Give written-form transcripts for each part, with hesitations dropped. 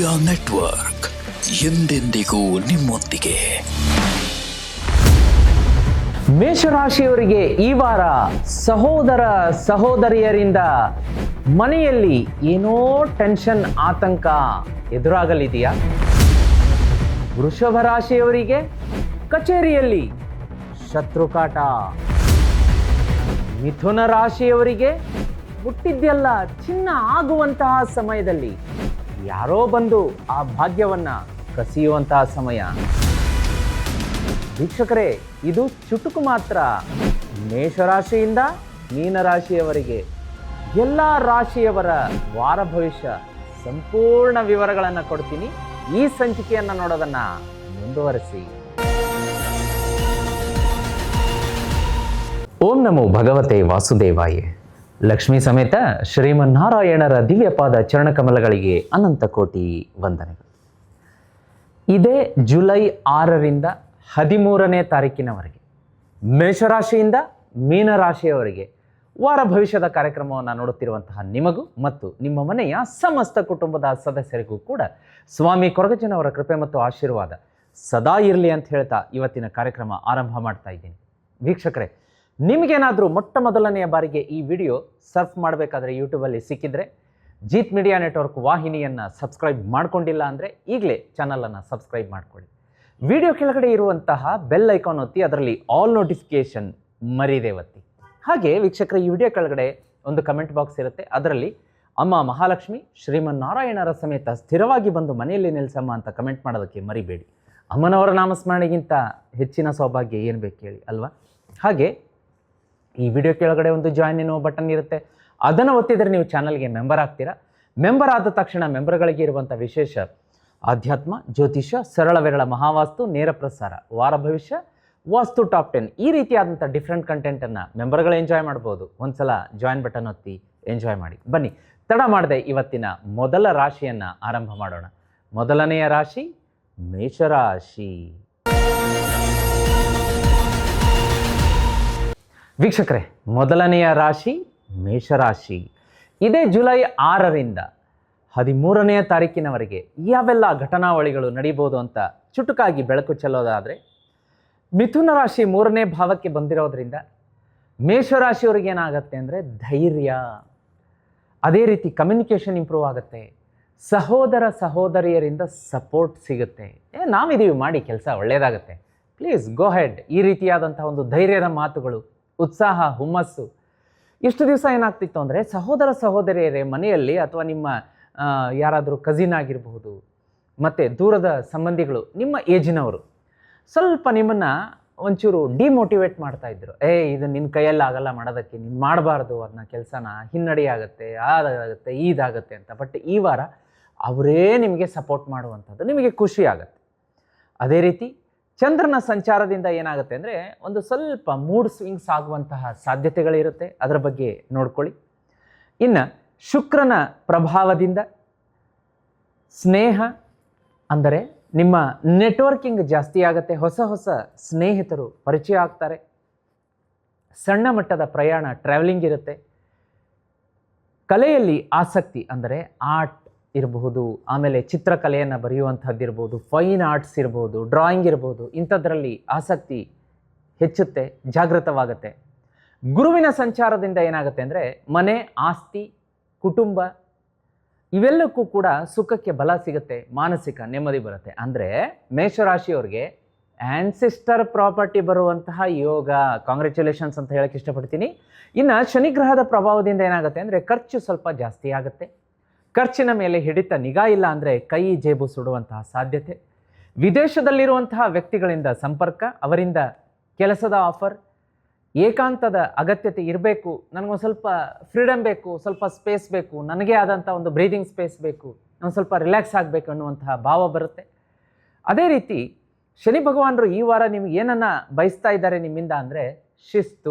Media network ಎಂದೆಂದಿಗೂ ನಿಮ್ಮೊಂದಿಗೆ. ಮೇಷರಾಶಿಯವರಿಗೆ ಈ ವಾರ ಸಹೋದರ ಸಹೋದರಿಯರಿಂದ ಮನೆಯಲ್ಲಿ ಏನೋ ಟೆನ್ಷನ್ ಆತಂಕ ಎದುರಾಗಲಿದೆಯಾ? ವೃಷಭ ರಾಶಿಯವರಿಗೆ ಕಚೇರಿಯಲ್ಲಿ ಶತ್ರುಕಾಟ. ಮಿಥುನ ರಾಶಿಯವರಿಗೆ ಹುಟ್ಟಿದ್ದೆಲ್ಲ ಚಿನ್ನ ಆಗುವಂತಹ ಸಮಯದಲ್ಲಿ ಯಾರೋ ಬಂದು ಆ ಭಾಗ್ಯವನ್ನ ಕಸಿಯುವಂತಹ ಸಮಯ. ವೀಕ್ಷಕರೇ, ಇದು ಚುಟುಕು ಮಾತ್ರ. ಮೇಷರಾಶಿಯಿಂದ ಮೀನರಾಶಿಯವರಿಗೆ ಎಲ್ಲ ರಾಶಿಯವರ ವಾರ ಭವಿಷ್ಯ ಸಂಪೂರ್ಣ ವಿವರಗಳನ್ನು ಕೊಡ್ತೀನಿ. ಈ ಸಂಚಿಕೆಯನ್ನು ನೋಡೋದನ್ನ ಮುಂದುವರಿಸಿ. ಓಂ ನಮೋ ಭಗವತೆ ವಾಸುದೇವಾಯೇ. ಲಕ್ಷ್ಮೀ ಸಮೇತ ಶ್ರೀಮನ್ನಾರಾಯಣರ ದಿವ್ಯಪಾದ ಚರಣಕಮಲಗಳಿಗೆ ಅನಂತ ಕೋಟಿ ವಂದನೆಗಳು. ಇದೇ ಜುಲೈ 6ರಿಂದ 13ನೇ ತಾರೀಕಿನವರೆಗೆ ಮೇಷರಾಶಿಯಿಂದ ಮೀನರಾಶಿಯವರಿಗೆ ವಾರ ಭವಿಷ್ಯದ ಕಾರ್ಯಕ್ರಮವನ್ನು ನೋಡುತ್ತಿರುವಂತಹ ನಿಮಗೂ ಮತ್ತು ನಿಮ್ಮ ಮನೆಯ ಸಮಸ್ತ ಕುಟುಂಬದ ಸದಸ್ಯರಿಗೂ ಕೂಡ ಸ್ವಾಮಿ ಕೊರಗಜ್ಜನವರ ಕೃಪೆ ಮತ್ತು ಆಶೀರ್ವಾದ ಸದಾ ಇರಲಿ ಅಂತ ಹೇಳ್ತಾ ಇವತ್ತಿನ ಕಾರ್ಯಕ್ರಮ ಆರಂಭ ಮಾಡ್ತಾ ಇದ್ದೀನಿ. ವೀಕ್ಷಕರೇ, ನಿಮಗೇನಾದರೂ ಮೊಟ್ಟ ಮೊದಲನೆಯ ಬಾರಿಗೆ ಈ ವಿಡಿಯೋ ಸರ್ಫ್ ಮಾಡಬೇಕಾದ್ರೆ ಯೂಟ್ಯೂಬಲ್ಲಿ ಸಿಕ್ಕಿದ್ರೆ ಜೀತ್ ಮೀಡಿಯಾ ನೆಟ್ವರ್ಕ್ ವಾಹಿನಿಯನ್ನು ಸಬ್ಸ್ಕ್ರೈಬ್ ಮಾಡ್ಕೊಂಡಿಲ್ಲ ಅಂದರೆ ಈಗಲೇ ಚಾನಲನ್ನು ಸಬ್ಸ್ಕ್ರೈಬ್ ಮಾಡ್ಕೊಳ್ಳಿ. ವಿಡಿಯೋ ಕೆಳಗಡೆ ಇರುವಂತಹ ಬೆಲ್ ಐಕಾನ್ ಒತ್ತಿ ಅದರಲ್ಲಿ ಆಲ್ ನೋಟಿಫಿಕೇಷನ್ ಮರೀದೆ ಒತ್ತಿ. ಹಾಗೆ ವೀಕ್ಷಕರ, ಈ ವಿಡಿಯೋ ಕೆಳಗಡೆ ಒಂದು ಕಮೆಂಟ್ ಬಾಕ್ಸ್ ಇರುತ್ತೆ. ಅದರಲ್ಲಿ ಅಮ್ಮ ಮಹಾಲಕ್ಷ್ಮಿ ಶ್ರೀಮನ್ನಾರಾಯಣರ ಸಮೇತ ಸ್ಥಿರವಾಗಿ ಬಂದು ಮನೆಯಲ್ಲಿ ನೆಲೆಸಮ್ಮ ಅಂತ ಕಮೆಂಟ್ ಮಾಡೋದಕ್ಕೆ ಮರಿಬೇಡಿ. ಅಮ್ಮನವರ ನಾಮಸ್ಮರಣೆಗಿಂತ ಹೆಚ್ಚಿನ ಸೌಭಾಗ್ಯ ಏನು ಬೇಕು ಹೇಳಿ ಅಲ್ವಾ? ಹಾಗೆ ಈ ವಿಡಿಯೋ ಕೆಳಗಡೆ ಒಂದು ಜಾಯಿನ್ ಎನ್ನುವ ಬಟನ್ ಇರುತ್ತೆ. ಅದನ್ನು ಒತ್ತಿದರೆ ನೀವು ಚಾನಲ್ಗೆ ಮೆಂಬರ್ ಆಗ್ತೀರಾ. ಮೆಂಬರ್ ಆದ ತಕ್ಷಣ ಮೆಂಬರ್ಗಳಿಗೆ ಇರುವಂಥ ವಿಶೇಷ ಆಧ್ಯಾತ್ಮ, ಜ್ಯೋತಿಷ್ಯ, ಸರಳ ವಿರಳ ಮಹಾವಾಸ್ತು, ನೇರ ಪ್ರಸಾರ, ವಾರ ಭವಿಷ್ಯ, ವಾಸ್ತು ಟಾಪ್ 10 ಈ ರೀತಿಯಾದಂಥ ಡಿಫ್ರೆಂಟ್ ಕಂಟೆಂಟನ್ನು ಮೆಂಬರ್ಗಳು ಎಂಜಾಯ್ ಮಾಡ್ಬೋದು. ಒಂದ್ಸಲ ಜಾಯಿನ್ ಬಟನ್ ಒತ್ತಿ ಎಂಜಾಯ್ ಮಾಡಿ. ಬನ್ನಿ, ತಡ ಮಾಡದೆ ಇವತ್ತಿನ ಮೊದಲ ರಾಶಿಯನ್ನು ಆರಂಭ ಮಾಡೋಣ. ಮೊದಲನೆಯ ರಾಶಿ ಮೇಷರಾಶಿ. ವೀಕ್ಷಕರೇ, ಮೊದಲನೆಯ ರಾಶಿ ಮೇಷರಾಶಿ. ಇದೇ ಜುಲೈ 6ರಿಂದ 13ನೇ ತಾರೀಕಿನವರೆಗೆ ಯಾವೆಲ್ಲ ಘಟನಾವಳಿಗಳು ನಡೀಬೋದು ಅಂತ ಚುಟುಕಾಗಿ ಬೆಳಕು ಚೆಲ್ಲೋದಾದರೆ, ಮಿಥುನ ರಾಶಿ 3ನೇ ಭಾವಕ್ಕೆ ಬಂದಿರೋದ್ರಿಂದ ಮೇಷರಾಶಿಯವ್ರಿಗೆ ಏನಾಗುತ್ತೆ ಅಂದರೆ ಧೈರ್ಯ, ಅದೇ ರೀತಿ ಕಮ್ಯುನಿಕೇಷನ್ ಇಂಪ್ರೂವ್ ಆಗುತ್ತೆ. ಸಹೋದರ ಸಹೋದರಿಯರಿಂದ ಸಪೋರ್ಟ್ ಸಿಗುತ್ತೆ. ನಾವಿದೀವಿ, ಮಾಡಿ ಕೆಲಸ ಒಳ್ಳೆಯದಾಗುತ್ತೆ, ಪ್ಲೀಸ್ ಗೋ ಹೆಡ್. ಈ ರೀತಿಯಾದಂಥ ಒಂದು ಧೈರ್ಯದ ಮಾತುಗಳು, ಉತ್ಸಾಹ, ಹುಮ್ಮಸ್ಸು. ಇಷ್ಟು ದಿವಸ ಏನಾಗ್ತಿತ್ತು ಅಂದರೆ ಸಹೋದರ ಸಹೋದರಿಯರೇ ಮನೆಯಲ್ಲಿ ಅಥವಾ ನಿಮ್ಮ ಯಾರಾದರೂ ಕಸಿನ್ ಆಗಿರಬಹುದು, ಮತ್ತು ದೂರದ ಸಂಬಂಧಿಗಳು, ನಿಮ್ಮ ಏಜಿನವರು ಸ್ವಲ್ಪ ನಿಮ್ಮನ್ನು ಒಂಚೂರು ಡಿಮೋಟಿವೇಟ್ ಮಾಡ್ತಾಯಿದ್ರು. ಇದು ನಿನ್ನ ಕೈಯಲ್ಲಿ ಆಗಲ್ಲ ಮಾಡೋದಕ್ಕೆ, ನೀನು ಮಾಡಬಾರ್ದು ಅದನ್ನ ಕೆಲಸನ, ಹಿನ್ನಡೆ ಆಗುತ್ತೆ, ಅದಾಗುತ್ತೆ, ಇದಾಗುತ್ತೆ ಅಂತ. ಬಟ್ ಈ ವಾರ ಅವರೇ ನಿಮಗೆ ಸಪೋರ್ಟ್ ಮಾಡುವಂಥದ್ದು ನಿಮಗೆ ಖುಷಿ ಆಗುತ್ತೆ. ಅದೇ ರೀತಿ ಚಂದ್ರನ ಸಂಚಾರದಿಂದ ಏನಾಗುತ್ತೆ ಅಂದರೆ ಒಂದು ಸ್ವಲ್ಪ ಮೂಡ್ ಸ್ವಿಂಗ್ಸ್ ಆಗುವಂತಹ ಸಾಧ್ಯತೆಗಳಿರುತ್ತೆ. ಅದರ ಬಗ್ಗೆ ನೋಡ್ಕೊಳ್ಳಿ. ಇನ್ನು ಶುಕ್ರನ ಪ್ರಭಾವದಿಂದ ಸ್ನೇಹ, ಅಂದರೆ ನಿಮ್ಮ ನೆಟ್ವರ್ಕಿಂಗ್ ಜಾಸ್ತಿ ಆಗುತ್ತೆ. ಹೊಸ ಹೊಸ ಸ್ನೇಹಿತರು ಪರಿಚಯ ಆಗ್ತಾರೆ. ಸಣ್ಣ ಮಟ್ಟದ ಪ್ರಯಾಣ, ಟ್ರಾವೆಲಿಂಗ್ ಇರುತ್ತೆ. ಕಲೆಯಲ್ಲಿ ಆಸಕ್ತಿ, ಅಂದರೆ ಆರ್ಟ್ ಇರಬಹುದು, ಆಮೇಲೆ ಚಿತ್ರಕಲೆಯನ್ನು ಬರೆಯುವಂಥದ್ದಿರ್ಬೋದು, ಫೈನ್ ಆರ್ಟ್ಸ್ ಇರ್ಬೋದು, ಡ್ರಾಯಿಂಗ್ ಇರ್ಬೋದು, ಇಂಥದ್ರಲ್ಲಿ ಆಸಕ್ತಿ ಹೆಚ್ಚುತ್ತೆ, ಜಾಗೃತವಾಗುತ್ತೆ. ಗುರುವಿನ ಸಂಚಾರದಿಂದ ಏನಾಗುತ್ತೆ ಅಂದರೆ ಮನೆ, ಆಸ್ತಿ, ಕುಟುಂಬ ಇವೆಲ್ಲಕ್ಕೂ ಕೂಡ ಸುಖಕ್ಕೆ ಬಲ ಸಿಗುತ್ತೆ, ಮಾನಸಿಕ ನೆಮ್ಮದಿ ಬರುತ್ತೆ. ಅಂದರೆ ಮೇಷರಾಶಿಯವ್ರಿಗೆ ಆನ್ಸಿಸ್ಟರ್ ಪ್ರಾಪರ್ಟಿ ಬರುವಂತಹ ಯೋಗ. ಕಾಂಗ್ರ್ಯಾಚುಲೇಷನ್ಸ್ ಅಂತ ಹೇಳಕ್ಕೆ ಇಷ್ಟಪಡ್ತೀನಿ. ಇನ್ನು ಶನಿಗ್ರಹದ ಪ್ರಭಾವದಿಂದ ಏನಾಗುತ್ತೆ ಅಂದರೆ ಖರ್ಚು ಸ್ವಲ್ಪ ಜಾಸ್ತಿ ಆಗುತ್ತೆ. ಖರ್ಚಿನ ಮೇಲೆ ಹಿಡಿತ ನಿಗಾ ಇಲ್ಲ ಅಂದರೆ ಕೈ ಜೇಬು ಸುಡುವಂತಹ ಸಾಧ್ಯತೆ. ವಿದೇಶದಲ್ಲಿರುವಂತಹ ವ್ಯಕ್ತಿಗಳಿಂದ ಸಂಪರ್ಕ, ಅವರಿಂದ ಕೆಲಸದ ಆಫರ್. ಏಕಾಂತದ ಅಗತ್ಯತೆ ಇರಬೇಕು, ನನಗೊಂದು ಸ್ವಲ್ಪ ಫ್ರೀಡಮ್ ಬೇಕು, ಸ್ವಲ್ಪ ಸ್ಪೇಸ್ ಬೇಕು, ನನಗೇ ಆದಂಥ ಒಂದು ಬ್ರೀದಿಂಗ್ ಸ್ಪೇಸ್ ಬೇಕು, ಒಂದು ಸ್ವಲ್ಪ ರಿಲ್ಯಾಕ್ಸ್ ಆಗಬೇಕು ಅನ್ನುವಂತಹ ಭಾವ ಬರುತ್ತೆ. ಅದೇ ರೀತಿ ಶನಿ ಭಗವಾನರು ಈ ವಾರ ನಿಮ್ಗೆ ಏನನ್ನು ಬಯಸ್ತಾ ಇದ್ದಾರೆ ನಿಮ್ಮಿಂದ ಅಂದರೆ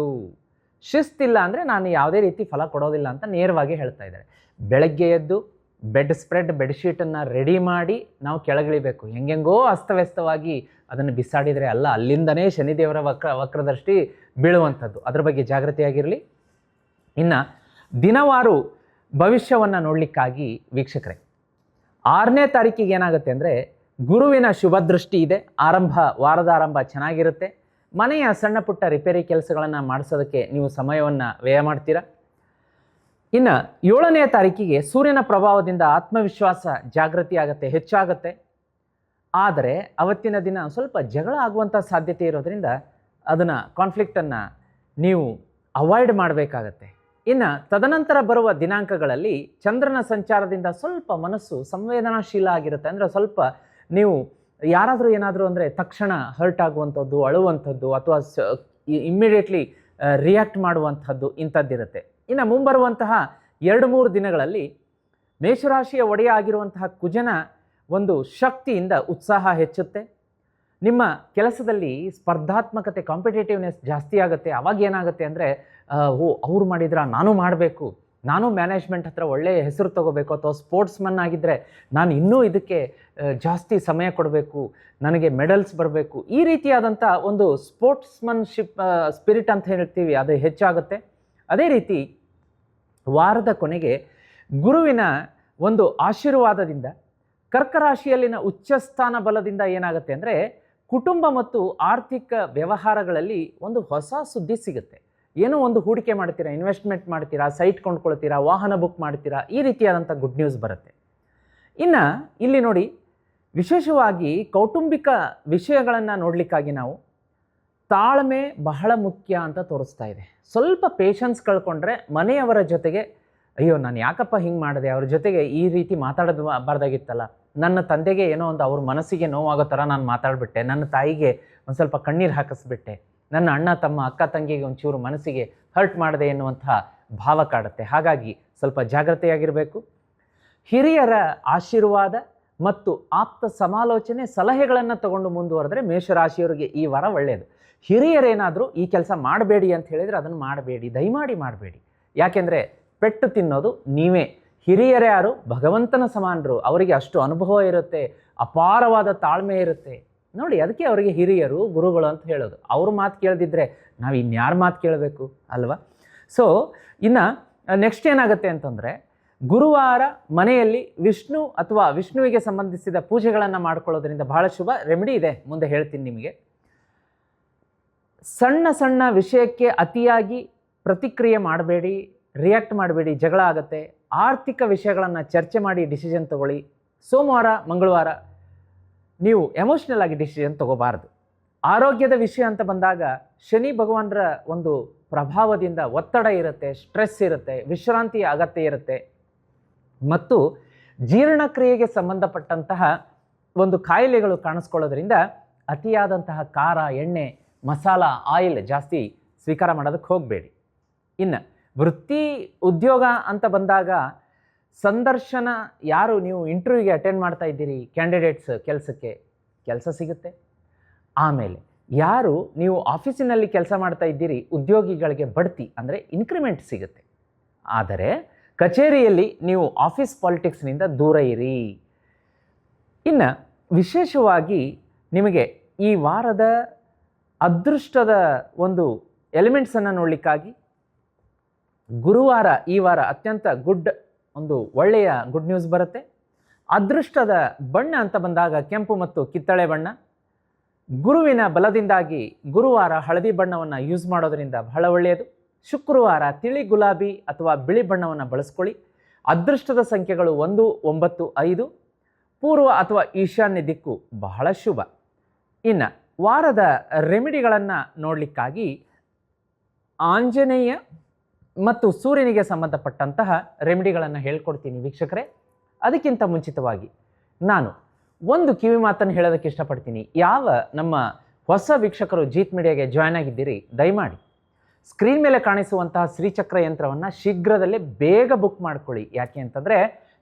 ಶಿಸ್ತಿಲ್ಲ ಅಂದರೆ ನಾನು ಯಾವುದೇ ರೀತಿ ಫಲ ಕೊಡೋದಿಲ್ಲ ಅಂತ ನೇರವಾಗಿ ಹೇಳ್ತಾ ಇದ್ದಾರೆ. ಬೆಳಗ್ಗೆ ಎದ್ದು ಬೆಡ್ ಸ್ಪ್ರೆಡ್, ಬೆಡ್ಶೀಟನ್ನು ರೆಡಿ ಮಾಡಿ ನಾವು ಕೆಳಗಿಳಿಬೇಕು. ಹೆಂಗೆಂಗೋ ಅಸ್ತವ್ಯಸ್ತವಾಗಿ ಅದನ್ನು ಬಿಸಾಡಿದರೆ ಅಲ್ಲ, ಅಲ್ಲಿಂದನೇ ಶನಿದೇವರ ವಕ್ರದೃಷ್ಟಿ ಬೀಳುವಂಥದ್ದು. ಅದರ ಬಗ್ಗೆ ಜಾಗೃತಿಯಾಗಿರಲಿ. ಇನ್ನು ದಿನವಾರು ಭವಿಷ್ಯವನ್ನು ನೋಡಲಿಕ್ಕಾಗಿ ವೀಕ್ಷಕರೇ, 6ನೇ ತಾರೀಕಿಗೆ ಏನಾಗುತ್ತೆ ಅಂದರೆ ಗುರುವಿನ ಶುಭ ದೃಷ್ಟಿ ಇದೆ. ವಾರದ ಆರಂಭ ಚೆನ್ನಾಗಿರುತ್ತೆ. ಮನೆಯ ಸಣ್ಣ ಪುಟ್ಟ ರಿಪೇರಿ ಕೆಲಸಗಳನ್ನು ಮಾಡಿಸೋದಕ್ಕೆ ನೀವು ಸಮಯವನ್ನು ವ್ಯಯ ಮಾಡ್ತೀರಾ. ಇನ್ನು 7ನೇ ತಾರೀಕಿಗೆ ಸೂರ್ಯನ ಪ್ರಭಾವದಿಂದ ಆತ್ಮವಿಶ್ವಾಸ ಜಾಗೃತಿ ಆಗುತ್ತೆ, ಹೆಚ್ಚಾಗುತ್ತೆ. ಆದರೆ ಅವತ್ತಿನ ದಿನ ಸ್ವಲ್ಪ ಜಗಳ ಆಗುವಂಥ ಸಾಧ್ಯತೆ ಇರೋದ್ರಿಂದ ಅದನ್ನು ಕಾನ್ಫ್ಲಿಕ್ಟನ್ನು ನೀವು ಅವಾಯ್ಡ್ ಮಾಡಬೇಕಾಗತ್ತೆ. ಇನ್ನು ತದನಂತರ ಬರುವ ದಿನಾಂಕಗಳಲ್ಲಿ ಚಂದ್ರನ ಸಂಚಾರದಿಂದ ಸ್ವಲ್ಪ ಮನಸ್ಸು ಸಂವೇದನಾಶೀಲ ಆಗಿರುತ್ತೆ. ಅಂದರೆ ಸ್ವಲ್ಪ ನೀವು ಯಾರಾದರೂ ಏನಾದರೂ ಅಂದರೆ ತಕ್ಷಣ ಹರ್ಟ್ ಆಗುವಂಥದ್ದು, ಅಳುವಂಥದ್ದು ಅಥವಾ ಇಮ್ಮಿಡಿಯೇಟ್ಲಿ ರಿಯಾಕ್ಟ್ ಮಾಡುವಂಥದ್ದು ಇಂಥದ್ದಿರುತ್ತೆ. ಇನ್ನು ಮುಂಬರುವಂತಹ 2-3 ದಿನಗಳಲ್ಲಿ ಮೇಷರಾಶಿಯ ಒಡೆಯ ಆಗಿರುವಂತಹ ಕುಜನ ಒಂದು ಶಕ್ತಿಯಿಂದ ಉತ್ಸಾಹ ಹೆಚ್ಚುತ್ತೆ. ನಿಮ್ಮ ಕೆಲಸದಲ್ಲಿ ಸ್ಪರ್ಧಾತ್ಮಕತೆ, ಕಾಂಪಿಟೇಟಿವ್ನೆಸ್ ಜಾಸ್ತಿ ಆಗುತ್ತೆ. ಅವಾಗ ಏನಾಗುತ್ತೆ ಅಂದರೆ ಅವ್ರು ಮಾಡಿದ್ರ ನಾನು ಮಾಡಬೇಕು, ನಾನು ಮ್ಯಾನೇಜ್ಮೆಂಟ್ ಹತ್ರ ಒಳ್ಳೆಯ ಹೆಸರು ತಗೋಬೇಕು, ಅಥವಾ ಸ್ಪೋರ್ಟ್ಸ್ಮನ್ ಆಗಿದ್ದರೆ ನಾನು ಇನ್ನೂ ಇದಕ್ಕೆ ಜಾಸ್ತಿ ಸಮಯ ಕೊಡಬೇಕು, ನನಗೆ ಮೆಡಲ್ಸ್ ಬರಬೇಕು. ಈ ರೀತಿಯಾದಂಥ ಒಂದು ಸ್ಪೋರ್ಟ್ಸ್ಮನ್ಶಿಪ್ ಸ್ಪಿರಿಟ್ ಅಂತ ಹೇಳ್ತೀವಿ, ಅದು ಹೆಚ್ಚಾಗುತ್ತೆ. ಅದೇ ರೀತಿ ವಾರದ ಕೊನೆಗೆ ಗುರುವಿನ ಒಂದು ಆಶೀರ್ವಾದದಿಂದ ಕರ್ಕರಾಶಿಯಲ್ಲಿನ ಉಚ್ಚಸ್ಥಾನ ಬಲದಿಂದ ಏನಾಗುತ್ತೆ ಅಂದರೆ ಕುಟುಂಬ ಮತ್ತು ಆರ್ಥಿಕ ವ್ಯವಹಾರಗಳಲ್ಲಿ ಒಂದು ಹೊಸ ಸುದ್ದಿ ಸಿಗುತ್ತೆ. ಏನೋ ಒಂದು ಹೂಡಿಕೆ ಮಾಡ್ತೀರಾ, ಇನ್ವೆಸ್ಟ್ಮೆಂಟ್ ಮಾಡ್ತೀರಾ, ಸೈಟ್ ಕೊಂಡ್ಕೊಳ್ತೀರಾ, ವಾಹನ ಬುಕ್ ಮಾಡ್ತೀರಾ, ಈ ರೀತಿಯಾದಂಥ ಗುಡ್ ನ್ಯೂಸ್ ಬರುತ್ತೆ. ಇನ್ನು ಇಲ್ಲಿ ನೋಡಿ, ವಿಶೇಷವಾಗಿ ಕೌಟುಂಬಿಕ ವಿಷಯಗಳನ್ನು ನೋಡಲಿಕ್ಕಾಗಿ ನಾವು ತಾಳ್ಮೆ ಬಹಳ ಮುಖ್ಯ ಅಂತ ತೋರಿಸ್ತಾ ಇದೆ. ಸ್ವಲ್ಪ ಪೇಷನ್ಸ್ ಕಳ್ಕೊಂಡ್ರೆ ಮನೆಯವರ ಜೊತೆಗೆ ಅಯ್ಯೋ ನಾನು ಯಾಕಪ್ಪ ಹಿಂಗೆ ಮಾಡಿದೆ, ಅವ್ರ ಜೊತೆಗೆ ಈ ರೀತಿ ಮಾತಾಡಬಾರ್ದಾಗಿತ್ತಲ್ಲ, ನನ್ನ ತಂದೆಗೆ ಏನೋ ಒಂದು ಅವ್ರ ಮನಸ್ಸಿಗೆ ನೋವಾಗೋ ಥರ ನಾನು ಮಾತಾಡಿಬಿಟ್ಟೆ, ನನ್ನ ತಾಯಿಗೆ ಒಂದು ಸ್ವಲ್ಪ ಕಣ್ಣೀರು ಹಾಕಿಸ್ಬಿಟ್ಟೆ, ನನ್ನ ಅಣ್ಣ ತಮ್ಮ ಅಕ್ಕ ತಂಗಿಗೆ ಒಂಚೂರು ಮನಸ್ಸಿಗೆ ಹರ್ಟ್ ಮಾಡಿದೆ ಎನ್ನುವಂತಹ ಭಾವ ಕಾಡುತ್ತೆ. ಹಾಗಾಗಿ ಸ್ವಲ್ಪ ಜಾಗ್ರತೆಯಾಗಿರಬೇಕು. ಹಿರಿಯರ ಆಶೀರ್ವಾದ ಮತ್ತು ಆಪ್ತ ಸಮಾಲೋಚನೆ ಸಲಹೆಗಳನ್ನು ತಗೊಂಡು ಮುಂದುವರೆದ್ರೆ ಮೇಷರಾಶಿಯವರಿಗೆ ಈ ವಾರ ಒಳ್ಳೆಯದು. ಹಿರಿಯರೇನಾದರೂ ಈ ಕೆಲಸ ಮಾಡಬೇಡಿ ಅಂತ ಹೇಳಿದರೆ ಅದನ್ನು ಮಾಡಬೇಡಿ, ದಯಮಾಡಿ ಮಾಡಬೇಡಿ. ಯಾಕೆಂದರೆ ಪೆಟ್ಟು ತಿನ್ನೋದು ನೀವೇ. ಹಿರಿಯರೇ ಯಾರು? ಭಗವಂತನ ಸಮಾನರು. ಅವರಿಗೆ ಅಷ್ಟು ಅನುಭವ ಇರುತ್ತೆ, ಅಪಾರವಾದ ತಾಳ್ಮೆ ಇರುತ್ತೆ. ನೋಡಿ, ಅದಕ್ಕೆ ಅವರಿಗೆ ಹಿರಿಯರು, ಗುರುಗಳು ಅಂತ ಹೇಳೋದು. ಅವ್ರ ಮಾತು ಕೇಳದಿದ್ದರೆ ನಾವು ಇನ್ಯಾರ ಮಾತು ಕೇಳಬೇಕು ಅಲ್ವಾ? ಸೊ ಇನ್ನು ನೆಕ್ಸ್ಟ್ ಏನಾಗುತ್ತೆ ಅಂತಂದರೆ, ಗುರುವಾರ ಮನೆಯಲ್ಲಿ ವಿಷ್ಣು ಅಥವಾ ವಿಷ್ಣುವಿಗೆ ಸಂಬಂಧಿಸಿದ ಪೂಜೆಗಳನ್ನು ಮಾಡ್ಕೊಳ್ಳೋದ್ರಿಂದ ಬಹಳ ಶುಭ. ರೆಮಿಡಿ ಇದೆ, ಮುಂದೆ ಹೇಳ್ತೀನಿ ನಿಮಗೆ. ಸಣ್ಣ ಸಣ್ಣ ವಿಷಯಕ್ಕೆ ಅತಿಯಾಗಿ ಪ್ರತಿಕ್ರಿಯೆ ಮಾಡಬೇಡಿ, ರಿಯಾಕ್ಟ್ ಮಾಡಬೇಡಿ, ಜಗಳ ಆಗುತ್ತೆ. ಆರ್ಥಿಕ ವಿಷಯಗಳನ್ನು ಚರ್ಚೆ ಮಾಡಿ ಡಿಸಿಷನ್ ತಗೊಳ್ಳಿ. ಸೋಮವಾರ ಮಂಗಳವಾರ ನೀವು ಎಮೋಷ್ನಲ್ ಆಗಿ ಡಿಸಿಷನ್ ತಗೋಬಾರ್ದು. ಆರೋಗ್ಯದ ವಿಷಯ ಅಂತ ಬಂದಾಗ ಶನಿ ಭಗವಾನರ ಒಂದು ಪ್ರಭಾವದಿಂದ ಒತ್ತಡ ಇರುತ್ತೆ, ಸ್ಟ್ರೆಸ್ ಇರುತ್ತೆ, ವಿಶ್ರಾಂತಿಯ ಅಗತ್ಯ ಇರುತ್ತೆ. ಮತ್ತು ಜೀರ್ಣಕ್ರಿಯೆಗೆ ಸಂಬಂಧಪಟ್ಟಂತಹ ಒಂದು ಕಾಯಿಲೆಗಳು ಕಾಣಿಸ್ಕೊಳ್ಳೋದ್ರಿಂದ ಅತಿಯಾದಂತಹ ಖಾರ, ಎಣ್ಣೆ, ಮಸಾಲ, ಆಯಿಲ್ ಜಾಸ್ತಿ ಸ್ವೀಕಾರ ಮಾಡೋದಕ್ಕೆ ಹೋಗಬೇಡಿ. ಇನ್ನು ವೃತ್ತಿ ಉದ್ಯೋಗ ಅಂತ ಬಂದಾಗ ಸಂದರ್ಶನ, ಯಾರು ನೀವು ಇಂಟರ್ವ್ಯೂಗೆ ಅಟೆಂಡ್ ಮಾಡ್ತಾ ಇದ್ದೀರಿ ಕ್ಯಾಂಡಿಡೇಟ್ಸ್, ಕೆಲಸ ಸಿಗುತ್ತೆ. ಆಮೇಲೆ ಯಾರು ನೀವು ಆಫೀಸಿನಲ್ಲಿ ಕೆಲಸ ಮಾಡ್ತಾ ಇದ್ದೀರಿ ಉದ್ಯೋಗಿಗಳಿಗೆ ಬಡ್ತಿ ಅಂದರೆ ಇನ್ಕ್ರಿಮೆಂಟ್ ಸಿಗುತ್ತೆ. ಆದರೆ ಕಚೇರಿಯಲ್ಲಿ ನೀವು ಆಫೀಸ್ ಪಾಲಿಟಿಕ್ಸ್ನಿಂದ ದೂರ ಇರಿ. ಇನ್ನು ವಿಶೇಷವಾಗಿ ನಿಮಗೆ ಈ ವಾರದ ಅದೃಷ್ಟದ ಒಂದು ಎಲಿಮೆಂಟ್ಸನ್ನು ನೋಡಲಿಕ್ಕಾಗಿ ಗುರುವಾರ ಈ ವಾರ ಅತ್ಯಂತ ಒಂದು ಒಳ್ಳೆಯ ಗುಡ್ ನ್ಯೂಸ್ ಬರುತ್ತೆ. ಅದೃಷ್ಟದ ಬಣ್ಣ ಅಂತ ಬಂದಾಗ ಕೆಂಪು ಮತ್ತು ಕಿತ್ತಳೆ ಬಣ್ಣ. ಗುರುವಿನ ಬಲದಿಂದಾಗಿ ಗುರುವಾರ ಹಳದಿ ಬಣ್ಣವನ್ನು ಯೂಸ್ ಮಾಡೋದರಿಂದ ಬಹಳ ಒಳ್ಳೆಯದು. ಶುಕ್ರವಾರ ತಿಳಿ ಗುಲಾಬಿ ಅಥವಾ ಬಿಳಿ ಬಣ್ಣವನ್ನು ಬಳಸ್ಕೊಳ್ಳಿ. ಅದೃಷ್ಟದ ಸಂಖ್ಯೆಗಳು 1, 9, 5. ಪೂರ್ವ ಅಥವಾ ಈಶಾನ್ಯ ದಿಕ್ಕು ಬಹಳ ಶುಭ. ಇನ್ನು ವಾರದ ರೆಮಿಡಿಗಳನ್ನು ನೋಡಲಿಕ್ಕಾಗಿ ಆಂಜನೇಯ ಮತ್ತು ಸೂರ್ಯನಿಗೆ ಸಂಬಂಧಪಟ್ಟಂತಹ ರೆಮಿಡಿಗಳನ್ನು ಹೇಳ್ಕೊಡ್ತೀನಿ ವೀಕ್ಷಕರೇ. ಅದಕ್ಕಿಂತ ಮುಂಚಿತವಾಗಿ ನಾನು ಒಂದು ಕಿವಿ ಮಾತನ್ನು ಹೇಳೋದಕ್ಕೆ ಇಷ್ಟಪಡ್ತೀನಿ. ಯಾವ ನಮ್ಮ ಹೊಸ ವೀಕ್ಷಕರು ಜೀತ್ ಮೀಡಿಯಾಗೆ ಜಾಯ್ನ್ ಆಗಿದ್ದೀರಿ, ದಯಮಾಡಿ ಸ್ಕ್ರೀನ್ ಮೇಲೆ ಕಾಣಿಸುವಂತಹ ಶ್ರೀಚಕ್ರ ಯಂತ್ರವನ್ನು ಶೀಘ್ರದಲ್ಲೇ ಬೇಗ ಬುಕ್ ಮಾಡ್ಕೊಳ್ಳಿ. ಯಾಕೆ ಅಂತಂದರೆ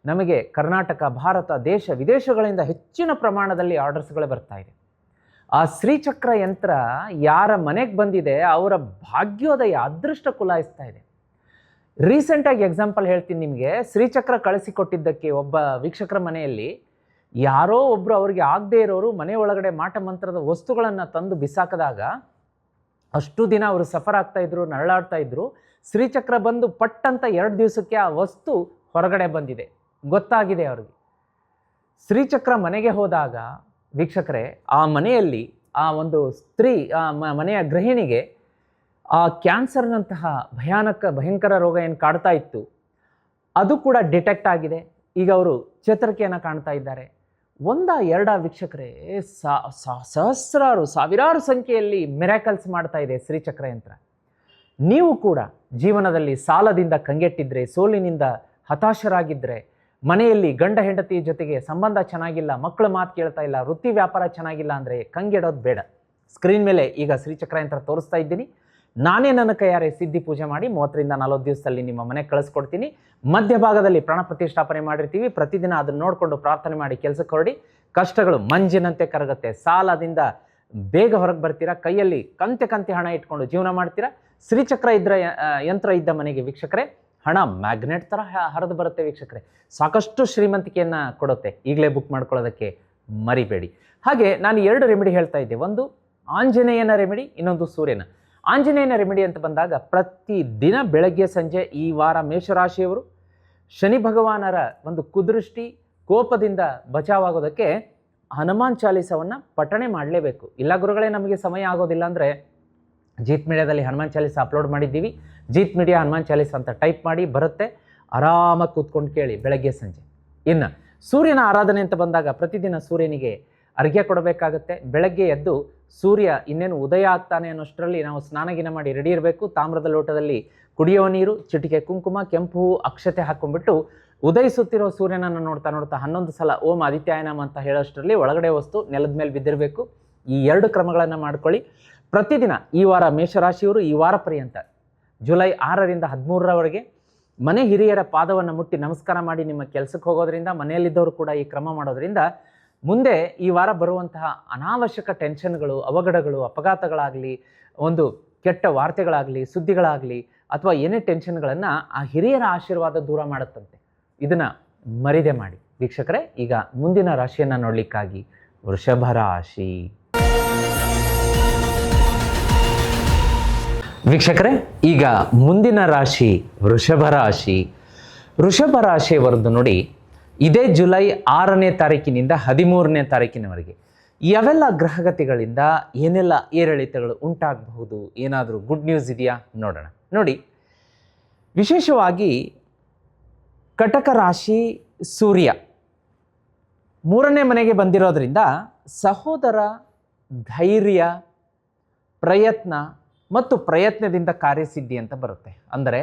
ನಮಗೆ ಕರ್ನಾಟಕ, ಭಾರತ, ದೇಶ ವಿದೇಶಗಳಿಂದ ಹೆಚ್ಚಿನ ಪ್ರಮಾಣದಲ್ಲಿ ಆರ್ಡರ್ಸ್ಗಳು ಬರ್ತಾ ಇದೆ. ಆ ಶ್ರೀಚಕ್ರ ಯಂತ್ರ ಯಾರ ಮನೆಗೆ ಬಂದಿದೆ ಅವರ ಭಾಗ್ಯೋದಯ, ಅದೃಷ್ಟ ಕುಲಾಯಿಸ್ತಾ ಇದೆ. ರೀಸೆಂಟಾಗಿ ಎಕ್ಸಾಂಪಲ್ ಹೇಳ್ತೀನಿ ನಿಮಗೆ. ಶ್ರೀಚಕ್ರ ಕಳಿಸಿಕೊಟ್ಟಿದ್ದಕ್ಕೆ ಒಬ್ಬ ವೀಕ್ಷಕರ ಮನೆಯಲ್ಲಿ ಯಾರೋ ಒಬ್ಬರು ಅವ್ರಿಗೆ ಆಗದೇ ಇರೋರು ಮನೆ ಒಳಗಡೆ ಮಾಟ ಮಂತ್ರದ ವಸ್ತುಗಳನ್ನು ತಂದು ಬಿಸಾಕಿದಾಗ ಅಷ್ಟು ದಿನ ಅವರು ಸಫರ್ ಆಗ್ತಾಯಿದ್ರು, ನರಳಾಡ್ತಾಯಿದ್ರು. ಶ್ರೀಚಕ್ರ ಬಂದು ಪಟ್ಟಂತ 2 ದಿವಸಕ್ಕೆ ಆ ವಸ್ತು ಹೊರಗಡೆ ಬಂದಿದೆ, ಗೊತ್ತಾಗಿದೆ ಅವ್ರಿಗೆ. ಶ್ರೀಚಕ್ರ ಮನೆಗೆ ಹೋದಾಗ ವೀಕ್ಷಕರೇ, ಆ ಮನೆಯಲ್ಲಿ ಆ ಒಂದು ಸ್ತ್ರೀ, ಮನೆಯ ಗೃಹಿಣಿಗೆ ಆ ಕ್ಯಾನ್ಸರ್ನಂತಹ ಭಯಂಕರ ರೋಗ ಏನು ಕಾಡ್ತಾ ಇತ್ತು, ಅದು ಕೂಡ ಡಿಟೆಕ್ಟ್ ಆಗಿದೆ. ಈಗ ಅವರು ಚೇತರಿಕೆಯನ್ನು ಕಾಣ್ತಾ ಇದ್ದಾರೆ. ಎರಡ ವೀಕ್ಷಕರೇ, ಸಹಸ್ರಾರು ಸಾವಿರಾರು ಸಂಖ್ಯೆಯಲ್ಲಿ ಮಿರಾಕಲ್ಸ್ ಮಾಡ್ತಾ ಇದೆ ಶ್ರೀಚಕ್ರ ಯಂತ್ರ. ನೀವು ಕೂಡ ಜೀವನದಲ್ಲಿ ಸಾಲದಿಂದ ಕಂಗೆಟ್ಟಿದ್ರೆ, ಸೋಲಿನಿಂದ ಹತಾಶರಾಗಿದ್ದರೆ, ಮನೆಯಲ್ಲಿ ಗಂಡ ಹೆಂಡತಿ ಜೊತೆಗೆ ಸಂಬಂಧ ಚೆನ್ನಾಗಿಲ್ಲ, ಮಕ್ಕಳ ಮಾತು ಕೇಳ್ತಾ ಇಲ್ಲ, ವೃತ್ತಿ ವ್ಯಾಪಾರ ಚೆನ್ನಾಗಿಲ್ಲ ಅಂದರೆ ಕಂಗೆಡೋದು ಬೇಡ. ಸ್ಕ್ರೀನ್ ಮೇಲೆ ಈಗ ಶ್ರೀಚಕ್ರ ಯಂತ್ರ ತೋರಿಸ್ತಾ ಇದ್ದೀನಿ. ನಾನೇ ನನ್ನ ಕೈಯಾರೆ ಸಿದ್ಧಿ ಪೂಜೆ ಮಾಡಿ 30ರಿಂದ 40 ದಿವಸದಲ್ಲಿ ನಿಮ್ಮ ಮನೆಗೆ ಕಳಿಸ್ಕೊಡ್ತೀನಿ. ಮಧ್ಯಭಾಗದಲ್ಲಿ ಪ್ರಾಣ ಪ್ರತಿಷ್ಠಾಪನೆ ಮಾಡಿರ್ತೀವಿ. ಪ್ರತಿದಿನ ಅದನ್ನು ನೋಡಿಕೊಂಡು ಪ್ರಾರ್ಥನೆ ಮಾಡಿ ಕೆಲಸಕ್ಕೆ ಹೊರಡಿ. ಕಷ್ಟಗಳು ಮಂಜಿನಂತೆ ಕರಗುತ್ತೆ. ಸಾಲದಿಂದ ಬೇಗ ಹೊರಗೆ ಬರ್ತೀರಾ. ಕೈಯಲ್ಲಿ ಕಂತೆ ಹಣ ಇಟ್ಕೊಂಡು ಜೀವನ ಮಾಡ್ತೀರಾ. ಶ್ರೀಚಕ್ರ ಯಂತ್ರ ಇದ್ದ ಮನೆಗೆ ವೀಕ್ಷಕರೇ, ಹಣ ಮ್ಯಾಗ್ನೆಟ್ ಥರ ಹರಿದು ಬರುತ್ತೆ ವೀಕ್ಷಕರೇ. ಸಾಕಷ್ಟು ಶ್ರೀಮಂತಿಕೆಯನ್ನು ಕೊಡುತ್ತೆ. ಈಗಲೇ ಬುಕ್ ಮಾಡ್ಕೊಳ್ಳೋದಕ್ಕೆ ಮರಿಬೇಡಿ. ಹಾಗೆ ನಾನು 2 ರೆಮಿಡಿ ಹೇಳ್ತಾ ಇದ್ದೆ. ಒಂದು ಆಂಜನೇಯನ ರೆಮಿಡಿ, ಇನ್ನೊಂದು ಸೂರ್ಯನ. ಆಂಜನೇಯನ ರೆಮಿಡಿ ಅಂತ ಬಂದಾಗ, ಪ್ರತಿದಿನ ಬೆಳಗ್ಗೆ ಸಂಜೆ ಈ ವಾರ ಮೇಷರಾಶಿಯವರು ಶನಿ ಭಗವಾನರ ಒಂದು ಕುದೃಷ್ಟಿ ಕೋಪದಿಂದ ಬಚಾವಾಗೋದಕ್ಕೆ ಹನುಮಾನ್ ಚಾಲೀಸವನ್ನು ಪಠಣೆ ಮಾಡಲೇಬೇಕು. ಇಲ್ಲ ಗುರುಗಳೇ, ನಮಗೆ ಸಮಯ ಆಗೋದಿಲ್ಲ ಅಂದರೆ ಜೀತ್ ಮೀಡಿಯಾದಲ್ಲಿ ಹನುಮಾನ್ ಚಾಲೀಸ ಅಪ್ಲೋಡ್ ಮಾಡಿದ್ದೀವಿ. ಜೀತ್ ಮೀಡಿಯಾ ಹನುಮಾನ್ ಚಾಲೀಸ ಅಂತ ಟೈಪ್ ಮಾಡಿ ಬರುತ್ತೆ. ಆರಾಮಾಗಿ ಕೂತ್ಕೊಂಡು ಕೇಳಿ ಬೆಳಗ್ಗೆ ಸಂಜೆ. ಇನ್ನು ಸೂರ್ಯನ ಆರಾಧನೆ ಅಂತ ಬಂದಾಗ, ಪ್ರತಿದಿನ ಸೂರ್ಯನಿಗೆ ಅರ್ಘ್ಯ ಕೊಡಬೇಕಾಗತ್ತೆ. ಬೆಳಗ್ಗೆ ಎದ್ದು ಸೂರ್ಯ ಇನ್ನೇನು ಉದಯ ಆಗ್ತಾನೆ ಅನ್ನೋಷ್ಟರಲ್ಲಿ ನಾವು ಸ್ನಾನಗಿನ ಮಾಡಿ ರೆಡಿ ಇರಬೇಕು. ತಾಮ್ರದ ಲೋಟದಲ್ಲಿ ಕುಡಿಯೋ ನೀರು, ಚಿಟಿಕೆ ಕುಂಕುಮ, ಕೆಂಪು ಅಕ್ಷತೆ ಹಾಕ್ಕೊಂಡ್ಬಿಟ್ಟು ಉದಯಿಸುತ್ತಿರೋ ಸೂರ್ಯನನ್ನು ನೋಡ್ತಾ 11 ಸಲ ಓಂ ಆದಿತ್ಯಾಯ ನಮಃ ಅಂತ ಹೇಳೋಷ್ಟರಲ್ಲಿ ಒಳಗಡೆ ವಸ್ತು ನೆಲದ ಮೇಲೆ ಬಿದ್ದಿರಬೇಕು. ಈ 2 ಕ್ರಮಗಳನ್ನು ಮಾಡ್ಕೊಳ್ಳಿ. ಪ್ರತಿದಿನ ಈ ವಾರ ಮೇಷರಾಶಿಯವರು ಈ ವಾರ ಪರ್ಯಂತ ಜುಲೈ 6ರಿಂದ 13ರವರೆಗೆ ಮನೆ ಹಿರಿಯರ ಪಾದವನ್ನು ಮುಟ್ಟಿ ನಮಸ್ಕಾರ ಮಾಡಿ ನಿಮ್ಮ ಕೆಲಸಕ್ಕೆ ಹೋಗೋದ್ರಿಂದ, ಮನೆಯಲ್ಲಿದ್ದವರು ಕೂಡ ಈ ಕ್ರಮ ಮಾಡೋದ್ರಿಂದ ಮುಂದೆ ಈ ವಾರ ಬರುವಂತಹ ಅನಾವಶ್ಯಕ ಟೆನ್ಷನ್ಗಳು, ಅವಘಡಗಳು, ಅಪಘಾತಗಳಾಗಲಿ, ಒಂದು ಕೆಟ್ಟ ವಾರ್ತೆಗಳಾಗಲಿ, ಸುದ್ದಿಗಳಾಗಲಿ, ಅಥವಾ ಏನೇ ಟೆನ್ಷನ್ಗಳನ್ನು ಆ ಹಿರಿಯರ ಆಶೀರ್ವಾದ ದೂರ ಮಾಡುತ್ತಂತೆ. ಇದನ್ನು ಮರಿದೆ ಮಾಡಿ ವೀಕ್ಷಕರೇ. ಈಗ ಮುಂದಿನ ರಾಶಿಯನ್ನು ನೋಡಲಿಕ್ಕಾಗಿ ವೃಷಭ ರಾಶಿ. ವೀಕ್ಷಕರೇ, ಈಗ ಮುಂದಿನ ರಾಶಿ ವೃಷಭ ರಾಶಿ. ವೃಷಭ ರಾಶಿಯವರದ್ದು ನೋಡಿ, ಇದೇ ಜುಲೈ 6ನೇ ತಾರೀಕಿನಿಂದ 13ನೇ ತಾರೀಕಿನವರೆಗೆ ಯಾವೆಲ್ಲ ಗ್ರಹಗತಿಗಳಿಂದ ಏನೆಲ್ಲ ಏರಿಳಿತಗಳು ಉಂಟಾಗಬಹುದು, ಏನಾದರೂ ಗುಡ್ ನ್ಯೂಸ್ ಇದೆಯಾ ನೋಡೋಣ. ನೋಡಿ, ವಿಶೇಷವಾಗಿ ಕಟಕ ರಾಶಿ ಸೂರ್ಯ 3ನೇ ಮನೆಗೆ ಬಂದಿರೋದ್ರಿಂದ ಸಹೋದರ ಧೈರ್ಯ, ಪ್ರಯತ್ನ ಮತ್ತು ಪ್ರಯತ್ನದಿಂದ ಕಾರ್ಯಸಿದ್ಧಿ ಅಂತ ಬರುತ್ತೆ. ಅಂದರೆ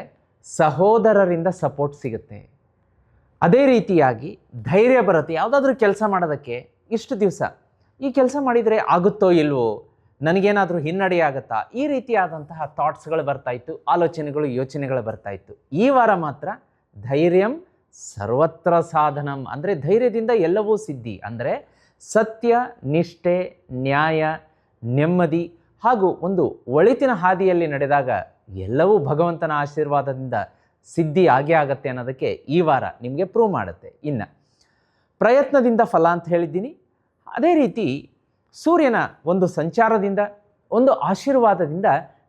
ಸಹೋದರರಿಂದ ಸಪೋರ್ಟ್ ಸಿಗುತ್ತೆ. ಅದೇ ರೀತಿಯಾಗಿ ಧೈರ್ಯ ಬರುತ್ತೆ. ಯಾವುದಾದ್ರೂ ಕೆಲಸ ಮಾಡೋದಕ್ಕೆ ಇಷ್ಟು ದಿವಸ ಈ ಕೆಲಸ ಮಾಡಿದರೆ ಆಗುತ್ತೋ ಇಲ್ವೋ, ನನಗೇನಾದರೂ ಹಿನ್ನಡೆ ಆಗುತ್ತಾ, ಈ ರೀತಿಯಾದಂತಹ ಥಾಟ್ಸ್ಗಳು ಬರ್ತಾಯಿತ್ತು, ಆಲೋಚನೆಗಳು, ಯೋಚನೆಗಳು ಬರ್ತಾಯಿತ್ತು. ಈ ವಾರ ಮಾತ್ರ ಧೈರ್ಯಂ ಸರ್ವತ್ರ ಸಾಧನಂ, ಅಂದರೆ ಧೈರ್ಯದಿಂದ ಎಲ್ಲವೂ ಸಿದ್ಧಿ. ಅಂದರೆ ಸತ್ಯ, ನಿಷ್ಠೆ, ನ್ಯಾಯ, ನೆಮ್ಮದಿ ಹಾಗೂ ಒಂದು ಒಳಿತಿನ ಹಾದಿಯಲ್ಲಿ ನಡೆದಾಗ ಎಲ್ಲವೂ ಭಗವಂತನ ಆಶೀರ್ವಾದದಿಂದ ಸಿದ್ಧಿ ಆಗೇ ಆಗತ್ತೆ ಅನ್ನೋದಕ್ಕೆ ಈ ವಾರ ನಿಮಗೆ ಪ್ರೂವ್ ಮಾಡುತ್ತೆ. ಇನ್ನು ಪ್ರಯತ್ನದಿಂದ ಫಲ ಅಂತ ಹೇಳಿದ್ದೀನಿ. ಅದೇ ರೀತಿ ಸೂರ್ಯನ ಒಂದು ಸಂಚಾರದಿಂದ, ಒಂದು ಆಶೀರ್ವಾದದಿಂದ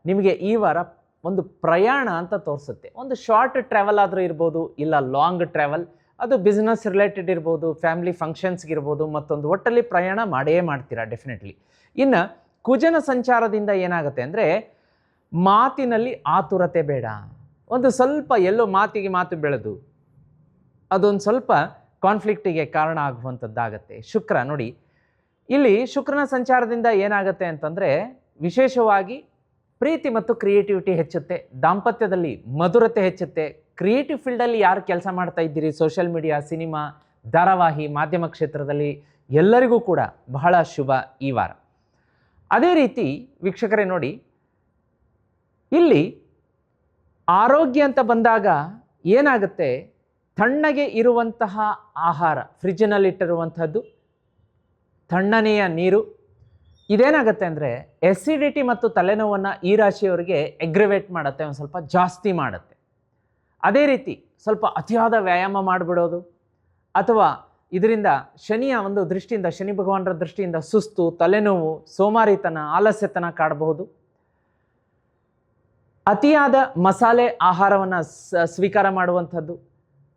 ನಿಮಗೆ ಈ ವಾರ ಒಂದು ಪ್ರಯಾಣ ಅಂತ ತೋರಿಸುತ್ತೆ. ಒಂದು ಶಾರ್ಟ್ ಟ್ರಾವೆಲ್ ಆದರೂ ಇರ್ಬೋದು, ಇಲ್ಲ ಲಾಂಗ್ ಟ್ರಾವೆಲ್, ಅದು ಬಿಸ್ನೆಸ್ ರಿಲೇಟೆಡ್ ಇರ್ಬೋದು, ಫ್ಯಾಮಿಲಿ ಫಂಕ್ಷನ್ಸ್ಗಿರ್ಬೋದು, ಮತ್ತೊಂದು ಒಟ್ಟಲ್ಲಿ ಪ್ರಯಾಣ ಮಾಡೇ ಮಾಡ್ತೀರಾ ಡೆಫಿನೆಟ್ಲಿ. ಇನ್ನು ಕುಜನ ಸಂಚಾರದಿಂದ ಏನಾಗುತ್ತೆ ಅಂದರೆ, ಮಾತಿನಲ್ಲಿ ಆತುರತೆ ಬೇಡ. ಒಂದು ಸ್ವಲ್ಪ ಎಲ್ಲೋ ಮಾತಿಗೆ ಮಾತು ಬೆಳೆದು ಅದೊಂದು ಸ್ವಲ್ಪ ಕಾನ್ಫ್ಲಿಕ್ಟಿಗೆ ಕಾರಣ ಆಗುವಂಥದ್ದಾಗತ್ತೆ. ಶುಕ್ರ ನೋಡಿ, ಇಲ್ಲಿ ಶುಕ್ರನ ಸಂಚಾರದಿಂದ ಏನಾಗುತ್ತೆ ಅಂತಂದರೆ, ವಿಶೇಷವಾಗಿ ಪ್ರೀತಿ ಮತ್ತು ಕ್ರಿಯೇಟಿವಿಟಿ ಹೆಚ್ಚುತ್ತೆ. ದಾಂಪತ್ಯದಲ್ಲಿ ಮಧುರತೆ ಹೆಚ್ಚುತ್ತೆ. ಕ್ರಿಯೇಟಿವ್ ಫೀಲ್ಡಲ್ಲಿ ಯಾರು ಕೆಲಸ ಮಾಡ್ತಾ ಇದ್ದೀರಿ, ಸೋಷಿಯಲ್ ಮೀಡಿಯಾ, ಸಿನಿಮಾ, ಧಾರಾವಾಹಿ, ಮಾಧ್ಯಮ ಕ್ಷೇತ್ರದಲ್ಲಿ ಎಲ್ಲರಿಗೂ ಕೂಡ ಬಹಳ ಶುಭ ಈ ವಾರ. ಅದೇ ರೀತಿ ವೀಕ್ಷಕರೇ ನೋಡಿ, ಇಲ್ಲಿ ಆರೋಗ್ಯ ಅಂತ ಬಂದಾಗ ಏನಾಗುತ್ತೆ, ತಣ್ಣಗೆ ಇರುವಂತಹ ಆಹಾರ, ಫ್ರಿಜ್ಜಿನಲ್ಲಿಟ್ಟಿರುವಂಥದ್ದು, ತಣ್ಣನೆಯ ನೀರು, ಇದೇನಾಗುತ್ತೆ ಅಂದರೆ ಎಸಿಡಿಟಿ ಮತ್ತು ತಲೆನೋವನ್ನು ಈ ರಾಶಿಯವರಿಗೆ ಎಗ್ರಿವೇಟ್ ಮಾಡುತ್ತೆ, ಒಂದು ಸ್ವಲ್ಪ ಜಾಸ್ತಿ ಮಾಡುತ್ತೆ. ಅದೇ ರೀತಿ ಸ್ವಲ್ಪ ಅತಿಯಾದ ವ್ಯಾಯಾಮ ಮಾಡಿಬಿಡೋದು, ಅಥವಾ ಇದರಿಂದ ಶನಿಯ ಒಂದು ದೃಷ್ಟಿಯಿಂದ, ಶನಿ ಭಗವಾನರ ದೃಷ್ಟಿಯಿಂದ ಸುಸ್ತು, ತಲೆನೋವು, ಸೋಮಾರಿತನ, ಆಲಸ್ಯತನ ಕಾಡಬಹುದು. ಅತಿಯಾದ ಮಸಾಲೆ ಆಹಾರವನ್ನು ಸ್ವೀಕಾರ ಮಾಡುವಂಥದ್ದು,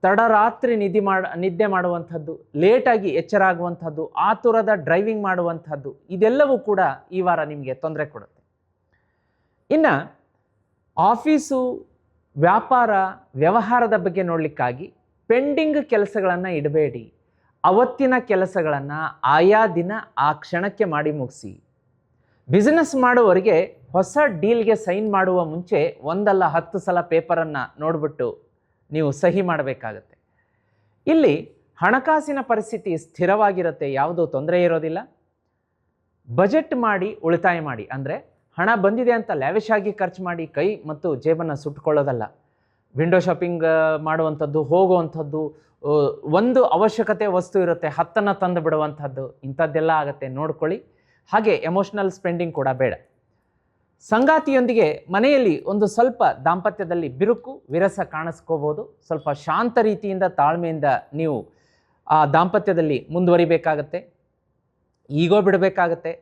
ತಡರಾತ್ರಿ ನಿದ್ದೆ ಮಾಡುವಂಥದ್ದು, ಲೇಟಾಗಿ ಎಚ್ಚರ ಆಗುವಂಥದ್ದು, ಆತುರದ ಡ್ರೈವಿಂಗ್ ಮಾಡುವಂಥದ್ದು, ಇದೆಲ್ಲವೂ ಕೂಡ ಈ ವಾರ ನಿಮಗೆ ತೊಂದರೆ ಕೊಡುತ್ತೆ. ಇನ್ನು ಆಫೀಸು, ವ್ಯಾಪಾರ, ವ್ಯವಹಾರದ ಬಗ್ಗೆ ನೋಡಲಿಕ್ಕಾಗಿ ಪೆಂಡಿಂಗ್ ಕೆಲಸಗಳನ್ನು ಇಡಬೇಡಿ. ಅವತ್ತಿನ ಕೆಲಸಗಳನ್ನು ಆಯಾ ದಿನ ಆ ಕ್ಷಣಕ್ಕೆ ಮಾಡಿ ಮುಗಿಸಿ. ಬಿಸ್ನೆಸ್ ಮಾಡುವವರಿಗೆ ಹೊಸ ಡೀಲ್ಗೆ ಸೈನ್ ಮಾಡುವ ಮುಂಚೆ 1 ಅಲ್ಲ 10 ಸಲ ಪೇಪರನ್ನು ನೋಡಿಬಿಟ್ಟು ನೀವು ಸಹಿ ಮಾಡಬೇಕಾಗತ್ತೆ. ಇಲ್ಲಿ ಹಣಕಾಸಿನ ಪರಿಸ್ಥಿತಿ ಸ್ಥಿರವಾಗಿರುತ್ತೆ, ಯಾವುದೂ ತೊಂದರೆ ಇರೋದಿಲ್ಲ. ಬಜೆಟ್ ಮಾಡಿ ಉಳಿತಾಯ ಮಾಡಿ, ಅಂದರೆ ಹಣ ಬಂದಿದೆ ಅಂತ ಲ್ಯಾವಿಶ್ ಆಗಿ ಖರ್ಚು ಮಾಡಿ ಕೈ ಮತ್ತು ಜೇಬನ್ನು ಸುಟ್ಟುಕೊಳ್ಳೋದಲ್ಲ. ವಿಂಡೋ ಶಾಪಿಂಗ್ ಮಾಡುವಂಥದ್ದು, ಹೋಗುವಂಥದ್ದು, ಒಂದು ಅವಶ್ಯಕತೆ ವಸ್ತು ಇರುತ್ತೆ 10ನ್ನು ತಂದು ಬಿಡುವಂಥದ್ದು, ಇಂಥದ್ದೆಲ್ಲ ಆಗುತ್ತೆ, ನೋಡ್ಕೊಳ್ಳಿ. ಹಾಗೆ ಎಮೋಷ್ನಲ್ ಸ್ಪೆಂಡಿಂಗ್ ಕೂಡ ಬೇಡ. ಸಂಗಾತಿಯೊಂದಿಗೆ ಮನೆಯಲ್ಲಿ ಒಂದು ಸ್ವಲ್ಪ ದಾಂಪತ್ಯದಲ್ಲಿ ಬಿರುಕು ವಿರಸ ಕಾಣಿಸ್ಕೋಬೋದು. ಸ್ವಲ್ಪ ಶಾಂತ ರೀತಿಯಿಂದ ತಾಳ್ಮೆಯಿಂದ ನೀವು ಆ ದಾಂಪತ್ಯದಲ್ಲಿ ಮುಂದುವರಿಬೇಕಾಗತ್ತೆ, ಈಗೋ ಬಿಡಬೇಕಾಗತ್ತೆ.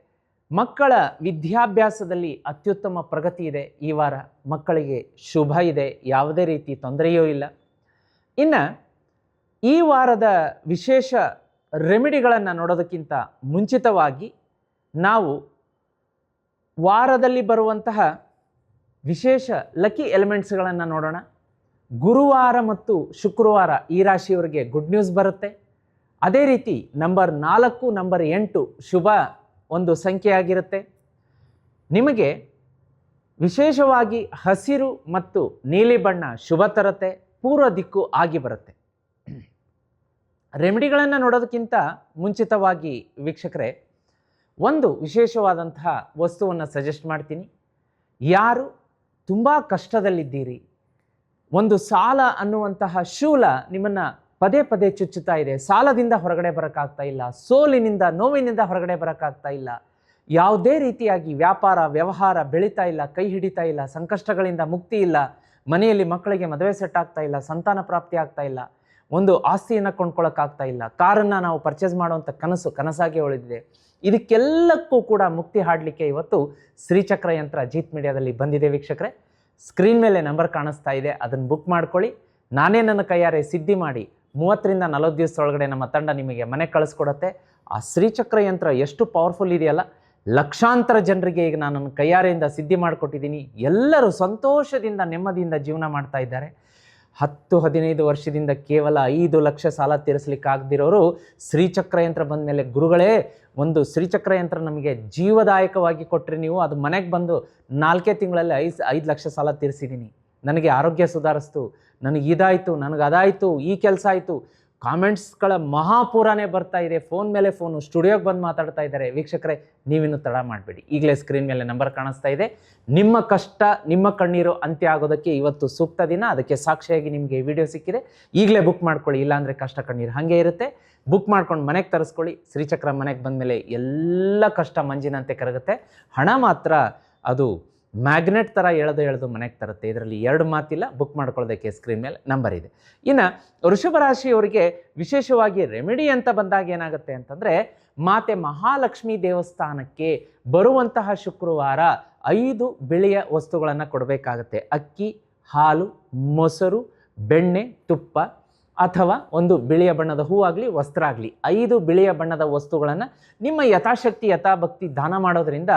ಮಕ್ಕಳ ವಿದ್ಯಾಭ್ಯಾಸದಲ್ಲಿ ಅತ್ಯುತ್ತಮ ಪ್ರಗತಿ ಇದೆ ಈ ವಾರ. ಮಕ್ಕಳಿಗೆ ಶುಭ ಇದೆ, ಯಾವುದೇ ರೀತಿ ತೊಂದರೆಯೂ ಇಲ್ಲ. ಇನ್ನು ಈ ವಾರದ ವಿಶೇಷ ರೆಮಿಡಿಗಳನ್ನು ನೋಡೋದಕ್ಕಿಂತ ಮುಂಚಿತವಾಗಿ ನಾವು ವಾರದಲ್ಲಿ ಬರುವಂತಹ ವಿಶೇಷ ಲಕ್ಕಿ ಎಲಿಮೆಂಟ್ಸ್ಗಳನ್ನು ನೋಡೋಣ. ಗುರುವಾರ ಮತ್ತು ಶುಕ್ರವಾರ ಈ ರಾಶಿಯವರಿಗೆ ಗುಡ್ ನ್ಯೂಸ್ ಬರುತ್ತೆ. ಅದೇ ರೀತಿ ನಂಬರ್ 4, ನಂಬರ್ 8 ಶುಭ ಒಂದು ಸಂಖ್ಯೆಯಾಗಿರುತ್ತೆ. ನಿಮಗೆ ವಿಶೇಷವಾಗಿ ಹಸಿರು ಮತ್ತು ನೀಲಿ ಬಣ್ಣ ಶುಭ ತರುತ್ತೆ, ಪೂರ್ವ ದಿಕ್ಕು ಆಗಿ ಬರುತ್ತೆ. ರೆಮಿಡಿಗಳನ್ನು ನೋಡೋದಕ್ಕಿಂತ ಮುಂಚಿತವಾಗಿ ವೀಕ್ಷಕರೇ, ಒಂದು ವಿಶೇಷವಾದಂತಹ ವಸ್ತುವನ್ನು ಸಜೆಸ್ಟ್ ಮಾಡ್ತೀನಿ. ಯಾರು ತುಂಬ ಕಷ್ಟದಲ್ಲಿದ್ದೀರಿ, ಒಂದು ಸಾಲ ಅನ್ನುವಂತಹ ಶೂಲ ನಿಮ್ಮನ್ನು ಪದೇ ಪದೇ ಚುಚ್ಚುತ್ತಾ ಇದೆ, ಸಾಲದಿಂದ ಹೊರಗಡೆ ಬರೋಕ್ಕಾಗ್ತಾ ಇಲ್ಲ, ಸೋಲಿನಿಂದ ನೋವಿನಿಂದ ಹೊರಗಡೆ ಬರೋಕ್ಕಾಗ್ತಾ ಇಲ್ಲ, ಯಾವುದೇ ರೀತಿಯಾಗಿ ವ್ಯಾಪಾರ ವ್ಯವಹಾರ ಬೆಳೀತಾ ಇಲ್ಲ, ಕೈ ಹಿಡಿತಾ ಇಲ್ಲ, ಸಂಕಷ್ಟಗಳಿಂದ ಮುಕ್ತಿ ಇಲ್ಲ, ಮನೆಯಲ್ಲಿ ಮಕ್ಕಳಿಗೆ ಮದುವೆ ಸೆಟ್ ಆಗ್ತಾ ಇಲ್ಲ, ಸಂತಾನ ಪ್ರಾಪ್ತಿ ಆಗ್ತಾ ಇಲ್ಲ, ಒಂದು ಆಸ್ತಿಯನ್ನು ಕೊಂಡ್ಕೊಳ್ಳೋಕ್ಕಾಗ್ತಾ ಇಲ್ಲ, ಕಾರನ್ನು ನಾವು ಪರ್ಚೇಸ್ ಮಾಡುವಂಥ ಕನಸಾಗಿ ಉಳಿದಿದೆ, ಇದಕ್ಕೆಲ್ಲಕ್ಕೂ ಕೂಡ ಮುಕ್ತಿ ಹಾಡಲಿಕ್ಕೆ ಇವತ್ತು ಶ್ರೀಚಕ್ರ ಯಂತ್ರ ಜೀತ್ ಮೀಡಿಯಾದಲ್ಲಿ ಬಂದಿದೆ ವೀಕ್ಷಕರೇ. ಸ್ಕ್ರೀನ್ ಮೇಲೆ ನಂಬರ್ ಕಾಣಿಸ್ತಾ ಇದೆ, ಅದನ್ನು ಬುಕ್ ಮಾಡ್ಕೊಳ್ಳಿ. ನಾನೇ ನನ್ನ ಕೈಯಾರೆ ಸಿದ್ಧಿ ಮಾಡಿ 30ರಿಂದ 40 ದಿವಸದೊಳಗಡೆ ನಮ್ಮ ತಂಡ ನಿಮಗೆ ಮನೆ ಕಳಿಸ್ಕೊಡುತ್ತೆ. ಆ ಶ್ರೀಚಕ್ರ ಯಂತ್ರ ಎಷ್ಟು ಪವರ್ಫುಲ್ ಇದೆಯಲ್ಲ, ಲಕ್ಷಾಂತರ ಜನರಿಗೆ ಈಗ ನಾನು ನನ್ನ ಕೈಯಾರೆಯಿಂದ ಸಿದ್ಧಿ ಮಾಡಿಕೊಟ್ಟಿದ್ದೀನಿ. ಎಲ್ಲರೂ ಸಂತೋಷದಿಂದ ನೆಮ್ಮದಿಯಿಂದ ಜೀವನ ಮಾಡ್ತಾ ಇದ್ದಾರೆ. 10-15 ವರ್ಷದಿಂದ ಕೇವಲ 5 ಲಕ್ಷ ಸಾಲ ತೀರಿಸಲಿಕ್ಕಾಗದಿರೋರು ಶ್ರೀಚಕ್ರ ಯಂತ್ರ ಬಂದ ಮೇಲೆ, ಗುರುಗಳೇ ಒಂದು ಶ್ರೀಚಕ್ರ ಯಂತ್ರ ನಮಗೆ ಜೀವದಾಯಕವಾಗಿ ಕೊಟ್ಟರೆ ನೀವು, ಅದು ಮನೆಗೆ ಬಂದು 4 ತಿಂಗಳಲ್ಲಿ 5 ಲಕ್ಷ ಸಾಲ ತೀರಿಸಿದ್ದೀನಿ, ನನಗೆ ಆರೋಗ್ಯ ಸುಧಾರಿಸ್ತು, ನನಗೆ ಇದಾಯಿತು, ನನಗೆ ಅದಾಯಿತು, ಈ ಕೆಲಸ ಆಯಿತು, ಕಾಮೆಂಟ್ಸ್ಗಳ ಮಹಾಪೂರಾನೇ ಬರ್ತಾ ಇದೆ. ಫೋನ್ ಮೇಲೆ ಫೋನು, ಸ್ಟುಡಿಯೋಗೆ ಬಂದು ಮಾತಾಡ್ತಾ ಇದ್ದಾರೆ. ವೀಕ್ಷಕರೇ, ನೀವಿನ್ನು ತಡ ಮಾಡಬೇಡಿ, ಈಗಲೇ ಸ್ಕ್ರೀನ್ ಮೇಲೆ ನಂಬರ್ ಕಾಣಿಸ್ತಾ ಇದೆ. ನಿಮ್ಮ ಕಷ್ಟ, ನಿಮ್ಮ ಕಣ್ಣೀರು ಅಂತ್ಯ ಆಗೋದಕ್ಕೆ ಇವತ್ತು ಸೂಕ್ತ ದಿನ. ಅದಕ್ಕೆ ಸಾಕ್ಷಿಯಾಗಿ ನಿಮಗೆ ವಿಡಿಯೋ ಸಿಕ್ಕಿದೆ. ಈಗಲೇ ಬುಕ್ ಮಾಡ್ಕೊಳ್ಳಿ, ಇಲ್ಲಾಂದರೆ ಕಷ್ಟ ಕಣ್ಣೀರು ಹಾಗೆ ಇರುತ್ತೆ. ಬುಕ್ ಮಾಡ್ಕೊಂಡು ಮನೆಗೆ ತರಿಸ್ಕೊಳ್ಳಿ. ಶ್ರೀಚಕ್ರ ಮನೆಗೆ ಬಂದ ಮೇಲೆ ಎಲ್ಲ ಕಷ್ಟ ಮಂಜಿನಂತೆ ಕರಗುತ್ತೆ. ಹಣ ಮಾತ್ರ ಅದು ಮ್ಯಾಗ್ನೆಟ್ ಥರ ಎಳೆದು ಮನೆಗೆ ತರುತ್ತೆ. ಇದರಲ್ಲಿ 2 ಮಾತಿಲ್ಲ. ಬುಕ್ ಮಾಡ್ಕೊಳ್ಳೋದಕ್ಕೆ ಸ್ಕ್ರೀನ್ ಮೇಲೆ ನಂಬರ್ ಇದೆ. ಇನ್ನು ವೃಷಭ ರಾಶಿಯವರಿಗೆ ವಿಶೇಷವಾಗಿ ರೆಮಿಡಿ ಅಂತ ಬಂದಾಗ ಏನಾಗುತ್ತೆ ಅಂತಂದರೆ, ಮಾತೆ ಮಹಾಲಕ್ಷ್ಮಿ ದೇವಸ್ಥಾನಕ್ಕೆ ಬರುವಂತಹ ಶುಕ್ರವಾರ 5 ಬಿಳಿಯ ವಸ್ತುಗಳನ್ನು ಕೊಡಬೇಕಾಗತ್ತೆ. ಅಕ್ಕಿ, ಹಾಲು, ಮೊಸರು, ಬೆಣ್ಣೆ, ತುಪ್ಪ, ಅಥವಾ ಒಂದು ಬಿಳಿಯ ಬಣ್ಣದ ಹೂವಾಗಲಿ ವಸ್ತ್ರ ಆಗಲಿ, 5 ಬಿಳಿಯ ಬಣ್ಣದ ವಸ್ತುಗಳನ್ನು ನಿಮ್ಮ ಯಥಾಶಕ್ತಿ ಯಥಾಭಕ್ತಿ ದಾನ ಮಾಡೋದ್ರಿಂದ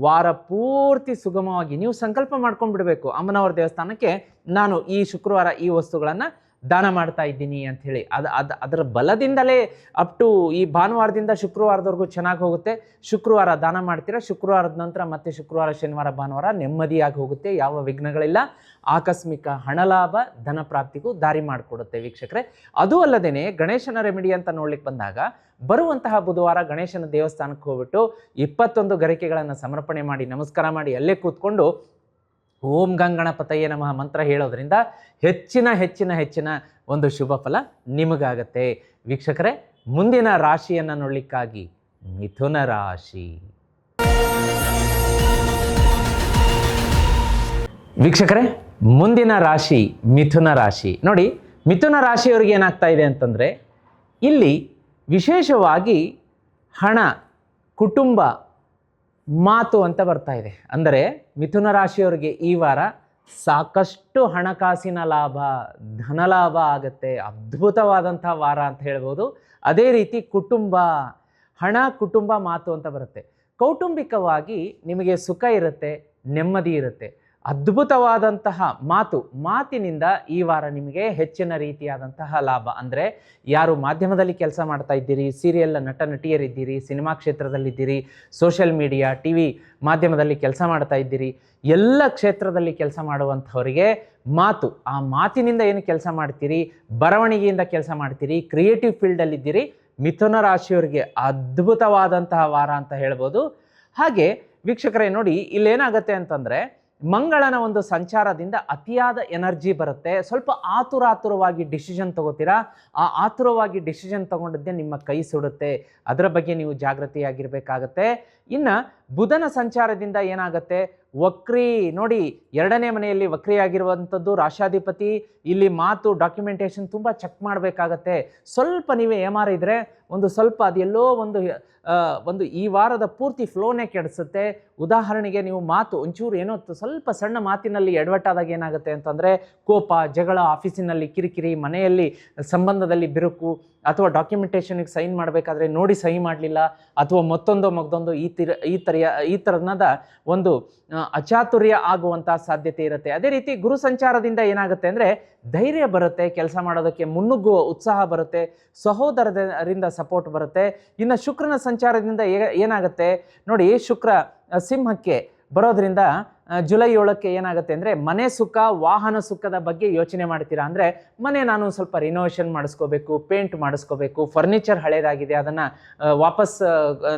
ವಾರ ಪೂರ್ತಿ ಸುಗಮವಾಗಿ ನೀವು ಸಂಕಲ್ಪ ಮಾಡ್ಕೊಂಡ್ಬಿಡ್ಬೇಕು. ಅಮ್ಮನವರ ದೇವಸ್ಥಾನಕ್ಕೆ ನಾನು ಈ ಶುಕ್ರವಾರ ಈ ವಸ್ತುಗಳನ್ನು ದಾನ ಮಾಡ್ತಾ ಇದ್ದೀನಿ ಅಂಥೇಳಿ. ಅದರ ಬಲದಿಂದಲೇ ಅಪ್ ಟು ಈ ಭಾನುವಾರದಿಂದ ಶುಕ್ರವಾರದವರೆಗೂ ಚೆನ್ನಾಗಿ ಹೋಗುತ್ತೆ. ಶುಕ್ರವಾರ ದಾನ ಮಾಡ್ತೀರಾ, ಶುಕ್ರವಾರದ ನಂತರ ಮತ್ತೆ ಶುಕ್ರವಾರ, ಶನಿವಾರ, ಭಾನುವಾರ ನೆಮ್ಮದಿಯಾಗಿ ಹೋಗುತ್ತೆ, ಯಾವ ವಿಘ್ನಗಳಿಲ್ಲ. ಆಕಸ್ಮಿಕ ಹಣಲಾಭ, ಧನ ಪ್ರಾಪ್ತಿಗೂ ದಾರಿ ಮಾಡಿಕೊಡುತ್ತೆ ವೀಕ್ಷಕರೇ. ಅದು ಅಲ್ಲದೇ ಗಣೇಶನ ರೆಮಿಡಿ ಅಂತ ನೋಡ್ಲಿಕ್ಕೆ ಬಂದಾಗ, ಬರುವಂತಹ ಬುಧವಾರ ಗಣೇಶನ ದೇವಸ್ಥಾನಕ್ಕೆ ಹೋಗ್ಬಿಟ್ಟು 21 ಗರಿಕೆಗಳನ್ನು ಸಮರ್ಪಣೆ ಮಾಡಿ ನಮಸ್ಕಾರ ಮಾಡಿ ಅಲ್ಲೇ ಕೂತ್ಕೊಂಡು ಓಂ ಗಂಗಣಪತಯೇ ನಮಃ ಮಂತ್ರ ಹೇಳೋದ್ರಿಂದ ಹೆಚ್ಚಿನ ಒಂದು ಶುಭ ಫಲ ನಿಮಗಾಗತ್ತೆ ವೀಕ್ಷಕರೇ. ಮುಂದಿನ ರಾಶಿಯನ್ನು ನೋಡಲಿಕ್ಕಾಗಿ ಮಿಥುನ ರಾಶಿ. ವೀಕ್ಷಕರೇ, ಮುಂದಿನ ರಾಶಿ ಮಿಥುನ ರಾಶಿ. ನೋಡಿ, ಮಿಥುನ ರಾಶಿಯವರಿಗೆ ಏನಾಗ್ತಾ ಇದೆ ಅಂತಂದರೆ, ಇಲ್ಲಿ ವಿಶೇಷವಾಗಿ ಹಣ, ಕುಟುಂಬ, ಮಾತು ಅಂತ ಬರ್ತಾ ಇದೆ. ಅಂದರೆ ಮಿಥುನ ರಾಶಿಯವರಿಗೆ ಈ ವಾರ ಸಾಕಷ್ಟು ಹಣಕಾಸಿನ ಲಾಭ, ಧನಲಾಭ ಆಗುತ್ತೆ. ಅದ್ಭುತವಾದಂಥ ವಾರ ಅಂತ ಹೇಳ್ಬೋದು. ಅದೇ ರೀತಿ ಕುಟುಂಬ, ಹಣ, ಕುಟುಂಬ, ಮಾತು ಅಂತ ಬರುತ್ತೆ. ಕೌಟುಂಬಿಕವಾಗಿ ನಿಮಗೆ ಸುಖ ಇರುತ್ತೆ, ನೆಮ್ಮದಿ ಇರುತ್ತೆ. ಅದ್ಭುತವಾದಂತಹ ಮಾತಿನಿಂದ ಈ ವಾರ ನಿಮಗೆ ಹೆಚ್ಚಿನ ರೀತಿಯಾದಂತಹ ಲಾಭ. ಅಂದರೆ ಯಾರು ಮಾಧ್ಯಮದಲ್ಲಿ ಕೆಲಸ ಮಾಡ್ತಾ ಇದ್ದೀರಿ, ಸೀರಿಯಲ್ ನಟ ನಟಿಯರಿದ್ದೀರಿ, ಸಿನಿಮಾ ಕ್ಷೇತ್ರದಲ್ಲಿದ್ದೀರಿ, ಸೋಷಿಯಲ್ ಮೀಡಿಯಾ, ಟಿ ವಿ ಮಾಧ್ಯಮದಲ್ಲಿ ಕೆಲಸ ಮಾಡ್ತಾ ಇದ್ದೀರಿ, ಎಲ್ಲ ಕ್ಷೇತ್ರದಲ್ಲಿ ಕೆಲಸ ಮಾಡುವಂಥವರಿಗೆ ಆ ಮಾತಿನಿಂದ ಏನು ಕೆಲಸ ಮಾಡ್ತೀರಿ, ಬರವಣಿಗೆಯಿಂದ ಕೆಲಸ ಮಾಡ್ತೀರಿ, ಕ್ರಿಯೇಟಿವ್ ಫೀಲ್ಡಲ್ಲಿದ್ದೀರಿ, ಮಿಥುನ ರಾಶಿಯವರಿಗೆ ಅದ್ಭುತವಾದಂತಹ ವಾರ ಅಂತ ಹೇಳ್ಬೋದು. ಹಾಗೆ ವೀಕ್ಷಕರೇ ನೋಡಿ, ಇಲ್ಲೇನಾಗತ್ತೆ ಅಂತಂದರೆ ಮಂಗಳನ ಒಂದು ಸಂಚಾರದಿಂದ ಅತಿಯಾದ ಎನರ್ಜಿ ಬರುತ್ತೆ. ಸ್ವಲ್ಪ ಆತುರವಾಗಿ ಡಿಸಿಷನ್ ತಗೋತೀರಾ. ಆ ಆತುರವಾಗಿ ಡಿಸಿಷನ್ ತಗೊಂಡದ್ದೇ ನಿಮ್ಮ ಕೈ ಸುಡುತ್ತೆ. ಅದರ ಬಗ್ಗೆ ನೀವು ಜಾಗೃತಿಯಾಗಿರಬೇಕಾಗತ್ತೆ. ಇನ್ನು ಬುಧನ ಸಂಚಾರದಿಂದ ಏನಾಗುತ್ತೆ, ವಕ್ರಿ ನೋಡಿ, 2ನೇ ಮನೆಯಲ್ಲಿ ವಕ್ರಿಯಾಗಿರುವಂಥದ್ದು ರಾಶಾಧಿಪತಿ. ಇಲ್ಲಿ ಮಾತು, ಡಾಕ್ಯುಮೆಂಟೇಶನ್ ತುಂಬ ಚೆಕ್ ಮಾಡಬೇಕಾಗತ್ತೆ. ಸ್ವಲ್ಪ ನೀವೇ ಏಮಾರಿದ್ರೆ ಸ್ವಲ್ಪ ಅದೆಲ್ಲೋ ಒಂದು ಈ ವಾರದ ಪೂರ್ತಿ ಫ್ಲೋನೇ ಕೆಡಿಸುತ್ತೆ. ಉದಾಹರಣೆಗೆ ನೀವು ಮಾತು ಒಂಚೂರು ಏನೋ ಸ್ವಲ್ಪ ಸಣ್ಣ ಮಾತಿನಲ್ಲಿ ಎಡವಟ್ಟಾದಾಗ ಏನಾಗುತ್ತೆ ಅಂತಂದರೆ ಕೋಪ, ಜಗಳ, ಆಫೀಸಿನಲ್ಲಿ ಕಿರಿಕಿರಿ, ಮನೆಯಲ್ಲಿ ಸಂಬಂಧದಲ್ಲಿ ಬಿರುಕು, ಅಥವಾ ಡಾಕ್ಯುಮೆಂಟೇಷನ್ಗೆ ಸೈನ್ ಮಾಡಬೇಕಾದ್ರೆ ನೋಡಿ ಸಹಿ ಮಾಡಲಿಲ್ಲ, ಅಥವಾ ಮತ್ತೊಂದು ಈ ಥರನಾದ ಒಂದು ಅಚಾತುರ್ಯ ಆಗುವಂಥ ಸಾಧ್ಯತೆ ಇರುತ್ತೆ. ಅದೇ ರೀತಿ ಗುರು ಸಂಚಾರದಿಂದ ಏನಾಗುತ್ತೆ ಅಂದರೆ ಧೈರ್ಯ ಬರುತ್ತೆ, ಕೆಲಸ ಮಾಡೋದಕ್ಕೆ ಮುನ್ನುಗ್ಗುವ ಉತ್ಸಾಹ ಬರುತ್ತೆ, ಸಹೋದರರಿಂದ ಸಪೋರ್ಟ್ ಬರುತ್ತೆ. ಇನ್ನು ಶುಕ್ರನ ಸಂಚಾರದಿಂದ ಏನಾಗುತ್ತೆ ನೋಡಿ, ಶುಕ್ರ ಸಿಂಹಕ್ಕೆ ಬರೋದ್ರಿಂದ ಜುಲೈ 7ಕ್ಕೆ ಏನಾಗುತ್ತೆ ಅಂದರೆ ಮನೆ ಸುಖ, ವಾಹನ ಸುಖದ ಬಗ್ಗೆ ಯೋಚನೆ ಮಾಡ್ತೀರಾ. ಅಂದರೆ ಮನೆ ನಾನು ಸ್ವಲ್ಪ ರಿನೋವೇಷನ್ ಮಾಡಿಸ್ಕೋಬೇಕು, ಪೇಂಟ್ ಮಾಡಿಸ್ಕೋಬೇಕು, ಫರ್ನಿಚರ್ ಹಳೇದಾಗಿದೆ ಅದನ್ನು ವಾಪಸ್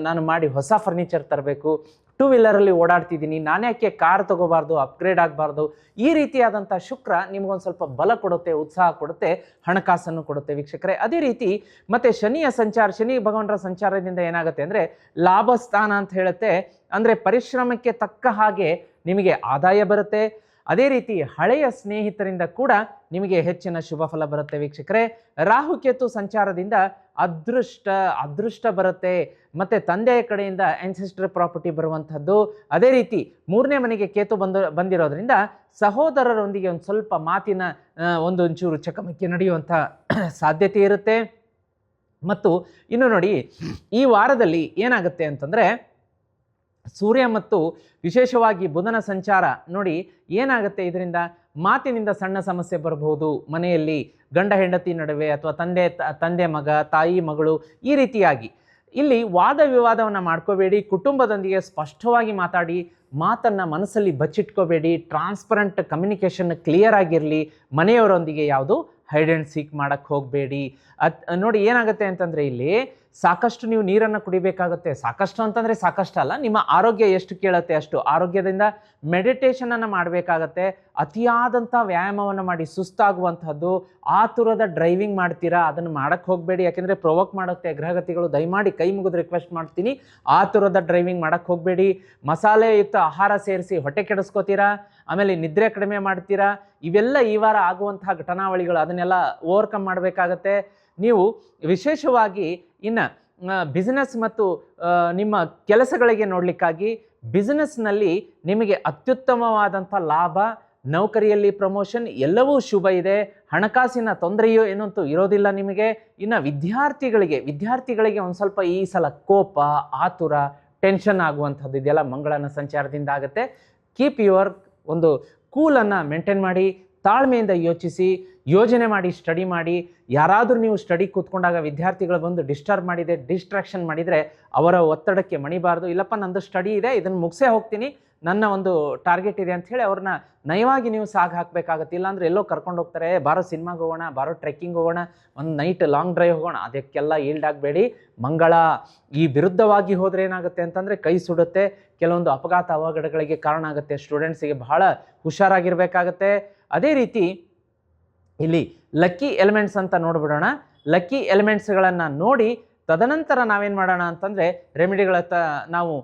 ನಾನು ಮಾಡಿ ಹೊಸ ಫರ್ನಿಚರ್ ತರಬೇಕು, 2 ವೀಲರಲ್ಲಿ ಓಡಾಡ್ತಿದ್ದೀನಿ, ನಾನ್ಯಾಕೆ ಕಾರ್ ತೊಗೋಬಾರ್ದು, ಅಪ್ಗ್ರೇಡ್ ಆಗಬಾರ್ದು. ಈ ರೀತಿಯಾದಂಥ ಶುಕ್ರ ನಿಮಗೊಂದು ಸ್ವಲ್ಪ ಬಲ ಕೊಡುತ್ತೆ, ಉತ್ಸಾಹ ಕೊಡುತ್ತೆ, ಹಣಕಾಸನ್ನು ಕೊಡುತ್ತೆ ವೀಕ್ಷಕರೇ. ಅದೇ ರೀತಿ ಮತ್ತು ಶನಿ ಭಗವಾನರ ಸಂಚಾರದಿಂದ ಏನಾಗುತ್ತೆ ಅಂದರೆ ಲಾಭ ಸ್ಥಾನ ಅಂತ ಹೇಳುತ್ತೆ. ಅಂದರೆ ಪರಿಶ್ರಮಕ್ಕೆ ತಕ್ಕ ಹಾಗೆ ನಿಮಗೆ ಆದಾಯ ಬರುತ್ತೆ. ಅದೇ ರೀತಿ ಹಳೆಯ ಸ್ನೇಹಿತರಿಂದ ಕೂಡ ನಿಮಗೆ ಹೆಚ್ಚಿನ ಶುಭ ಫಲ ಬರುತ್ತೆ ವೀಕ್ಷಕರೇ. ರಾಹುಕೇತು ಸಂಚಾರದಿಂದ ಅದೃಷ್ಟ ಬರುತ್ತೆ. ಮತ್ತು ತಂದೆಯ ಕಡೆಯಿಂದ ಆನ್ಸೆಸ್ಟರ್ ಪ್ರಾಪರ್ಟಿ ಬರುವಂಥದ್ದು. ಅದೇ ರೀತಿ 3ನೇ ಮನೆಗೆ ಕೇತು ಬಂದಿರೋದ್ರಿಂದ ಸಹೋದರರೊಂದಿಗೆ ಒಂದು ಸ್ವಲ್ಪ ಮಾತಿನ ಒಂಚೂರು ಚಕಮಕಿ ನಡೆಯುವಂಥ ಸಾಧ್ಯತೆ ಇರುತ್ತೆ. ಮತ್ತು ಇನ್ನು ನೋಡಿ, ಈ ವಾರದಲ್ಲಿ ಏನಾಗುತ್ತೆ ಅಂತಂದರೆ ಸೂರ್ಯ ಮತ್ತು ವಿಶೇಷವಾಗಿ ಬುಧನ ಸಂಚಾರ ನೋಡಿ ಏನಾಗುತ್ತೆ, ಇದರಿಂದ ಮಾತಿನಿಂದ ಸಣ್ಣ ಸಮಸ್ಯೆ ಬರಬಹುದು. ಮನೆಯಲ್ಲಿ ಗಂಡ ಹೆಂಡತಿ ನಡುವೆ, ಅಥವಾ ತಂದೆ ಮಗ, ತಾಯಿ ಮಗಳು, ಈ ರೀತಿಯಾಗಿ ಇಲ್ಲಿ ವಾದ ವಿವಾದವನ್ನು ಮಾಡ್ಕೋಬೇಡಿ. ಕುಟುಂಬದೊಂದಿಗೆ ಸ್ಪಷ್ಟವಾಗಿ ಮಾತಾಡಿ, ಮಾತನ್ನು ಮನಸ್ಸಲ್ಲಿ ಬಚ್ಚಿಟ್ಕೋಬೇಡಿ. ಟ್ರಾನ್ಸ್ಪರೆಂಟ್ ಕಮ್ಯುನಿಕೇಷನ್ ಕ್ಲಿಯರ್ ಆಗಿರಲಿ. ಮನೆಯವರೊಂದಿಗೆ ಯಾವುದು ಹೈಡ್ ಆ್ಯಂಡ್ ಸೀಕ್ ಮಾಡೋಕ್ಕೆ ಹೋಗಬೇಡಿ. ನೋಡಿ ಏನಾಗುತ್ತೆ ಅಂತಂದರೆ ಇಲ್ಲಿ ಸಾಕಷ್ಟು ನೀವು ನೀರನ್ನು ಕುಡಿಬೇಕಾಗುತ್ತೆ. ಸಾಕಷ್ಟು ಅಂತಂದರೆ ಸಾಕಷ್ಟು ಅಲ್ಲ, ನಿಮ್ಮ ಆರೋಗ್ಯ ಎಷ್ಟು ಕೇಳುತ್ತೆ ಅಷ್ಟು. ಆರೋಗ್ಯದಿಂದ ಮೆಡಿಟೇಷನನ್ನು ಮಾಡಬೇಕಾಗತ್ತೆ. ಅತಿಯಾದಂಥ ವ್ಯಾಯಾಮವನ್ನು ಮಾಡಿ ಸುಸ್ತಾಗುವಂಥದ್ದು, ಆತುರದ ಡ್ರೈವಿಂಗ್ ಮಾಡ್ತೀರಾ, ಅದನ್ನು ಮಾಡೋಕ್ಕೆ ಹೋಗಬೇಡಿ. ಯಾಕೆಂದರೆ ಪ್ರೊವೋಕ್ ಮಾಡುತ್ತೆ ಗ್ರಹಗತಿಗಳು. ದಯಮಾಡಿ ಕೈ ಮುಗಿದು ರಿಕ್ವೆಸ್ಟ್ ಮಾಡ್ತೀನಿ, ಆತುರದ ಡ್ರೈವಿಂಗ್ ಮಾಡೋಕ್ಕೆ ಹೋಗಬೇಡಿ. ಮಸಾಲೆಯುಕ್ತ ಆಹಾರ ಸೇರಿಸಿ ಹೊಟ್ಟೆ ಕೆಡಿಸ್ಕೋತೀರಾ, ಆಮೇಲೆ ನಿದ್ರೆ ಕಡಿಮೆ ಮಾಡ್ತೀರಾ. ಇವೆಲ್ಲ ಈ ವಾರ ಆಗುವಂತಹ ಘಟನಾವಳಿಗಳು, ಅದನ್ನೆಲ್ಲ ಓವರ್ಕಮ್ ಮಾಡಬೇಕಾಗತ್ತೆ. ನೀವು ವಿಶೇಷವಾಗಿ ಇನ್ನು ಬಿಸ್ನೆಸ್ ಮತ್ತು ನಿಮ್ಮ ಕೆಲಸಗಳಿಗೆ ನೋಡಲಿಕ್ಕಾಗಿ ಬಿಸ್ನೆಸ್ನಲ್ಲಿ ನಿಮಗೆ ಅತ್ಯುತ್ತಮವಾದಂಥ ಲಾಭ, ನೌಕರಿಯಲ್ಲಿ ಪ್ರಮೋಷನ್, ಎಲ್ಲವೂ ಶುಭ ಇದೆ. ಹಣಕಾಸಿನ ತೊಂದರೆಯೂ ಏನಂತೂ ಇರೋದಿಲ್ಲ ನಿಮಗೆ. ಇನ್ನು ವಿದ್ಯಾರ್ಥಿಗಳಿಗೆ ಒಂದು ಸ್ವಲ್ಪ ಈ ಸಲ ಕೋಪ, ಆತುರ, ಟೆನ್ಷನ್ ಆಗುವಂಥದ್ದು ಇದೆಲ್ಲ ಮಂಗಳನ ಸಂಚಾರದಿಂದ ಆಗುತ್ತೆ. ಕೀಪ್ ಯುವರ್ ಒಂದು ಕೂಲನ್ನು ಮೇಂಟೈನ್ ಮಾಡಿ, ತಾಳ್ಮೆಯಿಂದ ಯೋಚನೆ ಮಾಡಿ ಸ್ಟಡಿ ಮಾಡಿ. ಯಾರಾದರೂ ನೀವು ಸ್ಟಡಿ ಕೂತ್ಕೊಂಡಾಗ ವಿದ್ಯಾರ್ಥಿಗಳು ಬಂದು ಡಿಸ್ಟ್ರಾಕ್ಷನ್ ಮಾಡಿದರೆ ಅವರ ಒತ್ತಡಕ್ಕೆ ಮಣಿಬಾರ್ದು. ಇಲ್ಲಪ್ಪ ನಂದು ಸ್ಟಡಿ ಇದೆ, ಇದನ್ನು ಮುಗಿಸೇ ಹೋಗ್ತೀನಿ, ನನ್ನ ಒಂದು ಟಾರ್ಗೆಟ್ ಇದೆ ಅಂಥೇಳಿ ಅವ್ರನ್ನ ನಯವಾಗಿ ನೀವು ಹಾಕಬೇಕಾಗತ್ತೆ. ಇಲ್ಲಾಂದರೆ ಎಲ್ಲೋ ಕರ್ಕೊಂಡು ಹೋಗ್ತಾರೆ, ಬಾರೋ ಸಿನಿಮಾಗೆ ಹೋಗೋಣ, ಬಾರೋ ಟ್ರೆಕ್ಕಿಂಗ್ ಹೋಗೋಣ, ಒಂದು ನೈಟ್ ಲಾಂಗ್ ಡ್ರೈವ್ ಹೋಗೋಣ, ಅದಕ್ಕೆಲ್ಲ ಈಲ್ಡ್ ಆಗಬೇಡಿ. ಮಂಗಳ ಈ ವಿರುದ್ಧವಾಗಿ ಹೋದರೆ ಏನಾಗುತ್ತೆ ಅಂತಂದರೆ ಕೈ ಸುಡುತ್ತೆ, ಕೆಲವೊಂದು ಅಪಘಾತ ಅವಘಡಗಳಿಗೆ ಕಾರಣ ಆಗುತ್ತೆ. ಸ್ಟೂಡೆಂಟ್ಸಿಗೆ ಬಹಳ ಹುಷಾರಾಗಿರಬೇಕಾಗತ್ತೆ. ಅದೇ ರೀತಿ ಇಲ್ಲಿ ಲಕ್ಕಿ ಎಲಿಮೆಂಟ್ಸ್ ಅಂತ ನೋಡ್ಬಿಡೋಣ. ಲಕ್ಕಿ ಎಲಿಮೆಂಟ್ಸ್ಗಳನ್ನು ನೋಡಿ ತದನಂತರ ನಾವೇನು ಮಾಡೋಣ ಅಂತಂದರೆ ರೆಮಿಡಿಗಳತ್ತ ನಾವು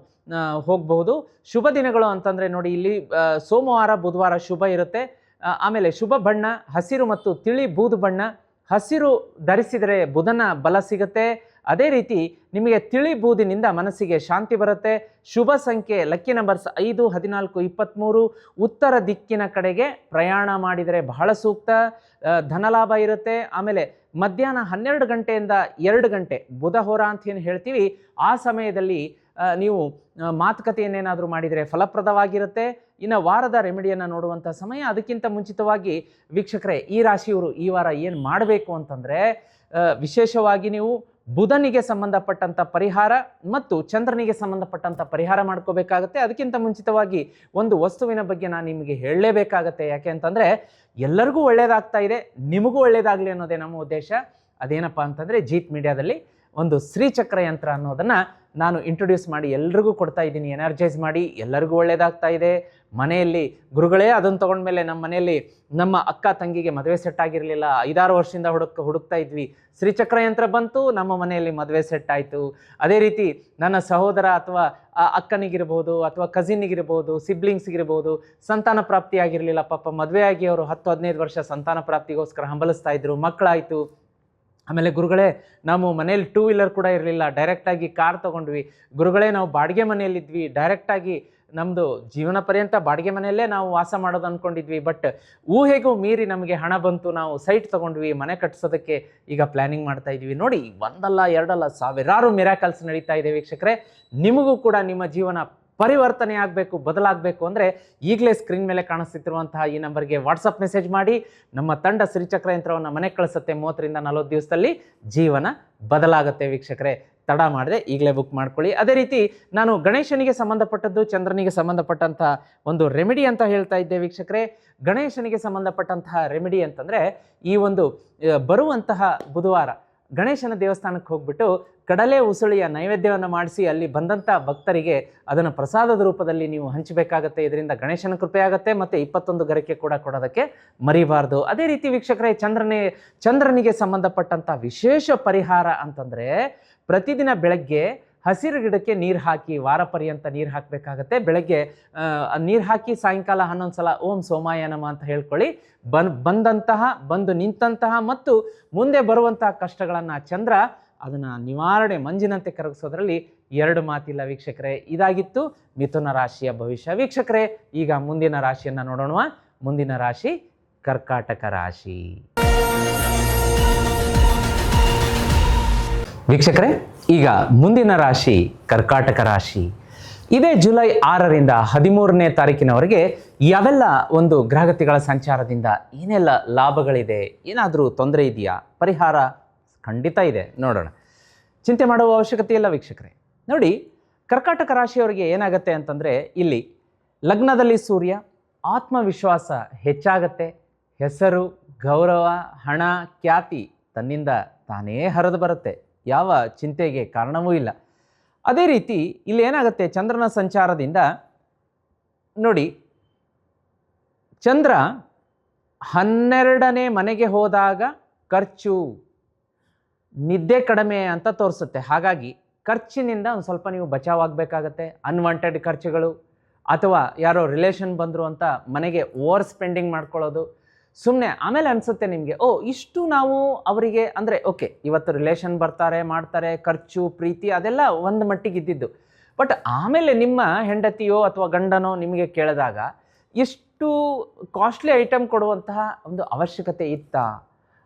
ಹೋಗಬಹುದು. ಶುಭ ದಿನಗಳು ಅಂತಂದರೆ ನೋಡಿ, ಇಲ್ಲಿ ಸೋಮವಾರ, ಬುಧವಾರ ಶುಭ ಇರುತ್ತೆ. ಆಮೇಲೆ ಶುಭ ಬಣ್ಣ ಹಸಿರು ಮತ್ತು ತಿಳಿ ಬೂದು ಬಣ್ಣ. ಹಸಿರು ಧರಿಸಿದರೆ ಬುಧನ ಬಲ ಸಿಗುತ್ತೆ. ಅದೇ ರೀತಿ ನಿಮಗೆ ತಿಳಿ ಬೂದಿನಿಂದ ಮನಸ್ಸಿಗೆ ಶಾಂತಿ ಬರುತ್ತೆ. ಶುಭ ಸಂಖ್ಯೆ ಲಕ್ಕಿ ನಂಬರ್ಸ್ 5, 14, 23. ಉತ್ತರ ದಿಕ್ಕಿನ ಕಡೆಗೆ ಪ್ರಯಾಣ ಮಾಡಿದರೆ ಬಹಳ ಸೂಕ್ತ. ಧನಲಾಭ ಇರುತ್ತೆ. ಆಮೇಲೆ ಮಧ್ಯಾಹ್ನ 12 ಗಂಟೆಯಿಂದ 2 ಗಂಟೆ ಬುಧ ಹೋರ ಅಂತ ಏನು ಹೇಳ್ತೀವಿ, ಆ ಸಮಯದಲ್ಲಿ ನೀವು ಮಾತುಕತೆಯನ್ನೇನಾದರೂ ಮಾಡಿದರೆ ಫಲಪ್ರದವಾಗಿರುತ್ತೆ. ಇನ್ನು ವಾರದ ರೆಮಿಡಿಯನ್ನು ನೋಡುವಂಥ ಸಮಯ. ಅದಕ್ಕಿಂತ ಮುಂಚಿತವಾಗಿ ವೀಕ್ಷಕರೇ, ಈ ರಾಶಿಯವರು ಈ ವಾರ ಏನು ಮಾಡಬೇಕು ಅಂತಂದರೆ, ವಿಶೇಷವಾಗಿ ನೀವು ಬುಧನಿಗೆ ಸಂಬಂಧಪಟ್ಟಂಥ ಪರಿಹಾರ ಮತ್ತು ಚಂದ್ರನಿಗೆ ಸಂಬಂಧಪಟ್ಟಂಥ ಪರಿಹಾರ ಮಾಡ್ಕೋಬೇಕಾಗತ್ತೆ. ಅದಕ್ಕಿಂತ ಮುಂಚಿತವಾಗಿ ಒಂದು ವಸ್ತುವಿನ ಬಗ್ಗೆ ನಾನು ನಿಮಗೆ ಹೇಳಲೇಬೇಕಾಗತ್ತೆ. ಯಾಕೆ ಅಂತಂದರೆ ಎಲ್ಲರಿಗೂ ಒಳ್ಳೆಯದಾಗ್ತಾ ಇದೆ, ನಿಮಗೂ ಒಳ್ಳೆಯದಾಗಲಿ ಅನ್ನೋದೇ ನಮ್ಮ ಉದ್ದೇಶ. ಅದೇನಪ್ಪ ಅಂತಂದರೆ, ಜೀತ್ ಮೀಡಿಯಾದಲ್ಲಿ ಒಂದು ಶ್ರೀಚಕ್ರ ಯಂತ್ರ ಅನ್ನೋದನ್ನು ನಾನು ಇಂಟ್ರೊಡ್ಯೂಸ್ ಮಾಡಿ ಎಲ್ರಿಗೂ ಕೊಡ್ತಾ ಇದ್ದೀನಿ. ಎನರ್ಜೈಸ್ ಮಾಡಿ ಎಲ್ಲರಿಗೂ ಒಳ್ಳೆಯದಾಗ್ತಾ ಇದೆ. ಮನೆಯಲ್ಲಿ ಗುರುಗಳೇ ಅದನ್ನು ತೊಗೊಂಡ್ಮೇಲೆ ನಮ್ಮ ಮನೆಯಲ್ಲಿ ನಮ್ಮ ಅಕ್ಕ ತಂಗಿಗೆ ಮದುವೆ ಸೆಟ್ ಆಗಿರಲಿಲ್ಲ, 5-6 ವರ್ಷದಿಂದ ಹುಡುಕ್ತಾ ಇದ್ವಿ, ಶ್ರೀಚಕ್ರ ಯಂತ್ರ ಬಂತು, ನಮ್ಮ ಮನೆಯಲ್ಲಿ ಮದುವೆ ಸೆಟ್ ಆಯಿತು. ಅದೇ ರೀತಿ ನನ್ನ ಸಹೋದರ ಅಥವಾ ಅಕ್ಕನಿಗಿರ್ಬೋದು ಅಥವಾ ಕಸಿನ್ನಿಗಿರ್ಬೋದು, ಸಿಬ್ಲಿಂಗ್ಸ್ಗಿರ್ಬೋದು ಸಂತಾನ ಪ್ರಾಪ್ತಿ ಆಗಿರಲಿಲ್ಲ, ಪಾಪ ಮದುವೆ ಆಗಿ ಅವರು 10-15 ವರ್ಷ ಸಂತಾನ ಪ್ರಾಪ್ತಿಗೋಸ್ಕರ ಹಂಬಲಿಸ್ತಾ ಇದ್ರು, ಮಕ್ಕಳಾಯಿತು. ಆಮೇಲೆ ಗುರುಗಳೇ ನಾವು ಮನೇಲಿ 2 ವೀಲರ್ ಕೂಡ ಇರಲಿಲ್ಲ, ಡೈರೆಕ್ಟಾಗಿ ಕಾರ್ ತೊಗೊಂಡ್ವಿ. ಗುರುಗಳೇ ನಾವು ಬಾಡಿಗೆ ಮನೆಯಲ್ಲಿದ್ವಿ, ಡೈರೆಕ್ಟಾಗಿ ನಮ್ಮದು ಜೀವನ ಪರ್ಯಂತ ಬಾಡಿಗೆ ಮನೆಯಲ್ಲೇ ನಾವು ವಾಸ ಮಾಡೋದು ಅಂದ್ಕೊಂಡಿದ್ವಿ. ಬಟ್ ಊಹೆಗೂ ಮೀರಿ ನಮಗೆ ಹಣ ಬಂತು, ನಾವು ಸೈಟ್ ತೊಗೊಂಡ್ವಿ, ಮನೆ ಕಟ್ಟಿಸೋದಕ್ಕೆ ಈಗ ಪ್ಲ್ಯಾನಿಂಗ್ ಮಾಡ್ತಾ ಇದ್ವಿ. ನೋಡಿ, ಒಂದಲ್ಲ ಎರಡಲ್ಲ ಸಾವಿರಾರು ಮಿರಾಕಲ್ಸ್ ನಡೀತಾ ಇದೆ ವೀಕ್ಷಕರೇ. ನಿಮಗೂ ಕೂಡ ನಿಮ್ಮ ಜೀವನ ಪರಿವರ್ತನೆ ಆಗಬೇಕು, ಬದಲಾಗಬೇಕು ಅಂದರೆ ಈಗಲೇ ಸ್ಕ್ರೀನ್ ಮೇಲೆ ಕಾಣಿಸ್ತಿರುವಂತಹ ಈ ನಂಬರ್ಗೆ ವಾಟ್ಸಪ್ ಮೆಸೇಜ್ ಮಾಡಿ. ನಮ್ಮ ತಂಡ ಶ್ರೀಚಕ್ರ ಯಂತ್ರವನ್ನು ಮನೆಗೆ ಕಳಿಸುತ್ತೆ. 30ರಿಂದ 40 ದಿವಸದಲ್ಲಿ ಜೀವನ ಬದಲಾಗುತ್ತೆ ವೀಕ್ಷಕರೇ. ತಡ ಮಾಡದೆ ಈಗಲೇ ಬುಕ್ ಮಾಡ್ಕೊಳ್ಳಿ. ಅದೇ ರೀತಿ ನಾನು ಗಣೇಶನಿಗೆ ಸಂಬಂಧಪಟ್ಟದ್ದು, ಚಂದ್ರನಿಗೆ ಸಂಬಂಧಪಟ್ಟಂಥ ಒಂದು ರೆಮಿಡಿ ಅಂತ ಹೇಳ್ತಾ ಇದ್ದೆ ವೀಕ್ಷಕರೇ. ಗಣೇಶನಿಗೆ ಸಂಬಂಧಪಟ್ಟಂತಹ ರೆಮಿಡಿ ಅಂತಂದರೆ, ಈ ಒಂದು ಬರುವಂತಹ ಬುಧವಾರ ಗಣೇಶನ ದೇವಸ್ಥಾನಕ್ಕೆ ಹೋಗ್ಬಿಟ್ಟು ಕಡಲೆ ಉಸುಳಿಯ ನೈವೇದ್ಯವನ್ನು ಮಾಡಿಸಿ ಅಲ್ಲಿ ಬಂದಂಥ ಭಕ್ತರಿಗೆ ಅದನ್ನು ಪ್ರಸಾದದ ರೂಪದಲ್ಲಿ ನೀವು ಹಂಚಬೇಕಾಗತ್ತೆ. ಇದರಿಂದ ಗಣೇಶನ ಕೃಪೆ ಆಗುತ್ತೆ ಮತ್ತು 21 ಗರಿಕೆ ಕೂಡ ಕೊಡೋದಕ್ಕೆ ಮರಿಬಾರ್ದು. ಅದೇ ರೀತಿ ವೀಕ್ಷಕರೇ, ಚಂದ್ರನಿಗೆ ಸಂಬಂಧಪಟ್ಟಂಥ ವಿಶೇಷ ಪರಿಹಾರ ಅಂತಂದರೆ, ಪ್ರತಿದಿನ ಬೆಳಗ್ಗೆ ಹಸಿರು ಗಿಡಕ್ಕೆ ನೀರು ಹಾಕಿ, ವಾರ ಪರ್ಯಂತ ನೀರು ಹಾಕಬೇಕಾಗತ್ತೆ. ಬೆಳಗ್ಗೆ ನೀರು ಹಾಕಿ ಸಾಯಂಕಾಲ 11 ಸಲ ಓಂ ಸೋಮಾಯ ನಮಃ ಅಂತ ಹೇಳ್ಕೊಳ್ಳಿ. ಬಂದು ನಿಂತಹ ಮತ್ತು ಮುಂದೆ ಬರುವಂತಹ ಕಷ್ಟಗಳನ್ನು ಚಂದ್ರ ಅದನ್ನು ನಿವಾರಣೆ ಮಂಜಿನಂತೆ ಕರಗಿಸೋದ್ರಲ್ಲಿ 2 ಮಾತಿಲ್ಲ ವೀಕ್ಷಕರೇ. ಇದಾಗಿತ್ತು ಮಿಥುನ ರಾಶಿಯ ಭವಿಷ್ಯ. ವೀಕ್ಷಕರೇ, ಈಗ ಮುಂದಿನ ರಾಶಿಯನ್ನು ನೋಡೋಣ. ಮುಂದಿನ ರಾಶಿ ಕರ್ಕಾಟಕ ರಾಶಿ. ವೀಕ್ಷಕರೇ, ಈಗ ಮುಂದಿನ ರಾಶಿ ಕರ್ಕಾಟಕ ರಾಶಿ. ಇದೇ ಜುಲೈ 6ರಿಂದ 13ನೇ ತಾರೀಕಿನವರೆಗೆ ಯಾವೆಲ್ಲ ಒಂದು ಗ್ರಹಗತಿಗಳ ಸಂಚಾರದಿಂದ ಏನೆಲ್ಲ ಲಾಭಗಳಿದೆ, ಏನಾದರೂ ತೊಂದರೆ ಇದೆಯಾ, ಪರಿಹಾರ ಖಂಡಿತ ಇದೆ, ನೋಡೋಣ. ಚಿಂತೆ ಮಾಡುವ ಅವಶ್ಯಕತೆ ಇಲ್ಲ ವೀಕ್ಷಕರೇ. ನೋಡಿ, ಕರ್ಕಾಟಕ ರಾಶಿಯವರಿಗೆ ಏನಾಗುತ್ತೆ ಅಂತಂದರೆ, ಇಲ್ಲಿ ಲಗ್ನದಲ್ಲಿ ಸೂರ್ಯ, ಆತ್ಮವಿಶ್ವಾಸ ಹೆಚ್ಚಾಗತ್ತೆ, ಹೆಸರು, ಗೌರವ, ಹಣ, ಖ್ಯಾತಿ ತನ್ನಿಂದ ತಾನೇ ಹರಿದು ಬರುತ್ತೆ, ಯಾವ ಚಿಂತೆಗೆ ಕಾರಣವೂ ಇಲ್ಲ. ಅದೇ ರೀತಿ ಇಲ್ಲಿ ಏನಾಗುತ್ತೆ, ಚಂದ್ರನ ಸಂಚಾರದಿಂದ ನೋಡಿ, ಚಂದ್ರ 12ನೇ ಮನೆಗೆ ಹೋದಾಗ ಖರ್ಚು, ನಿದ್ದೆ ಕಡಿಮೆ ಅಂತ ತೋರಿಸುತ್ತೆ. ಹಾಗಾಗಿ ಖರ್ಚಿನಿಂದ ಒಂದು ಸ್ವಲ್ಪ ನೀವು ಬಚಾವಾಗಬೇಕಾಗತ್ತೆ. ಅನ್ವಾಂಟೆಡ್ ಖರ್ಚುಗಳು ಅಥವಾ ಯಾರೋ ರಿಲೇಷನ್ ಬಂದರು ಅಂತ ಮನೆಗೆ ಓವರ್ ಸ್ಪೆಂಡಿಂಗ್ ಮಾಡ್ಕೊಳ್ಳೋದು ಸುಮ್ಮನೆ. ಆಮೇಲೆ ಅನಿಸುತ್ತೆ ನಿಮಗೆ, ಇಷ್ಟು ನಾವು ಅವರಿಗೆ ಅಂದರೆ ಓಕೆ, ಇವತ್ತು ರಿಲೇಷನ್ ಬರ್ತಾರೆ, ಮಾಡ್ತಾರೆ, ಖರ್ಚು, ಪ್ರೀತಿ ಅದೆಲ್ಲ ಒಂದು ಮಟ್ಟಿಗೆ ಇದ್ದಿದ್ದು. ಬಟ್ ಆಮೇಲೆ ನಿಮ್ಮ ಹೆಂಡತಿಯೋ ಅಥವಾ ಗಂಡನೋ ನಿಮಗೆ ಕೇಳಿದಾಗ ಇಷ್ಟು ಕಾಸ್ಟ್ಲಿ ಐಟಮ್ ಕೊಡುವಂತಹ ಒಂದು ಅವಶ್ಯಕತೆ ಇತ್ತಾ,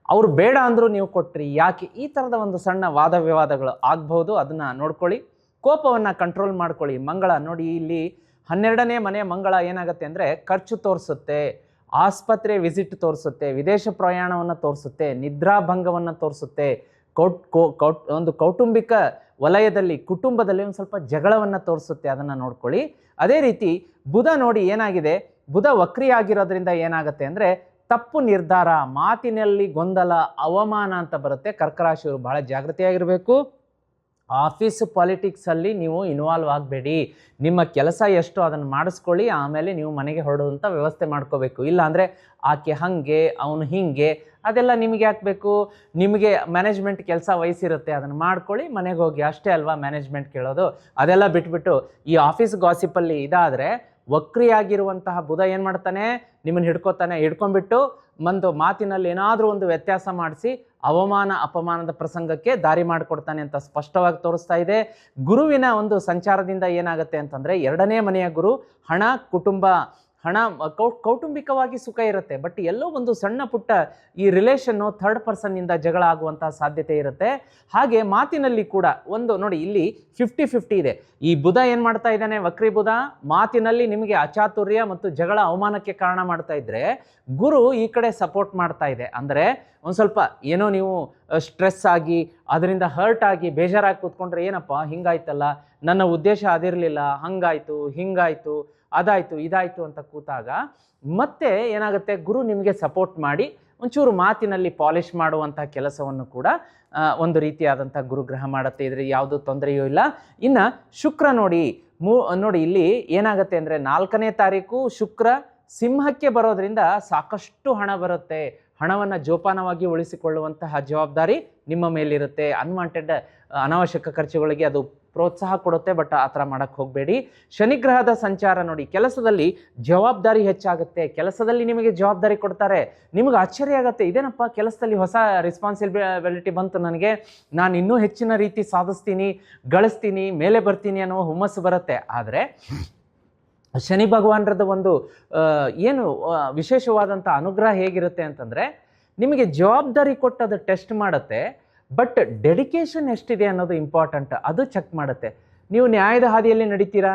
ಅವರು ಬೇಡ ಅಂದರೂ ನೀವು ಕೊಟ್ರಿ ಯಾಕೆ, ಈ ಥರದ ಒಂದು ಸಣ್ಣ ವಾದ ವಿವಾದಗಳು ಆಗ್ಬೋದು. ಅದನ್ನು ನೋಡ್ಕೊಳ್ಳಿ. ಕೋಪವನ್ನು ಕಂಟ್ರೋಲ್ ಮಾಡ್ಕೊಳ್ಳಿ. ಮಂಗಳ ನೋಡಿ, ಇಲ್ಲಿ 12ನೇ ಮನೆ ಮಂಗಳ ಏನಾಗುತ್ತೆ ಅಂದರೆ ಖರ್ಚು ತೋರಿಸುತ್ತೆ, ಆಸ್ಪತ್ರೆ ವಿಸಿಟ್ ತೋರಿಸುತ್ತೆ, ವಿದೇಶ ಪ್ರಯಾಣವನ್ನು ತೋರಿಸುತ್ತೆ, ನಿದ್ರಾಭಂಗವನ್ನು ತೋರಿಸುತ್ತೆ, ಒಂದು ಕೌಟುಂಬಿಕ ವಲಯದಲ್ಲಿ ಕುಟುಂಬದಲ್ಲಿ ಒಂದು ಸ್ವಲ್ಪ ಜಗಳವನ್ನು ತೋರಿಸುತ್ತೆ. ಅದನ್ನು ನೋಡ್ಕೊಳ್ಳಿ. ಅದೇ ರೀತಿ ಬುಧ ನೋಡಿ ಏನಾಗಿದೆ, ಬುಧ ವಕ್ರಿಯಾಗಿರೋದ್ರಿಂದ ಏನಾಗುತ್ತೆ ಅಂದರೆ ತಪ್ಪು ನಿರ್ಧಾರ, ಮಾತಿನಲ್ಲಿ ಗೊಂದಲ, ಅವಮಾನ ಅಂತ ಬರುತ್ತೆ. ಕರ್ಕರಾಶಿಯವರು ಬಹಳ ಜಾಗೃತಿಯಾಗಿರಬೇಕು. ಆಫೀಸ್ ಪಾಲಿಟಿಕ್ಸಲ್ಲಿ ನೀವು ಇನ್ವಾಲ್ವ್ ಆಗಬೇಡಿ. ನಿಮ್ಮ ಕೆಲಸ ಎಷ್ಟು ಅದನ್ನು ಮಾಡಿಸ್ಕೊಳ್ಳಿ, ಆಮೇಲೆ ನೀವು ಮನೆಗೆ ಹೊರಡುವಂಥ ವ್ಯವಸ್ಥೆ ಮಾಡ್ಕೋಬೇಕು. ಇಲ್ಲಾಂದರೆ ಆಕೆ ಹಾಗೆ, ಅವನು ಹೀಗೆ, ಅದೆಲ್ಲ ನಿಮಗೆ ಹಾಕಬೇಕು. ನಿಮಗೆ ಮ್ಯಾನೇಜ್ಮೆಂಟ್ ಕೆಲಸ ವಹಿಸಿರುತ್ತೆ, ಅದನ್ನು ಮಾಡ್ಕೊಳ್ಳಿ, ಮನೆಗೆ ಹೋಗಿ, ಅಷ್ಟೇ ಅಲ್ವಾ ಮ್ಯಾನೇಜ್ಮೆಂಟ್ ಕೇಳೋದು. ಅದೆಲ್ಲ ಬಿಟ್ಬಿಟ್ಟು ಈ ಆಫೀಸ್ ಗಾಸಿಪಲ್ಲಿ ಇದಾದರೆ ವಕ್ರಿಯಾಗಿರುವಂತಹ ಬುಧ ಏನು ಮಾಡ್ತಾನೆ, ನಿಮ್ಮನ್ನು ಹಿಡ್ಕೊಂಡ್ಬಿಟ್ಟು ಮಾತಿನಲ್ಲಿ ಏನಾದರೂ ಒಂದು ವ್ಯತ್ಯಾಸ ಮಾಡಿಸಿ ಅವಮಾನ ಅಪಮಾನದ ಪ್ರಸಂಗಕ್ಕೆ ದಾರಿ ಮಾಡಿಕೊಡ್ತಾನೆ ಅಂತ ಸ್ಪಷ್ಟವಾಗಿ ತೋರಿಸ್ತಾ ಇದೆ. ಗುರುವಿನ ಒಂದು ಸಂಚಾರದಿಂದ ಏನಾಗುತ್ತೆ ಅಂತಂದರೆ 2ನೇ ಮನೆಯ ಗುರು ಹಣ, ಕುಟುಂಬ, ಕೌಟುಂಬಿಕವಾಗಿ ಸುಖ ಇರುತ್ತೆ, ಬಟ್ ಎಲ್ಲೋ ಒಂದು ಸಣ್ಣ ಪುಟ್ಟ ಈ ರಿಲೇಷನ್ನು ಥರ್ಡ್ ಪರ್ಸನ್ನಿಂದ ಜಗಳ ಆಗುವಂತಹ ಸಾಧ್ಯತೆ ಇರುತ್ತೆ. ಹಾಗೆ ಮಾತಿನಲ್ಲಿ ಕೂಡ ನೋಡಿ ಇಲ್ಲಿ 50-50 ಇದೆ. ಈ ಬುಧ ಏನು ಮಾಡ್ತಾ ಇದ್ದಾನೆ, ವಕ್ರಿ ಬುಧ ಮಾತಿನಲ್ಲಿ ನಿಮಗೆ ಅಚಾತುರ್ಯ ಮತ್ತು ಜಗಳ ಅವಮಾನಕ್ಕೆ ಕಾರಣ ಮಾಡ್ತಾ ಇದ್ರೆ, ಗುರು ಈ ಕಡೆ ಸಪೋರ್ಟ್ ಮಾಡ್ತಾ ಇದೆ. ಅಂದರೆ ಒಂದು ಸ್ವಲ್ಪ ಏನೋ ನೀವು ಸ್ಟ್ರೆಸ್ ಆಗಿ ಅದರಿಂದ ಹರ್ಟ್ ಆಗಿ ಬೇಜಾರಾಗಿ ಕೂತ್ಕೊಂಡ್ರೆ, ಏನಪ್ಪ ಹಿಂಗಾಯ್ತಲ್ಲ, ನನ್ನ ಉದ್ದೇಶ ಅದಿರಲಿಲ್ಲ, ಹಂಗಾಯ್ತು ಹಿಂಗಾಯ್ತು ಅದಾಯಿತು ಇದಾಯಿತು ಅಂತ ಕೂತಾಗ ಮತ್ತೆ ಏನಾಗುತ್ತೆ, ಗುರು ನಿಮಗೆ ಸಪೋರ್ಟ್ ಮಾಡಿ ಒಂಚೂರು ಮಾತಿನಲ್ಲಿ ಪಾಲಿಷ್ ಮಾಡುವಂಥ ಕೆಲಸವನ್ನು ಕೂಡ ಒಂದು ರೀತಿಯಾದಂಥ ಗುರುಗ್ರಹ ಮಾಡುತ್ತೆ. ಇದ್ರೆ ಯಾವುದೂ ತೊಂದರೆಯೂ ಇಲ್ಲ. ಇನ್ನು ಶುಕ್ರ ನೋಡಿ ಇಲ್ಲಿ ಏನಾಗುತ್ತೆ ಅಂದರೆ 4ನೇ ತಾರೀಕು ಶುಕ್ರ ಸಿಂಹಕ್ಕೆ ಬರೋದ್ರಿಂದ ಸಾಕಷ್ಟು ಹಣ ಬರುತ್ತೆ. ಹಣವನ್ನು ಜೋಪಾನವಾಗಿ ಉಳಿಸಿಕೊಳ್ಳುವಂತಹ ಜವಾಬ್ದಾರಿ ನಿಮ್ಮ ಮೇಲಿರುತ್ತೆ. ಅನಾವಶ್ಯಕ ಖರ್ಚುಗಳಿಗೆ ಅದು ಪ್ರೋತ್ಸಾಹ ಕೊಡುತ್ತೆ, ಬಟ್ ಆ ಥರ ಮಾಡೋಕ್ಕೆ ಹೋಗಬೇಡಿ. ಶನಿಗ್ರಹದ ಸಂಚಾರ ನೋಡಿ, ಕೆಲಸದಲ್ಲಿ ಜವಾಬ್ದಾರಿ ಹೆಚ್ಚಾಗುತ್ತೆ. ಕೆಲಸದಲ್ಲಿ ನಿಮಗೆ ಜವಾಬ್ದಾರಿ ಕೊಡ್ತಾರೆ, ನಿಮಗೆ ಆಶ್ಚರ್ಯ ಆಗುತ್ತೆ, ಇದೇನಪ್ಪ ಕೆಲಸದಲ್ಲಿ ಹೊಸ ರೆಸ್ಪಾನ್ಸಿಬಿಲಿಟಿ ಬಂತು ನನಗೆ, ನಾನು ಇನ್ನೂ ಹೆಚ್ಚಿನ ರೀತಿ ಸಾಧಿಸ್ತೀನಿ, ಗಳಿಸ್ತೀನಿ, ಮೇಲೆ ಬರ್ತೀನಿ ಅನ್ನೋ ಹುಮ್ಮಸ್ಸು ಬರುತ್ತೆ. ಆದರೆ ಶನಿ ಭಗವಾನರದ ಒಂದು ವಿಶೇಷವಾದಂಥ ಅನುಗ್ರಹ ಹೇಗಿರುತ್ತೆ ಅಂತಂದರೆ, ನಿಮಗೆ ಜವಾಬ್ದಾರಿ ಕೊಟ್ಟು ಅದು ಟೆಸ್ಟ್ ಮಾಡುತ್ತೆ, ಬಟ್ ಡೆಡಿಕೇಶನ್ ಎಷ್ಟಿದೆ ಅನ್ನೋದು ಇಂಪಾರ್ಟೆಂಟ್, ಅದು ಚೆಕ್ ಮಾಡುತ್ತೆ. ನೀವು ನ್ಯಾಯದ ಹಾದಿಯಲ್ಲಿ ನಡೀತೀರಾ,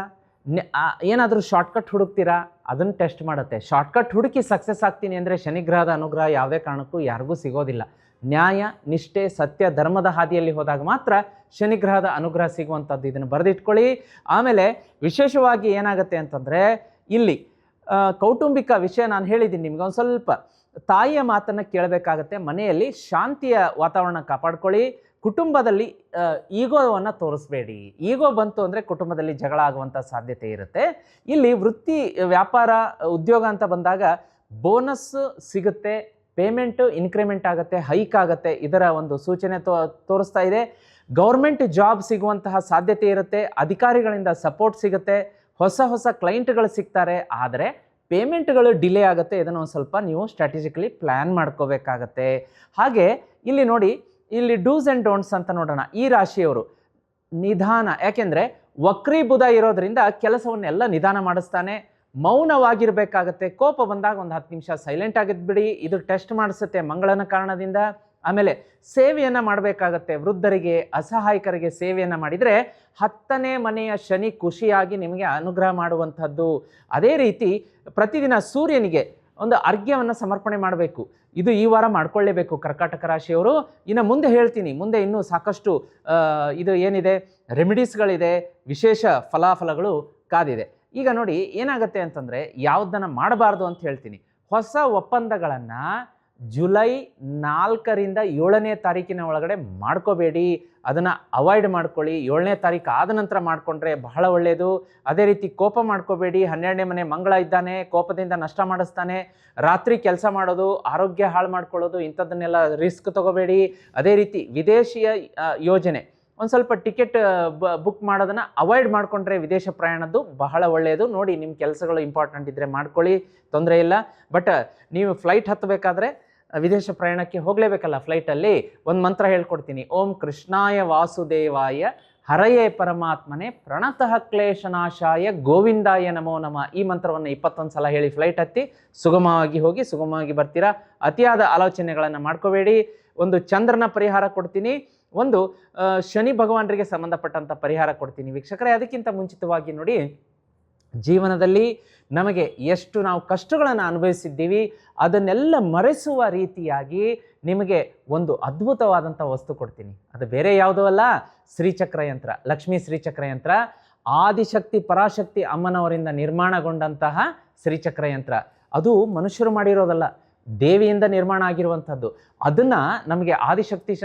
ಏನಾದರೂ ಶಾರ್ಟ್ಕಟ್ ಹುಡುಕ್ತೀರಾ, ಅದನ್ನು ಟೆಸ್ಟ್ ಮಾಡುತ್ತೆ. ಶಾರ್ಟ್ಕಟ್ ಹುಡುಕಿ ಸಕ್ಸಸ್ ಆಗ್ತೀನಿ ಅಂದರೆ ಶನಿಗ್ರಹದ ಅನುಗ್ರಹ ಯಾವುದೇ ಕಾರಣಕ್ಕೂ ಯಾರಿಗೂ ಸಿಗೋದಿಲ್ಲ. ನ್ಯಾಯ, ನಿಷ್ಠೆ, ಸತ್ಯ, ಧರ್ಮದ ಹಾದಿಯಲ್ಲಿ ಹೋದಾಗ ಮಾತ್ರ ಶನಿಗ್ರಹದ ಅನುಗ್ರಹ ಸಿಗುವಂಥದ್ದು. ಇದನ್ನು ಬರೆದಿಟ್ಕೊಳ್ಳಿ. ಆಮೇಲೆ ವಿಶೇಷವಾಗಿ ಏನಾಗುತ್ತೆ ಅಂತಂದರೆ, ಇಲ್ಲಿ ಕೌಟುಂಬಿಕ ವಿಷಯ ನಾನು ಹೇಳಿದ್ದೀನಿ ನಿಮ್ಗೆ, ಒಂದು ಸ್ವಲ್ಪ ತಾಯಿಯ ಮಾತನ್ನು ಕೇಳಬೇಕಾಗತ್ತೆ. ಮನೆಯಲ್ಲಿ ಶಾಂತಿಯ ವಾತಾವರಣ ಕಾಪಾಡ್ಕೊಳ್ಳಿ. ಕುಟುಂಬದಲ್ಲಿ ಈಗೋವನ್ನು ತೋರಿಸ್ಬೇಡಿ. ಈಗೋ ಬಂತು ಅಂದರೆ ಕುಟುಂಬದಲ್ಲಿ ಜಗಳ ಆಗುವಂಥ ಸಾಧ್ಯತೆ ಇರುತ್ತೆ. ಇಲ್ಲಿ ವೃತ್ತಿ, ವ್ಯಾಪಾರ, ಉದ್ಯೋಗ ಅಂತ ಬಂದಾಗ ಬೋನಸ್ ಸಿಗುತ್ತೆ, ಪೇಮೆಂಟು ಇನ್ಕ್ರಿಮೆಂಟ್ ಆಗುತ್ತೆ, ಹೈಕ್ ಆಗುತ್ತೆ, ಇದರ ಒಂದು ಸೂಚನೆ ತೋರಿಸ್ತಾ ಇದೆ. ಗೌರ್ಮೆಂಟ್ ಜಾಬ್ ಸಿಗುವಂತಹ ಸಾಧ್ಯತೆ ಇರುತ್ತೆ. ಅಧಿಕಾರಿಗಳಿಂದ ಸಪೋರ್ಟ್ ಸಿಗುತ್ತೆ, ಹೊಸ ಕ್ಲೈಂಟ್ಗಳು ಸಿಗ್ತಾರೆ. ಆದರೆ ಪೇಮೆಂಟ್ಗಳು ಡಿಲೇ ಆಗುತ್ತೆ. ಇದನ್ನು ಒಂದು ಸ್ವಲ್ಪ ನೀವು ಸ್ಟ್ರಾಟಜಿಕಲಿ ಪ್ಲ್ಯಾನ್ ಮಾಡ್ಕೋಬೇಕಾಗತ್ತೆ. ಹಾಗೆ ಇಲ್ಲಿ ನೋಡಿ, ಇಲ್ಲಿ ಡೂಸ್ ಆ್ಯಂಡ್ ಡೋಂಟ್ಸ್ ಅಂತ ನೋಡೋಣ. ಈ ರಾಶಿಯವರು ನಿಧಾನ, ಯಾಕೆಂದರೆ ವಕ್ರಿ ಬುಧ ಇರೋದ್ರಿಂದ ಕೆಲಸವನ್ನೆಲ್ಲ ನಿಧಾನ ಮಾಡಿಸ್ತಾನೆ. ಮೌನವಾಗಿರಬೇಕಾಗತ್ತೆ. ಕೋಪ ಬಂದಾಗ ಒಂದು 10 ನಿಮಿಷ ಸೈಲೆಂಟ್ ಆಗಿದ್ಬಿಡಿ, ಇದು ಟೆಸ್ಟ್ ಮಾಡಿಸುತ್ತೆ ಮಂಗಳನ ಕಾರಣದಿಂದ. ಆಮೇಲೆ ಸೇವೆಯನ್ನು ಮಾಡಬೇಕಾಗತ್ತೆ. ವೃದ್ಧರಿಗೆ, ಅಸಹಾಯಕರಿಗೆ ಸೇವೆಯನ್ನು ಮಾಡಿದರೆ 10ನೇ ಮನೆಯ ಶನಿ ಖುಷಿಯಾಗಿ ನಿಮಗೆ ಅನುಗ್ರಹ ಮಾಡುವಂಥದ್ದು. ಅದೇ ರೀತಿ ಪ್ರತಿದಿನ ಸೂರ್ಯನಿಗೆ ಒಂದು ಅರ್ಘ್ಯವನ್ನು ಸಮರ್ಪಣೆ ಮಾಡಬೇಕು. ಇದು ಈ ವಾರ ಮಾಡ್ಕೊಳ್ಳೇಬೇಕು ಕರ್ಕಾಟಕ ರಾಶಿಯವರು. ಇನ್ನು ಮುಂದೆ ಹೇಳ್ತೀನಿ, ಮುಂದೆ ಇನ್ನೂ ಸಾಕಷ್ಟು ಇದು ಏನಿದೆ ರೆಮಿಡೀಸ್ಗಳಿದೆ, ವಿಶೇಷ ಫಲಾಫಲಗಳು ಕಾದಿದೆ. ಈಗ ನೋಡಿ ಏನಾಗುತ್ತೆ ಅಂತಂದರೆ, ಯಾವುದನ್ನು ಮಾಡಬಾರ್ದು ಅಂತ ಹೇಳ್ತೀನಿ. ಹೊಸ ಒಪ್ಪಂದಗಳನ್ನು ಜುಲೈ 4ರಿಂದ 7ನೇ ತಾರೀಕಿನ ಒಳಗಡೆ ಮಾಡ್ಕೋಬೇಡಿ. ಅದನ್ನು ಅವಾಯ್ಡ್ ಮಾಡ್ಕೊಳ್ಳಿ. 7ನೇ ತಾರೀಕು ಆದ ನಂತರ ಮಾಡಿಕೊಂಡ್ರೆ ಬಹಳ ಒಳ್ಳೆಯದು. ಅದೇ ರೀತಿ ಕೋಪ ಮಾಡ್ಕೋಬೇಡಿ. 12ನೇ ಮನೆ ಮಂಗಳ ಇದ್ದಾನೆ, ಕೋಪದಿಂದ ನಷ್ಟ ಮಾಡಿಸ್ತಾನೆ. ರಾತ್ರಿ ಕೆಲಸ ಮಾಡೋದು, ಆರೋಗ್ಯ ಹಾಳು ಮಾಡ್ಕೊಳ್ಳೋದು, ಇಂಥದ್ದನ್ನೆಲ್ಲ ರಿಸ್ಕ್ ತಗೋಬೇಡಿ. ಅದೇ ರೀತಿ ವಿದೇಶಿಯ ಯೋಜನೆ, ಒಂದು ಸ್ವಲ್ಪ ಟಿಕೆಟ್ ಬುಕ್ ಮಾಡೋದನ್ನು ಅವಾಯ್ಡ್ ಮಾಡಿಕೊಂಡ್ರೆ ವಿದೇಶ ಪ್ರಯಾಣದ್ದು ಬಹಳ ಒಳ್ಳೆಯದು. ನೋಡಿ, ನಿಮ್ಮ ಕೆಲಸಗಳು ಇಂಪಾರ್ಟೆಂಟ್ ಇದ್ದರೆ ಮಾಡ್ಕೊಳ್ಳಿ, ತೊಂದರೆ ಇಲ್ಲ. ಬಟ್ ನೀವು ಫ್ಲೈಟ್ ಹತ್ತಬೇಕಾದ್ರೆ ವಿದೇಶ ಪ್ರಯಾಣಕ್ಕೆ ಹೋಗಲೇಬೇಕಲ್ಲ, ಫ್ಲೈಟಲ್ಲಿ ಒಂದು ಮಂತ್ರ ಹೇಳ್ಕೊಡ್ತೀನಿ. ಓಂ ಕೃಷ್ಣಾಯ ವಾಸುದೇವಾಯ ಹರಯೇ ಪರಮಾತ್ಮನೆ ಪ್ರಣತಃ ಕ್ಲೇಶನಾಶಾಯ ಗೋವಿಂದಾಯ ನಮೋ ನಮಃ. ಈ ಮಂತ್ರವನ್ನು 21 ಸಲ ಹೇಳಿ ಫ್ಲೈಟ್ ಹತ್ತಿ ಸುಗಮವಾಗಿ ಹೋಗಿ ಸುಗಮವಾಗಿ ಬರ್ತೀರಾ. ಅತಿಯಾದ ಆಲೋಚನೆಗಳನ್ನು ಮಾಡ್ಕೋಬೇಡಿ. ಒಂದು ಚಂದ್ರನ ಪರಿಹಾರ ಕೊಡ್ತೀನಿ, ಒಂದು ಶನಿ ಭಗವಾನರಿಗೆ ಸಂಬಂಧಪಟ್ಟಂಥ ಪರಿಹಾರ ಕೊಡ್ತೀನಿ ವೀಕ್ಷಕರೇ. ಅದಕ್ಕಿಂತ ಮುಂಚಿತವಾಗಿ ನೋಡಿ, ಜೀವನದಲ್ಲಿ ನಮಗೆ ಎಷ್ಟು ನಾವು ಕಷ್ಟಗಳನ್ನು ಅನುಭವಿಸಿದ್ದೀವಿ ಅದನ್ನೆಲ್ಲ ಮರೆಸುವ ರೀತಿಯಾಗಿ ನಿಮಗೆ ಒಂದು ಅದ್ಭುತವಾದಂಥ ವಸ್ತು ಕೊಡ್ತೀನಿ. ಅದು ಬೇರೆ ಯಾವುದೂ ಅಲ್ಲ, ಶ್ರೀಚಕ್ರ ಯಂತ್ರ, ಲಕ್ಷ್ಮೀ ಶ್ರೀಚಕ್ರ ಯಂತ್ರ. ಆದಿಶಕ್ತಿ ಪರಾಶಕ್ತಿ ಅಮ್ಮನವರಿಂದ ನಿರ್ಮಾಣಗೊಂಡಂತಹ ಶ್ರೀಚಕ್ರ ಯಂತ್ರ. ಅದು ಮನುಷ್ಯರು ಮಾಡಿರೋದಲ್ಲ, ದೇವಿಯಿಂದ ನಿರ್ಮಾಣ ಆಗಿರುವಂಥದ್ದು. ಅದನ್ನು ನಮಗೆ ಆದಿಶಕ್ತಿ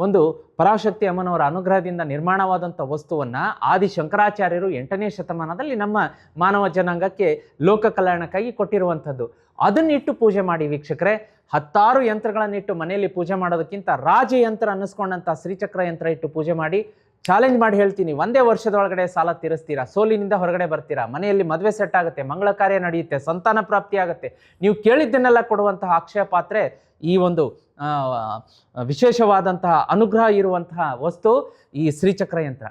ಒಂದು ಪರಾಶಕ್ತಿ ಅಮ್ಮನವರ ಅನುಗ್ರಹದಿಂದ ನಿರ್ಮಾಣವಾದಂಥ ವಸ್ತುವನ್ನು ಆದಿಶಂಕರಾಚಾರ್ಯರು 8ನೇ ಶತಮಾನದಲ್ಲಿ ನಮ್ಮ ಮಾನವ ಜನಾಂಗಕ್ಕೆ ಲೋಕ ಕಲ್ಯಾಣಕ್ಕಾಗಿ ಕೊಟ್ಟಿರುವಂಥದ್ದು. ಅದನ್ನಿಟ್ಟು ಪೂಜೆ ಮಾಡಿ ವೀಕ್ಷಕರೇ. 10 ಯಂತ್ರಗಳನ್ನಿಟ್ಟು ಮನೆಯಲ್ಲಿ ಪೂಜೆ ಮಾಡೋದಕ್ಕಿಂತ ರಾಜಯಂತ್ರ ಅನ್ನಿಸ್ಕೊಂಡಂಥ ಶ್ರೀಚಕ್ರ ಯಂತ್ರ ಇಟ್ಟು ಪೂಜೆ ಮಾಡಿ ಚಾಲೆಂಜ್ ಮಾಡಿ ಹೇಳ್ತೀನಿ, ಒಂದೇ ವರ್ಷದೊಳಗಡೆ ಸಾಲ ತೀರಿಸ್ತೀರಾ, ಸೋಲಿನಿಂದ ಹೊರಗಡೆ ಬರ್ತೀರಾ, ಮನೆಯಲ್ಲಿ ಮದುವೆ ಸೆಟ್ ಆಗುತ್ತೆ, ಮಂಗಳ ಕಾರ್ಯ ನಡೆಯುತ್ತೆ, ಸಂತಾನ ಪ್ರಾಪ್ತಿ ಆಗುತ್ತೆ. ನೀವು ಕೇಳಿದ್ದನ್ನೆಲ್ಲ ಕೊಡುವಂತಹ ಅಕ್ಷಯ ಪಾತ್ರೆ ಈ ಒಂದು ವಿಶೇಷವಾದಂತಹ ಅನುಗ್ರಹ ಇರುವಂತಹ ವಸ್ತು ಈ ಶ್ರೀಚಕ್ರ ಯಂತ್ರ.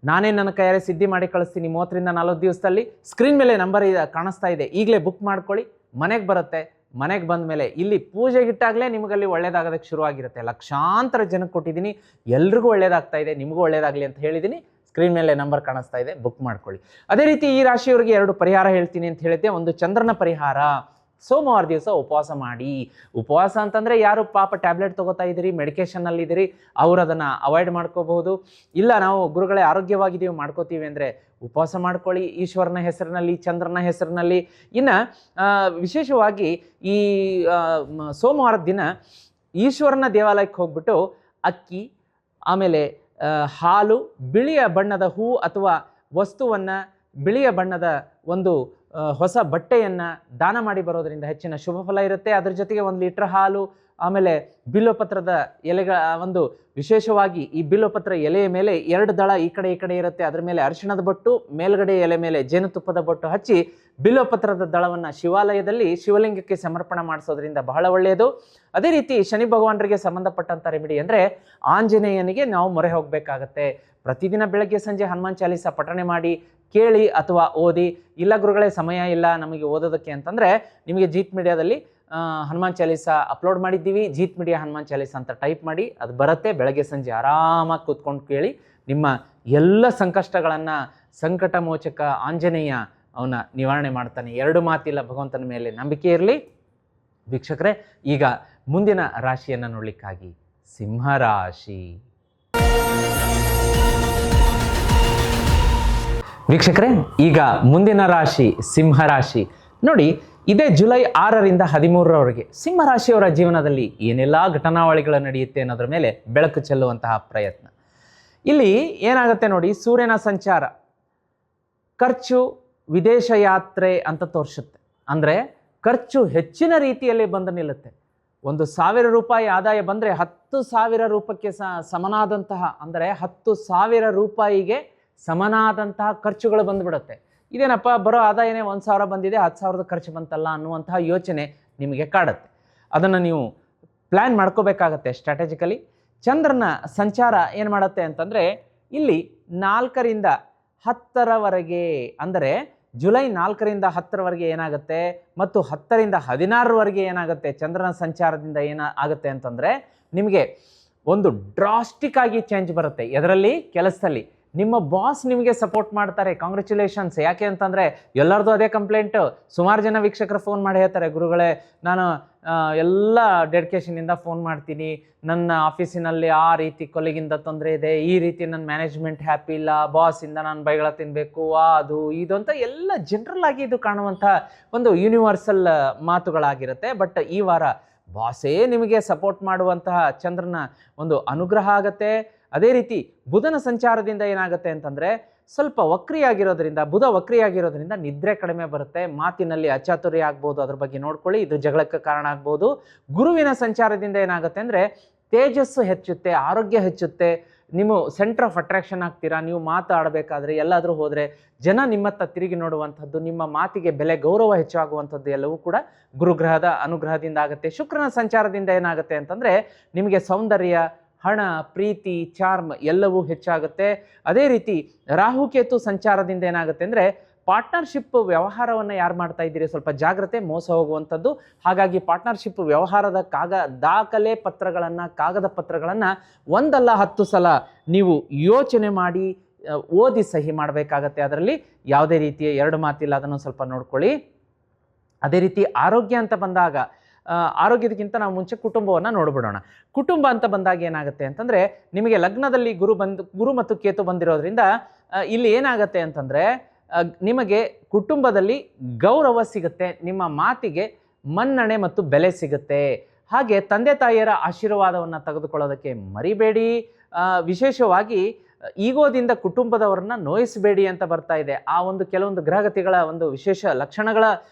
ನಾನೇ ನನ್ನ ಕೈಯಾರೆ ಸಿದ್ಧಿ ಮಾಡಿ ಕಳಿಸ್ತೀನಿ 30ರಿಂದ 40 ದಿವಸದಲ್ಲಿ. ಸ್ಕ್ರೀನ್ ಮೇಲೆ ನಂಬರ್ ಕಾಣಿಸ್ತಾ ಇದೆ, ಈಗಲೇ ಬುಕ್ ಮಾಡ್ಕೊಳ್ಳಿ. ಮನೆಗೆ ಬರುತ್ತೆ. ಮನೆಗೆ ಬಂದ ಮೇಲೆ ಇಲ್ಲಿ ಪೂಜೆಗಿಟ್ಟಾಗಲೇ ನಿಮಗಲ್ಲಿ ಒಳ್ಳೇದಾಗೋದಕ್ಕೆ ಶುರುವಾಗಿರುತ್ತೆ. ಲಕ್ಷಾಂತರ ಜನಕ್ಕೆ ಕೊಟ್ಟಿದ್ದೀನಿ, ಎಲ್ರಿಗೂ ಒಳ್ಳೇದಾಗ್ತಾ ಇದೆ, ನಿಮಗೂ ಒಳ್ಳೇದಾಗಲಿ ಅಂತ ಹೇಳಿದ್ದೀನಿ. ಸ್ಕ್ರೀನ್ ಮೇಲೆ ನಂಬರ್ ಕಾಣಿಸ್ತಾ ಇದೆ, ಬುಕ್ ಮಾಡ್ಕೊಳ್ಳಿ. ಅದೇ ರೀತಿ ಈ ರಾಶಿಯವರಿಗೆ 2 ಪರಿಹಾರ ಹೇಳ್ತೀನಿ ಅಂತ ಹೇಳಿದ್ದೆ. ಒಂದು ಚಂದ್ರನ ಪರಿಹಾರ, ಸೋಮವಾರ ದಿವಸ ಉಪವಾಸ ಮಾಡಿ. ಉಪವಾಸ ಅಂತಂದರೆ ಯಾರು ಪಾಪ ಟ್ಯಾಬ್ಲೆಟ್ ತೊಗೋತಾ ಇದ್ದೀರಿ, ಮೆಡಿಕೇಷನ್ನಲ್ಲಿದ್ದೀರಿ, ಅವರು ಅದನ್ನು ಅವಾಯ್ಡ್ ಮಾಡ್ಕೋಬಹುದು. ಇಲ್ಲ ನಾವು ಗುರುಗಳೇ ಆರೋಗ್ಯವಾಗಿದ್ದೀವಿ ಮಾಡ್ಕೋತೀವಿ ಅಂದರೆ ಉಪವಾಸ ಮಾಡ್ಕೊಳ್ಳಿ ಈಶ್ವರನ ಹೆಸರಿನಲ್ಲಿ, ಚಂದ್ರನ ಹೆಸರಿನಲ್ಲಿ. ಇನ್ನು ವಿಶೇಷವಾಗಿ ಈ ಸೋಮವಾರದ ದಿನ ಈಶ್ವರನ ದೇವಾಲಯಕ್ಕೆ ಹೋಗ್ಬಿಟ್ಟು ಅಕ್ಕಿ, ಆಮೇಲೆ ಹಾಲು, ಬಿಳಿಯ ಬಣ್ಣದ ಹೂ ಅಥವಾ ವಸ್ತುವನ್ನು, ಬಿಳಿಯ ಬಣ್ಣದ ಒಂದು ಹೊಸ ಬಟ್ಟೆಯನ್ನು ದಾನ ಮಾಡಿ ಬರೋದರಿಂದ ಹೆಚ್ಚಿನ ಶುಭ ಫಲ ಇರುತ್ತೆ. ಅದ್ರ ಜೊತೆಗೆ 1 ಲೀಟ್ರ್ ಹಾಲು, ಆಮೇಲೆ ಬಿಲ್ವಪತ್ರದ ಎಲೆಗಳ ಒಂದು ವಿಶೇಷವಾಗಿ ಈ ಬಿಲ್ವಪತ್ರ ಎಲೆಯ ಮೇಲೆ 2 ದಳ ಈ ಕಡೆ ಇರುತ್ತೆ. ಅದ್ರ ಮೇಲೆ ಅರಿಶಿಣದ ಬೊಟ್ಟು, ಮೇಲ್ಗಡೆ ಎಲೆ ಮೇಲೆ ಜೇನುತುಪ್ಪದ ಬೊಟ್ಟು ಹಚ್ಚಿ ಬಿಲ್ವಪತ್ರದ ದಳವನ್ನು ಶಿವಾಲಯದಲ್ಲಿ ಶಿವಲಿಂಗಕ್ಕೆ ಸಮರ್ಪಣೆ ಮಾಡಿಸೋದ್ರಿಂದ ಬಹಳ ಒಳ್ಳೆಯದು. ಅದೇ ರೀತಿ ಶನಿ ಭಗವಾನರಿಗೆ ಸಂಬಂಧಪಟ್ಟಂಥ ರೆಮಿಡಿ ಅಂದರೆ ಆಂಜನೇಯನಿಗೆ ನಾವು ಮೊರೆ ಹೋಗಬೇಕಾಗತ್ತೆ. ಪ್ರತಿದಿನ ಬೆಳಗ್ಗೆ ಸಂಜೆ ಹನುಮಾನ್ ಚಾಲೀಸ ಪಠಣೆ ಮಾಡಿ ಕೇಳಿ ಅಥವಾ ಓದಿ. ಇಲ್ಲ ಗುರುಗಳೇ ಸಮಯ ಇಲ್ಲ ನಮಗೆ ಓದೋದಕ್ಕೆ ಅಂತಂದರೆ ನಿಮಗೆ ಜೀತ್ ಮೀಡಿಯಾದಲ್ಲಿ ಹನುಮಾನ್ ಚಾಲೀಸ ಅಪ್ಲೋಡ್ ಮಾಡಿದ್ದೀವಿ. ಜೀತ್ ಮೀಡಿಯಾ ಹನುಮಾನ್ ಚಾಲೀಸ ಅಂತ ಟೈಪ್ ಮಾಡಿ, ಅದು ಬರುತ್ತೆ. ಬೆಳಗ್ಗೆ ಸಂಜೆ ಆರಾಮಾಗಿ ಕೂತ್ಕೊಂಡು ಕೇಳಿ. ನಿಮ್ಮ ಎಲ್ಲ ಸಂಕಷ್ಟಗಳನ್ನು ಸಂಕಟ ಮೋಚಕ ಆಂಜನೇಯ ಅವನ ನಿವಾರಣೆ ಮಾಡ್ತಾನೆ. 2 ಮಾತಿಲ್ಲ, ಭಗವಂತನ ಮೇಲೆ ನಂಬಿಕೆ ಇರಲಿ. ವೀಕ್ಷಕರೇ, ಈಗ ಮುಂದಿನ ರಾಶಿಯನ್ನು ನೋಡಲಿಕ್ಕಾಗಿ ಸಿಂಹರಾಶಿ. ವೀಕ್ಷಕರೇ, ಈಗ ಮುಂದಿನ ರಾಶಿ ಸಿಂಹರಾಶಿ. ನೋಡಿ, ಇದೇ ಜುಲೈ 6ರಿಂದ 13ರವರೆಗೆ ಸಿಂಹರಾಶಿಯವರ ಜೀವನದಲ್ಲಿ ಏನೆಲ್ಲ ಘಟನಾವಳಿಗಳು ನಡೆಯುತ್ತೆ ಅನ್ನೋದ್ರ ಮೇಲೆ ಬೆಳಕು ಚೆಲ್ಲುವಂತಹ ಪ್ರಯತ್ನ. ಇಲ್ಲಿ ಏನಾಗುತ್ತೆ ನೋಡಿ, ಸೂರ್ಯನ ಸಂಚಾರ, ಖರ್ಚು, ವಿದೇಶ ಯಾತ್ರೆ ಅಂತ ತೋರಿಸುತ್ತೆ. ಅಂದರೆ ಖರ್ಚು ಹೆಚ್ಚಿನ ರೀತಿಯಲ್ಲಿ ಬಂದು ನಿಲ್ಲುತ್ತೆ. 1,000 ರೂಪಾಯಿ ಆದಾಯ ಬಂದರೆ 10,000 ರೂಪಾಯಿಗೆ ಸಮನಾದಂತಹ, ಅಂದರೆ 10,000 ರೂಪಾಯಿಗೆ ಸಮನಾದಂತಹ ಖರ್ಚುಗಳು ಬಂದುಬಿಡುತ್ತೆ. ಇದೇನಪ್ಪ ಬರೋ ಆದಾಯನೇ 1,000 ಬಂದಿದೆ, 10,000 ಖರ್ಚು ಬಂತಲ್ಲ ಅನ್ನುವಂತಹ ಯೋಚನೆ ನಿಮಗೆ ಕಾಡುತ್ತೆ. ಅದನ್ನು ನೀವು ಪ್ಲ್ಯಾನ್ ಮಾಡ್ಕೋಬೇಕಾಗತ್ತೆ ಸ್ಟ್ರಾಟಜಿಕಲಿ. ಚಂದ್ರನ ಸಂಚಾರ ಏನು ಮಾಡುತ್ತೆ ಅಂತಂದರೆ ಇಲ್ಲಿ 4ರಿಂದ 10ರವರೆಗೆ, ಅಂದರೆ ಜುಲೈ 4ರಿಂದ 10ರವರೆಗೆ ಏನಾಗುತ್ತೆ ಮತ್ತು 10ರಿಂದ 16ರವರೆಗೆ ಏನಾಗುತ್ತೆ, ಚಂದ್ರನ ಸಂಚಾರದಿಂದ ಏನಾಗುತ್ತೆ ಅಂತಂದರೆ ನಿಮಗೆ ಒಂದು ಡ್ರಾಸ್ಟಿಕ್ ಆಗಿ ಚೇಂಜ್ ಬರುತ್ತೆ. ಅದರಲ್ಲಿ ಕೆಲಸದಲ್ಲಿ ನಿಮ್ಮ ಬಾಸ್ ನಿಮಗೆ ಸಪೋರ್ಟ್ ಮಾಡ್ತಾರೆ. ಕಾಂಗ್ರ್ಯಾಚುಲೇಷನ್ಸ್. ಯಾಕೆ ಅಂತಂದರೆ ಎಲ್ಲರದು ಅದೇ ಕಂಪ್ಲೇಂಟು. ಸುಮಾರು ಜನ ವೀಕ್ಷಕರು ಫೋನ್ ಮಾಡಿ ಹೇಳ್ತಾರೆ, ಗುರುಗಳೇ ನಾನು ಎಲ್ಲ ಡೆಡಿಕೇಶನಿಂದ ಫೋನ್ ಮಾಡ್ತೀನಿ, ನನ್ನ ಆಫೀಸಿನಲ್ಲಿ ಆ ರೀತಿ ಕೊಲೆಗಿಂದ ತೊಂದರೆ ಇದೆ, ಈ ರೀತಿ ನನ್ನ ಮ್ಯಾನೇಜ್ಮೆಂಟ್ ಹ್ಯಾಪಿ ಇಲ್ಲ, ಬಾಸಿಂದ ನಾನು ಬೈಗಳ ತಿನ್ನಬೇಕು, ಅದು ಇದು ಅಂತ ಎಲ್ಲ ಜನರಲ್ ಆಗಿ ಇದು ಕಾಣುವಂಥ ಒಂದು ಯೂನಿವರ್ಸಲ್ ಮಾತುಗಳಾಗಿರುತ್ತೆ. ಬಟ್ ಈ ವಾರ ಬಾಸೇ ನಿಮಗೆ ಸಪೋರ್ಟ್ ಮಾಡುವಂತಹ ಚಂದ್ರನ ಒಂದು ಅನುಗ್ರಹ ಆಗುತ್ತೆ. ಅದೇ ರೀತಿ ಬುಧನ ಸಂಚಾರದಿಂದ ಏನಾಗುತ್ತೆ ಅಂತಂದರೆ ಸ್ವಲ್ಪ ವಕ್ರಿಯಾಗಿರೋದ್ರಿಂದ, ಬುಧ ವಕ್ರಿಯಾಗಿರೋದ್ರಿಂದ ನಿದ್ರೆ ಕಡಿಮೆ ಬರುತ್ತೆ, ಮಾತಿನಲ್ಲಿ ಅಚಾತುರ್ಯ ಆಗ್ಬೋದು, ಅದ್ರ ಬಗ್ಗೆ ನೋಡ್ಕೊಳ್ಳಿ, ಇದು ಜಗಳಕ್ಕೆ ಕಾರಣ ಆಗ್ಬೋದು. ಗುರುವಿನ ಸಂಚಾರದಿಂದ ಏನಾಗುತ್ತೆ ಅಂದರೆ ತೇಜಸ್ಸು ಹೆಚ್ಚುತ್ತೆ, ಆರೋಗ್ಯ ಹೆಚ್ಚುತ್ತೆ, ನೀವು ಸೆಂಟರ್ ಆಫ್ ಅಟ್ರಾಕ್ಷನ್ ಆಗ್ತೀರಾ. ನೀವು ಮಾತಾಡಬೇಕಾದ್ರೆ ಎಲ್ಲಾದರೂ ಹೋದರೆ ಜನ ನಿಮ್ಮತ್ತ ತಿರುಗಿ ನೋಡುವಂಥದ್ದು, ನಿಮ್ಮ ಮಾತಿಗೆ ಬೆಲೆ ಗೌರವ ಹೆಚ್ಚಾಗುವಂಥದ್ದು ಎಲ್ಲವೂ ಕೂಡ ಗುರುಗ್ರಹದ ಅನುಗ್ರಹದಿಂದ ಆಗುತ್ತೆ. ಶುಕ್ರನ ಸಂಚಾರದಿಂದ ಏನಾಗುತ್ತೆ ಅಂತಂದರೆ ನಿಮಗೆ ಸೌಂದರ್ಯ, ಹಣ, ಪ್ರೀತಿ, ಚಾರ್ಮ್ ಎಲ್ಲವೂ ಹೆಚ್ಚಾಗುತ್ತೆ. ಅದೇ ರೀತಿ ರಾಹುಕೇತು ಸಂಚಾರದಿಂದ ಏನಾಗುತ್ತೆ ಅಂದರೆ ಪಾರ್ಟ್ನರ್ಶಿಪ್ ವ್ಯವಹಾರವನ್ನು ಯಾರು ಮಾಡ್ತಾ ಇದ್ದೀರಿ ಸ್ವಲ್ಪ ಜಾಗ್ರತೆ, ಮೋಸ ಹೋಗುವಂಥದ್ದು. ಹಾಗಾಗಿ ಪಾರ್ಟ್ನರ್ಶಿಪ್ ವ್ಯವಹಾರದ ದಾಖಲೆ ಪತ್ರಗಳನ್ನು, ಕಾಗದ ಪತ್ರಗಳನ್ನು 1 ಅಲ್ಲ 10 ಸಲ ನೀವು ಯೋಚನೆ ಮಾಡಿ ಓದಿ ಸಹಿ ಮಾಡಬೇಕಾಗತ್ತೆ. ಅದರಲ್ಲಿ ಯಾವುದೇ ರೀತಿಯ 2 ಮಾತಿಲ್ಲ, ಅದನ್ನು ಸ್ವಲ್ಪ ನೋಡ್ಕೊಳ್ಳಿ. ಅದೇ ರೀತಿ ಆರೋಗ್ಯ ಅಂತ ಬಂದಾಗ, ಆರೋಗ್ಯದಕ್ಕಿಂತ ನಾವು ಮುಂಚೆ ಕುಟುಂಬವನ್ನು ನೋಡ್ಬಿಡೋಣ. ಕುಟುಂಬ ಅಂತ ಬಂದಾಗ ಏನಾಗುತ್ತೆ ಅಂತಂದರೆ ನಿಮಗೆ ಲಗ್ನದಲ್ಲಿ ಗುರು ಮತ್ತು ಕೇತು ಬಂದಿರೋದ್ರಿಂದ ಇಲ್ಲಿ ಏನಾಗುತ್ತೆ ಅಂತಂದರೆ ನಿಮಗೆ ಕುಟುಂಬದಲ್ಲಿ ಗೌರವ ಸಿಗುತ್ತೆ, ನಿಮ್ಮ ಮಾತಿಗೆ ಮನ್ನಣೆ ಮತ್ತು ಬೆಲೆ ಸಿಗುತ್ತೆ. ಹಾಗೆ ತಂದೆ ತಾಯಿಯರ ಆಶೀರ್ವಾದವನ್ನು ತೆಗೆದುಕೊಳ್ಳೋದಕ್ಕೆ ಮರಿಬೇಡಿ. ವಿಶೇಷವಾಗಿ ಈಗೋದಿಂದ ಕುಟುಂಬದವರನ್ನ ನೋಯಿಸಬೇಡಿ ಅಂತ ಬರ್ತಾ ಇದೆ. ಆ ಒಂದು ಕೆಲವೊಂದು ಗ್ರಹಗತಿಗಳ ಒಂದು ವಿಶೇಷ ಲಕ್ಷಣಗಳ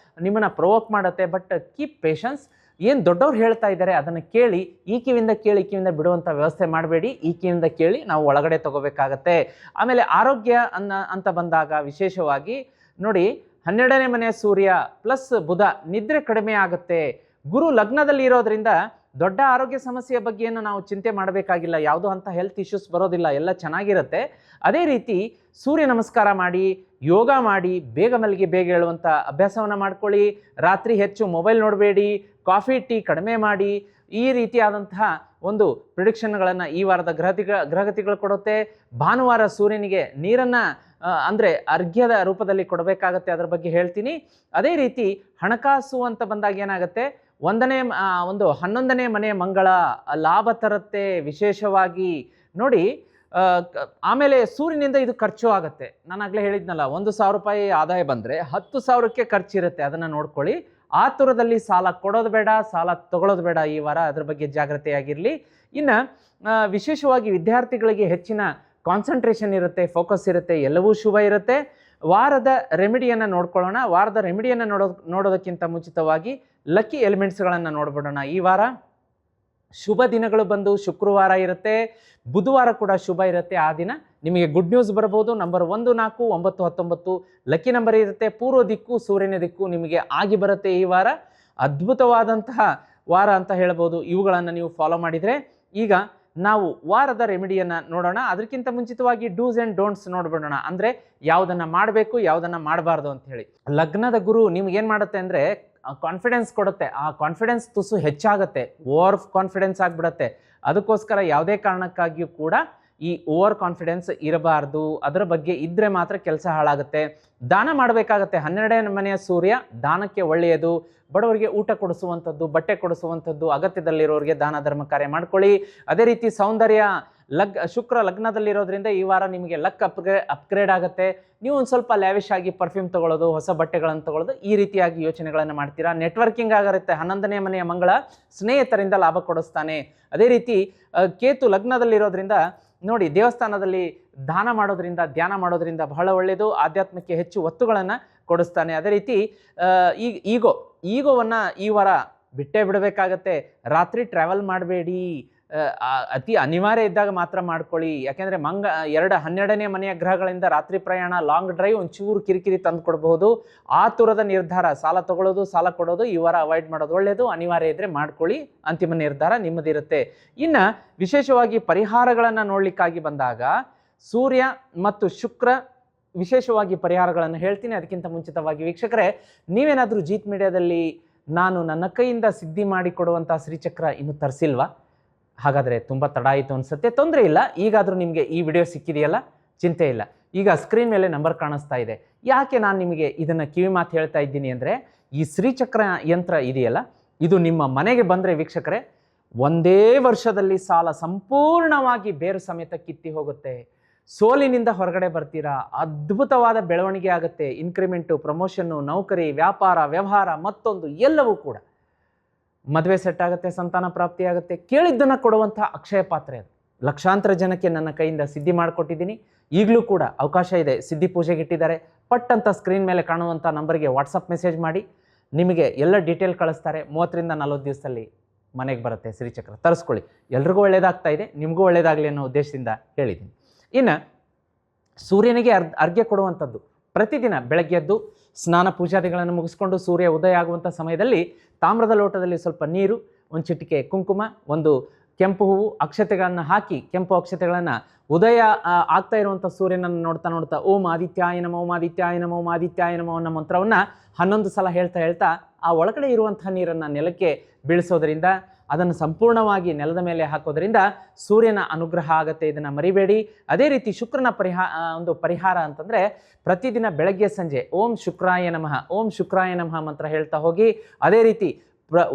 ನಿಮ್ಮನ್ನು ಪ್ರೊವೋಕ್ ಮಾಡುತ್ತೆ. But keep patience. ಏನು ದೊಡ್ಡವ್ರು ಹೇಳ್ತಾ ಇದ್ದಾರೆ ಅದನ್ನು ಕೇಳಿ, ಈ ಕಿವಿಯಿಂದ ಕೇಳಿ ಈ ಕಿವಿಯಿಂದ ಬಿಡುವಂಥ ವ್ಯವಸ್ಥೆ ಮಾಡಬೇಡಿ, ಈ ಕಿವಿಯಿಂದ ಕೇಳಿ ನಾವು ಒಳಗಡೆ ತಗೋಬೇಕಾಗತ್ತೆ. ಆಮೇಲೆ ಆರೋಗ್ಯ ಅಂತ ಬಂದಾಗ ವಿಶೇಷವಾಗಿ ನೋಡಿ, 12ನೇ ಮನೆಯ ಸೂರ್ಯ ಪ್ಲಸ್ ಬುಧ, ನಿದ್ರೆ ಕಡಿಮೆ ಆಗುತ್ತೆ. ಗುರು ಲಗ್ನದಲ್ಲಿ ಇರೋದ್ರಿಂದ ದೊಡ್ಡ ಆರೋಗ್ಯ ಸಮಸ್ಯೆಯ ಬಗ್ಗೆ ಏನು ನಾವು ಚಿಂತೆ ಮಾಡಬೇಕಾಗಿಲ್ಲ, ಯಾವುದೋ ಅಂಥ ಹೆಲ್ತ್ ಇಶ್ಯೂಸ್ ಬರೋದಿಲ್ಲ, ಎಲ್ಲ ಚೆನ್ನಾಗಿರುತ್ತೆ. ಅದೇ ರೀತಿ ಸೂರ್ಯ ನಮಸ್ಕಾರ ಮಾಡಿ, ಯೋಗ ಮಾಡಿ, ಬೇಗ ಮಲಗಿ ಬೇಗ ಹೇಳುವಂಥ ಅಭ್ಯಾಸವನ್ನು ಮಾಡ್ಕೊಳ್ಳಿ. ರಾತ್ರಿ ಹೆಚ್ಚು ಮೊಬೈಲ್ ನೋಡಬೇಡಿ, ಕಾಫಿ ಟೀ ಕಡಿಮೆ ಮಾಡಿ. ಈ ರೀತಿಯಾದಂತಹ ಒಂದು ಪ್ರಿಡಿಕ್ಷನ್ಗಳನ್ನು ಈ ವಾರದ ಗ್ರಹಗತಿಗಳು ಕೊಡುತ್ತೆ. ಭಾನುವಾರ ಸೂರ್ಯನಿಗೆ ನೀರನ್ನು ಅಂದರೆ ಅರ್ಘ್ಯದ ರೂಪದಲ್ಲಿ ಕೊಡಬೇಕಾಗತ್ತೆ, ಅದರ ಬಗ್ಗೆ ಹೇಳ್ತೀನಿ. ಅದೇ ರೀತಿ ಹಣಕಾಸು ಅಂತ ಬಂದಾಗ ಏನಾಗುತ್ತೆ, 11ನೇ ಮನೆಯ ಮಂಗಳ ಲಾಭ ತರುತ್ತೆ ವಿಶೇಷವಾಗಿ ನೋಡಿ. ಆಮೇಲೆ ಸೂರ್ಯನಿಂದ ಇದು ಖರ್ಚು ಆಗುತ್ತೆ. ನಾನು ಆಗಲೇ ಹೇಳಿದ್ನಲ್ಲ, 1,000 ರೂಪಾಯಿ ಆದಾಯ ಬಂದರೆ 10,000ಕ್ಕೆ ಖರ್ಚಿರುತ್ತೆ, ಅದನ್ನು ನೋಡ್ಕೊಳ್ಳಿ. ಆತುರದಲ್ಲಿ ಸಾಲ ಕೊಡೋದು ಬೇಡ, ಸಾಲ ತಗೊಳ್ಳೋದು ಬೇಡ ಈ ವಾರ, ಅದ್ರ ಬಗ್ಗೆ ಜಾಗ್ರತೆಯಾಗಿರಲಿ. ಇನ್ನು ವಿಶೇಷವಾಗಿ ವಿದ್ಯಾರ್ಥಿಗಳಿಗೆ ಹೆಚ್ಚಿನ ಕಾನ್ಸಂಟ್ರೇಷನ್ ಇರುತ್ತೆ, ಫೋಕಸ್ ಇರುತ್ತೆ, ಎಲ್ಲವೂ ಶುಭ ಇರುತ್ತೆ. ವಾರದ ರೆಮಿಡಿಯನ್ನು ನೋಡ್ಕೊಳ್ಳೋಣ. ವಾರದ ರೆಮಿಡಿಯನ್ನು ನೋಡೋದಕ್ಕಿಂತ ಮುಂಚಿತವಾಗಿ ಲಕ್ಕಿ ಎಲಿಮೆಂಟ್ಸ್ಗಳನ್ನು ನೋಡ್ಬಿಡೋಣ. ಈ ವಾರ ಶುಭ ದಿನಗಳು ಬಂದು ಶುಕ್ರವಾರ ಇರುತ್ತೆ, ಬುಧವಾರ ಕೂಡ ಶುಭ ಇರುತ್ತೆ. ಆ ದಿನ ನಿಮಗೆ ಗುಡ್ ನ್ಯೂಸ್ ಬರ್ಬೋದು. ನಂಬರ್ 1, 4, 9, 19 ಲಕ್ಕಿ ನಂಬರ್ ಇರುತ್ತೆ. ಪೂರ್ವ ದಿಕ್ಕು, ಸೂರ್ಯನ ದಿಕ್ಕು ನಿಮಗೆ ಆಗಿ ಬರುತ್ತೆ. ಈ ವಾರ ಅದ್ಭುತವಾದಂತಹ ವಾರ ಅಂತ ಹೇಳ್ಬೋದು. ಇವುಗಳನ್ನು ನೀವು ಫಾಲೋ ಮಾಡಿದರೆ. ಈಗ ನಾವು ವಾರದ ರೆಮಿಡಿಯನ್ನು ನೋಡೋಣ. ಅದಕ್ಕಿಂತ ಮುಂಚಿತವಾಗಿ ಡೂಸ್ ಆ್ಯಂಡ್ ಡೋಂಟ್ಸ್ ನೋಡ್ಬಿಡೋಣ. ಅಂದರೆ ಯಾವುದನ್ನು ಮಾಡಬೇಕು, ಯಾವುದನ್ನು ಮಾಡಬಾರ್ದು ಅಂತ ಹೇಳಿ. ಲಗ್ನದ ಗುರು ನಿಮ್ಗೇನು ಮಾಡುತ್ತೆ ಅಂದರೆ ಕಾನ್ಫಿಡೆನ್ಸ್ ಕೊಡುತ್ತೆ. ಆ ಕಾನ್ಫಿಡೆನ್ಸ್ ತುಸು ಹೆಚ್ಚಾಗುತ್ತೆ, ಓವರ್ ಕಾನ್ಫಿಡೆನ್ಸ್ ಆಗಿಬಿಡುತ್ತೆ. ಅದಕ್ಕೋಸ್ಕರ ಯಾವುದೇ ಕಾರಣಕ್ಕಾಗಿಯೂ ಕೂಡ ಈ ಓವರ್ ಕಾನ್ಫಿಡೆನ್ಸ್ ಇರಬಾರ್ದು. ಅದರ ಬಗ್ಗೆ ಇದ್ದರೆ ಮಾತ್ರ ಕೆಲಸ ಹಾಳಾಗುತ್ತೆ. ದಾನ ಮಾಡಬೇಕಾಗತ್ತೆ. 12ನೇ ಮನೆಯ ಸೂರ್ಯ ದಾನಕ್ಕೆ ಒಳ್ಳೆಯದು. ಬಡವರಿಗೆ ಊಟ ಕೊಡಿಸುವಂಥದ್ದು, ಬಟ್ಟೆ ಕೊಡಿಸುವಂಥದ್ದು, ಅಗತ್ಯದಲ್ಲಿರೋರಿಗೆ ದಾನ ಧರ್ಮ ಕಾರ್ಯ ಮಾಡ್ಕೊಳ್ಳಿ. ಅದೇ ರೀತಿ ಸೌಂದರ್ಯ ಶುಕ್ರ ಲಗ್ನದಲ್ಲಿರೋದ್ರಿಂದ ಈ ವಾರ ನಿಮಗೆ ಲಕ್ ಅಪ್ಗ್ರೇಡ್ ಆಗುತ್ತೆ. ನೀವು ಒಂದು ಸ್ವಲ್ಪ ಲ್ಯಾವಿಶ್ ಆಗಿ ಪರ್ಫ್ಯೂಮ್ ತೊಗೊಳ್ಳೋದು, ಹೊಸ ಬಟ್ಟೆಗಳನ್ನು ತೊಗೊಳ್ಳೋದು, ಈ ರೀತಿಯಾಗಿ ಯೋಚನೆಗಳನ್ನು ಮಾಡ್ತೀರಾ. ನೆಟ್ವರ್ಕಿಂಗ್ ಆಗಿರುತ್ತೆ. 11ನೇ ಮನೆಯ ಮಂಗಳ ಸ್ನೇಹಿತರಿಂದ ಲಾಭ ಕೊಡಿಸ್ತಾನೆ. ಅದೇ ರೀತಿ ಕೇತು ಲಗ್ನದಲ್ಲಿರೋದ್ರಿಂದ ನೋಡಿ, ದೇವಸ್ಥಾನದಲ್ಲಿ ದಾನ ಮಾಡೋದ್ರಿಂದ, ಧ್ಯಾನ ಮಾಡೋದ್ರಿಂದ ಬಹಳ ಒಳ್ಳೆಯದು. ಆಧ್ಯಾತ್ಮಕ್ಕೆ ಹೆಚ್ಚು ಒತ್ತುಗಳನ್ನು ಕೊಡಿಸ್ತಾನೆ. ಅದೇ ರೀತಿ ಈಗೋವನ್ನು ಈ ವಾರ ಬಿಟ್ಟೇ ಬಿಡಬೇಕಾಗತ್ತೆ. ರಾತ್ರಿ ಟ್ರಾವೆಲ್ ಮಾಡಬೇಡಿ, ಅತಿ ಅನಿವಾರ್ಯ ಇದ್ದಾಗ ಮಾತ್ರ ಮಾಡ್ಕೊಳ್ಳಿ. ಯಾಕೆಂದರೆ 12ನೇ ಮನೆಯ ಗ್ರಹಗಳಿಂದ ರಾತ್ರಿ ಪ್ರಯಾಣ, ಲಾಂಗ್ ಡ್ರೈವ್ ಒಂಚೂರು ಕಿರಿಕಿರಿ ತಂದು ಕೊಡಬಹುದು. ಆತುರದ ನಿರ್ಧಾರ, ಸಾಲ ತಗೊಳ್ಳೋದು, ಸಾಲ ಕೊಡೋದು ಈ ವಾರ ಅವಾಯ್ಡ್ ಮಾಡೋದು ಒಳ್ಳೆಯದು. ಅನಿವಾರ್ಯ ಇದ್ದರೆ ಮಾಡ್ಕೊಳ್ಳಿ, ಅಂತಿಮ ನಿರ್ಧಾರ ನಿಮ್ಮದಿರುತ್ತೆ. ಇನ್ನು ವಿಶೇಷವಾಗಿ ಪರಿಹಾರಗಳನ್ನು ನೋಡಲಿಕ್ಕಾಗಿ ಬಂದಾಗ ಸೂರ್ಯ ಮತ್ತು ಶುಕ್ರ ವಿಶೇಷವಾಗಿ ಪರಿಹಾರಗಳನ್ನು ಹೇಳ್ತೀನಿ. ಅದಕ್ಕಿಂತ ಮುಂಚಿತವಾಗಿ ವೀಕ್ಷಕರೇ, ನೀವೇನಾದರೂ ಜೀತ್ ಮೀಡಿಯಾದಲ್ಲಿ ನಾನು ನನ್ನ ಕೈಯಿಂದ ಸಿದ್ಧಿ ಮಾಡಿಕೊಡುವಂಥ ಶ್ರೀಚಕ್ರ ಇನ್ನೂ ತರಿಸಿಲ್ವಾ? ಹಾಗಾದರೆ ತುಂಬ ತಡ ಆಯಿತು ಅನಿಸುತ್ತೆ. ತೊಂದರೆ ಇಲ್ಲ, ಈಗಾದರೂ ನಿಮಗೆ ಈ ವಿಡಿಯೋ ಸಿಕ್ಕಿದೆಯಲ್ಲ, ಚಿಂತೆ ಇಲ್ಲ. ಈಗ ಸ್ಕ್ರೀನ್ ಮೇಲೆ ನಂಬರ್ ಕಾಣಿಸ್ತಾ ಇದೆ. ಯಾಕೆ ನಾನು ನಿಮಗೆ ಇದನ್ನು ಕಿವಿ ಮಾತು ಹೇಳ್ತಾ ಇದ್ದೀನಿ ಅಂದರೆ, ಈ ಶ್ರೀಚಕ್ರ ಯಂತ್ರ ಇದೆಯಲ್ಲ, ಇದು ನಿಮ್ಮ ಮನೆಗೆ ಬಂದರೆ ವೀಕ್ಷಕರೇ, ಒಂದೇ ವರ್ಷದಲ್ಲಿ ಸಾಲ ಸಂಪೂರ್ಣವಾಗಿ ಬೇರು ಸಮೇತ ಕಿತ್ತಿ ಹೋಗುತ್ತೆ. ಸೋಲಿನಿಂದ ಹೊರಗಡೆ ಬರ್ತೀರಾ. ಅದ್ಭುತವಾದ ಬೆಳವಣಿಗೆ ಆಗುತ್ತೆ. ಇನ್ಕ್ರಿಮೆಂಟು, ಪ್ರಮೋಷನ್ನು, ನೌಕರಿ, ವ್ಯಾಪಾರ, ವ್ಯವಹಾರ, ಮತ್ತೊಂದು ಎಲ್ಲವೂ ಕೂಡ. ಮದುವೆ ಸೆಟ್ ಆಗುತ್ತೆ, ಸಂತಾನ ಪ್ರಾಪ್ತಿ ಆಗುತ್ತೆ. ಕೇಳಿದ್ದನ್ನು ಕೊಡುವಂಥ ಅಕ್ಷಯ ಪಾತ್ರೆ ಅದು. ಲಕ್ಷಾಂತರ ಜನಕ್ಕೆ ನನ್ನ ಕೈಯಿಂದ ಸಿದ್ಧಿ ಮಾಡಿಕೊಟ್ಟಿದ್ದೀನಿ. ಈಗಲೂ ಕೂಡ ಅವಕಾಶ ಇದೆ. ಸಿದ್ಧಿ ಪೂಜೆಗೆ ಇಟ್ಟಿದ್ದಾರೆ. ಪಟ್ ಅಂತ ಸ್ಕ್ರೀನ್ ಮೇಲೆ ಕಾಣುವಂಥ ನಂಬರ್ಗೆ ವಾಟ್ಸಪ್ ಮೆಸೇಜ್ ಮಾಡಿ, ನಿಮಗೆ ಎಲ್ಲ ಡೀಟೇಲ್ ಕಳಿಸ್ತಾರೆ. 30ರಿಂದ 40 ದಿವಸದಲ್ಲಿ ಮನೆಗೆ ಬರುತ್ತೆ ಶ್ರೀಚಕ್ರ. ತರಿಸ್ಕೊಳ್ಳಿ. ಎಲ್ರಿಗೂ ಒಳ್ಳೆಯದಾಗ್ತಾ ಇದೆ, ನಿಮಗೂ ಒಳ್ಳೆಯದಾಗಲಿ ಅನ್ನೋ ಉದ್ದೇಶದಿಂದ ಹೇಳಿದ್ದೀನಿ. ಇನ್ನು ಸೂರ್ಯನಿಗೆ ಅರ್ಘ್ಯ ಕೊಡುವಂಥದ್ದು. ಪ್ರತಿದಿನ ಬೆಳಗ್ಗೆ ಎದ್ದು ಸ್ನಾನ ಪೂಜಾದಿಗಳನ್ನು ಮುಗಿಸ್ಕೊಂಡು ಸೂರ್ಯ ಉದಯ ಆಗುವಂಥ ಸಮಯದಲ್ಲಿ ತಾಮ್ರದ ಲೋಟದಲ್ಲಿ ಸ್ವಲ್ಪ ನೀರು, ಒಂದು ಚಿಟಿಕೆ ಕುಂಕುಮ, ಒಂದು ಕೆಂಪು ಹೂವು, ಅಕ್ಷತೆಗಳನ್ನು ಹಾಕಿ, ಕೆಂಪು ಅಕ್ಷತೆಗಳನ್ನು ಉದಯ ಆಗ್ತಾ ಇರುವಂಥ ಸೂರ್ಯನನ್ನು ನೋಡ್ತಾ ನೋಡ್ತಾ ಓಂ ಆದಿತ್ಯಾಯ ನಮೋ, ಓಂ ಆದಿತ್ಯಾಯ ನಮೋ, ಓಂ ಆದಿತ್ಯಾಯ ನಮೋ ಅನ್ನೋ ಮಂತ್ರವನ್ನು 11 ಸಲ ಹೇಳ್ತಾ ಆ ಒಳಗಡೆ ಇರುವಂಥ ನೀರನ್ನು ನೆಲಕ್ಕೆ ಬೀಳಿಸೋದರಿಂದ, ಅದನ್ನು ಸಂಪೂರ್ಣವಾಗಿ ನೆಲದ ಮೇಲೆ ಹಾಕೋದ್ರಿಂದ ಸೂರ್ಯನ ಅನುಗ್ರಹ ಆಗುತ್ತೆ. ಇದನ್ನು ಮರಿಬೇಡಿ. ಅದೇ ರೀತಿ ಶುಕ್ರನ ಪರಿಹಾರ ಅಂತಂದರೆ, ಪ್ರತಿದಿನ ಬೆಳಗ್ಗೆ ಸಂಜೆ ಓಂ ಶುಕ್ರಾಯ ನಮಃ, ಓಂ ಶುಕ್ರಾಯ ನಮಃ ಮಂತ್ರ ಹೇಳ್ತಾ ಹೋಗಿ. ಅದೇ ರೀತಿ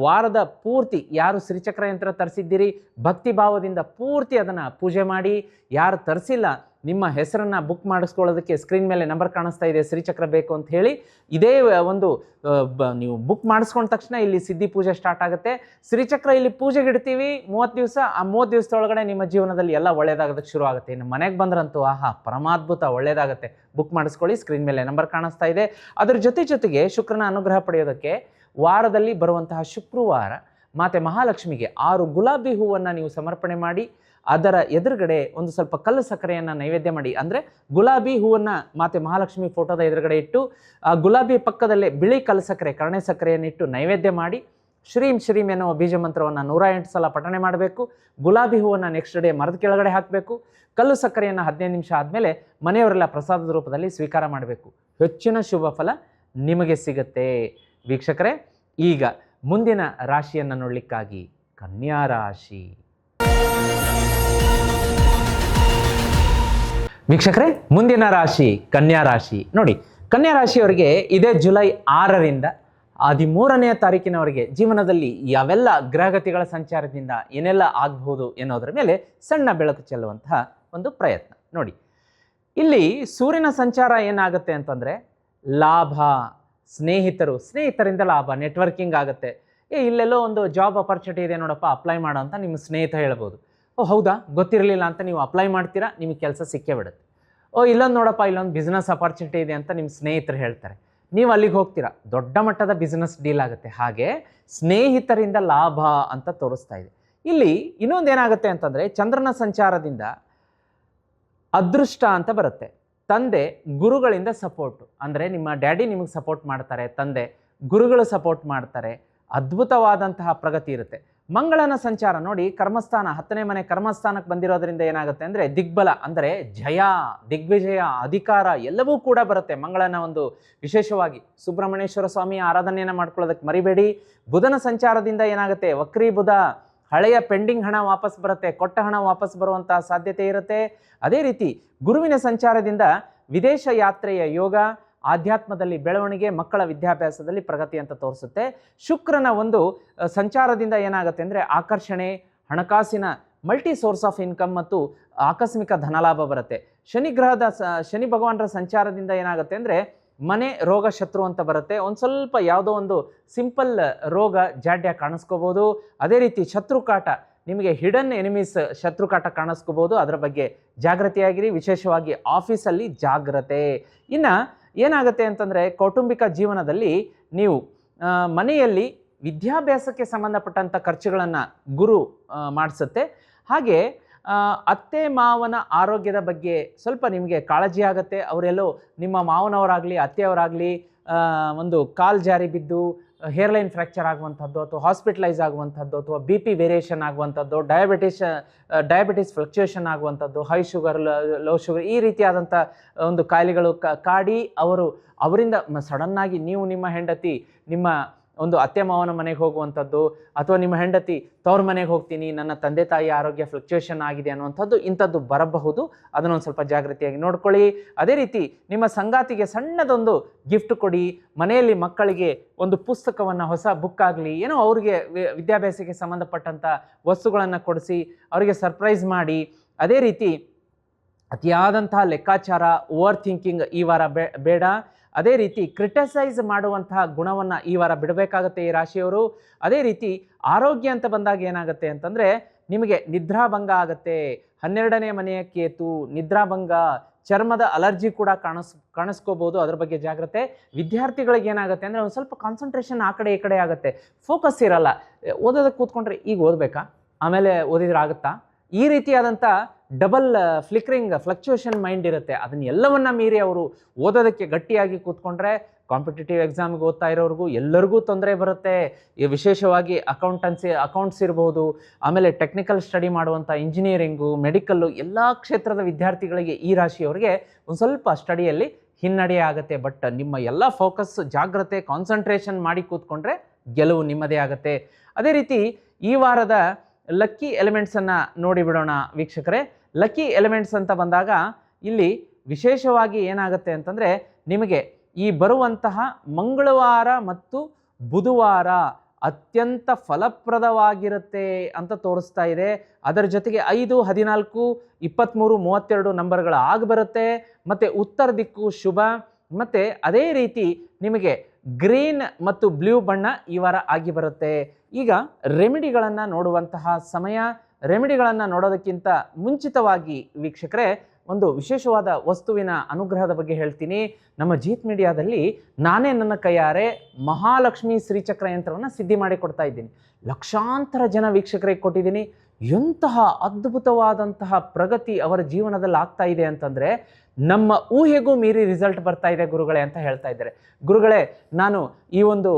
ವಾರದ ಪೂರ್ತಿ ಯಾರು ಶ್ರೀಚಕ್ರ ಯಂತ್ರ ತರಿಸಿದ್ದೀರಿ, ಭಕ್ತಿ ಭಾವದಿಂದ ಪೂರ್ತಿ ಅದನ್ನು ಪೂಜೆ ಮಾಡಿ. ಯಾರು ತರಿಸಿಲ್ಲ, ನಿಮ್ಮ ಹೆಸರನ್ನು ಬುಕ್ ಮಾಡಿಸ್ಕೊಳ್ಳೋದಕ್ಕೆ ಸ್ಕ್ರೀನ್ ಮೇಲೆ ನಂಬರ್ ಕಾಣಿಸ್ತಾ ಇದೆ, ಶ್ರೀಚಕ್ರ ಬೇಕು ಅಂತ ಹೇಳಿ. ಇದೇ ಒಂದು ನೀವು ಬುಕ್ ಮಾಡಿಸ್ಕೊಂಡ ತಕ್ಷಣ ಇಲ್ಲಿ ಸಿದ್ಧಿ ಪೂಜೆ ಸ್ಟಾರ್ಟ್ ಆಗುತ್ತೆ. ಶ್ರೀಚಕ್ರ ಇಲ್ಲಿ ಪೂಜೆಗೆ ಇಡ್ತೀವಿ 30 ದಿವಸ. ಆ 30 ದಿವಸದೊಳಗಡೆ ನಿಮ್ಮ ಜೀವನದಲ್ಲಿ ಎಲ್ಲ ಒಳ್ಳೆಯದಾಗೋದಕ್ಕೆ ಶುರು ಆಗುತ್ತೆ. ಇನ್ನು ಮನೆಗೆ ಬಂದ್ರಂತೂ ಆಹಾ ಪರಮಾದ್ಭುತ, ಒಳ್ಳೆಯದಾಗುತ್ತೆ. ಬುಕ್ ಮಾಡಿಸ್ಕೊಳ್ಳಿ, ಸ್ಕ್ರೀನ್ ಮೇಲೆ ನಂಬರ್ ಕಾಣಿಸ್ತಾ ಇದೆ. ಅದರ ಜೊತೆಗೆ ಶುಕ್ರನ ಅನುಗ್ರಹ ಪಡೆಯೋದಕ್ಕೆ ವಾರದಲ್ಲಿ ಬರುವಂತಹ ಶುಕ್ರವಾರ ಮಾತೆ ಮಹಾಲಕ್ಷ್ಮಿಗೆ 6 ಗುಲಾಬಿ ಹೂವನ್ನು ನೀವು ಸಮರ್ಪಣೆ ಮಾಡಿ ಅದರ ಎದುರುಗಡೆ ಒಂದು ಸ್ವಲ್ಪ ಕಲ್ಲು ಸಕ್ಕರೆಯನ್ನು ನೈವೇದ್ಯ ಮಾಡಿ. ಅಂದರೆ ಗುಲಾಬಿ ಹೂವನ್ನು ಮಾತೆ ಮಹಾಲಕ್ಷ್ಮಿ ಫೋಟೋದ ಎದುರುಗಡೆ ಇಟ್ಟು ಆ ಗುಲಾಬಿ ಪಕ್ಕದಲ್ಲೇ ಬಿಳಿ ಕಲ್ಲು ಸಕ್ಕರೆ ಕರ್ಣೆ ಸಕ್ಕರೆಯನ್ನು ಇಟ್ಟು ನೈವೇದ್ಯ ಮಾಡಿ ಶ್ರೀಂ ಶ್ರೀಂ ಎನ್ನುವ ಬೀಜ ಮಂತ್ರವನ್ನು 108 ಸಲ ಪಠಣೆ ಮಾಡಬೇಕು. ಗುಲಾಬಿ ಹೂವನ್ನು ನೆಕ್ಸ್ಟ್ ಡೇ ಮರದ ಕೆಳಗಡೆ ಹಾಕಬೇಕು. ಕಲ್ಲು ಸಕ್ಕರೆಯನ್ನು 15 ನಿಮಿಷ ಆದಮೇಲೆ ಮನೆಯವರೆಲ್ಲ ಪ್ರಸಾದದ ರೂಪದಲ್ಲಿ ಸ್ವೀಕಾರ ಮಾಡಬೇಕು. ಹೆಚ್ಚಿನ ಶುಭ ಫಲ ನಿಮಗೆ ಸಿಗುತ್ತೆ. ವೀಕ್ಷಕರೇ, ಈಗ ಮುಂದಿನ ರಾಶಿಯನ್ನು ನೋಡಲಿಕ್ಕಾಗಿ ಕನ್ಯಾ ರಾಶಿ. ವೀಕ್ಷಕರೇ, ಮುಂದಿನ ರಾಶಿ ಕನ್ಯಾ ರಾಶಿ. ನೋಡಿ, ಕನ್ಯಾ ರಾಶಿಯವರಿಗೆ ಇದೇ ಜುಲೈ 6ರಿಂದ 13ನೇ ತಾರೀಕಿನವರೆಗೆ ಜೀವನದಲ್ಲಿ ಯಾವೆಲ್ಲ ಗ್ರಹಗತಿಗಳ ಸಂಚಾರದಿಂದ ಏನೆಲ್ಲ ಆಗಬಹುದು ಎನ್ನುವುದರ ಮೇಲೆ ಸಣ್ಣ ಬೆಳಕು ಚೆಲ್ಲುವಂತಹ ಒಂದು ಪ್ರಯತ್ನ. ನೋಡಿ, ಇಲ್ಲಿ ಸೂರ್ಯನ ಸಂಚಾರ ಏನಾಗುತ್ತೆ ಅಂತಂದರೆ ಲಾಭ, ಸ್ನೇಹಿತರಿಂದ ಲಾಭ, ನೆಟ್ವರ್ಕಿಂಗ್ ಆಗುತ್ತೆ. ಇಲ್ಲೆಲ್ಲೋ ಒಂದು ಜಾಬ್ ಅಪರ್ಚುನಿಟಿ ಇದೆ ನೋಡಪ್ಪ, ಅಪ್ಲೈ ಮಾಡೋ ಅಂತ ನಿಮ್ಮ ಸ್ನೇಹಿತ ಹೇಳ್ಬೋದು. ಓ ಹೌದಾ, ಗೊತ್ತಿರಲಿಲ್ಲ ಅಂತ ನೀವು ಅಪ್ಲೈ ಮಾಡ್ತೀರಾ, ನಿಮಗೆ ಕೆಲಸ ಸಿಕ್ಕೇ ಬಿಡುತ್ತೆ. ಓ ಇಲ್ಲೊಂದು ನೋಡಪ್ಪ, ಇಲ್ಲೊಂದು ಬಿಸ್ನೆಸ್ ಅಪರ್ಚುನಿಟಿ ಇದೆ ಅಂತ ನಿಮ್ಮ ಸ್ನೇಹಿತರು ಹೇಳ್ತಾರೆ, ನೀವು ಅಲ್ಲಿಗೆ ಹೋಗ್ತೀರಾ, ದೊಡ್ಡ ಮಟ್ಟದ ಬಿಸ್ನೆಸ್ ಡೀಲ್ ಆಗುತ್ತೆ. ಹಾಗೆ ಸ್ನೇಹಿತರಿಂದ ಲಾಭ ಅಂತ ತೋರಿಸ್ತಾ ಇದೆ. ಇಲ್ಲಿ ಇನ್ನೊಂದು ಏನಾಗುತ್ತೆ ಅಂತಂದರೆ ಚಂದ್ರನ ಸಂಚಾರದಿಂದ ಅದೃಷ್ಟ ಅಂತ ಬರುತ್ತೆ. ತಂದೆ ಗುರುಗಳಿಂದ ಸಪೋರ್ಟು, ಅಂದರೆ ನಿಮ್ಮ ಡ್ಯಾಡಿ ನಿಮಗೆ ಸಪೋರ್ಟ್ ಮಾಡ್ತಾರೆ, ತಂದೆ ಗುರುಗಳು ಸಪೋರ್ಟ್ ಮಾಡ್ತಾರೆ, ಅದ್ಭುತವಾದಂತಹ ಪ್ರಗತಿ ಇರುತ್ತೆ. ಮಂಗಳನ ಸಂಚಾರ ನೋಡಿ, ಕರ್ಮಸ್ಥಾನ 10ನೇ ಮನೆ ಕರ್ಮಸ್ಥಾನಕ್ಕೆ ಬಂದಿರೋದ್ರಿಂದ ಏನಾಗುತ್ತೆ ಅಂದರೆ ದಿಗ್ಬಲ, ಅಂದರೆ ಜಯ, ದಿಗ್ವಿಜಯ, ಅಧಿಕಾರ ಎಲ್ಲವೂ ಕೂಡ ಬರುತ್ತೆ. ಮಂಗಳನ ಒಂದು ವಿಶೇಷವಾಗಿ ಸುಬ್ರಹ್ಮಣ್ಯೇಶ್ವರ ಸ್ವಾಮಿಯ ಆರಾಧನೆಯನ್ನು ಮಾಡ್ಕೊಳ್ಳೋದಕ್ಕೆ ಮರಿಬೇಡಿ. ಬುಧನ ಸಂಚಾರದಿಂದ ಏನಾಗುತ್ತೆ, ವಕ್ರೀ ಬುಧ, ಹಳೆಯ ಪೆಂಡಿಂಗ್ ಹಣ ವಾಪಸ್ ಬರುತ್ತೆ, ಕೊಟ್ಟ ಹಣ ವಾಪಸ್ ಬರುವಂತಹ ಸಾಧ್ಯತೆ ಇರುತ್ತೆ. ಅದೇ ರೀತಿ ಗುರುವಿನ ಸಂಚಾರದಿಂದ ವಿದೇಶ ಯಾತ್ರೆಯ ಯೋಗ, ಆಧ್ಯಾತ್ಮದಲ್ಲಿ ಬೆಳವಣಿಗೆ, ಮಕ್ಕಳ ವಿದ್ಯಾಭ್ಯಾಸದಲ್ಲಿ ಪ್ರಗತಿ ಅಂತ ತೋರಿಸುತ್ತೆ. ಶುಕ್ರನ ಒಂದು ಸಂಚಾರದಿಂದ ಏನಾಗುತ್ತೆ ಅಂದರೆ ಆಕರ್ಷಣೆ, ಹಣಕಾಸಿನ ಮಲ್ಟಿ ಸೋರ್ಸ್ ಆಫ್ ಇನ್ಕಮ್ ಮತ್ತು ಆಕಸ್ಮಿಕ ಧನಲಾಭ ಬರುತ್ತೆ. ಶನಿ ಭಗವಾನರ ಸಂಚಾರದಿಂದ ಏನಾಗುತ್ತೆ ಅಂದರೆ ಮನೆ ರೋಗ ಶತ್ರು ಅಂತ ಬರುತ್ತೆ. ಒಂದು ಸ್ವಲ್ಪ ಯಾವುದೋ ಒಂದು ಸಿಂಪಲ್ ರೋಗ ಜಾಡ್ಯ ಕಾಣಿಸ್ಕೋಬೋದು. ಅದೇ ರೀತಿ ಶತ್ರುಕಾಟ, ನಿಮಗೆ ಹಿಡನ್ ಎನಿಮೀಸ್ ಶತ್ರುಕಾಟ ಕಾಣಿಸ್ಕೋಬೋದು. ಅದರ ಬಗ್ಗೆ ಜಾಗೃತಿಯಾಗಿರಿ, ವಿಶೇಷವಾಗಿ ಆಫೀಸಲ್ಲಿ ಜಾಗ್ರತೆ. ಇನ್ನು ಏನಾಗುತ್ತೆ ಅಂತಂದರೆ ಕೌಟುಂಬಿಕ ಜೀವನದಲ್ಲಿ ನೀವು ಮನೆಯಲ್ಲಿ ವಿದ್ಯಾಭ್ಯಾಸಕ್ಕೆ ಸಂಬಂಧಪಟ್ಟಂಥ ಖರ್ಚುಗಳನ್ನು ಗುರು ಮಾಡಿಸುತ್ತೆ. ಹಾಗೆ ಅತ್ತೆ ಮಾವನ ಆರೋಗ್ಯದ ಬಗ್ಗೆ ಸ್ವಲ್ಪ ನಿಮಗೆ ಕಾಳಜಿ ಆಗುತ್ತೆ. ಅವರೆಲ್ಲೋ ನಿಮ್ಮ ಮಾವನವರಾಗಲಿ ಅತ್ತೆಯವರಾಗಲಿ ಒಂದು ಕಾಲು ಜಾರಿ ಬಿದ್ದು ಹೇರ್ಲೈನ್ ಫ್ರ್ಯಾಕ್ಚರ್ ಆಗುವಂಥದ್ದು, ಅಥವಾ ಹಾಸ್ಪಿಟಲೈಸ್ ಆಗುವಂಥದ್ದು, ಅಥವಾ BP ವೇರಿಯೇಷನ್ ಆಗುವಂಥದ್ದು, ಡಯಾಬಿಟಿಸ್ ಫ್ಲಕ್ಚುಯೇಷನ್ ಆಗುವಂಥದ್ದು, ಹೈ ಶುಗರ್, ಲೋ ಶುಗರ್, ಈ ರೀತಿಯಾದಂಥ ಒಂದು ಕಾಯಿಲೆಗಳು ಕಾಡಿ ಅವರಿಂದ ಸಡನ್ನಾಗಿ ನೀವು ನಿಮ್ಮ ಹೆಂಡತಿ ನಿಮ್ಮ ಒಂದು ಅತ್ತೆ ಮಾವನ ಮನೆಗೆ ಹೋಗುವಂಥದ್ದು, ಅಥವಾ ನಿಮ್ಮ ಹೆಂಡತಿ ತವ್ರ ಮನೆಗೆ ಹೋಗ್ತೀನಿ, ನನ್ನ ತಂದೆ ತಾಯಿ ಆರೋಗ್ಯ ಫ್ಲಕ್ಚುಯೇಷನ್ ಆಗಿದೆ ಅನ್ನುವಂಥದ್ದು, ಇಂಥದ್ದು ಬರಬಹುದು. ಅದನ್ನೊಂದು ಸ್ವಲ್ಪ ಜಾಗೃತಿಯಾಗಿ ನೋಡ್ಕೊಳ್ಳಿ. ಅದೇ ರೀತಿ ನಿಮ್ಮ ಸಂಗಾತಿಗೆ ಸಣ್ಣದೊಂದು ಗಿಫ್ಟ್ ಕೊಡಿ. ಮನೆಯಲ್ಲಿ ಮಕ್ಕಳಿಗೆ ಒಂದು ಪುಸ್ತಕವನ್ನು, ಹೊಸ ಬುಕ್ ಆಗಲಿ, ಏನೋ ಅವ್ರಿಗೆ ವಿದ್ಯಾಭ್ಯಾಸಕ್ಕೆ ಸಂಬಂಧಪಟ್ಟಂಥ ವಸ್ತುಗಳನ್ನು ಕೊಡಿಸಿ ಅವರಿಗೆ ಸರ್ಪ್ರೈಸ್ ಮಾಡಿ. ಅದೇ ರೀತಿ ಅತಿಯಾದಂತಹ ಲೆಕ್ಕಾಚಾರ, ಓವರ್ ಥಿಂಕಿಂಗ್ ಈ ವಾರ ಬೇಡ. ಅದೇ ರೀತಿ ಕ್ರಿಟಿಸೈಸ್ ಮಾಡುವಂತಹ ಗುಣವನ್ನು ಈ ವಾರ ಬಿಡಬೇಕಾಗತ್ತೆ ಈ ರಾಶಿಯವರು. ಅದೇ ರೀತಿ ಆರೋಗ್ಯ ಅಂತ ಬಂದಾಗ ಏನಾಗುತ್ತೆ ಅಂತಂದರೆ ನಿಮಗೆ ನಿದ್ರಾಭಂಗ ಆಗುತ್ತೆ. 12ನೇ ಮನೆಯ ಕೇತು, ನಿದ್ರಾಭಂಗ, ಚರ್ಮದ ಅಲರ್ಜಿ ಕೂಡ ಕಾಣಿಸ್ಕೋಬೋದು. ಅದ್ರ ಬಗ್ಗೆ ಜಾಗ್ರತೆ. ವಿದ್ಯಾರ್ಥಿಗಳಿಗೆ ಏನಾಗುತ್ತೆ ಅಂದರೆ ಒಂದು ಸ್ವಲ್ಪ ಕಾನ್ಸಂಟ್ರೇಷನ್ ಆ ಕಡೆ ಈ ಕಡೆ ಆಗುತ್ತೆ, ಫೋಕಸ್ ಇರಲ್ಲ. ಓದೋದಕ್ಕೆ ಕೂತ್ಕೊಂಡ್ರೆ ಈಗ ಓದಬೇಕಾ, ಆಮೇಲೆ ಓದಿದ್ರೆ ಆಗುತ್ತಾ, ಈ ರೀತಿಯಾದಂಥ ಡಬಲ್ ಫ್ಲಕ್ಚುಯೇಷನ್ ಮೈಂಡ್ ಇರುತ್ತೆ. ಅದನ್ನೆಲ್ಲವನ್ನ ಮೀರಿ ಅವರು ಓದೋದಕ್ಕೆ ಗಟ್ಟಿಯಾಗಿ ಕೂತ್ಕೊಂಡ್ರೆ ಕಾಂಪಿಟೇಟಿವ್ ಎಕ್ಸಾಮ್ಗೆ ಓದ್ತಾ ಇರೋರಿಗೂ ಎಲ್ಲರಿಗೂ ತೊಂದರೆ ಬರುತ್ತೆ. ವಿಶೇಷವಾಗಿ ಅಕೌಂಟ್ಸ್ ಇರ್ಬೋದು, ಆಮೇಲೆ ಟೆಕ್ನಿಕಲ್ ಸ್ಟಡಿ ಮಾಡುವಂಥ ಇಂಜಿನಿಯರಿಂಗು, ಮೆಡಿಕಲ್ಲು, ಎಲ್ಲ ಕ್ಷೇತ್ರದ ವಿದ್ಯಾರ್ಥಿಗಳಿಗೆ ಈ ರಾಶಿಯವರಿಗೆ ಒಂದು ಸ್ವಲ್ಪ ಸ್ಟಡಿಯಲ್ಲಿ ಹಿನ್ನಡೆ ಆಗುತ್ತೆ. ಬಟ್ ನಿಮ್ಮ ಎಲ್ಲ ಫೋಕಸ್, ಜಾಗ್ರತೆ, ಕಾನ್ಸಂಟ್ರೇಷನ್ ಮಾಡಿ ಕೂತ್ಕೊಂಡ್ರೆ ಗೆಲುವು ನಿಮ್ಮದೇ ಆಗುತ್ತೆ. ಅದೇ ರೀತಿ ಈ ವಾರದ ಲಕ್ಕಿ ಎಲಿಮೆಂಟ್ಸನ್ನು ನೋಡಿಬಿಡೋಣ ವೀಕ್ಷಕರೇ. ಲಕ್ಕಿ ಎಲಿಮೆಂಟ್ಸ್ ಅಂತ ಬಂದಾಗ ಇಲ್ಲಿ ವಿಶೇಷವಾಗಿ ಏನಾಗುತ್ತೆ ಅಂತಂದರೆ ನಿಮಗೆ ಈ ಬರುವಂತಹ ಮಂಗಳವಾರ ಮತ್ತು ಬುಧವಾರ ಅತ್ಯಂತ ಫಲಪ್ರದವಾಗಿರುತ್ತೆ ಅಂತ ತೋರಿಸ್ತಾ ಇದೆ. ಅದರ ಜೊತೆಗೆ 5, 14, 23, 32 ನಂಬರ್ಗಳ ಬರುತ್ತೆ. ಮತ್ತು ಉತ್ತರ ದಿಕ್ಕು ಶುಭ. ಮತ್ತು ಅದೇ ರೀತಿ ನಿಮಗೆ ಗ್ರೀನ್ ಮತ್ತು ಬ್ಲೂ ಬಣ್ಣ ಈ ವಾರ ಆಗಿ ಬರುತ್ತೆ. ಈಗ ರೆಮಿಡಿಗಳನ್ನು ನೋಡುವಂತಹ ಸಮಯ. ರೆಮಿಡಿಗಳನ್ನು ನೋಡೋದಕ್ಕಿಂತ ಮುಂಚಿತವಾಗಿ ವೀಕ್ಷಕರೇ ಒಂದು ವಿಶೇಷವಾದ ವಸ್ತುವಿನ ಅನುಗ್ರಹದ ಬಗ್ಗೆ ಹೇಳ್ತೀನಿ. ನಮ್ಮ ಜೀತ್ ಮೀಡಿಯಾದಲ್ಲಿ ನಾನೇ ನನ್ನ ಕೈಯಾರೆ ಮಹಾಲಕ್ಷ್ಮಿ ಶ್ರೀಚಕ್ರ ಯಂತ್ರವನ್ನು ಸಿದ್ಧಿ ಮಾಡಿ ಕೊಡ್ತಾ ಇದ್ದೀನಿ. ಲಕ್ಷಾಂತರ ಜನ ವೀಕ್ಷಕರಿಗೆ ಕೊಟ್ಟಿದ್ದೀನಿ. ಎಂತಹ ಅದ್ಭುತವಾದಂತಹ ಪ್ರಗತಿ ಅವರ ಜೀವನದಲ್ಲಿ ಆಗ್ತಾ ಇದೆ ಅಂತಂದರೆ ನಮ್ಮ ಊಹೆಗೂ ಮೀರಿ ರಿಸಲ್ಟ್ ಬರ್ತಾ ಇದೆ ಗುರುಗಳೇ ಅಂತ ಹೇಳ್ತಾ ಇದ್ದಾರೆ. ಗುರುಗಳೇ, ನಾನು ಈ ಒಂದು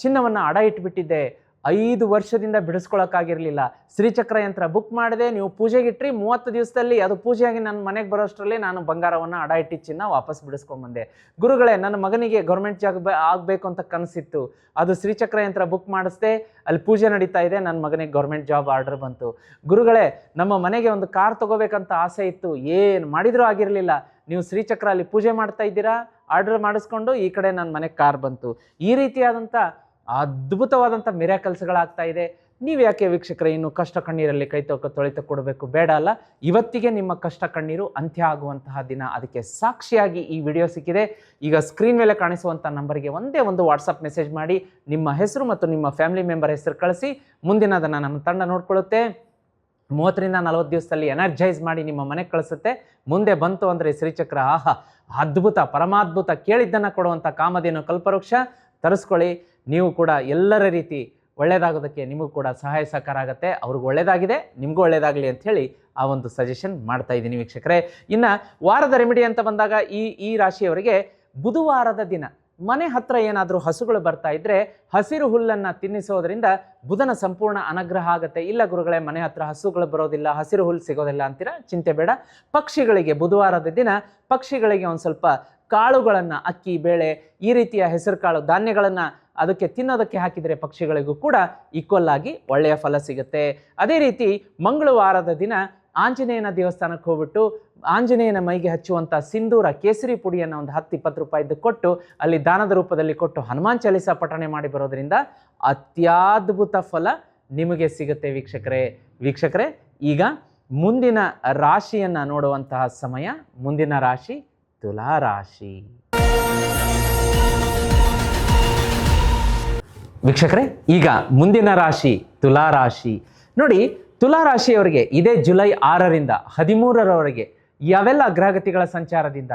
ಚಿನ್ನವನ್ನು ಅಡ ಇಟ್ಬಿಟ್ಟಿದ್ದೆ, 5 ವರ್ಷದಿಂದ ಬಿಡಿಸ್ಕೊಳಕ್ಕಾಗಿರಲಿಲ್ಲ. ಶ್ರೀಚಕ್ರ ಯಂತ್ರ ಬುಕ್ ಮಾಡಿದೆ, ನೀವು ಪೂಜೆಗಿಟ್ರಿ, 30 ದಿವಸದಲ್ಲಿ ಅದು ಪೂಜೆಯಾಗಿ ನನ್ನ ಮನೆಗೆ ಬರೋಷ್ಟರಲ್ಲಿ ನಾನು ಬಂಗಾರವನ್ನು ಅಡ ಇಟ್ಟಿದ್ದ ಚಿನ್ನ ವಾಪಸ್ ಬಿಡಿಸ್ಕೊಂಡ್ಬಂದೆ. ಗುರುಗಳೇ, ನನ್ನ ಮಗನಿಗೆ ಗೌರ್ಮೆಂಟ್ ಜಾಬ್ ಆಗಬೇಕು ಅಂತ ಕನಸಿತ್ತು, ಅದು ಶ್ರೀಚಕ್ರ ಯಂತ್ರ ಬುಕ್ ಮಾಡಿಸ್ದೆ, ಅಲ್ಲಿ ಪೂಜೆ ನಡೀತಾ ಇದೆ, ನನ್ನ ಮಗನಿಗೆ ಗೌರ್ಮೆಂಟ್ ಜಾಬ್ ಆರ್ಡರ್ ಬಂತು. ಗುರುಗಳೇ, ನಮ್ಮ ಮನೆಗೆ ಒಂದು ಕಾರ್ ತೊಗೋಬೇಕಂತ ಆಸೆ ಇತ್ತು, ಏನು ಮಾಡಿದರೂ ಆಗಿರಲಿಲ್ಲ, ನೀವು ಶ್ರೀಚಕ್ರ ಅಲ್ಲಿ ಪೂಜೆ ಮಾಡ್ತಾ ಇದ್ದೀರಾ, ಆರ್ಡರ್ ಮಾಡಿಸ್ಕೊಂಡು ಈ ಕಡೆ ನನ್ನ ಮನೆಗೆ ಕಾರ್ ಬಂತು. ಈ ರೀತಿಯಾದಂಥ ಅದ್ಭುತವಾದಂಥ ಮಿರಾಕಲ್ಸ್ಗಳಾಗ್ತಾ ಇದೆ. ನೀವು ಯಾಕೆ ವೀಕ್ಷಕರೇ ಇನ್ನು ಕಷ್ಟ ಕಣ್ಣೀರಲ್ಲಿ ಕೈ ತೊಳಿತ ಕೊಡಬೇಕು? ಬೇಡ ಅಲ್ಲ, ಇವತ್ತಿಗೆ ನಿಮ್ಮ ಕಷ್ಟ ಕಣ್ಣೀರು ಅಂತ್ಯ ಆಗುವಂತಹ ದಿನ. ಅದಕ್ಕೆ ಸಾಕ್ಷಿಯಾಗಿ ಈ ವಿಡಿಯೋ ಸಿಕ್ಕಿದೆ. ಈಗ ಸ್ಕ್ರೀನ್ ಮೇಲೆ ಕಾಣಿಸುವಂಥ ನಂಬರ್ಗೆ ಒಂದೇ ಒಂದು ವಾಟ್ಸಪ್ ಮೆಸೇಜ್ ಮಾಡಿ ನಿಮ್ಮ ಹೆಸರು ಮತ್ತು ನಿಮ್ಮ ಫ್ಯಾಮಿಲಿ ಮೆಂಬರ್ ಹೆಸರು ಕಳಿಸಿ. ಮುಂದಿನದನ್ನು ನಮ್ಮ ತಂಡ ನೋಡ್ಕೊಳ್ಳುತ್ತೆ. 30 ರಿಂದ 40 ದಿವಸದಲ್ಲಿ ಎನರ್ಜೈಸ್ ಮಾಡಿ ನಿಮ್ಮ ಮನೆಗೆ ಕಳಿಸುತ್ತೆ. ಮುಂದೆ ಬಂತು ಅಂದರೆ ಶ್ರೀಚಕ್ರ, ಆಹಾ ಅದ್ಭುತ, ಪರಮಾದ್ಭುತ, ಕೇಳಿದ್ದನ್ನು ಕೊಡುವಂಥ ಕಾಮಧೇನು ಕಲ್ಪವೃಕ್ಷ ತರಿಸ್ಕೊಳ್ಳಿ. ನೀವು ಕೂಡ ಎಲ್ಲರ ರೀತಿ ಒಳ್ಳೆಯದಾಗೋದಕ್ಕೆ ನಿಮಗೂ ಕೂಡ ಸಹಾಯ ಸಹಕಾರ ಆಗುತ್ತೆ. ಅವ್ರಿಗೆ ಒಳ್ಳೆಯದಾಗಿದೆ, ನಿಮಗೂ ಒಳ್ಳೆಯದಾಗಲಿ ಅಂಥೇಳಿ ಆ ಒಂದು ಸಜೆಷನ್ ಮಾಡ್ತಾ ಇದ್ದೀನಿ ವೀಕ್ಷಕರೇ. ಇನ್ನು ವಾರದ ರೆಮಿಡಿ ಅಂತ ಬಂದಾಗ ಈ ರಾಶಿಯವರಿಗೆ ಬುಧವಾರದ ದಿನ ಮನೆ ಹತ್ರ ಏನಾದರೂ ಹಸುಗಳು ಬರ್ತಾ ಇದ್ದರೆ ಹಸಿರು ಹುಲ್ಲನ್ನು ತಿನ್ನಿಸೋದ್ರಿಂದ ಬುಧನ ಸಂಪೂರ್ಣ ಅನುಗ್ರಹ ಆಗುತ್ತೆ. ಇಲ್ಲ ಗುರುಗಳೇ, ಮನೆ ಹತ್ರ ಹಸುಗಳು ಬರೋದಿಲ್ಲ, ಹಸಿರು ಹುಲ್ಲು ಸಿಗೋದಿಲ್ಲ ಅಂತೀರಾ, ಚಿಂತೆ ಬೇಡ. ಪಕ್ಷಿಗಳಿಗೆ ಬುಧವಾರದ ದಿನ ಪಕ್ಷಿಗಳಿಗೆ ಒಂದು ಸ್ವಲ್ಪ ಕಾಳುಗಳನ್ನು, ಅಕ್ಕಿ, ಬೇಳೆ, ಈ ರೀತಿಯ ಹೆಸರು ಕಾಳು ಧಾನ್ಯಗಳನ್ನು ಅದಕ್ಕೆ ತಿನ್ನೋದಕ್ಕೆ ಹಾಕಿದರೆ ಪಕ್ಷಿಗಳಿಗೂ ಕೂಡ ಈಕ್ವಲ್ ಆಗಿ ಒಳ್ಳೆಯ ಫಲ ಸಿಗುತ್ತೆ. ಅದೇ ರೀತಿ ಮಂಗಳವಾರದ ದಿನ ಆಂಜನೇಯನ ದೇವಸ್ಥಾನಕ್ಕೆ ಹೋಗ್ಬಿಟ್ಟು ಆಂಜನೇಯನ ಮೈಗೆ ಹಚ್ಚುವಂಥ ಸಿಂಧೂರ ಕೇಸರಿ ಪುಡಿಯನ್ನು ಒಂದು 10-20 ರೂಪಾಯಿದ್ದು ಕೊಟ್ಟು ಅಲ್ಲಿ ದಾನದ ರೂಪದಲ್ಲಿ ಕೊಟ್ಟು ಹನುಮಾನ್ ಚಾಲಿಸ ಪಠಣೆ ಮಾಡಿ ಬರೋದ್ರಿಂದ ಅತ್ಯದ್ಭುತ ಫಲ ನಿಮಗೆ ಸಿಗುತ್ತೆ ವೀಕ್ಷಕರೇ. ಈಗ ಮುಂದಿನ ರಾಶಿಯನ್ನು ನೋಡುವಂತಹ ಸಮಯ. ಮುಂದಿನ ರಾಶಿ ತುಲಾ ರಾಶಿ. ವೀಕ್ಷಕರೇ, ಈಗ ಮುಂದಿನ ರಾಶಿ ತುಲಾ ರಾಶಿ. ನೋಡಿ, ತುಲಾ ರಾಶಿಯವರಿಗೆ ಇದೇ ಜುಲೈ 6ರಿಂದ 13ರವರೆಗೆ ಯಾವೆಲ್ಲ ಗ್ರಹಗತಿಗಳ ಸಂಚಾರದಿಂದ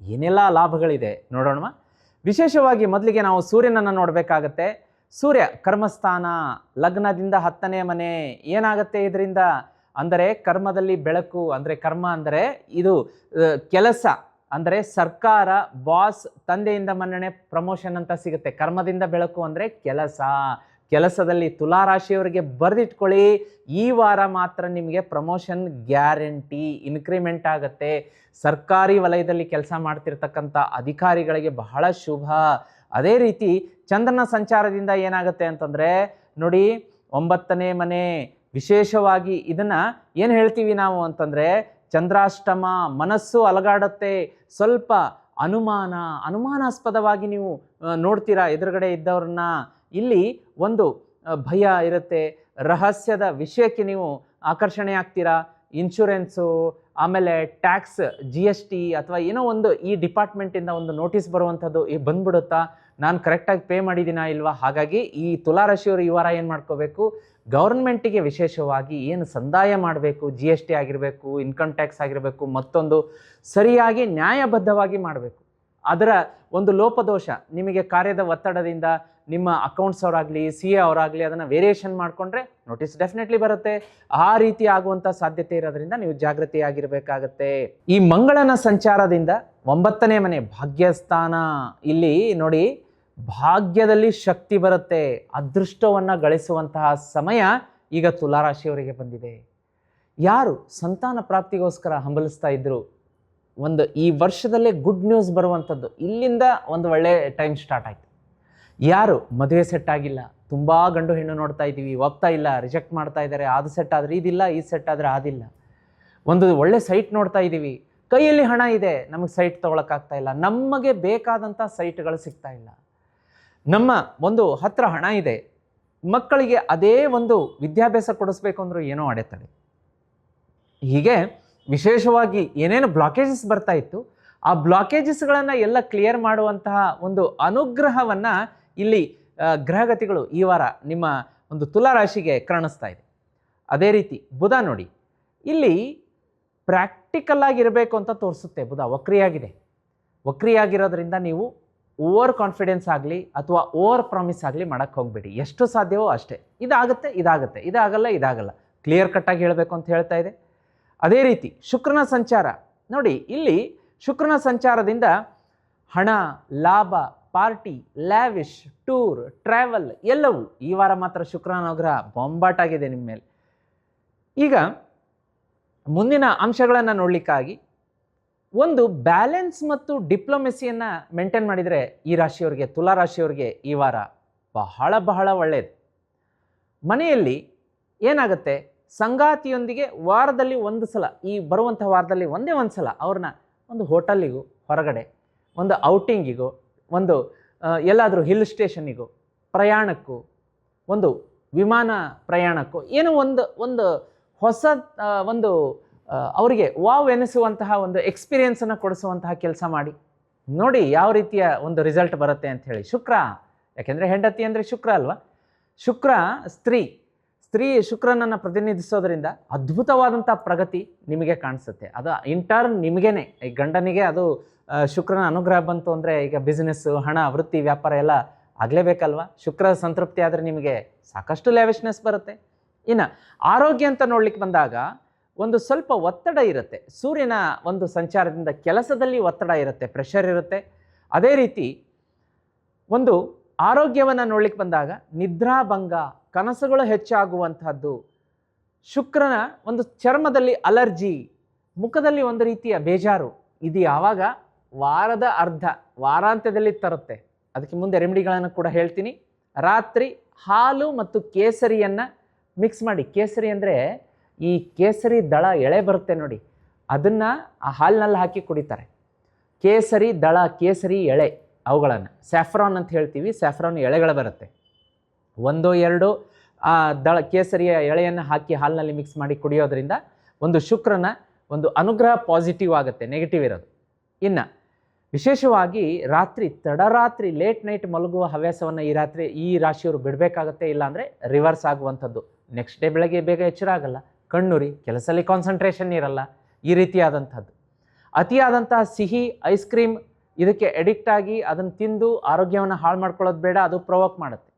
ಏನೆಲ್ಲ ಲಾಭಗಳಿದೆ ನೋಡೋಣ. ವಿಶೇಷವಾಗಿ ಮೊದಲಿಗೆ ನಾವು ಸೂರ್ಯನನ್ನು ನೋಡಬೇಕಾಗತ್ತೆ. ಸೂರ್ಯ ಕರ್ಮಸ್ಥಾನ, ಲಗ್ನದಿಂದ 10ನೇ ಮನೆ. ಏನಾಗುತ್ತೆ ಇದರಿಂದ ಅಂದರೆ ಕರ್ಮದಲ್ಲಿ ಬೆಳಕು, ಅಂದರೆ ಕರ್ಮ ಅಂದರೆ ಇದು ಕೆಲಸ, ಅಂದರೆ ಸರ್ಕಾರ, ಬಾಸ್, ತಂದೆಯಿಂದ ಮನ್ನಣೆ, ಪ್ರಮೋಷನ್ ಅಂತ ಸಿಗುತ್ತೆ. ಕರ್ಮದಿಂದ ಬೆಳಕು ಅಂದರೆ ಕೆಲಸದಲ್ಲಿ ತುಲಾ ರಾಶಿಯವರಿಗೆ ಬರೆದಿಟ್ಕೊಳ್ಳಿ. ಈ ವಾರ ಮಾತ್ರ ನಿಮಗೆ ಪ್ರಮೋಷನ್ ಗ್ಯಾರಂಟಿ, ಇನ್ಕ್ರಿಮೆಂಟ್ ಆಗುತ್ತೆ. ಸರ್ಕಾರಿ ವಲಯದಲ್ಲಿ ಕೆಲಸ ಮಾಡ್ತಿರ್ತಕ್ಕಂಥ ಅಧಿಕಾರಿಗಳಿಗೆ ಬಹಳ ಶುಭ. ಅದೇ ರೀತಿ ಚಂದ್ರನ ಸಂಚಾರದಿಂದ ಏನಾಗುತ್ತೆ ಅಂತಂದರೆ ನೋಡಿ, 9ನೇ ಮನೆ. ವಿಶೇಷವಾಗಿ ಇದನ್ನು ಏನು ಹೇಳ್ತೀವಿ ನಾವು ಅಂತಂದರೆ ಚಂದ್ರಾಷ್ಟಮ. ಮನಸ್ಸು ಅಲಗಾಡುತ್ತೆ, ಸ್ವಲ್ಪ ಅನುಮಾನಾಸ್ಪದವಾಗಿ ನೀವು ನೋಡ್ತೀರಾ ಎದುರುಗಡೆ ಇದ್ದವ್ರನ್ನ. ಇಲ್ಲಿ ಒಂದು ಭಯ ಇರುತ್ತೆ, ರಹಸ್ಯದ ವಿಷಯಕ್ಕೆ ನೀವು ಆಕರ್ಷಣೆ ಆಗ್ತೀರಾ. ಇನ್ಶೂರೆನ್ಸು, ಆಮೇಲೆ ಟ್ಯಾಕ್ಸ್, GST ಅಥವಾ ಏನೋ ಒಂದು ಈ ಡಿಪಾರ್ಟ್ಮೆಂಟಿಂದ ಒಂದು ನೋಟಿಸ್ ಬರುವಂಥದ್ದು ಬಂದ್ಬಿಡುತ್ತಾ, ನಾನು ಕರೆಕ್ಟಾಗಿ ಪೇ ಮಾಡಿದ್ದೀನಾ ಇಲ್ವಾ? ಹಾಗಾಗಿ ಈ ತುಲಾ ರಾಶಿಯವರು ಈ ವಾರ ಏನು ಮಾಡ್ಕೋಬೇಕು, ಗೌರ್ಮೆಂಟಿಗೆ ವಿಶೇಷವಾಗಿ ಏನು ಸಂದಾಯ ಮಾಡಬೇಕು, GST ಆಗಿರಬೇಕು, ಇನ್ಕಮ್ ಟ್ಯಾಕ್ಸ್ ಆಗಿರಬೇಕು, ಮತ್ತೊಂದು ಸರಿಯಾಗಿ ನ್ಯಾಯಬದ್ಧವಾಗಿ ಮಾಡಬೇಕು. ಅದರ ಒಂದು ಲೋಪದೋಷ ನಿಮಗೆ ಕಾರ್ಯದ ಒತ್ತಡದಿಂದ ನಿಮ್ಮ ಅಕೌಂಟ್ಸ್ ಅವರಾಗಲಿ, CA ಅವರಾಗಲಿ ಅದನ್ನು ವೇರಿಯೇಷನ್ ಮಾಡಿಕೊಂಡ್ರೆ ನೋಟಿಸ್ ಡೆಫಿನೆಟ್ಲಿ ಬರುತ್ತೆ. ಆ ರೀತಿ ಆಗುವಂಥ ಸಾಧ್ಯತೆ ಇರೋದ್ರಿಂದ ನೀವು ಜಾಗೃತಿಯಾಗಿರಬೇಕಾಗತ್ತೆ. ಈ ಮಂಗಳನ ಸಂಚಾರದಿಂದ 9ನೇ ಮನೆ ಭಾಗ್ಯಸ್ಥಾನ. ಇಲ್ಲಿ ನೋಡಿ, ಭಾಗ್ಯದಲ್ಲಿ ಶಕ್ತಿ ಬರುತ್ತೆ, ಅದೃಷ್ಟವನ್ನು ಗಳಿಸುವಂತಹ ಸಮಯ ಈಗ ತುಲಾ ರಾಶಿಯವರಿಗೆ ಬಂದಿದೆ. ಯಾರು ಸಂತಾನ ಪ್ರಾಪ್ತಿಗೋಸ್ಕರ ಹಂಬಲಿಸ್ತಾ ಇದ್ರು, ಈ ವರ್ಷದಲ್ಲೇ ಗುಡ್ ನ್ಯೂಸ್ ಬರುವಂಥದ್ದು, ಇಲ್ಲಿಂದ ಒಂದು ಒಳ್ಳೆ ಟೈಮ್ ಸ್ಟಾರ್ಟ್ ಆಯಿತು. ಯಾರು ಮದುವೆ ಸೆಟ್ ಆಗಿಲ್ಲ, ತುಂಬ ಗಂಡು ಹೆಣ್ಣು ನೋಡ್ತಾ ಇದ್ದೀವಿ, ಒಪ್ತಾ ಇಲ್ಲ, ರಿಜೆಕ್ಟ್ ಮಾಡ್ತಾ ಇದ್ದಾರೆ, ಅದು ಸೆಟ್ ಆದರೆ ಇದಿಲ್ಲ, ಈ ಸೆಟ್ ಆದರೆ ಅದಿಲ್ಲ, ಒಂದು ಒಳ್ಳೆ ಸೈಟ್ ನೋಡ್ತಾ ಇದ್ದೀವಿ, ಕೈಯಲ್ಲಿ ಹಣ ಇದೆ, ನಮಗೆ ಸೈಟ್ ತೊಗೊಳಕ್ಕಾಗ್ತಾ ಇಲ್ಲ, ನಮಗೆ ಬೇಕಾದಂಥ ಸೈಟ್ಗಳು ಸಿಗ್ತಾ ಇಲ್ಲ, ನಮ್ಮ ಒಂದು ಹತ್ರ ಹಣ ಇದೆ, ಮಕ್ಕಳಿಗೆ ಅದೇ ಒಂದು ವಿದ್ಯಾಭ್ಯಾಸ ಕೊಡಿಸ್ಬೇಕು ಅಂದರೂ ಏನೋ ಅಡೆತಡೆ. ಹೀಗೆ ವಿಶೇಷವಾಗಿ ಏನೇನು ಬ್ಲಾಕೇಜಸ್ ಬರ್ತಾ ಇತ್ತು, ಆ ಬ್ಲಾಕೇಜಸ್ಗಳನ್ನು ಎಲ್ಲ ಕ್ಲಿಯರ್ ಮಾಡುವಂತಹ ಒಂದು ಅನುಗ್ರಹವನ್ನು ಇಲ್ಲಿ ಗ್ರಹಗತಿಗಳು ಈ ವಾರ ನಿಮ್ಮ ಒಂದು ತುಲಾ ರಾಶಿಗೆ ಕಾಣಿಸ್ತಾ ಇದೆ. ಅದೇ ರೀತಿ ಬುಧ ನೋಡಿ, ಇಲ್ಲಿ ಪ್ರಾಕ್ಟಿಕಲ್ ಆಗಿರಬೇಕು ಅಂತ ತೋರಿಸುತ್ತೆ. ಬುಧ ವಕ್ರಿಯಾಗಿದೆ. ವಕ್ರಿಯಾಗಿರೋದ್ರಿಂದ ನೀವು ಓವರ್ ಕಾನ್ಫಿಡೆನ್ಸ್ ಆಗಲಿ ಅಥವಾ ಓವರ್ ಪ್ರಾಮಿಸ್ ಆಗಲಿ ಮಾಡೋಕ್ಕೆ ಹೋಗಬೇಡಿ. ಎಷ್ಟು ಸಾಧ್ಯವೋ ಅಷ್ಟೇ. ಇದಾಗುತ್ತೆ, ಇದಾಗುತ್ತೆ, ಇದಾಗಲ್ಲ, ಇದಾಗಲ್ಲ, ಕ್ಲಿಯರ್ ಕಟ್ಟಾಗಿ ಹೇಳಬೇಕು ಅಂತ ಹೇಳ್ತಾ ಇದೆ. ಅದೇ ರೀತಿ ಶುಕ್ರನ ಸಂಚಾರ ನೋಡಿ, ಇಲ್ಲಿ ಶುಕ್ರನ ಸಂಚಾರದಿಂದ ಹಣ, ಲಾಭ, ಪಾರ್ಟಿ, ಲ್ಯಾವಿಶ್, ಟೂರ್, ಟ್ರಾವೆಲ್ ಎಲ್ಲವೂ ಈ ವಾರ ಮಾತ್ರ ಶುಕ್ರನ ಅನುಗ್ರಹ ಬೊಂಬಾಟಾಗಿದೆ ನಿಮ್ಮ ಮೇಲೆ. ಈಗ ಮುಂದಿನ ಅಂಶಗಳನ್ನು ನೋಡಲಿಕ್ಕಾಗಿ ಒಂದು ಬ್ಯಾಲೆನ್ಸ್ ಮತ್ತು ಡಿಪ್ಲೊಮೆಸಿಯನ್ನು ಮೇಂಟೈನ್ ಮಾಡಿದರೆ ಈ ರಾಶಿಯವರಿಗೆ, ತುಲಾ ರಾಶಿಯವರಿಗೆ ಈ ವಾರ ಬಹಳ ಬಹಳ ಒಳ್ಳೆಯದು. ಮನೆಯಲ್ಲಿ ಏನಾಗುತ್ತೆ, ಸಂಗಾತಿಯೊಂದಿಗೆ ವಾರದಲ್ಲಿ ಒಂದು ಸಲ, ಈ ಬರುವಂಥ ವಾರದಲ್ಲಿ ಒಂದೇ ಒಂದು ಸಲ ಅವ್ರನ್ನ ಒಂದು ಹೋಟೆಲ್ಲಿಗೂ, ಹೊರಗಡೆ ಒಂದು ಔಟಿಂಗಿಗೂ, ಒಂದು ಎಲ್ಲಾದರೂ ಹಿಲ್ ಸ್ಟೇಷನ್ನಿಗೂ, ಪ್ರಯಾಣಕ್ಕೂ, ಒಂದು ವಿಮಾನ ಪ್ರಯಾಣಕ್ಕೂ, ಏನೋ ಒಂದು ಹೊಸ ಒಂದು ಅವರಿಗೆ ವಾವ್ ಎನಿಸುವಂತಹ ಒಂದು ಎಕ್ಸ್ಪೀರಿಯೆನ್ಸನ್ನು ಕೊಡಿಸುವಂತಹ ಕೆಲಸ ಮಾಡಿ ನೋಡಿ ಯಾವ ರೀತಿಯ ಒಂದು ರಿಸಲ್ಟ್ ಬರುತ್ತೆ ಅಂಥೇಳಿ. ಶುಕ್ರ, ಯಾಕೆಂದರೆ ಹೆಂಡತಿ ಅಂದರೆ ಶುಕ್ರ ಅಲ್ವಾ. ಶುಕ್ರ ಸ್ತ್ರೀ ಶುಕ್ರನನ್ನು ಪ್ರತಿನಿಧಿಸೋದ್ರಿಂದ ಅದ್ಭುತವಾದಂಥ ಪ್ರಗತಿ ನಿಮಗೆ ಕಾಣಿಸುತ್ತೆ. ಅದು ಇಂಟರ್ನ್ ನಿಮಗೇನೆ, ಈ ಗಂಡನಿಗೆ ಅದು ಶುಕ್ರನ ಅನುಗ್ರಹ ಬಂತು ಅಂದರೆ ಈಗ ಬಿಸ್ನೆಸ್ಸು, ಹಣ, ವೃತ್ತಿ, ವ್ಯಾಪಾರ ಎಲ್ಲ ಆಗಲೇಬೇಕಲ್ವ. ಶುಕ್ರ ಸಂತೃಪ್ತಿ ಆದರೆ ನಿಮಗೆ ಸಾಕಷ್ಟು ಲ್ಯಾವಿಶ್ನೆಸ್ ಬರುತ್ತೆ. ಇನ್ನು ಆರೋಗ್ಯ ಅಂತ ನೋಡ್ಲಿಕ್ಕೆ ಬಂದಾಗ ಒಂದು ಸ್ವಲ್ಪ ಒತ್ತಡ ಇರುತ್ತೆ. ಸೂರ್ಯನ ಒಂದು ಸಂಚಾರದಿಂದ ಕೆಲಸದಲ್ಲಿ ಒತ್ತಡ ಇರುತ್ತೆ, ಪ್ರೆಷರ್ ಇರುತ್ತೆ. ಅದೇ ರೀತಿ ಒಂದು ಆರೋಗ್ಯವನ್ನು ನೋಡ್ಲಿಕ್ಕೆ ಬಂದಾಗ ನಿದ್ರಾಭಂಗ, ಕನಸುಗಳು ಹೆಚ್ಚಾಗುವಂತಹದ್ದು, ಶುಕ್ರನ ಒಂದು ಚರ್ಮದಲ್ಲಿ ಅಲರ್ಜಿ, ಮುಖದಲ್ಲಿ ಒಂದು ರೀತಿಯ ಬೇಜಾರು, ಇದು ಯಾವಾಗ ವಾರದ ವಾರಾಂತ್ಯದಲ್ಲಿ ತರುತ್ತೆ. ಅದಕ್ಕೆ ಮುಂದೆ ರೆಮಿಡಿಗಳನ್ನು ಕೂಡ ಹೇಳ್ತೀನಿ. ರಾತ್ರಿ ಹಾಲು ಮತ್ತು ಕೇಸರಿಯನ್ನು ಮಿಕ್ಸ್ ಮಾಡಿ, ಕೇಸರಿ ಅಂದರೆ ಈ ಕೇಸರಿ ದಳ ಎಳೆ ಬರುತ್ತೆ ನೋಡಿ, ಅದನ್ನು ಆ ಹಾಲಿನಲ್ಲಿ ಹಾಕಿ ಕುಡಿತಾರೆ. ಕೇಸರಿ ದಳ, ಕೇಸರಿ ಎಳೆ, ಅವುಗಳನ್ನು ಸ್ಯಾಫ್ರಾನ್ ಅಂತ ಹೇಳ್ತೀವಿ. ಸ್ಯಾಫ್ರಾನ್ ಎಳೆಗಳು ಬರುತ್ತೆ, 1-2 ದಳ ಕೇಸರಿಯ ಎಳೆಯನ್ನು ಹಾಕಿ ಹಾಲಿನಲ್ಲಿ ಮಿಕ್ಸ್ ಮಾಡಿ ಕುಡಿಯೋದ್ರಿಂದ ಒಂದು ಶುಕ್ರನ ಒಂದು ಅನುಗ್ರಹ ಪಾಸಿಟಿವ್ ಆಗುತ್ತೆ, ನೆಗೆಟಿವ್ ಇರೋದು. ಇನ್ನು ವಿಶೇಷವಾಗಿ ತಡರಾತ್ರಿ ಲೇಟ್ ನೈಟ್ ಮಲಗುವ ಹವ್ಯಾಸವನ್ನು ಈ ರಾಶಿಯವರು ಬಿಡಬೇಕಾಗತ್ತೆ. ಇಲ್ಲಾಂದರೆ ರಿವರ್ಸ್ ಆಗುವಂಥದ್ದು. ನೆಕ್ಸ್ಟ್ ಡೇ ಬೆಳಗ್ಗೆ ಬೇಗ ಎಚ್ಚರ ಆಗಲ್ಲ, ಕಣ್ಣುರಿ, ಕೆಲಸದಲ್ಲಿ ಕಾನ್ಸಂಟ್ರೇಷನ್ ಇರಲ್ಲ, ಈ ರೀತಿಯಾದಂಥದ್ದು. ಅತಿಯಾದಂತಹ ಸಿಹಿ, ಐಸ್ ಕ್ರೀಮ್ ಇದಕ್ಕೆ ಅಡಿಕ್ಟ್ ಆಗಿ ಅದನ್ನು ತಿಂದು ಆರೋಗ್ಯವನ್ನು ಹಾಳು ಮಾಡ್ಕೊಳ್ಳೋದು ಬೇಡ, ಅದು ಪ್ರೊವೋಕ್ ಮಾಡುತ್ತೆ.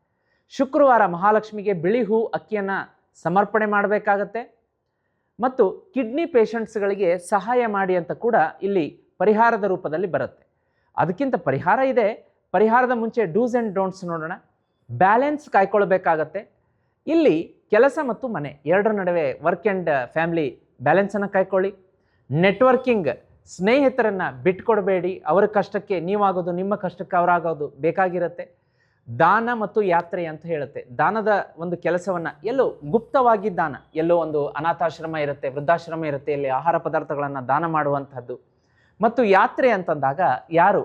ಶುಕ್ರವಾರ ಮಹಾಲಕ್ಷ್ಮಿಗೆ ಬಿಳಿ ಹೂ ಅಕ್ಕಿಯನ್ನು ಸಮರ್ಪಣೆ ಮಾಡಬೇಕಾಗತ್ತೆ. ಮತ್ತು ಕಿಡ್ನಿ ಪೇಷಂಟ್ಸ್ಗಳಿಗೆ ಸಹಾಯ ಮಾಡಿ ಅಂತ ಕೂಡ ಇಲ್ಲಿ ಪರಿಹಾರದ ರೂಪದಲ್ಲಿ ಬರುತ್ತೆ. ಅದಕ್ಕಿಂತ ಪರಿಹಾರ ಇದೆ. ಪರಿಹಾರದ ಮುಂಚೆ ಡೂಸ್ ಆ್ಯಂಡ್ ಡೋಂಟ್ಸ್ ನೋಡೋಣ. ಬ್ಯಾಲೆನ್ಸ್ ಕಾಯ್ಕೊಳ್ಬೇಕಾಗತ್ತೆ. ಇಲ್ಲಿ ಕೆಲಸ ಮತ್ತು ಮನೆ ಎರಡರ ನಡುವೆ ವರ್ಕ್ ಆ್ಯಂಡ್ ಫ್ಯಾಮಿಲಿ ಬ್ಯಾಲೆನ್ಸನ್ನು ಕಾಯ್ಕೊಳ್ಳಿ. ನೆಟ್ವರ್ಕಿಂಗ್, ಸ್ನೇಹಿತರನ್ನು ಬಿಟ್ಕೊಡಬೇಡಿ. ಅವರ ಕಷ್ಟಕ್ಕೆ ನೀವಾಗೋದು, ನಿಮ್ಮ ಕಷ್ಟಕ್ಕೆ ಅವರಾಗೋದು ಬೇಕಾಗಿರುತ್ತೆ. ದಾನ ಮತ್ತು ಯಾತ್ರೆ ಅಂತ ಹೇಳುತ್ತೆ. ದಾನದ ಒಂದು ಕೆಲಸವನ್ನು ಎಲ್ಲೋ ಗುಪ್ತವಾಗಿ ದಾನ, ಎಲ್ಲೋ ಒಂದು ಅನಾಥಾಶ್ರಮ ಇರುತ್ತೆ, ವೃದ್ಧಾಶ್ರಮ ಇರುತ್ತೆ, ಇಲ್ಲಿ ಆಹಾರ ಪದಾರ್ಥಗಳನ್ನು ದಾನ ಮಾಡುವಂಥದ್ದು. ಮತ್ತು ಯಾತ್ರೆ ಅಂತಂದಾಗ ಯಾರು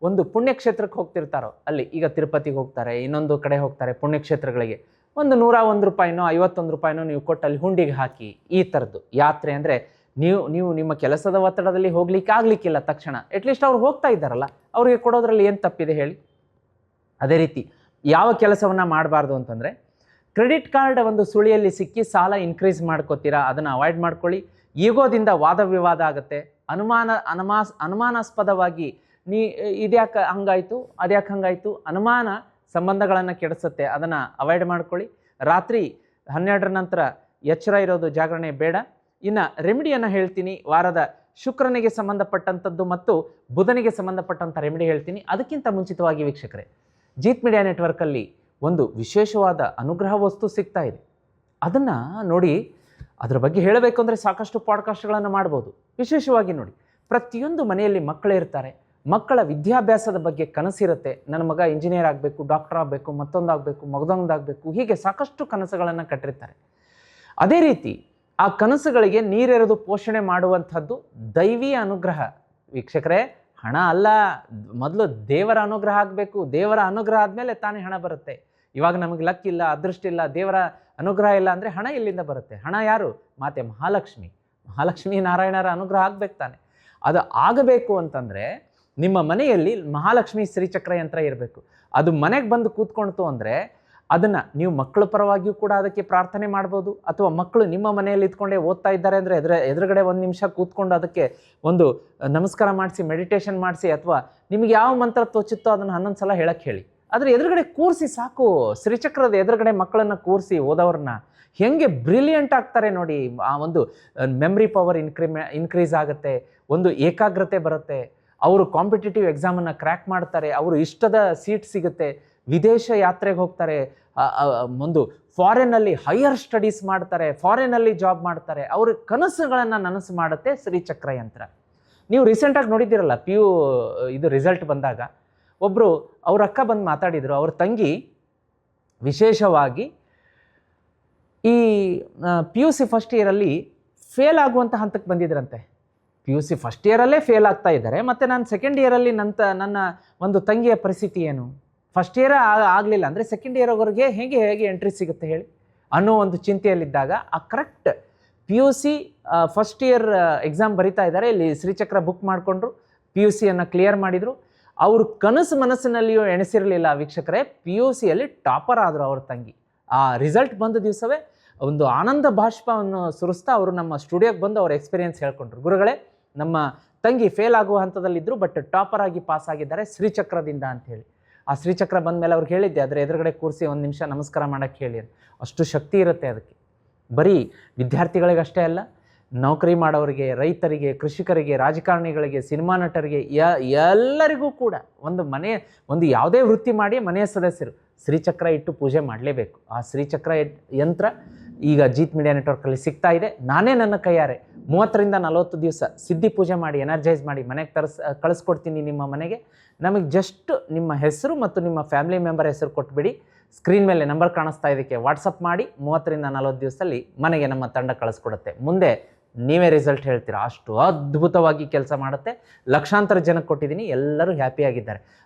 ಒಂದು ಪುಣ್ಯಕ್ಷೇತ್ರಕ್ಕೆ ಹೋಗ್ತಿರ್ತಾರೋ, ಅಲ್ಲಿ ಈಗ ತಿರುಪತಿಗೆ ಹೋಗ್ತಾರೆ, ಇನ್ನೊಂದು ಕಡೆ ಹೋಗ್ತಾರೆ ಪುಣ್ಯಕ್ಷೇತ್ರಗಳಿಗೆ, ಒಂದು 101 ರೂಪಾಯಿನೋ 51 ರೂಪಾಯಿನೋ ನೀವು ಕೊಟ್ಟು ಅಲ್ಲಿ ಹುಂಡಿಗೆ ಹಾಕಿ, ಈ ಥರದ್ದು ಯಾತ್ರೆ. ಅಂದರೆ ನೀವು ನಿಮ್ಮ ಕೆಲಸದ ಒತ್ತಡದಲ್ಲಿ ಹೋಗ್ಲಿಕ್ಕೆ ಆಗಲಿಕ್ಕಿಲ್ಲ ತಕ್ಷಣ, ಅಟ್ಲೀಸ್ಟ್ ಅವ್ರು ಹೋಗ್ತಾ ಇದ್ದಾರಲ್ಲ, ಅವ್ರಿಗೆ ಕೊಡೋದ್ರಲ್ಲಿ ಏನು ತಪ್ಪಿದೆ ಹೇಳಿ. ಅದೇ ರೀತಿ ಯಾವ ಕೆಲಸವನ್ನು ಮಾಡಬಾರ್ದು ಅಂತಂದರೆ, ಕ್ರೆಡಿಟ್ ಕಾರ್ಡ್ ಒಂದು ಸುಳಿಯಲ್ಲಿ ಸಿಕ್ಕಿ ಸಾಲ ಇನ್ಕ್ರೀಸ್ ಮಾಡ್ಕೋತೀರಾ, ಅದನ್ನು ಅವಾಯ್ಡ್ ಮಾಡ್ಕೊಳ್ಳಿ. ಈಗೋದಿಂದ ವಾದ ವಿವಾದ ಆಗುತ್ತೆ. ಅನುಮಾನಾಸ್ಪದವಾಗಿ ಇದ್ಯಾಕೆ ಹಂಗಾಯಿತು, ಅದ್ಯಾಕೆ ಹಂಗಾಯಿತು, ಅನುಮಾನ ಸಂಬಂಧಗಳನ್ನು ಕೆಡಿಸುತ್ತೆ, ಅದನ್ನು ಅವಾಯ್ಡ್ ಮಾಡ್ಕೊಳ್ಳಿ. ರಾತ್ರಿ 12 ನಂತರ ಎಚ್ಚರ ಇರೋದು, ಜಾಗರಣೆ ಬೇಡ. ಇನ್ನು ರೆಮಿಡಿಯನ್ನು ಹೇಳ್ತೀನಿ. ವಾರದ ಶುಕ್ರನಿಗೆ ಸಂಬಂಧಪಟ್ಟಂಥದ್ದು ಮತ್ತು ಬುಧನಿಗೆ ಸಂಬಂಧಪಟ್ಟಂಥ ರೆಮಿಡಿ ಹೇಳ್ತೀನಿ. ಅದಕ್ಕಿಂತ ಮುಂಚಿತವಾಗಿ ವೀಕ್ಷಕರೇ, ಜೀತ್ ಮೀಡಿಯಾ ನೆಟ್ವರ್ಕಲ್ಲಿ ಒಂದು ವಿಶೇಷವಾದ ಅನುಗ್ರಹ ವಸ್ತು ಸಿಗ್ತಾ ಇದೆ. ಅದನ್ನು ನೋಡಿ, ಅದರ ಬಗ್ಗೆ ಹೇಳಬೇಕು ಅಂದರೆ ಸಾಕಷ್ಟು ಪಾಡ್ಕಾಸ್ಟ್ಗಳನ್ನು ಮಾಡ್ಬೋದು. ವಿಶೇಷವಾಗಿ ನೋಡಿ, ಪ್ರತಿಯೊಂದು ಮನೆಯಲ್ಲಿ ಮಕ್ಕಳಿರ್ತಾರೆ. ಮಕ್ಕಳ ವಿದ್ಯಾಭ್ಯಾಸದ ಬಗ್ಗೆ ಕನಸಿರುತ್ತೆ. ನನ್ನ ಮಗ ಇಂಜಿನಿಯರ್ ಆಗಬೇಕು, ಡಾಕ್ಟರ್ ಆಗಬೇಕು, ಮತ್ತೊಂದಾಗಬೇಕು, ಮಗದೊಂದಾಗಬೇಕು, ಹೀಗೆ ಸಾಕಷ್ಟು ಕನಸುಗಳನ್ನು ಕಟ್ಟಿರ್ತಾರೆ. ಅದೇ ರೀತಿ ಆ ಕನಸುಗಳಿಗೆ ನೀರೆರೆದು ಪೋಷಣೆ ಮಾಡುವಂಥದ್ದು ದೈವಿ ಅನುಗ್ರಹ. ವೀಕ್ಷಕರೇ, ಹಣ ಅಲ್ಲ, ಮೊದಲು ದೇವರ ಅನುಗ್ರಹ ಆಗಬೇಕು. ದೇವರ ಅನುಗ್ರಹ ಆದಮೇಲೆ ತಾನೇ ಹಣ ಬರುತ್ತೆ. ಇವಾಗ ನಮಗೆ ಲಕ್ ಇಲ್ಲ, ಅದೃಷ್ಟ ಇಲ್ಲ, ದೇವರ ಅನುಗ್ರಹ ಇಲ್ಲ ಅಂದರೆ ಹಣ ಎಲ್ಲಿಂದ ಬರುತ್ತೆ? ಹಣ ಯಾರು? ಮಾತೆ ಮಹಾಲಕ್ಷ್ಮಿ ನಾರಾಯಣರ ಅನುಗ್ರಹ ಆಗಬೇಕು ತಾನೆ. ಅದು ಆಗಬೇಕು ಅಂತಂದರೆ ನಿಮ್ಮ ಮನೆಯಲ್ಲಿ ಮಹಾಲಕ್ಷ್ಮಿ ಶ್ರೀಚಕ್ರ ಯಂತ್ರ ಇರಬೇಕು. ಅದು ಮನೆಗೆ ಬಂದು ಕೂತ್ಕೊಳ್ತು ಅಂದರೆ ಅದನ್ನು ನೀವು ಮಕ್ಕಳ ಪರವಾಗಿಯೂ ಕೂಡ ಅದಕ್ಕೆ ಪ್ರಾರ್ಥನೆ ಮಾಡ್ಬೋದು, ಅಥವಾ ಮಕ್ಕಳು ನಿಮ್ಮ ಮನೆಯಲ್ಲಿ ಇದ್ಕೊಂಡೇ ಓದ್ತಾ ಇದ್ದಾರೆ ಅಂದರೆ ಎದುರುಗಡೆ ಒಂದು ನಿಮಿಷ ಕೂತ್ಕೊಂಡು ಅದಕ್ಕೆ ಒಂದು ನಮಸ್ಕಾರ ಮಾಡಿಸಿ, ಮೆಡಿಟೇಷನ್ ಮಾಡಿಸಿ, ಅಥವಾ ನಿಮಗೆ ಯಾವ ಮಂತ್ರ ತೋಚುತ್ತೋ ಅದನ್ನು 11 ಸಲ ಹೇಳಕ್ಕೆ ಹೇಳಿ. ಆದರೆ ಎದುರುಗಡೆ ಕೂರಿಸಿ ಸಾಕು. ಶ್ರೀಚಕ್ರದ ಎದುರುಗಡೆ ಮಕ್ಕಳನ್ನು ಕೂರಿಸಿ ಓದೋರನ್ನ ಹೆಂಗೆ ಬ್ರಿಲಿಯಂಟ್ ಆಗ್ತಾರೆ ನೋಡಿ. ಆ ಒಂದು ಮೆಮ್ರಿ ಪವರ್ ಇನ್ಕ್ರೀಸ್ ಆಗುತ್ತೆ, ಒಂದು ಏಕಾಗ್ರತೆ ಬರುತ್ತೆ, ಅವರು ಕಾಂಪಿಟೇಟಿವ್ ಎಕ್ಸಾಮನ್ನು ಕ್ರ್ಯಾಕ್ ಮಾಡ್ತಾರೆ, ಅವರು ಇಷ್ಟದ ಸೀಟ್ ಸಿಗುತ್ತೆ, ವಿದೇಶ ಯಾತ್ರೆಗೆ ಹೋಗ್ತಾರೆ, ಒಂದು ಫಾರಿನಲ್ಲಿ ಹೈಯರ್ ಸ್ಟಡೀಸ್ ಮಾಡ್ತಾರೆ, ಫಾರಿನಲ್ಲಿ ಜಾಬ್ ಮಾಡ್ತಾರೆ, ಅವ್ರ ಕನಸುಗಳನ್ನು ನನಸು ಮಾಡುತ್ತೆ ಶ್ರೀಚಕ್ರ ಯಂತ್ರ. ನೀವು ರೀಸೆಂಟಾಗಿ ನೋಡಿದ್ದೀರಲ್ಲ, PU ಇದು ರಿಸಲ್ಟ್ ಬಂದಾಗ ಒಬ್ಬರು ಅವ್ರ ಅಕ್ಕ ಬಂದು ಮಾತಾಡಿದರು. ಅವ್ರ ತಂಗಿ ವಿಶೇಷವಾಗಿ ಈ PUC ಫಸ್ಟ್ ಇಯರಲ್ಲಿ ಫೇಲ್ ಆಗುವಂಥ ಹಂತಕ್ಕೆ ಬಂದಿದ್ರಂತೆ. PUC ಫಸ್ಟ್ ಇಯರಲ್ಲೇ ಫೇಲ್ ಆಗ್ತಾ ಇದ್ದಾರೆ, ಮತ್ತು ನಾನು ಸೆಕೆಂಡ್ ಇಯರಲ್ಲಿ ನನ್ನ ಒಂದು ತಂಗಿಯ ಪರಿಸ್ಥಿತಿ ಏನು, ಫಸ್ಟ್ ಇಯರ್ ಆಗಲಿಲ್ಲ ಅಂದರೆ ಸೆಕೆಂಡ್ ಇಯರ್ವರೆಗೆ ಹೇಗೆ ಎಂಟ್ರಿ ಸಿಗುತ್ತೆ ಹೇಳಿ ಅನ್ನೋ ಒಂದು ಚಿಂತೆಯಲ್ಲಿದ್ದಾಗ ಆ correct PUC first year exam ಬರಿತಾ ಇದ್ದಾರೆ. ಇಲ್ಲಿ ಶ್ರೀಚಕ್ರ ಬುಕ್ ಮಾಡಿಕೊಂಡ್ರು, PUCಯನ್ನು ಕ್ಲಿಯರ್ ಮಾಡಿದರು. ಅವರು ಕನಸು ಮನಸ್ಸಿನಲ್ಲಿಯೂ ಎಣಿಸಿರಲಿಲ್ಲ ವೀಕ್ಷಕರೇ, PUCಯಲ್ಲಿ ಟಾಪರ್ ಆದರು ಅವ್ರ ತಂಗಿ. ಆ ರಿಸಲ್ಟ್ ಬಂದ ದಿವಸವೇ ಒಂದು ಆನಂದ ಬಾಷ್ಪವನ್ನು ಸುರಿಸ್ತಾ ಅವರು ನಮ್ಮ ಸ್ಟುಡಿಯೋಗೆ ಬಂದು ಅವ್ರ ಎಕ್ಸ್ಪೀರಿಯೆನ್ಸ್ ಹೇಳ್ಕೊಂಡ್ರು. ಗುರುಗಳೇ, ನಮ್ಮ ತಂಗಿ ಫೇಲ್ ಆಗುವ ಹಂತದಲ್ಲಿದ್ದರು, ಬಟ್ ಟಾಪರ್ ಆಗಿ ಪಾಸ್ ಆಗಿದ್ದಾರೆ ಶ್ರೀಚಕ್ರದಿಂದ ಅಂಥೇಳಿ. ಆ ಶ್ರೀಚಕ್ರ ಬಂದ ಮೇಲೆ ಅವ್ರಿಗೆ ಹೇಳಿದ್ದೆ, ಅದರ ಎದುರುಗಡೆ ಕೂರಿಸಿ 1 ನಿಮಿಷ ನಮಸ್ಕಾರ ಮಾಡೋಕ್ಕೆ ಹೇಳಿ ಅಂತ. ಅಷ್ಟು ಶಕ್ತಿ ಇರುತ್ತೆ ಅದಕ್ಕೆ. ಬರೀ ವಿದ್ಯಾರ್ಥಿಗಳಿಗಷ್ಟೇ ಅಲ್ಲ, ನೌಕರಿ ಮಾಡೋರಿಗೆ, ರೈತರಿಗೆ, ಕೃಷಿಕರಿಗೆ, ರಾಜಕಾರಣಿಗಳಿಗೆ, ಸಿನಿಮಾ ನಟರಿಗೆ, ಎಲ್ಲರಿಗೂ ಕೂಡ ಒಂದು ಯಾವುದೇ ವೃತ್ತಿ ಮಾಡಿ ಮನೆಯ ಸದಸ್ಯರು ಶ್ರೀಚಕ್ರ ಇಟ್ಟು ಪೂಜೆ ಮಾಡಲೇಬೇಕು. ಆ ಶ್ರೀಚಕ್ರ ಯಂತ್ರ ಈಗ ಜೀತ್ ಮೀಡಿಯಾ ನೆಟ್ವರ್ಕಲ್ಲಿ ಸಿಗ್ತಾ ಇದೆ. ನಾನೇ ನನ್ನ ಕೈಯಾರೆ 30ರಿಂದ 40 ದಿವಸ ಸಿದ್ಧಿ ಪೂಜೆ ಮಾಡಿ ಎನರ್ಜೈಸ್ ಮಾಡಿ ಮನೆಗೆ ಕಳಿಸ್ಕೊಡ್ತೀನಿ ನಿಮ್ಮ ಮನೆಗೆ. ನಮಗೆ ಜಸ್ಟ್ ನಿಮ್ಮ ಹೆಸರು ಮತ್ತು ನಿಮ್ಮ ಫ್ಯಾಮಿಲಿ ಮೆಂಬರ್ ಹೆಸರು ಕೊಟ್ಬಿಡಿ. ಸ್ಕ್ರೀನ್ ಮೇಲೆ ನಂಬರ್ ಕಾಣಿಸ್ತಾ ಇದಕ್ಕೆ ವಾಟ್ಸಪ್ ಮಾಡಿ 30ರಿಂದ 40 ದಿವಸದಲ್ಲಿ ಮನೆಗೆ ನಮ್ಮ ತಂಡ ಕಳಿಸ್ಕೊಡುತ್ತೆ. ಮುಂದೆ ನೀವೇ ರಿಸಲ್ಟ್ ಹೇಳ್ತೀರಾ. ಅಷ್ಟು ಅದ್ಭುತವಾಗಿ ಕೆಲಸ ಮಾಡುತ್ತೆ. ಲಕ್ಷಾಂತರ ಜನಕ್ಕೆ ಕೊಟ್ಟಿದ್ದೀನಿ, ಎಲ್ಲರೂ ಹ್ಯಾಪಿಯಾಗಿದ್ದಾರೆ.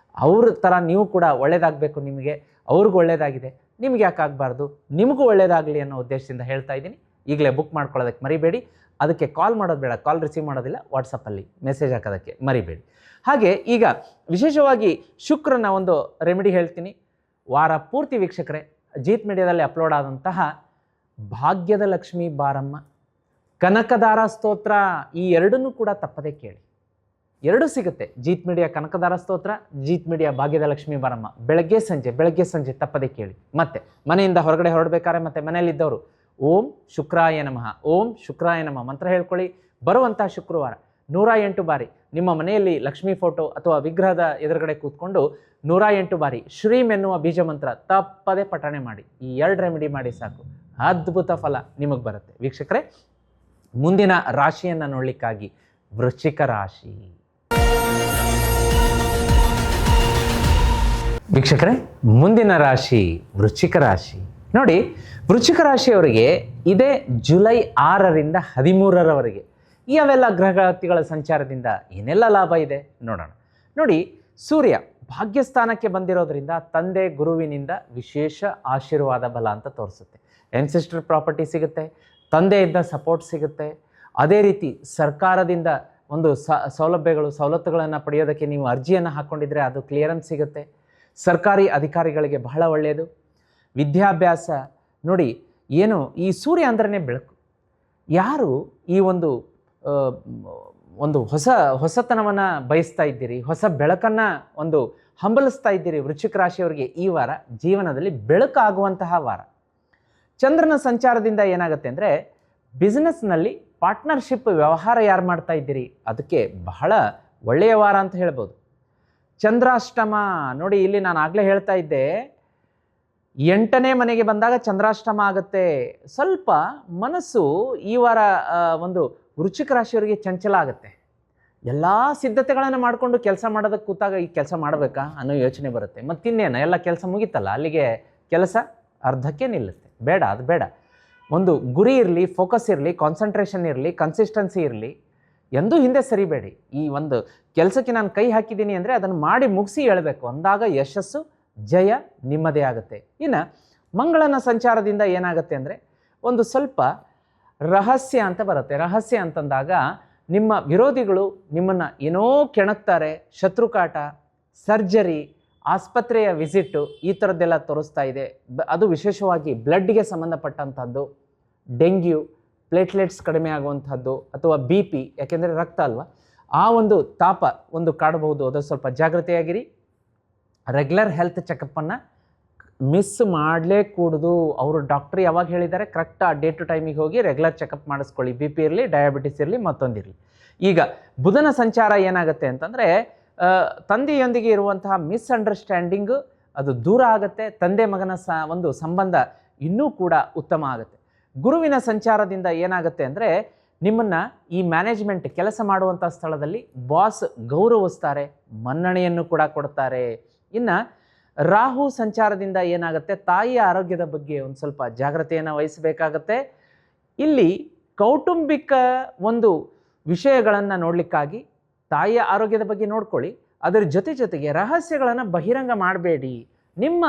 ಅವ್ರ ಥರ ನೀವು ಕೂಡ ಒಳ್ಳೇದಾಗಬೇಕು, ನಿಮಗೆ ಅವ್ರಿಗೂ ಒಳ್ಳೇದಾಗಿದೆ, ನಿಮ್ಗೆ ಯಾಕೆ ಆಗಬಾರ್ದು, ನಿಮಗೂ ಒಳ್ಳೇದಾಗಲಿ ಅನ್ನೋ ಉದ್ದೇಶದಿಂದ ಹೇಳ್ತಾ ಇದ್ದೀನಿ. ಈಗಲೇ ಬುಕ್ ಮಾಡ್ಕೊಳ್ಳೋದಕ್ಕೆ ಮರಿಬೇಡಿ. ಅದಕ್ಕೆ ಕಾಲ್ ಮಾಡೋದು ಬೇಡ, ಕಾಲ್ ರಿಸೀವ್ ಮಾಡೋದಿಲ್ಲ, ವಾಟ್ಸಪ್ಪಲ್ಲಿ ಮೆಸೇಜ್ ಹಾಕೋದಕ್ಕೆ ಮರಿಬೇಡಿ. ಹಾಗೆ ಈಗ ವಿಶೇಷವಾಗಿ ಶುಕ್ರನ ಒಂದು ರೆಮಿಡಿ ಹೇಳ್ತೀನಿ. ವಾರ ಪೂರ್ತಿ ವೀಕ್ಷಕರೇ ಜೀತ್ ಮೀಡಿಯಾದಲ್ಲಿ ಅಪ್ಲೋಡ್ ಆದಂತಹ ಭಾಗ್ಯದ ಲಕ್ಷ್ಮೀ ಬಾರಮ್ಮ, ಕನಕದಾರ ಸ್ತೋತ್ರ, ಈ ಎರಡನ್ನೂ ಕೂಡ ತಪ್ಪದೇ ಕೇಳಿ. ಎರಡೂ ಸಿಗುತ್ತೆ. ಜೀತ್ ಮೀಡಿಯಾ ಕನಕದಾರ ಸ್ತೋತ್ರ, ಜೀತ್ ಮೀಡಿಯಾ ಭಾಗ್ಯದ ಲಕ್ಷ್ಮೀ ಬಾರಮ್ಮ. ಬೆಳಗ್ಗೆ ಸಂಜೆ ತಪ್ಪದೇ ಕೇಳಿ. ಮತ್ತೆ ಮನೆಯಿಂದ ಹೊರಗಡೆ ಹೊರಡಬೇಕಾದ್ರೆ ಮತ್ತು ಮನೆಯಲ್ಲಿದ್ದವರು ಓಂ ಶುಕ್ರಾಯ ನಮಃ, ಓಂ ಶುಕ್ರಾಯ ನಮಃ ಮಂತ್ರ ಹೇಳ್ಕೊಳ್ಳಿ. ಬರುವಂಥ ಶುಕ್ರವಾರ 108 ಬಾರಿ ನಿಮ್ಮ ಮನೆಯಲ್ಲಿ ಲಕ್ಷ್ಮೀ ಫೋಟೋ ಅಥವಾ ವಿಗ್ರಹದ ಎದುರುಗಡೆ ಕೂತ್ಕೊಂಡು 108 ಬಾರಿ ಶ್ರೀಮ್ ಎನ್ನುವ ಬೀಜ ಮಂತ್ರ ತಪ್ಪದೇ ಪಠಣೆ ಮಾಡಿ. ಈ 2 ರೆಮಿಡಿ ಮಾಡಿ ಸಾಕು, ಅದ್ಭುತ ಫಲ ನಿಮಗೆ ಬರುತ್ತೆ. ವೀಕ್ಷಕರೇ, ಮುಂದಿನ ರಾಶಿಯನ್ನು ನೋಡಲಿಕ್ಕಾಗಿ ವೃಶ್ಚಿಕ ರಾಶಿ. ವೀಕ್ಷಕರೇ, ಮುಂದಿನ ರಾಶಿ ವೃಶ್ಚಿಕ ರಾಶಿ. ನೋಡಿ, ವೃಶ್ಚಿಕ ರಾಶಿಯವರಿಗೆ ಇದೇ ಜುಲೈ 6ರಿಂದ 13ರವರೆಗೆ ಯಾವೆಲ್ಲ ಗ್ರಹಗತಿಗಳ ಸಂಚಾರದಿಂದ ಏನೆಲ್ಲ ಲಾಭ ಇದೆ ನೋಡೋಣ. ನೋಡಿ, ಸೂರ್ಯ ಭಾಗ್ಯಸ್ಥಾನಕ್ಕೆ ಬಂದಿರೋದ್ರಿಂದ ತಂದೆ ಗುರುವಿನಿಂದ ವಿಶೇಷ ಆಶೀರ್ವಾದ ಬಲ ಅಂತ ತೋರಿಸುತ್ತೆ. ಎನ್ಸಿಸ್ಟರ್ ಪ್ರಾಪರ್ಟಿ ಸಿಗುತ್ತೆ, ತಂದೆಯಿಂದ ಸಪೋರ್ಟ್ ಸಿಗುತ್ತೆ. ಅದೇ ರೀತಿ ಸರ್ಕಾರದಿಂದ ಒಂದು ಸವಲತ್ತುಗಳನ್ನು ಪಡೆಯೋದಕ್ಕೆ ನೀವು ಅರ್ಜಿಯನ್ನು ಹಾಕ್ಕೊಂಡಿದ್ರೆ ಅದು ಕ್ಲಿಯರೆನ್ಸ್ ಸಿಗುತ್ತೆ. ಸರ್ಕಾರಿ ಅಧಿಕಾರಿಗಳಿಗೆ ಬಹಳ ಒಳ್ಳೆಯದು. ವಿದ್ಯಾಭ್ಯಾಸ ನೋಡಿ, ಏನು ಈ ಸೂರ್ಯ ಅಂದ್ರೇ ಬೆಳಕು. ಯಾರು ಈ ಒಂದು ಹೊಸತನವನ್ನು ಬಯಸ್ತಾ ಇದ್ದೀರಿ, ಹೊಸ ಬೆಳಕನ್ನು ಒಂದು ಹಂಬಲಿಸ್ತಾ ಇದ್ದೀರಿ, ವೃಶ್ಚಿಕ ರಾಶಿಯವರಿಗೆ ಈ ವಾರ ಜೀವನದಲ್ಲಿ ಬೆಳಕಾಗುವಂತಹ ವಾರ. ಚಂದ್ರನ ಸಂಚಾರದಿಂದ ಏನಾಗುತ್ತೆ ಅಂದರೆ, ಬಿಸ್ನೆಸ್ನಲ್ಲಿ ಪಾರ್ಟ್ನರ್ಶಿಪ್ ವ್ಯವಹಾರ ಯಾರು ಮಾಡ್ತಾ ಇದ್ದೀರಿ ಅದಕ್ಕೆ ಬಹಳ ಒಳ್ಳೆಯ ವಾರ ಅಂತ ಹೇಳ್ಬೋದು. ಚಂದ್ರಾಷ್ಟಮ ನೋಡಿ, ಇಲ್ಲಿ ನಾನು ಆಗಲೇ ಹೇಳ್ತಾ ಇದ್ದೆ, 8ನೇ ಮನೆಗೆ ಬಂದಾಗ ಚಂದ್ರಾಷ್ಟಮ ಆಗುತ್ತೆ. ಸ್ವಲ್ಪ ಮನಸ್ಸು ಈ ವಾರ ಒಂದು ವೃಶ್ಚಿಕ ರಾಶಿಯವರಿಗೆ ಚಂಚಲ ಆಗುತ್ತೆ. ಎಲ್ಲ ಸಿದ್ಧತೆಗಳನ್ನು ಮಾಡಿಕೊಂಡು ಕೆಲಸ ಮಾಡೋದಕ್ಕೆ ಕೂತಾಗ ಈ ಕೆಲಸ ಮಾಡಬೇಕಾ ಅನ್ನೋ ಯೋಚನೆ ಬರುತ್ತೆ. ಮತ್ತಿನ್ನೇನು, ಎಲ್ಲ ಕೆಲಸ ಮುಗೀತಲ್ಲ, ಅಲ್ಲಿಗೆ ಕೆಲಸ ಅರ್ಧಕ್ಕೆ ನಿಲ್ಲುತ್ತೆ. ಬೇಡ, ಅದು ಬೇಡ. ಒಂದು ಗುರಿ ಇರಲಿ, ಫೋಕಸ್ ಇರಲಿ, ಕಾನ್ಸಂಟ್ರೇಷನ್ ಇರಲಿ, ಕನ್ಸಿಸ್ಟೆನ್ಸಿ ಇರಲಿ, ಎಂದೂ ಹಿಂದೆ ಸರಿಬೇಡಿ. ಈ ಒಂದು ಕೆಲಸಕ್ಕೆ ನಾನು ಕೈ ಹಾಕಿದ್ದೀನಿ ಅಂದರೆ ಅದನ್ನು ಮಾಡಿ ಮುಗಿಸಿ ಹೇಳಬೇಕು. ಅಂದಾಗ ಯಶಸ್ಸು, ಜಯ ನಿಮ್ಮದೇ ಆಗುತ್ತೆ. ಇನ್ನು ಮಂಗಳನ ಸಂಚಾರದಿಂದ ಏನಾಗುತ್ತೆ ಅಂದರೆ, ಒಂದು ಸ್ವಲ್ಪ ರಹಸ್ಯ ಅಂತ ಬರುತ್ತೆ. ರಹಸ್ಯ ಅಂತಂದಾಗ ನಿಮ್ಮ ವಿರೋಧಿಗಳು ನಿಮ್ಮನ್ನು ಏನೋ ಕೆಣಕ್ತಾರೆ, ಶತ್ರುಕಾಟ, ಸರ್ಜರಿ, ಆಸ್ಪತ್ರೆಯ ವಿಸಿಟ್ಟು ಈ ಥರದ್ದೆಲ್ಲ ತೋರಿಸ್ತಾ ಇದೆ. ಅದು ವಿಶೇಷವಾಗಿ ಬ್ಲಡ್ಗೆ ಸಂಬಂಧಪಟ್ಟಂಥದ್ದು, ಡೆಂಗ್ಯೂ, ಪ್ಲೇಟ್ಲೆಟ್ಸ್ ಕಡಿಮೆ ಆಗುವಂಥದ್ದು ಅಥವಾ ಬಿ ಪಿ, ಯಾಕೆಂದರೆ ರಕ್ತ ಅಲ್ವಾ, ಆ ಒಂದು ತಾಪ ಒಂದು ಕಾಡಬಹುದು. ಅದು ಸ್ವಲ್ಪ ಜಾಗ್ರತೆಯಾಗಿರಿ. ರೆಗ್ಯುಲರ್ ಹೆಲ್ತ್ ಚೆಕಪ್ಪನ್ನು ಮಿಸ್ ಮಾಡಲೇ ಕೂಡದು. ಅವರು ಡಾಕ್ಟ್ರ್ ಯಾವಾಗ ಹೇಳಿದ್ದಾರೆ ಕರೆಕ್ಟ್ ಆ ಡೇ ಟು ಟೈಮಿಗೆ ಹೋಗಿ ರೆಗ್ಯುಲರ್ ಚೆಕಪ್ ಮಾಡಿಸ್ಕೊಳ್ಳಿ. ಬಿ ಪಿ ಇರಲಿ, ಡಯಾಬಿಟಿಸ್ ಇರಲಿ, ಮತ್ತೊಂದಿರಲಿ. ಈಗ ಬುಧನ ಸಂಚಾರ ಏನಾಗುತ್ತೆ ಅಂತಂದರೆ ತಂದೆಯೊಂದಿಗೆ ಇರುವಂತಹ ಮಿಸ್ಅಂಡರ್ಸ್ಟ್ಯಾಂಡಿಂಗು ಅದು ದೂರ ಆಗುತ್ತೆ. ತಂದೆ ಮಗನ ಒಂದು ಸಂಬಂಧ ಇನ್ನೂ ಕೂಡ ಉತ್ತಮ ಆಗುತ್ತೆ. ಗುರುವಿನ ಸಂಚಾರದಿಂದ ಏನಾಗುತ್ತೆ ಅಂದರೆ ನಿಮ್ಮನ್ನು ಈ ಮ್ಯಾನೇಜ್ಮೆಂಟ್ ಕೆಲಸ ಮಾಡುವಂಥ ಸ್ಥಳದಲ್ಲಿ ಬಾಸ್ ಗೌರವಿಸ್ತಾರೆ, ಮನ್ನಣೆಯನ್ನು ಕೂಡ ಕೊಡ್ತಾರೆ. ಇನ್ನು ರಾಹು ಸಂಚಾರದಿಂದ ಏನಾಗುತ್ತೆ, ತಾಯಿಯ ಆರೋಗ್ಯದ ಬಗ್ಗೆ ಒಂದು ಸ್ವಲ್ಪ ಜಾಗ್ರತೆಯನ್ನು ವಹಿಸಬೇಕಾಗತ್ತೆ. ಇಲ್ಲಿ ಕೌಟುಂಬಿಕ ಒಂದು ವಿಷಯಗಳನ್ನು ನೋಡಲಿಕ್ಕಾಗಿ ತಾಯಿಯ ಆರೋಗ್ಯದ ಬಗ್ಗೆ ನೋಡ್ಕೊಳ್ಳಿ. ಅದರ ಜೊತೆಗೆ ರಹಸ್ಯಗಳನ್ನು ಬಹಿರಂಗ ಮಾಡಬೇಡಿ. ನಿಮ್ಮ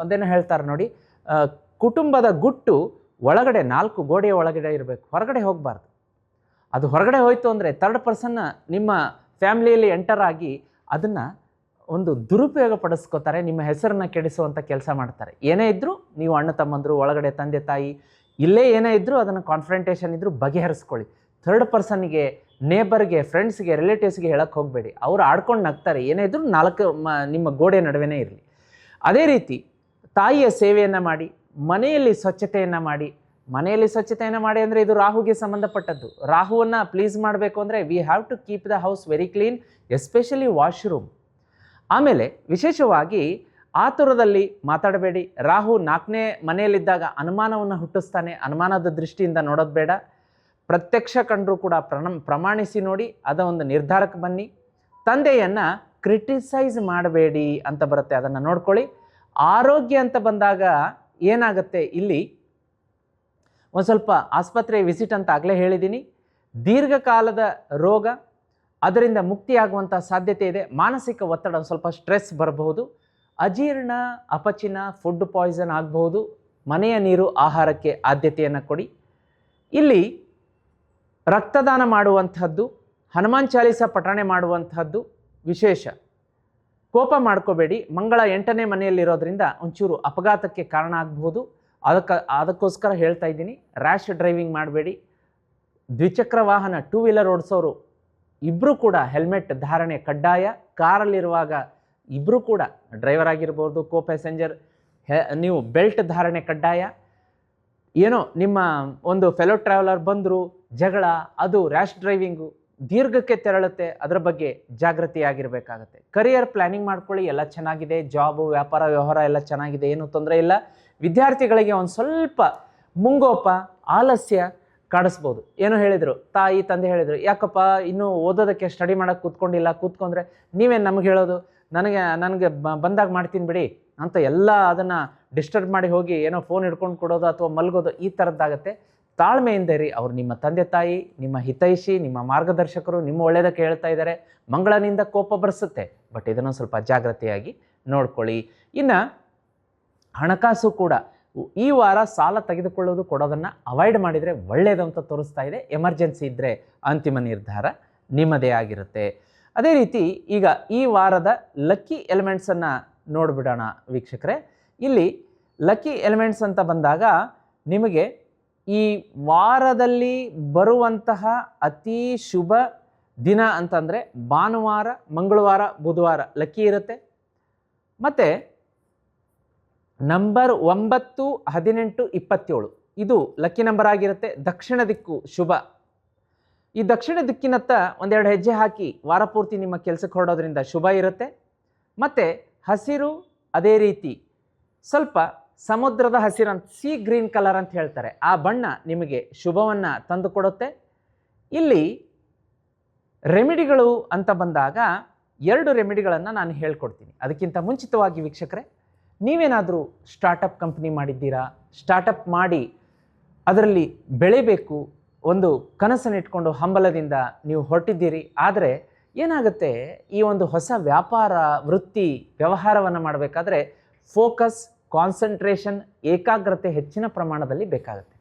ಒಂದೇನೋ ಹೇಳ್ತಾರೆ ನೋಡಿ, ಕುಟುಂಬದ ಗುಟ್ಟು ಒಳಗಡೆ 4 ಗೋಡೆಯ ಒಳಗಡೆ ಇರಬೇಕು, ಹೊರಗಡೆ ಹೋಗಬಾರ್ದು. ಅದು ಹೊರಗಡೆ ಹೋಯಿತು ಅಂದರೆ ಥರ್ಡ್ ಪರ್ಸನ್ನ ನಿಮ್ಮ ಫ್ಯಾಮಿಲಿಯಲ್ಲಿ ಎಂಟರ್ ಆಗಿ ಅದನ್ನು ಒಂದು ದುರುಪಯೋಗ ಪಡಿಸ್ಕೋತಾರೆ, ನಿಮ್ಮ ಹೆಸರನ್ನು ಕೆಡಿಸುವಂಥ ಕೆಲಸ ಮಾಡ್ತಾರೆ. ಏನೇ ಇದ್ದರೂ ನೀವು ಅಣ್ಣ ತಮ್ಮಂದರು, ಒಳಗಡೆ ತಂದೆ ತಾಯಿ, ಇಲ್ಲೇ ಏನೇ ಇದ್ದರೂ ಅದನ್ನು ಕಾನ್ಫ್ರಂಟೇಷನ್ ಇದ್ದರೂ ಬಗೆಹರಿಸ್ಕೊಳ್ಳಿ. ಥರ್ಡ್ ಪರ್ಸನ್ಗೆ, ನೇಬರ್ಗೆ, ಫ್ರೆಂಡ್ಸ್ಗೆ, ರಿಲೇಟಿವ್ಸ್ಗೆ ಹೇಳಕ್ಕೆ ಹೋಗಬೇಡಿ. ಅವರು ಆಡ್ಕೊಂಡು ನಗ್ತಾರೆ. ಏನೇ ಇದ್ದರೂ 4 ನಿಮ್ಮ ಗೋಡೆ ನಡುವೆನೇ ಇರಲಿ. ಅದೇ ರೀತಿ ತಾಯಿಯ ಸೇವೆಯನ್ನು ಮಾಡಿ, ಮನೆಯಲ್ಲಿ ಸ್ವಚ್ಛತೆಯನ್ನು ಮಾಡಿ. ಮನೆಯಲ್ಲಿ ಸ್ವಚ್ಛತೆಯನ್ನು ಮಾಡಿ ಅಂದರೆ ಇದು ರಾಹುಗೆ ಸಂಬಂಧಪಟ್ಟದ್ದು. ರಾಹುವನ್ನು ಪ್ಲೀಸ್ ಮಾಡಬೇಕು ಅಂದರೆ we have to keep the house very clean, especially washroom. ಆಮೇಲೆ ವಿಶೇಷವಾಗಿ ಆತುರದಲ್ಲಿ ಮಾತಾಡಬೇಡಿ. ರಾಹು 4ನೇ ಮನೆಯಲ್ಲಿದ್ದಾಗ ಅನುಮಾನವನ್ನು ಹುಟ್ಟಿಸ್ತಾನೆ. ಅನುಮಾನದ ದೃಷ್ಟಿಯಿಂದ ನೋಡೋದು ಬೇಡ. ಪ್ರತ್ಯಕ್ಷ ಕಂಡರೂ ಕೂಡ ಪ್ರಮಾಣಿಸಿ ನೋಡಿ, ಅದ ಒಂದು ನಿರ್ಧಾರಕ್ಕೆ ಬನ್ನಿ. ತಂದೆಯನ್ನು ಕ್ರಿಟಿಸೈಸ್ ಮಾಡಬೇಡಿ ಅಂತ ಬರುತ್ತೆ, ಅದನ್ನು ನೋಡ್ಕೊಳ್ಳಿ. ಆರೋಗ್ಯ ಅಂತ ಬಂದಾಗ ಏನಾಗುತ್ತೆ, ಇಲ್ಲಿ ಒಂದು ಸ್ವಲ್ಪ ಆಸ್ಪತ್ರೆ ವಿಸಿಟ್ ಅಂತ ಆಗಲೇ ಹೇಳಿದ್ದೀನಿ. ದೀರ್ಘಕಾಲದ ರೋಗ, ಅದರಿಂದ ಮುಕ್ತಿಯಾಗುವಂಥ ಸಾಧ್ಯತೆ ಇದೆ. ಮಾನಸಿಕ ಒತ್ತಡ, ಸ್ವಲ್ಪ ಸ್ಟ್ರೆಸ್ ಬರಬಹುದು. ಅಜೀರ್ಣ, ಅಪಚಿನ, ಫುಡ್ ಪಾಯ್ಸನ್ ಆಗಬಹುದು. ಮನೆಯ ನೀರು, ಆಹಾರಕ್ಕೆ ಆದ್ಯತೆಯನ್ನು ಕೊಡಿ. ಇಲ್ಲಿ ರಕ್ತದಾನ ಮಾಡುವಂಥದ್ದು, ಹನುಮಾನ್ ಚಾಲೀಸ ಪಠಣೆ ಮಾಡುವಂಥದ್ದು ವಿಶೇಷ. ಕೋಪ ಮಾಡ್ಕೋಬೇಡಿ. ಮಂಗಳ 8ನೇ ಮನೆಯಲ್ಲಿರೋದ್ರಿಂದ ಒಂಚೂರು ಅಪಘಾತಕ್ಕೆ ಕಾರಣ ಆಗಬಹುದು. ಅದಕ್ಕೋಸ್ಕರ ಹೇಳ್ತಾ ಇದ್ದೀನಿ, ರ್ಯಾಶ್ ಡ್ರೈವಿಂಗ್ ಮಾಡಬೇಡಿ. ದ್ವಿಚಕ್ರ ವಾಹನ 2 ವೀಲರ್ ಓಡಿಸೋರು ಇಬ್ಬರೂ ಕೂಡ ಹೆಲ್ಮೆಟ್ ಧಾರಣೆ ಕಡ್ಡಾಯ. ಕಾರಲ್ಲಿರುವಾಗ ಇಬ್ಬರೂ ಕೂಡ, ಡ್ರೈವರ್ ಆಗಿರ್ಬೋದು, ಕೋ ಪ್ಯಾಸೆಂಜರ್, ನೀವು ಬೆಲ್ಟ್ ಧಾರಣೆ ಕಡ್ಡಾಯ. ಏನೋ ನಿಮ್ಮ ಒಂದು ಫೆಲೋ ಟ್ರಾವೆಲರ್ ಬಂದರು, ಜಗಳ, ಅದು ರ್ಯಾಶ್ ಡ್ರೈವಿಂಗು ದೀರ್ಘಕ್ಕೆ ತೆರಳುತ್ತೆ. ಅದರ ಬಗ್ಗೆ ಜಾಗೃತಿಯಾಗಿರಬೇಕಾಗತ್ತೆ. ಕರಿಯರ್ ಪ್ಲ್ಯಾನಿಂಗ್ ಮಾಡ್ಕೊಳ್ಳಿ, ಎಲ್ಲ ಚೆನ್ನಾಗಿದೆ. ಜಾಬು, ವ್ಯಾಪಾರ, ವ್ಯವಹಾರ ಎಲ್ಲ ಚೆನ್ನಾಗಿದೆ, ಏನೂ ತೊಂದರೆ ಇಲ್ಲ. ವಿದ್ಯಾರ್ಥಿಗಳಿಗೆ ಒಂದು ಸ್ವಲ್ಪ ಮುಂಗೋಪ, ಆಲಸ್ಯ ಕಾಡಿಸ್ಬೋದು. ಏನೋ ಹೇಳಿದರು, ತಾಯಿ ತಂದೆ ಹೇಳಿದರು, ಯಾಕಪ್ಪ ಇನ್ನೂ ಓದೋದಕ್ಕೆ ಸ್ಟಡಿ ಮಾಡೋಕ್ಕೆ ಕೂತ್ಕೊಂಡ್ರೆ ನೀವೇನು ನಮಗೆ ಹೇಳೋದು, ನನಗೆ ಬಂದಾಗ ಮಾಡ್ತೀನಿ ಬಿಡಿ ಅಂತ ಎಲ್ಲ ಅದನ್ನು ಡಿಸ್ಟರ್ಬ್ ಮಾಡಿ ಹೋಗಿ ಏನೋ ಫೋನ್ ಹಿಡ್ಕೊಂಡು ಕೊಡೋದು ಅಥವಾ ಮಲಗೋದು, ಈ ಥರದ್ದಾಗತ್ತೆ. ತಾಳ್ಮೆಯಿಂದ ಇರಿ. ಅವ್ರು ನಿಮ್ಮ ತಂದೆ ತಾಯಿ, ನಿಮ್ಮ ಹಿತೈಷಿ, ನಿಮ್ಮ ಮಾರ್ಗದರ್ಶಕರು, ನಿಮ್ಮ ಒಳ್ಳೆಯದಕ್ಕೆ ಹೇಳ್ತಾ ಇದ್ದಾರೆ. ಮಂಗಳನಿಂದ ಕೋಪ ಬರೆಸುತ್ತೆ, ಬಟ್ ಇದನ್ನು ಸ್ವಲ್ಪ ಜಾಗ್ರತೆಯಾಗಿ ನೋಡ್ಕೊಳ್ಳಿ. ಇನ್ನು ಹಣಕಾಸು ಕೂಡ ಈ ವಾರ ಸಾಲ ತೆಗೆದುಕೊಳ್ಳೋದು ಕೊಡೋದನ್ನು ಅವಾಯ್ಡ್ ಮಾಡಿದರೆ ಒಳ್ಳೆಯದು ಅಂತ ತೋರಿಸ್ತಾ ಇದೆ. ಎಮರ್ಜೆನ್ಸಿ ಇದ್ದರೆ ಅಂತಿಮ ನಿರ್ಧಾರ ನಿಮ್ಮದೇ ಆಗಿರುತ್ತೆ. ಅದೇ ರೀತಿ ಈಗ ಈ ವಾರದ ಲಕ್ಕಿ ಎಲಿಮೆಂಟ್ಸನ್ನು ನೋಡಿಬಿಡೋಣ ವೀಕ್ಷಕರೇ. ಇಲ್ಲಿ ಲಕ್ಕಿ ಎಲಿಮೆಂಟ್ಸ್ ಅಂತ ಬಂದಾಗ ನಿಮಗೆ ಈ ವಾರದಲ್ಲಿ ಬರುವಂತಹ ಅತಿ ಶುಭ ದಿನ ಅಂತಂದರೆ ಭಾನುವಾರ, ಮಂಗಳವಾರ, ಬುಧವಾರ ಲಕ್ಕಿ ಇರುತ್ತೆ. ಮತ್ತು ನಂಬರ್ 9, 18, 27 ಇದು ಲಕ್ಕಿ ನಂಬರ್ ಆಗಿರುತ್ತೆ. ದಕ್ಷಿಣ ದಿಕ್ಕು ಶುಭ. ಈ ದಕ್ಷಿಣ ದಿಕ್ಕಿನತ್ತ ಒಂದೆರಡು ಹೆಜ್ಜೆ ಹಾಕಿ ವಾರ ಪೂರ್ತಿ ನಿಮ್ಮ ಕೆಲಸಕ್ಕೆ ಹೊರಡೋದ್ರಿಂದ ಶುಭ ಇರುತ್ತೆ. ಮತ್ತು ಹಸಿರು, ಅದೇ ರೀತಿ ಸ್ವಲ್ಪ ಸಮುದ್ರದ ಹಸಿರು ಅಂತ, ಸೀ ಗ್ರೀನ್ ಕಲರ್ ಅಂತ ಹೇಳ್ತಾರೆ, ಆ ಬಣ್ಣ ನಿಮಗೆ ಶುಭವನ್ನು ತಂದು ಕೊಡುತ್ತೆ. ಇಲ್ಲಿ ರೆಮಿಡಿಗಳು ಅಂತ ಬಂದಾಗ 2 ರೆಮಿಡಿಗಳನ್ನು ನಾನು ಹೇಳ್ಕೊಡ್ತೀನಿ. ಅದಕ್ಕಿಂತ ಮುಂಚಿತವಾಗಿ ವೀಕ್ಷಕರೇ, ನೀವೇನಾದರೂ ಸ್ಟಾರ್ಟಪ್ ಕಂಪ್ನಿ ಮಾಡಿದ್ದೀರಾ, ಸ್ಟಾರ್ಟಪ್ ಮಾಡಿ ಅದರಲ್ಲಿ ಬೆಳಿಬೇಕು, ಒಂದು ಕನಸನ್ನು ಇಟ್ಕೊಂಡು ಹಂಬಲದಿಂದ ನೀವು ಹೊರಟಿದ್ದೀರಿ. ಆದರೆ ಏನಾಗುತ್ತೆ, ಈ ಒಂದು ಹೊಸ ವ್ಯಾಪಾರ, ವೃತ್ತಿ, ವ್ಯವಹಾರವನ್ನು ಮಾಡಬೇಕಾದ್ರೆ ಫೋಕಸ್, ಕಾನ್ಸಂಟ್ರೇಷನ್, ಏಕಾಗ್ರತೆ ಹೆಚ್ಚಿನ ಪ್ರಮಾಣದಲ್ಲಿ ಬೇಕಾಗುತ್ತೆ.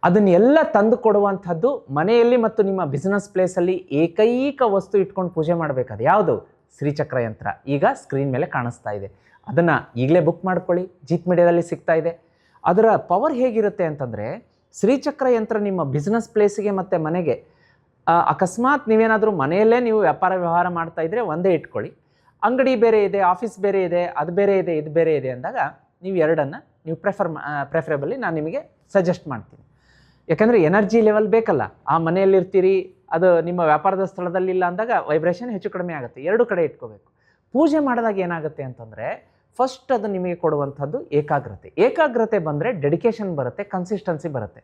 ಅದನ್ನೆಲ್ಲ ತಂದು ಕೊಡುವಂಥದ್ದು ಮನೆಯಲ್ಲಿ ಮತ್ತು ನಿಮ್ಮ ಬಿಸ್ನೆಸ್ ಪ್ಲೇಸಲ್ಲಿ ಏಕೈಕ ವಸ್ತು ಇಟ್ಕೊಂಡು ಪೂಜೆ ಮಾಡಬೇಕಾದ ಯಾವುದು? ಶ್ರೀಚಕ್ರ ಯಂತ್ರ ಈಗ ಸ್ಕ್ರೀನ್ ಮೇಲೆ ಕಾಣಿಸ್ತಾ ಇದೆ. ಅದನ್ನು ಈಗಲೇ ಬುಕ್ ಮಾಡ್ಕೊಳ್ಳಿ, ಜೀತ್ ಮೀಡಿಯಾದಲ್ಲಿ ಸಿಗ್ತಾ ಇದೆ. ಅದರ ಪವರ್ ಹೇಗಿರುತ್ತೆ ಅಂತಂದರೆ, ಶ್ರೀಚಕ್ರ ಯಂತ್ರ ನಿಮ್ಮ ಬಿಸ್ನೆಸ್ ಪ್ಲೇಸಿಗೆ ಮತ್ತು ಮನೆಗೆ ಅಕಸ್ಮಾತ್ ನೀವೇನಾದರೂ ಮನೆಯಲ್ಲೇ ನೀವು ವ್ಯಾಪಾರ ವ್ಯವಹಾರ ಮಾಡ್ತಾ ಇದ್ದರೆ ಒಂದೇ ಇಟ್ಕೊಳ್ಳಿ. ಅಂಗಡಿ ಬೇರೆ ಇದೆ, ಆಫೀಸ್ ಬೇರೆ ಇದೆ, ಅದು ಬೇರೆ ಇದೆ, ಇದು ಬೇರೆ ಇದೆ ಅಂದಾಗ ನೀವು ಎರಡನ್ನು ನೀವು ಪ್ರೆಫರೇಬಲಿ ನಾನು ನಿಮಗೆ ಸಜೆಸ್ಟ್ ಮಾಡ್ತೀನಿ. ಯಾಕಂದರೆ ಎನರ್ಜಿ ಲೆವೆಲ್ ಬೇಕಲ್ಲ, ಆ ಮನೆಯಲ್ಲಿರ್ತೀರಿ, ಅದು ನಿಮ್ಮ ವ್ಯಾಪಾರದ ಸ್ಥಳದಲ್ಲಿಲ್ಲ ಅಂದಾಗ ವೈಬ್ರೇಷನ್ ಹೆಚ್ಚು ಕಡಿಮೆ ಆಗುತ್ತೆ. ಎರಡು ಕಡೆ ಇಟ್ಕೋಬೇಕು. ಪೂಜೆ ಮಾಡಿದಾಗ ಏನಾಗುತ್ತೆ ಅಂತಂದರೆ, ಫಸ್ಟ್ ಅದು ನಿಮಗೆ ಕೊಡುವಂಥದ್ದು ಏಕಾಗ್ರತೆ ಬಂದರೆ ಡೆಡಿಕೇಶನ್ ಬರುತ್ತೆ, ಕನ್ಸಿಸ್ಟೆನ್ಸಿ ಬರುತ್ತೆ.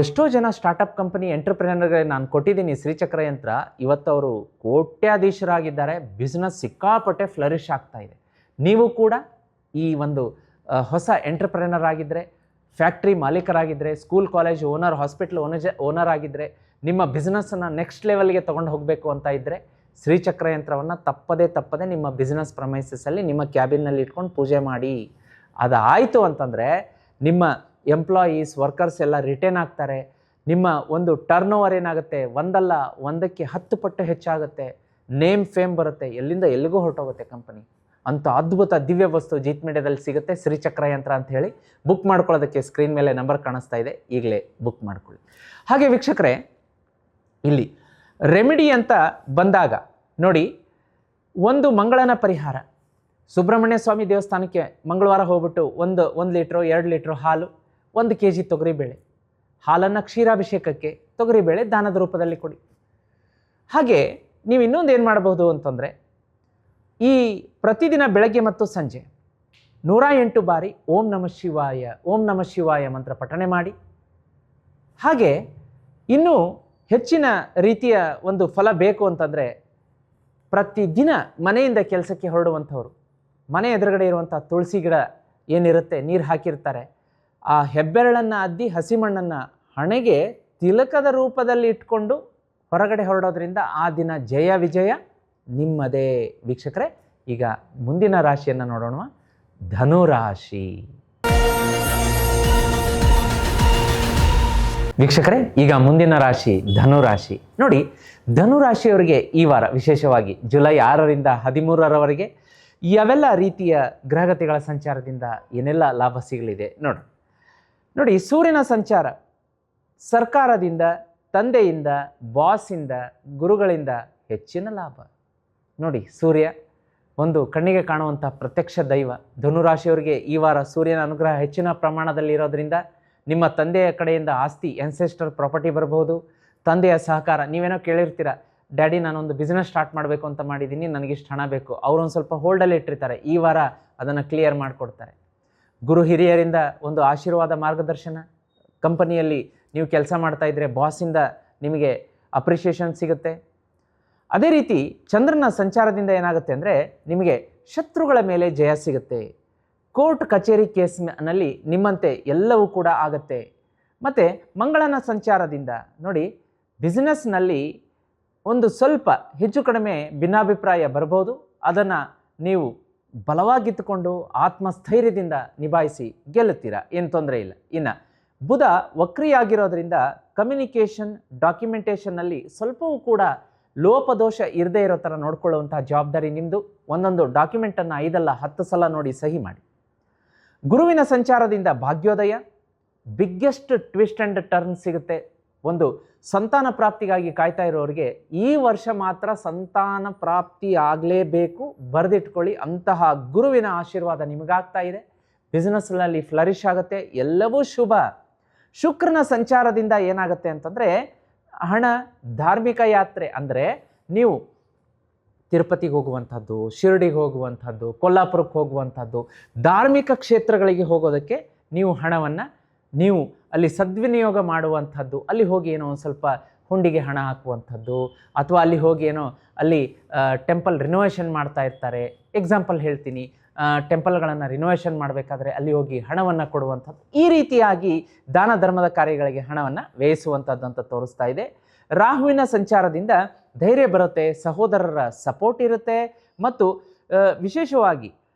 ಎಷ್ಟೋ ಜನ ಸ್ಟಾರ್ಟಪ್ ಕಂಪನಿ ಎಂಟರ್ಪ್ರಿನರ್ಗೆ ನಾನು ಕೊಟ್ಟಿದ್ದೀನಿ ಶ್ರೀಚಕ್ರ ಯಂತ್ರ, ಇವತ್ತು ಅವರು ಕೋಟ್ಯಾಧೀಶರಾಗಿದ್ದಾರೆ, ಬಿಸ್ನೆಸ್ ಸಿಕ್ಕಾಪಟ್ಟೆ ಫ್ಲರಿಶ್ ಆಗ್ತಾ ಇದೆ. ನೀವು ಕೂಡ ಈ ಒಂದು ಹೊಸ ಎಂಟರ್ಪ್ರಿನರ್ ಆಗಿದ್ದರೆ, ಫ್ಯಾಕ್ಟ್ರಿ ಮಾಲೀಕರಾಗಿದ್ದರೆ, school college owner, hospital owner ಆಗಿದ್ದರೆ, ನಿಮ್ಮ ಬಿಸ್ನೆಸ್ಸನ್ನು ನೆಕ್ಸ್ಟ್ ಲೆವೆಲ್ಗೆ ತೊಗೊಂಡು ಹೋಗಬೇಕು ಅಂತ ಇದ್ದರೆ ಶ್ರೀಚಕ್ರ ಯಂತ್ರವನ್ನು ತಪ್ಪದೇ ನಿಮ್ಮ ಬಿಸ್ನೆಸ್ ಪ್ರಮೈಸಸ್ಸಲ್ಲಿ ನಿಮ್ಮ ಕ್ಯಾಬಿನಲ್ಲಿ ಇಟ್ಕೊಂಡು ಪೂಜೆ ಮಾಡಿ. ಅದಾಯಿತು ಅಂತಂದರೆ ನಿಮ್ಮ ಎಂಪ್ಲಾಯೀಸ್ ವರ್ಕರ್ಸ್ ಎಲ್ಲ ರಿಟೇನ್ ಆಗ್ತಾರೆ. ನಿಮ್ಮ ಒಂದು ಟರ್ನ್ ಓವರ್ ಏನಾಗುತ್ತೆ, ಒಂದಲ್ಲ ಒಂದಕ್ಕೆ 10 ಪಟ್ಟು ಹೆಚ್ಚಾಗುತ್ತೆ. ನೇಮ್ ಫೇಮ್ ಬರುತ್ತೆ, ಎಲ್ಲಿಂದ ಎಲ್ಲಿಗೂ ಹೊರಟೋಗುತ್ತೆ ಕಂಪನಿ. ಅಂಥ ಅದ್ಭುತ ದಿವ್ಯ ವಸ್ತು ಜೀತ್ ಮೀಡಿಯಾದಲ್ಲಿ ಸಿಗುತ್ತೆ, ಶ್ರೀಚಕ್ರ ಯಂತ್ರ ಅಂತ ಹೇಳಿ. ಬುಕ್ ಮಾಡ್ಕೊಳ್ಳೋದಕ್ಕೆ ಸ್ಕ್ರೀನ್ ಮೇಲೆ ನಂಬರ್ ಕಾಣಿಸ್ತಾ ಇದೆ, ಈಗಲೇ ಬುಕ್ ಮಾಡ್ಕೊಳ್ಳಿ. ಹಾಗೆ ವೀಕ್ಷಕರೇ, ಇಲ್ಲಿ ರೆಮಿಡಿ ಅಂತ ಬಂದಾಗ ನೋಡಿ, ಒಂದು ಮಂಗಳನ ಪರಿಹಾರ. ಸುಬ್ರಹ್ಮಣ್ಯ ಸ್ವಾಮಿ ದೇವಸ್ಥಾನಕ್ಕೆ ಮಂಗಳವಾರ ಹೋಗ್ಬಿಟ್ಟು ಒಂದು ಲೀಟ್ರು 2 ಲೀಟ್ರು ಹಾಲು, 1 kg ತೊಗರಿಬೇಳೆ, ಹಾಲನ್ನು ಕ್ಷೀರಾಭಿಷೇಕಕ್ಕೆ, ತೊಗರಿಬೇಳೆ ದಾನದ ರೂಪದಲ್ಲಿ ಕೊಡಿ. ಹಾಗೆ ನೀವು ಇನ್ನೊಂದು ಏನು ಮಾಡಬಹುದು ಅಂತಂದರೆ, ಈ ಪ್ರತಿದಿನ ಬೆಳಗ್ಗೆ ಮತ್ತು ಸಂಜೆ 108 ಬಾರಿ ಓಂ ನಮಃ ಶಿವಾಯ ಮಂತ್ರ ಪಠಣೆ ಮಾಡಿ. ಹಾಗೆ ಇನ್ನೂ ಹೆಚ್ಚಿನ ರೀತಿಯ ಒಂದು ಫಲ ಬೇಕು ಅಂತಂದರೆ, ಪ್ರತಿದಿನ ಮನೆಯಿಂದ ಕೆಲಸಕ್ಕೆ ಹೊರಡುವಂಥವ್ರು ಮನೆ ಎದುರುಗಡೆ ಇರುವಂಥ ತುಳಸಿ ಗಿಡ ಏನಿರುತ್ತೆ, ನೀರು ಹಾಕಿರ್ತಾರೆ, ಆ ಹೆಬ್ಬೆರಳನ್ನು ಅದ್ದಿ ಹಸಿಮಣ್ಣನ್ನು ಹಣೆಗೆ ತಿಲಕದ ರೂಪದಲ್ಲಿ ಇಟ್ಕೊಂಡು ಹೊರಗಡೆ ಹೊರಡೋದ್ರಿಂದ ಆ ದಿನ ಜಯ ವಿಜಯ ನಿಮ್ಮದೇ. ವೀಕ್ಷಕರೇ, ಈಗ ಮುಂದಿನ ರಾಶಿಯನ್ನು ನೋಡೋಣ, ಧನುರಾಶಿ. ವೀಕ್ಷಕರೇ, ಈಗ ಮುಂದಿನ ರಾಶಿ ಧನುರಾಶಿ. ನೋಡಿ, ಧನುರಾಶಿಯವರಿಗೆ ಈ ವಾರ ವಿಶೇಷವಾಗಿ ಜುಲೈ 6ರಿಂದ 13ರವರೆಗೆ ಯಾವೆಲ್ಲ ರೀತಿಯ ಗ್ರಹಗತಿಗಳ ಸಂಚಾರದಿಂದ ಏನೆಲ್ಲ ಲಾಭ ಸಿಗಲಿದೆ ನೋಡಿ. ಸೂರ್ಯನ ಸಂಚಾರ ಸರ್ಕಾರದಿಂದ, ತಂದೆಯಿಂದ, ಬಾಸಿಂದ, ಗುರುಗಳಿಂದ ಹೆಚ್ಚಿನ ಲಾಭ. ನೋಡಿ, ಸೂರ್ಯ ಒಂದು ಕಣ್ಣಿಗೆ ಕಾಣುವಂಥ ಪ್ರತ್ಯಕ್ಷ ದೈವ. ಧನುರಾಶಿಯವರಿಗೆ ಈ ವಾರ ಸೂರ್ಯನ ಅನುಗ್ರಹ ಹೆಚ್ಚಿನ ಪ್ರಮಾಣದಲ್ಲಿ ಇರೋದ್ರಿಂದ ನಿಮ್ಮ ತಂದೆಯ ಕಡೆಯಿಂದ ಆಸ್ತಿ, ಎನ್ಸೆಸ್ಟರ್ ಪ್ರಾಪರ್ಟಿ ಬರಬಹುದು. ತಂದೆಯ ಸಹಕಾರ, ನೀವೇನೋ ಕೇಳಿರ್ತೀರ, ಡ್ಯಾಡಿ ನಾನೊಂದು ಬಿಸ್ನೆಸ್ ಸ್ಟಾರ್ಟ್ ಮಾಡಬೇಕು ಅಂತ ಮಾಡಿದ್ದೀನಿ, ನನಗಿಷ್ಟು ಹಣ ಬೇಕು, ಅವರೊಂದು ಸ್ವಲ್ಪ ಹೋಲ್ಡಲ್ಲಿ ಇಟ್ಟಿರ್ತಾರೆ, ಈ ವಾರ ಅದನ್ನು ಕ್ಲಿಯರ್ ಮಾಡಿಕೊಡ್ತಾರೆ. ಗುರು ಹಿರಿಯರಿಂದ ಒಂದು ಆಶೀರ್ವಾದ, ಮಾರ್ಗದರ್ಶನ. ಕಂಪನಿಯಲ್ಲಿ ನೀವು ಕೆಲಸ ಮಾಡ್ತಾ ಇದ್ದರೆ ಬಾಸಿಂದ ನಿಮಗೆ ಅಪ್ರಿಷಿಯೇಷನ್ ಸಿಗುತ್ತೆ. ಅದೇ ರೀತಿ ಚಂದ್ರನ ಸಂಚಾರದಿಂದ ಏನಾಗುತ್ತೆ ಅಂದರೆ, ನಿಮಗೆ ಶತ್ರುಗಳ ಮೇಲೆ ಜಯ ಸಿಗುತ್ತೆ. ಕೋರ್ಟ್ ಕಚೇರಿ ಕೇಸ್ನಲ್ಲಿ ನಿಮ್ಮಂತೆ ಎಲ್ಲವೂ ಕೂಡ ಆಗುತ್ತೆ. ಮತ್ತು ಮಂಗಳನ ಸಂಚಾರದಿಂದ ನೋಡಿ, ಬಿಸ್ನೆಸ್ನಲ್ಲಿ ಒಂದು ಸ್ವಲ್ಪ ಹೆಚ್ಚು ಕಡಿಮೆ ಭಿನ್ನಾಭಿಪ್ರಾಯ ಬರ್ಬೋದು. ಅದನ್ನು ನೀವು ಬಲವಾಗಿತ್ತುಕೊಂಡು ಆತ್ಮಸ್ಥೈರ್ಯದಿಂದ ನಿಭಾಯಿಸಿ ಗೆಲ್ಲುತ್ತೀರಾ, ಏನು ತೊಂದರೆ ಇಲ್ಲ. ಇನ್ನು ಬುಧ ವಕ್ರಿಯಾಗಿರೋದ್ರಿಂದ ಕಮ್ಯುನಿಕೇಷನ್, ಡಾಕ್ಯುಮೆಂಟೇಷನ್ನಲ್ಲಿ ಸ್ವಲ್ಪವೂ ಕೂಡ ಲೋಪದೋಷ ಇರದೇ ಇರೋ ಥರ ನೋಡ್ಕೊಳ್ಳುವಂಥ ಜವಾಬ್ದಾರಿ ನಿಮ್ಮದು. ಒಂದೊಂದು ಡಾಕ್ಯುಮೆಂಟನ್ನು 5 ಅಲ್ಲ 10 ಸಲ ನೋಡಿ ಸಹಿ ಮಾಡಿ. ಗುರುವಿನ ಸಂಚಾರದಿಂದ ಭಾಗ್ಯೋದಯ, ಬಿಗ್ಗೆಸ್ಟ್ ಟ್ವಿಸ್ಟ್ ಆ್ಯಂಡ್ ಟರ್ನ್ ಸಿಗುತ್ತೆ. ಒಂದು ಸಂತಾನ ಪ್ರಾಪ್ತಿಗಾಗಿ ಕಾಯ್ತಾ ಇರೋರಿಗೆ ಈ ವರ್ಷ ಮಾತ್ರ ಸಂತಾನ ಪ್ರಾಪ್ತಿ ಆಗಲೇಬೇಕು, ಬರೆದಿಟ್ಕೊಳ್ಳಿ. ಅಂತಹ ಗುರುವಿನ ಆಶೀರ್ವಾದ ನಿಮಗಾಗ್ತಾ ಇದೆ. ಬಿಸ್ನೆಸ್ನಲ್ಲಿ ಫ್ಲರಿಶ್ ಆಗುತ್ತೆ, ಎಲ್ಲವೂ ಶುಭ. ಶುಕ್ರನ ಸಂಚಾರದಿಂದ ಏನಾಗುತ್ತೆ ಅಂತಂದರೆ, ಹಣ, ಧಾರ್ಮಿಕ ಯಾತ್ರೆ ಅಂದರೆ ನೀವು ತಿರುಪತಿಗೆ ಹೋಗುವಂಥದ್ದು, ಶಿರ್ಡಿಗೆ ಹೋಗುವಂಥದ್ದು, ಕೊಲ್ಲಾಪುರಕ್ಕೆ ಹೋಗುವಂಥದ್ದು, ಧಾರ್ಮಿಕ ಕ್ಷೇತ್ರಗಳಿಗೆ ಹೋಗೋದಕ್ಕೆ ನೀವು ಹಣವನ್ನು ನೀವು ಅಲ್ಲಿ ಸದ್ವಿನಿಯೋಗ ಮಾಡುವಂಥದ್ದು. ಅಲ್ಲಿ ಹೋಗಿ ಏನೋ ಒಂದು ಸ್ವಲ್ಪ ಹುಂಡಿಗೆ ಹಣ ಹಾಕುವಂಥದ್ದು, ಅಥವಾ ಅಲ್ಲಿ ಹೋಗಿ ಏನೋ ಅಲ್ಲಿ ಟೆಂಪಲ್ ರಿನೋವೇಷನ್ ಮಾಡ್ತಾ ಇರ್ತಾರೆ. ಎಕ್ಸಾಂಪಲ್ ಹೇಳ್ತೀನಿ, ಟೆಂಪಲ್ಗಳನ್ನು ರಿನೋವೇಷನ್ ಮಾಡಬೇಕಾದ್ರೆ ಅಲ್ಲಿ ಹೋಗಿ ಹಣವನ್ನು ಕೊಡುವಂಥದ್ದು. ಈ ರೀತಿಯಾಗಿ ದಾನ ಧರ್ಮದ ಕಾರ್ಯಗಳಿಗೆ ಹಣವನ್ನು ವ್ಯಯಿಸುವಂಥದ್ದು ಅಂತ ತೋರಿಸ್ತಾ ಇದೆ. ರಾಹುವಿನ ಸಂಚಾರದಿಂದ ಧೈರ್ಯ ಬರುತ್ತೆ, ಸಹೋದರರ ಸಪೋರ್ಟ್ ಇರುತ್ತೆ. ಮತ್ತು ವಿಶೇಷವಾಗಿ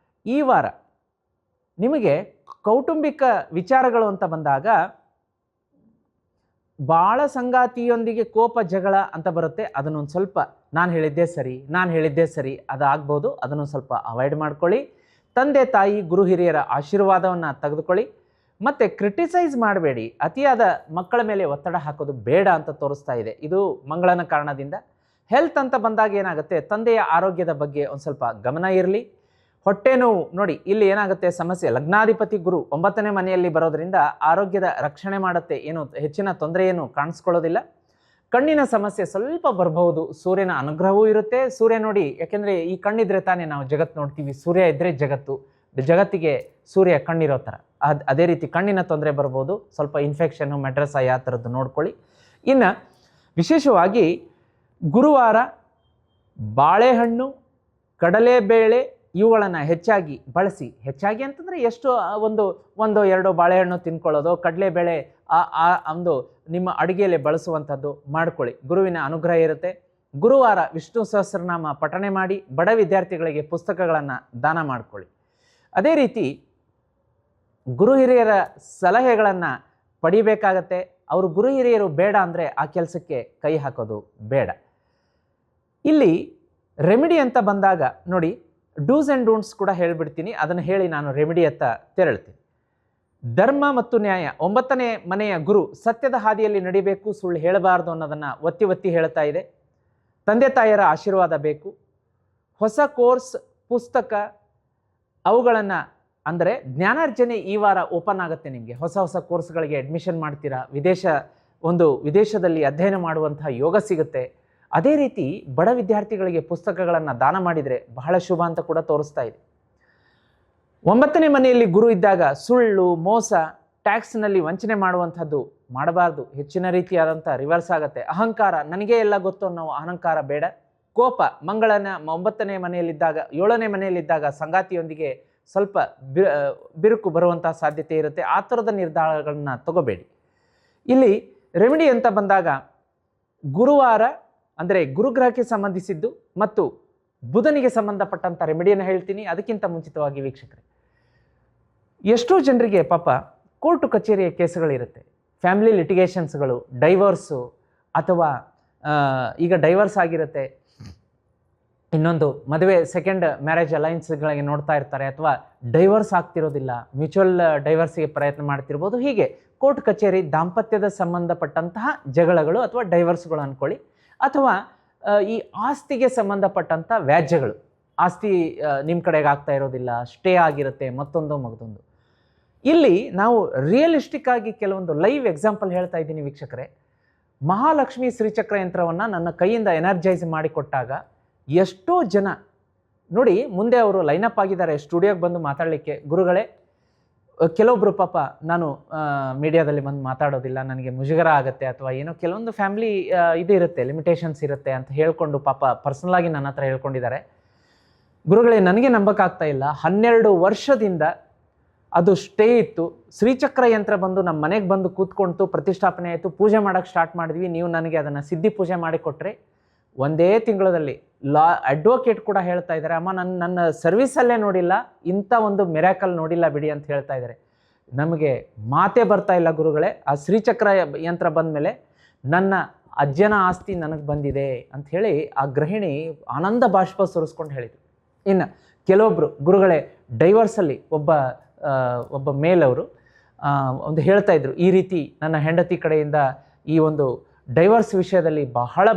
ಈ ವಾರ ನಿಮಗೆ ಕೌಟುಂಬಿಕ ವಿಚಾರಗಳು ಅಂತ ಬಂದಾಗ ಭಾಳ ಸಂಗಾತಿಯೊಂದಿಗೆ ಕೋಪ ಜಗಳ ಅಂತ ಬರುತ್ತೆ. ಅದನ್ನೊಂದು ಸ್ವಲ್ಪ ನಾನು ಹೇಳಿದ್ದೇ ಸರಿ ಅದಾಗ್ಬೋದು. ಅದನ್ನು ಸ್ವಲ್ಪ ಅವಾಯ್ಡ್ ಮಾಡ್ಕೊಳ್ಳಿ. ತಂದೆ ತಾಯಿ ಗುರು ಹಿರಿಯರ ಆಶೀರ್ವಾದವನ್ನು ತೆಗೆದುಕೊಳ್ಳಿ. ಮತ್ತು ಕ್ರಿಟಿಸೈಸ್ ಮಾಡಬೇಡಿ. ಅತಿಯಾದ ಮಕ್ಕಳ ಮೇಲೆ ಒತ್ತಡ ಹಾಕೋದು ಬೇಡ ಅಂತ ತೋರಿಸ್ತಾ ಇದೆ. ಇದು ಮಂಗಳನ ಕಾರಣದಿಂದ. ಹೆಲ್ತ್ ಅಂತ ಬಂದಾಗ ಏನಾಗುತ್ತೆ, ತಂದೆಯ ಆರೋಗ್ಯದ ಬಗ್ಗೆ ಒಂದು ಸ್ವಲ್ಪ ಗಮನ ಇರಲಿ. ಹೊಟ್ಟೆ ನೋವು ನೋಡಿ, ಇಲ್ಲಿ ಏನಾಗುತ್ತೆ ಸಮಸ್ಯೆ, ಲಗ್ನಾಧಿಪತಿ ಗುರು 9ನೇ ಮನೆಯಲ್ಲಿ ಬರೋದ್ರಿಂದ ಆರೋಗ್ಯದ ರಕ್ಷಣೆ ಮಾಡುತ್ತೆ. ಏನು ಹೆಚ್ಚಿನ ತೊಂದರೆ ಏನು ಕಾಣಿಸ್ಕೊಳ್ಳೋದಿಲ್ಲ. ಕಣ್ಣಿನ ಸಮಸ್ಯೆ ಸ್ವಲ್ಪ ಬರಬಹುದು. ಸೂರ್ಯನ ಅನುಗ್ರಹವೂ ಇರುತ್ತೆ. ಸೂರ್ಯ ನೋಡಿ, ಯಾಕೆಂದರೆ ಈ ಕಣ್ಣಿದ್ರೆ ತಾನೇ ನಾವು ಜಗತ್ತು ನೋಡ್ತೀವಿ. ಸೂರ್ಯ ಇದ್ದರೆ ಜಗತ್ತಿಗೆ ಸೂರ್ಯ ಕಣ್ಣಿರೋ ಥರ. ಅದೇ ರೀತಿ ಕಣ್ಣಿನ ತೊಂದರೆ ಬರ್ಬೋದು. ಸ್ವಲ್ಪ ಇನ್ಫೆಕ್ಷನ್ನು, ಮೆಡ್ರಸಾಯ ಆ ಥರದ್ದು ನೋಡ್ಕೊಳ್ಳಿ. ಇನ್ನು ವಿಶೇಷವಾಗಿ ಗುರುವಾರ ಬಾಳೆಹಣ್ಣು, ಕಡಲೆಬೇಳೆ ಇವುಗಳನ್ನು ಹೆಚ್ಚಾಗಿ ಬಳಸಿ. ಹೆಚ್ಚಾಗಿ ಅಂತಂದರೆ ಎಷ್ಟು, ಒಂದು ಎರಡು ಬಾಳೆಹಣ್ಣು ತಿನ್ಕೊಳ್ಳೋದು, ಕಡಲೆಬೇಳೆ ಒಂದು ನಿಮ್ಮ ಅಡುಗೆಯಲ್ಲಿ ಬಳಸುವಂಥದ್ದು ಮಾಡ್ಕೊಳ್ಳಿ. ಗುರುವಿನ ಅನುಗ್ರಹ ಇರುತ್ತೆ. ಗುರುವಾರ ವಿಷ್ಣು ಸಹಸ್ರನಾಮ ಪಠಣೆ ಮಾಡಿ ಬಡ ವಿದ್ಯಾರ್ಥಿಗಳಿಗೆ ಪುಸ್ತಕಗಳನ್ನು ದಾನ ಮಾಡಿಕೊಳ್ಳಿ. ಅದೇ ರೀತಿ ಗುರು ಹಿರಿಯರ ಸಲಹೆಗಳನ್ನು ಪಡಿಬೇಕಾಗತ್ತೆ. ಅವರು ಗುರು ಹಿರಿಯರು ಬೇಡ ಅಂದರೆ ಆ ಕೆಲಸಕ್ಕೆ ಕೈ ಹಾಕೋದು ಬೇಡ. ಇಲ್ಲಿ ರೆಮಿಡಿ ಅಂತ ಬಂದಾಗ ನೋಡಿ, ಡೂಸ್ ಆ್ಯಂಡ್ ಡೋಂಟ್ಸ್ ಕೂಡ ಹೇಳಿಬಿಡ್ತೀನಿ. ಅದನ್ನು ಹೇಳಿ ನಾನು ರೆಮಿಡಿಯತ್ತ ತೆರಳ್ತೀನಿ. ಧರ್ಮ ಮತ್ತು ನ್ಯಾಯ, 9ನೇ ಮನೆಯ ಗುರು ಸತ್ಯದ ಹಾದಿಯಲ್ಲಿ ನಡಿಬೇಕು, ಸುಳ್ಳು ಹೇಳಬಾರ್ದು ಅನ್ನೋದನ್ನು ಒತ್ತಿ ಒತ್ತಿ ಹೇಳ್ತಾ ಇದೆ. ತಂದೆ ತಾಯಿಯರ ಆಶೀರ್ವಾದ ಬೇಕು. ಹೊಸ ಕೋರ್ಸ್, ಪುಸ್ತಕ ಅವುಗಳನ್ನು ಅಂದರೆ ಜ್ಞಾನಾರ್ಜನೆ ಈ ವಾರ ಓಪನ್ ಆಗುತ್ತೆ ನಿಮಗೆ. ಹೊಸ ಕೋರ್ಸ್ಗಳಿಗೆ ಅಡ್ಮಿಷನ್ ಮಾಡ್ತೀರಾ. ವಿದೇಶದಲ್ಲಿ ಅಧ್ಯಯನ ಮಾಡುವಂತಹ ಯೋಗ ಸಿಗುತ್ತೆ. ಅದೇ ರೀತಿ ಬಡ ವಿದ್ಯಾರ್ಥಿಗಳಿಗೆ ಪುಸ್ತಕಗಳನ್ನು ದಾನ ಮಾಡಿದರೆ ಬಹಳ ಶುಭ ಅಂತ ಕೂಡ ತೋರಿಸ್ತಾ ಇದೆ. 9ನೇ ಮನೆಯಲ್ಲಿ ಗುರು ಇದ್ದಾಗ ಸುಳ್ಳು, ಮೋಸ, ಟ್ಯಾಕ್ಸ್ನಲ್ಲಿ ವಂಚನೆ ಮಾಡುವಂಥದ್ದು ಮಾಡಬಾರ್ದು. ಹೆಚ್ಚಿನ ರೀತಿಯಾದಂಥ ರಿವರ್ಸ್ ಆಗುತ್ತೆ. ಅಹಂಕಾರ, ನನಗೆ ಎಲ್ಲ ಗೊತ್ತು ಅನ್ನೋ ಅಹಂಕಾರ ಬೇಡ. ಕೋಪ, ಮಂಗಳನ 9ನೇ ಮನೆಯಲ್ಲಿದ್ದಾಗ 7ನೇ ಮನೆಯಲ್ಲಿದ್ದಾಗ ಸಂಗಾತಿಯೊಂದಿಗೆ ಸ್ವಲ್ಪ ಬಿರುಕು ಬರುವಂಥ ಸಾಧ್ಯತೆ ಇರುತ್ತೆ. ಆ ಥರದ ನಿರ್ಧಾರಗಳನ್ನ ತಗೋಬೇಡಿ. ಇಲ್ಲಿ ರೆಮಿಡಿ ಅಂತ ಬಂದಾಗ ಗುರುವಾರ ಅಂದರೆ ಗುರುಗ್ರಹಕ್ಕೆ ಸಂಬಂಧಿಸಿದ್ದು ಮತ್ತು ಬುಧನಿಗೆ ಸಂಬಂಧಪಟ್ಟಂಥ ರೆಮಿಡಿಯನ್ನು ಹೇಳ್ತೀನಿ. ಅದಕ್ಕಿಂತ ಮುಂಚಿತವಾಗಿ ವೀಕ್ಷಕರೇ, ಎಷ್ಟೋ ಜನರಿಗೆ ಪಾಪ ಕೋರ್ಟು ಕಚೇರಿಯ ಕೇಸುಗಳಿರುತ್ತೆ. ಫ್ಯಾಮಿಲಿ ಲಿಟಿಗೇಷನ್ಸ್ಗಳು, ಡೈವರ್ಸು, ಅಥವಾ ಈಗ ಡೈವರ್ಸ್ ಆಗಿರುತ್ತೆ, ಇನ್ನೊಂದು ಮದುವೆ, ಸೆಕೆಂಡ್ ಮ್ಯಾರೇಜ್ ಅಲೈನ್ಸ್ಗಳಿಗೆ ನೋಡ್ತಾ ಇರ್ತಾರೆ, ಅಥವಾ ಡೈವರ್ಸ್ ಆಗ್ತಿರೋದಿಲ್ಲ, ಮ್ಯೂಚುವಲ್ ಡೈವರ್ಸಿಗೆ ಪ್ರಯತ್ನ ಮಾಡ್ತಿರ್ಬೋದು. ಹೀಗೆ ಕೋರ್ಟ್ ಕಚೇರಿ, ದಾಂಪತ್ಯದ ಸಂಬಂಧಪಟ್ಟಂತಹ ಜಗಳಗಳು ಅಥವಾ ಡೈವರ್ಸ್ಗಳು ಅಂದ್ಕೊಳ್ಳಿ, ಅಥವಾ ಈ ಆಸ್ತಿಗೆ ಸಂಬಂಧಪಟ್ಟಂಥ ವ್ಯಾಜ್ಯಗಳು. ಆಸ್ತಿ ನಿಮ್ಮ ಕಡೆಗೆ ಆಗ್ತಾ ಇರೋದಿಲ್ಲ, ಸ್ಟೇ ಆಗಿರುತ್ತೆ, ಮತ್ತೊಂದು. ಇಲ್ಲಿ ನಾವು ರಿಯಲಿಸ್ಟಿಕ್ ಆಗಿ ಕೆಲವೊಂದು ಲೈವ್ ಎಕ್ಸಾಂಪಲ್ ಹೇಳ್ತಾ ಇದ್ದೀನಿ ವೀಕ್ಷಕರೇ. ಮಹಾಲಕ್ಷ್ಮಿ ಶ್ರೀಚಕ್ರ ಯಂತ್ರವನ್ನು ನನ್ನ ಕೈಯಿಂದ ಎನರ್ಜೈಸ್ ಮಾಡಿಕೊಟ್ಟಾಗ ಎಷ್ಟೋ ಜನ ನೋಡಿ, ಮುಂದೆ ಅವರು ಲೈನಪ್ ಆಗಿದ್ದಾರೆ ಸ್ಟುಡಿಯೋಗೆ ಬಂದು ಮಾತಾಡಲಿಕ್ಕೆ. ಗುರುಗಳೇ, ಕೆಲವೊಬ್ಬರು ಪಾಪ ನಾನು ಮೀಡಿಯಾದಲ್ಲಿ ಬಂದು ಮಾತಾಡೋದಿಲ್ಲ, ನನಗೆ ಮುಜುಗರ ಆಗುತ್ತೆ, ಅಥವಾ ಏನೋ ಕೆಲವೊಂದು ಫ್ಯಾಮಿಲಿ ಇದು ಇರುತ್ತೆ, ಲಿಮಿಟೇಷನ್ಸ್ ಇರುತ್ತೆ ಅಂತ ಹೇಳ್ಕೊಂಡು ಪಾಪ ಪರ್ಸನಲಾಗಿ ನನ್ನ ಹತ್ರ ಹೇಳ್ಕೊಂಡಿದ್ದಾರೆ. ಗುರುಗಳೇ, ನನಗೆ ನಂಬಕ್ಕಾಗ್ತಾ ಇಲ್ಲ, 12 ವರ್ಷದಿಂದ ಅದು ಸ್ಟೇ ಇತ್ತು. ಶ್ರೀಚಕ್ರ ಯಂತ್ರ ಬಂದು ನಮ್ಮ ಮನೆಗೆ ಬಂದು ಕೂತ್ಕೊಳ್ತು, ಪ್ರತಿಷ್ಠಾಪನೆ ಆಯಿತು, ಪೂಜೆ ಮಾಡೋಕ್ಕೆ ಸ್ಟಾರ್ಟ್ ಮಾಡಿದ್ವಿ. ನೀವು ನನಗೆ ಅದನ್ನು ಸಿದ್ಧಿ ಪೂಜೆ ಮಾಡಿಕೊಟ್ರೆ ಒಂದೇ ತಿಂಗಳಲ್ಲಿ ಅಡ್ವೊಕೇಟ್ ಕೂಡ ಹೇಳ್ತಾ ಇದ್ದಾರೆ, ಅಮ್ಮ ನನ್ನ ಸರ್ವಿಸಲ್ಲೇ ನೋಡಿಲ್ಲ, ಇಂಥ ಒಂದು ಮಿರಾಕಲ್ ನೋಡಿಲ್ಲ ಬಿಡಿ ಅಂತ ಹೇಳ್ತಾ ಇದ್ದಾರೆ. ನಮಗೆ ಮಾತೇ ಬರ್ತಾ ಇಲ್ಲ ಗುರುಗಳೇ. ಆ ಶ್ರೀಚಕ್ರ ಯಂತ್ರ ಬಂದ ಮೇಲೆ ನನ್ನ ಅಜ್ಜನ ಆಸ್ತಿ ನನಗೆ ಬಂದಿದೆ ಅಂಥೇಳಿ ಆ ಗೃಹಿಣಿ ಆನಂದ ಬಾಷ್ಪ ಸುರಿಸ್ಕೊಂಡು ಹೇಳಿದರು. ಇನ್ನು ಕೆಲವೊಬ್ಬರು ಗುರುಗಳೇ, ಡೈವರ್ಸಲ್ಲಿ ಒಬ್ಬ ಮೇಲವರು ಒಂದು ಹೇಳ್ತಾ ಇದ್ರು, ಈ ರೀತಿ ನನ್ನ ಹೆಂಡತಿ ಕಡೆಯಿಂದ ಈ ಒಂದು ಡೈವರ್ಸ್ ವಿಷಯದಲ್ಲಿ ಬಹಳ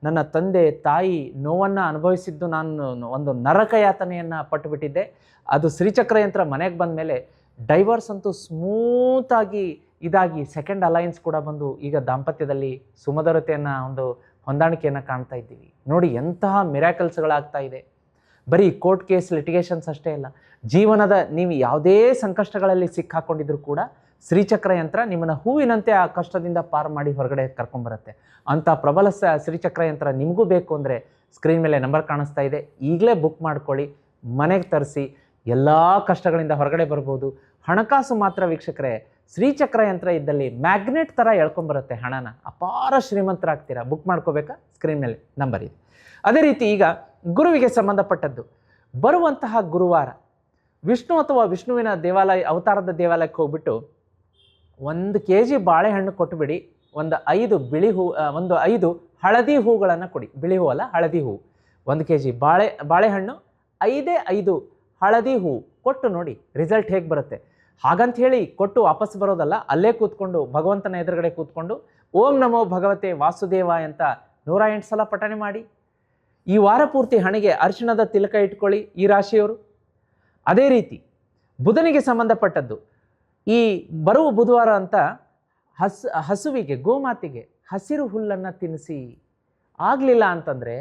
ನನ್ನ ತಂದೆ ತಾಯಿ ನೋವನ್ನು ಅನುಭವಿಸಿದ್ದು, ನಾನು ಒಂದು ನರಕ ಯಾತನೆಯನ್ನು ಪಟ್ಟುಬಿಟ್ಟಿದ್ದೆ. ಅದು ಶ್ರೀಚಕ್ರ ಯಂತ್ರ ಮನೆಗೆ ಬಂದ ಮೇಲೆ ಡೈವರ್ಸ್ ಅಂತೂ ಸ್ಮೂತಾಗಿ ಇದಾಗಿ ಸೆಕೆಂಡ್ ಅಲೈನ್ಸ್ ಕೂಡ ಬಂದು ಈಗ ದಾಂಪತ್ಯದಲ್ಲಿ ಸುಮಧುರತೆಯನ್ನು, ಒಂದು ಹೊಂದಾಣಿಕೆಯನ್ನು ಕಾಣ್ತಾ ಇದ್ದೀವಿ. ನೋಡಿ ಎಂತಹ ಮಿರಾಕಲ್ಸ್ಗಳಾಗ್ತಾ ಇದೆ. ಬರೀ ಕೋರ್ಟ್ ಕೇಸ್, ಲಿಟಿಗೇಷನ್ಸ್ ಅಷ್ಟೇ ಅಲ್ಲ, ಜೀವನದ ನೀವು ಯಾವುದೇ ಸಂಕಷ್ಟಗಳಲ್ಲಿ ಸಿಕ್ಕಾಕೊಂಡಿದ್ರು ಕೂಡ ಶ್ರೀಚಕ್ರ ಯಂತ್ರ ನಿಮ್ಮನ್ನು ಹೂವಿನಂತೆ ಆ ಕಷ್ಟದಿಂದ ಪಾರು ಮಾಡಿ ಹೊರಗಡೆ ಕರ್ಕೊಂಬರುತ್ತೆ. ಅಂಥ ಪ್ರಬಲ ಶ್ರೀಚಕ್ರ ಯಂತ್ರ ನಿಮಗೂ ಬೇಕು ಅಂದರೆ ಸ್ಕ್ರೀನ್ ಮೇಲೆ ನಂಬರ್ ಕಾಣಿಸ್ತಾ ಇದೆ, ಈಗಲೇ ಬುಕ್ ಮಾಡ್ಕೊಳ್ಳಿ, ಮನೆಗೆ ತರಿಸಿ. ಎಲ್ಲ ಕಷ್ಟಗಳಿಂದ ಹೊರಗಡೆ ಬರ್ಬೋದು. ಹಣಕಾಸು ಮಾತ್ರ ವೀಕ್ಷಕರೇ, ಶ್ರೀಚಕ್ರ ಯಂತ್ರ ಇದ್ದಲ್ಲಿ ಮ್ಯಾಗ್ನೆಟ್ ಥರ ಎಳ್ಕೊಂಬರುತ್ತೆ ಹಣನ, ಅಪಾರ ಶ್ರೀಮಂತರಾಗ್ತೀರಾ. ಬುಕ್ ಮಾಡ್ಕೋಬೇಕಾ? ಸ್ಕ್ರೀನ್ ಮೇಲೆ ನಂಬರ್ ಇದೆ. ಅದೇ ರೀತಿ ಈಗ ಗುರುವಿಗೆ ಸಂಬಂಧಪಟ್ಟದ್ದು, ಬರುವಂತಹ ಗುರುವಾರ ವಿಷ್ಣು ಅಥವಾ ವಿಷ್ಣುವಿನ ದೇವಾಲಯ, ಅವತಾರದ ದೇವಾಲಯಕ್ಕೆ ಹೋಗ್ಬಿಟ್ಟು 1 kg ಬಾಳೆಹಣ್ಣು ಕೊಟ್ಟುಬಿಡಿ. ಒಂದು 5 ಬಿಳಿ ಹೂ, ಒಂದು 5 ಹಳದಿ ಹೂಗಳನ್ನು ಕೊಡಿ. ಬಿಳಿ ಹೂ ಅಲ್ಲ, ಹಳದಿ ಹೂ. 1 kg ಬಾಳೆಹಣ್ಣು, 5 ಹಳದಿ ಹೂ ಕೊಟ್ಟು ನೋಡಿ ರಿಸಲ್ಟ್ ಹೇಗೆ ಬರುತ್ತೆ. ಹಾಗಂತ ಹೇಳಿ ಕೊಟ್ಟು ವಾಪಸ್ ಬರೋದಲ್ಲ, ಅಲ್ಲೇ ಕೂತ್ಕೊಂಡು ಭಗವಂತನ ಎದುರುಗಡೆ ಕೂತ್ಕೊಂಡು ಓಂ ನಮೋ ಭಗವತೆ ವಾಸುದೇವಾಯ ಅಂತ 108 ಸಲ ಪಠನೆ ಮಾಡಿ. ಈ ವಾರ ಪೂರ್ತಿ ಹಣೆಗೆ ಅರಿಶಿಣದ ತಿಲಕ ಇಟ್ಕೊಳ್ಳಿ ಈ ರಾಶಿಯವರು. ಅದೇ ರೀತಿ ಬುಧನಿಗೆ ಸಂಬಂಧಪಟ್ಟದ್ದು, ಈ ಬರುವ ಬುಧವಾರ ಅಂತ ಹಸುವಿಗೆ, ಗೋಮಾತೆಗೆ ಹಸಿರು ಹುಲ್ಲನ್ನು ತಿನ್ನಿಸಿ. ಆಗಲಿಲ್ಲ ಅಂತಂದರೆ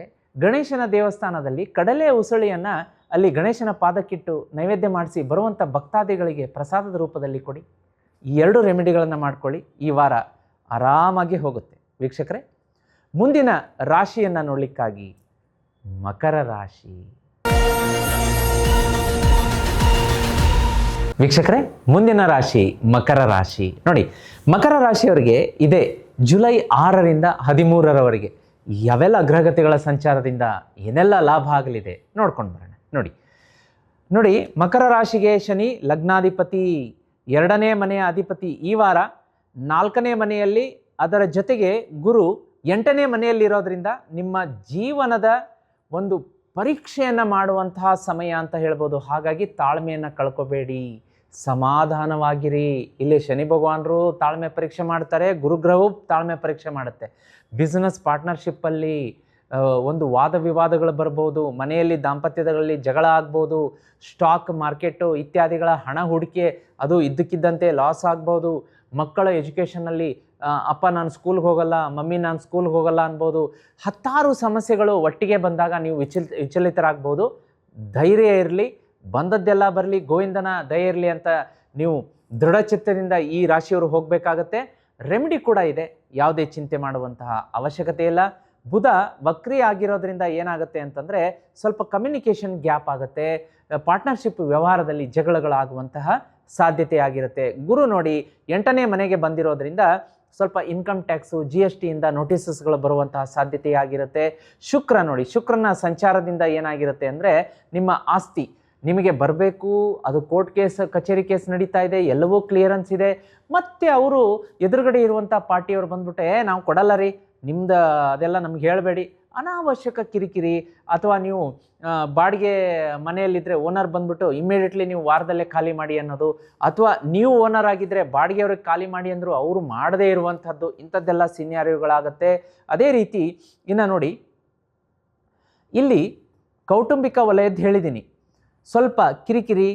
ಗಣೇಶನ ದೇವಸ್ಥಾನದಲ್ಲಿ ಕಡಲೆ ಉಸಳಿಯನ್ನು ಅಲ್ಲಿ ಗಣೇಶನ ಪಾದಕ್ಕಿಟ್ಟು ನೈವೇದ್ಯ ಮಾಡಿಸಿ ಬರುವಂಥ ಭಕ್ತಾದಿಗಳಿಗೆ ಪ್ರಸಾದದ ರೂಪದಲ್ಲಿ ಕೊಡಿ. ಈ 2 ರೆಮಿಡಿಗಳನ್ನು ಮಾಡ್ಕೊಳ್ಳಿ. ಈ ವಾರ ಆರಾಮಾಗಿ ಹೋಗುತ್ತೆ. ವೀಕ್ಷಕರೇ, ಮುಂದಿನ ರಾಶಿಯನ್ನು ನೋಡಲಿಕ್ಕಾಗಿ ಮಕರ ರಾಶಿ. ವೀಕ್ಷಕರೇ, ಮುಂದಿನ ರಾಶಿ ಮಕರ ರಾಶಿ. ನೋಡಿ, ಮಕರ ರಾಶಿಯವರಿಗೆ ಇದೆ ಜುಲೈ 6ರಿಂದ 13ರವರೆಗೆ ಯಾವೆಲ್ಲ ಗ್ರಹಗತಿಗಳ ಸಂಚಾರದಿಂದ ಏನೆಲ್ಲ ಲಾಭ ಆಗಲಿದೆ ನೋಡ್ಕೊಂಡು ಬರೋಣ. ನೋಡಿ, ಮಕರ ರಾಶಿಗೆ ಶನಿ ಲಗ್ನಾಧಿಪತಿ, 2ನೇ ಮನೆಯ ಅಧಿಪತಿ. ಈ ವಾರ 4ನೇ ಮನೆಯಲ್ಲಿ, ಅದರ ಜೊತೆಗೆ ಗುರು 8ನೇ ಮನೆಯಲ್ಲಿರೋದ್ರಿಂದ ನಿಮ್ಮ ಜೀವನದ ಒಂದು ಪರೀಕ್ಷೆಯನ್ನು ಮಾಡುವಂತಹ ಸಮಯ ಅಂತ ಹೇಳ್ಬೋದು. ಹಾಗಾಗಿ ತಾಳ್ಮೆಯನ್ನು ಕಳ್ಕೊಬೇಡಿ, ಸಮಾಧಾನವಾಗಿರಿ. ಇಲ್ಲಿ ಶನಿ ಭಗವಾನರು ತಾಳ್ಮೆ ಪರೀಕ್ಷೆ ಮಾಡ್ತಾರೆ, ಗುರುಗ್ರಹವು ತಾಳ್ಮೆ ಪರೀಕ್ಷೆ ಮಾಡುತ್ತೆ. ಬಿಸ್ನೆಸ್ ಪಾರ್ಟ್ನರ್ಶಿಪ್ಪಲ್ಲಿ ಒಂದು ವಾದ ವಿವಾದಗಳು ಬರ್ಬೋದು, ಮನೆಯಲ್ಲಿ ದಾಂಪತ್ಯದಲ್ಲಿ ಜಗಳ ಆಗ್ಬೋದು, ಸ್ಟಾಕ್ ಮಾರ್ಕೆಟು ಇತ್ಯಾದಿಗಳ ಹಣ ಹೂಡಿಕೆ ಅದು ಇದ್ದಕ್ಕಿದ್ದಂತೆ ಲಾಸ್ ಆಗ್ಬೋದು. ಮಕ್ಕಳ ಎಜುಕೇಷನಲ್ಲಿ ಅಪ್ಪ ನಾನು ಸ್ಕೂಲ್ಗೆ ಹೋಗಲ್ಲ, ಮಮ್ಮಿ ನಾನು ಸ್ಕೂಲ್ಗೆ ಹೋಗಲ್ಲ ಅನ್ಬೋದು. 10 ಸಮಸ್ಯೆಗಳು ಒಟ್ಟಿಗೆ ಬಂದಾಗ ನೀವು ವಿಚಲಿತರಾಗ್ಬೋದು. ಧೈರ್ಯ ಇರಲಿ, ಬಂದದ್ದೆಲ್ಲ ಬರಲಿ, ಗೋವಿಂದನ ದಯ ಇರಲಿ ಅಂತ ನೀವು ದೃಢಚಿತ್ತದಿಂದ ಈ ರಾಶಿಯವರು ಹೋಗಬೇಕಾಗತ್ತೆ. ರೆಮಿಡಿ ಕೂಡ ಇದೆ, ಯಾವುದೇ ಚಿಂತೆ ಮಾಡುವಂತಹ ಅವಶ್ಯಕತೆ ಇಲ್ಲ. ಬುಧ ವಕ್ರಿ ಆಗಿರೋದ್ರಿಂದ ಏನಾಗುತ್ತೆ ಅಂತಂದರೆ ಸ್ವಲ್ಪ ಕಮ್ಯುನಿಕೇಷನ್ ಗ್ಯಾಪ್ ಆಗುತ್ತೆ, ಪಾರ್ಟ್ನರ್ಶಿಪ್ ವ್ಯವಹಾರದಲ್ಲಿ ಜಗಳಗಳಾಗುವಂತಹ ಸಾಧ್ಯತೆ ಆಗಿರುತ್ತೆ. ಗುರು ನೋಡಿ 8ನೇ ಮನೆಗೆ ಬಂದಿರೋದ್ರಿಂದ ಸ್ವಲ್ಪ ಇನ್ಕಮ್ ಟ್ಯಾಕ್ಸು, GST ಇಂದ ನೋಟಿಸಸ್ಗಳು ಬರುವಂತಹ ಸಾಧ್ಯತೆ ಆಗಿರುತ್ತೆ. ಶುಕ್ರ ನೋಡಿ, ಶುಕ್ರನ ಸಂಚಾರದಿಂದ ಏನಾಗಿರುತ್ತೆ ಅಂದರೆ ನಿಮ್ಮ ಆಸ್ತಿ ನಿಮಗೆ ಬರಬೇಕು, ಅದು ಕೋರ್ಟ್ ಕೇಸ್, ಕಚೇರಿ ಕೇಸ್ ನಡೀತಾ ಇದೆ, ಎಲ್ಲವೂ ಕ್ಲಿಯರೆನ್ಸ್ ಇದೆ. ಮತ್ತು ಅವರು ಎದುರುಗಡೆ ಇರುವಂಥ ಪಾರ್ಟಿಯವರು ಬಂದ್ಬಿಟ್ಟೆ ನಾವು ಕೊಡಲ್ಲ ರೀ, ನಿಮ್ದು ಅದೆಲ್ಲ ನಮ್ಗೆ ಹೇಳಬೇಡಿ, ಅನಾವಶ್ಯಕ ಕಿರಿಕಿರಿ. ಅಥವಾ ನೀವು ಬಾಡಿಗೆ ಮನೆಯಲ್ಲಿದ್ದರೆ ಓನರ್ ಬಂದ್ಬಿಟ್ಟು ಇಮ್ಮಿಡಿಯೇಟ್ಲಿ ನೀವು ವಾರದಲ್ಲೇ ಖಾಲಿ ಮಾಡಿ ಅನ್ನೋದು, ಅಥವಾ ನೀವು ಓನರ್ ಆಗಿದ್ದರೆ ಬಾಡಿಗೆಯವ್ರಿಗೆ ಖಾಲಿ ಮಾಡಿ ಅಂದರು ಅವರು ಮಾಡದೇ ಇರುವಂಥದ್ದು, ಇಂಥದ್ದೆಲ್ಲ ಸಿನ್ಯಾರಿಯೋಗಳಾಗತ್ತೆ. ಅದೇ ರೀತಿ ಇನ್ನು ನೋಡಿ, ಇಲ್ಲಿ ಕೌಟುಂಬಿಕ ವಲಯದ್ದು ಹೇಳಿದ್ದೀನಿ, ಸ್ವಲ್ಪ ಕಿರಿಕಿರಿ,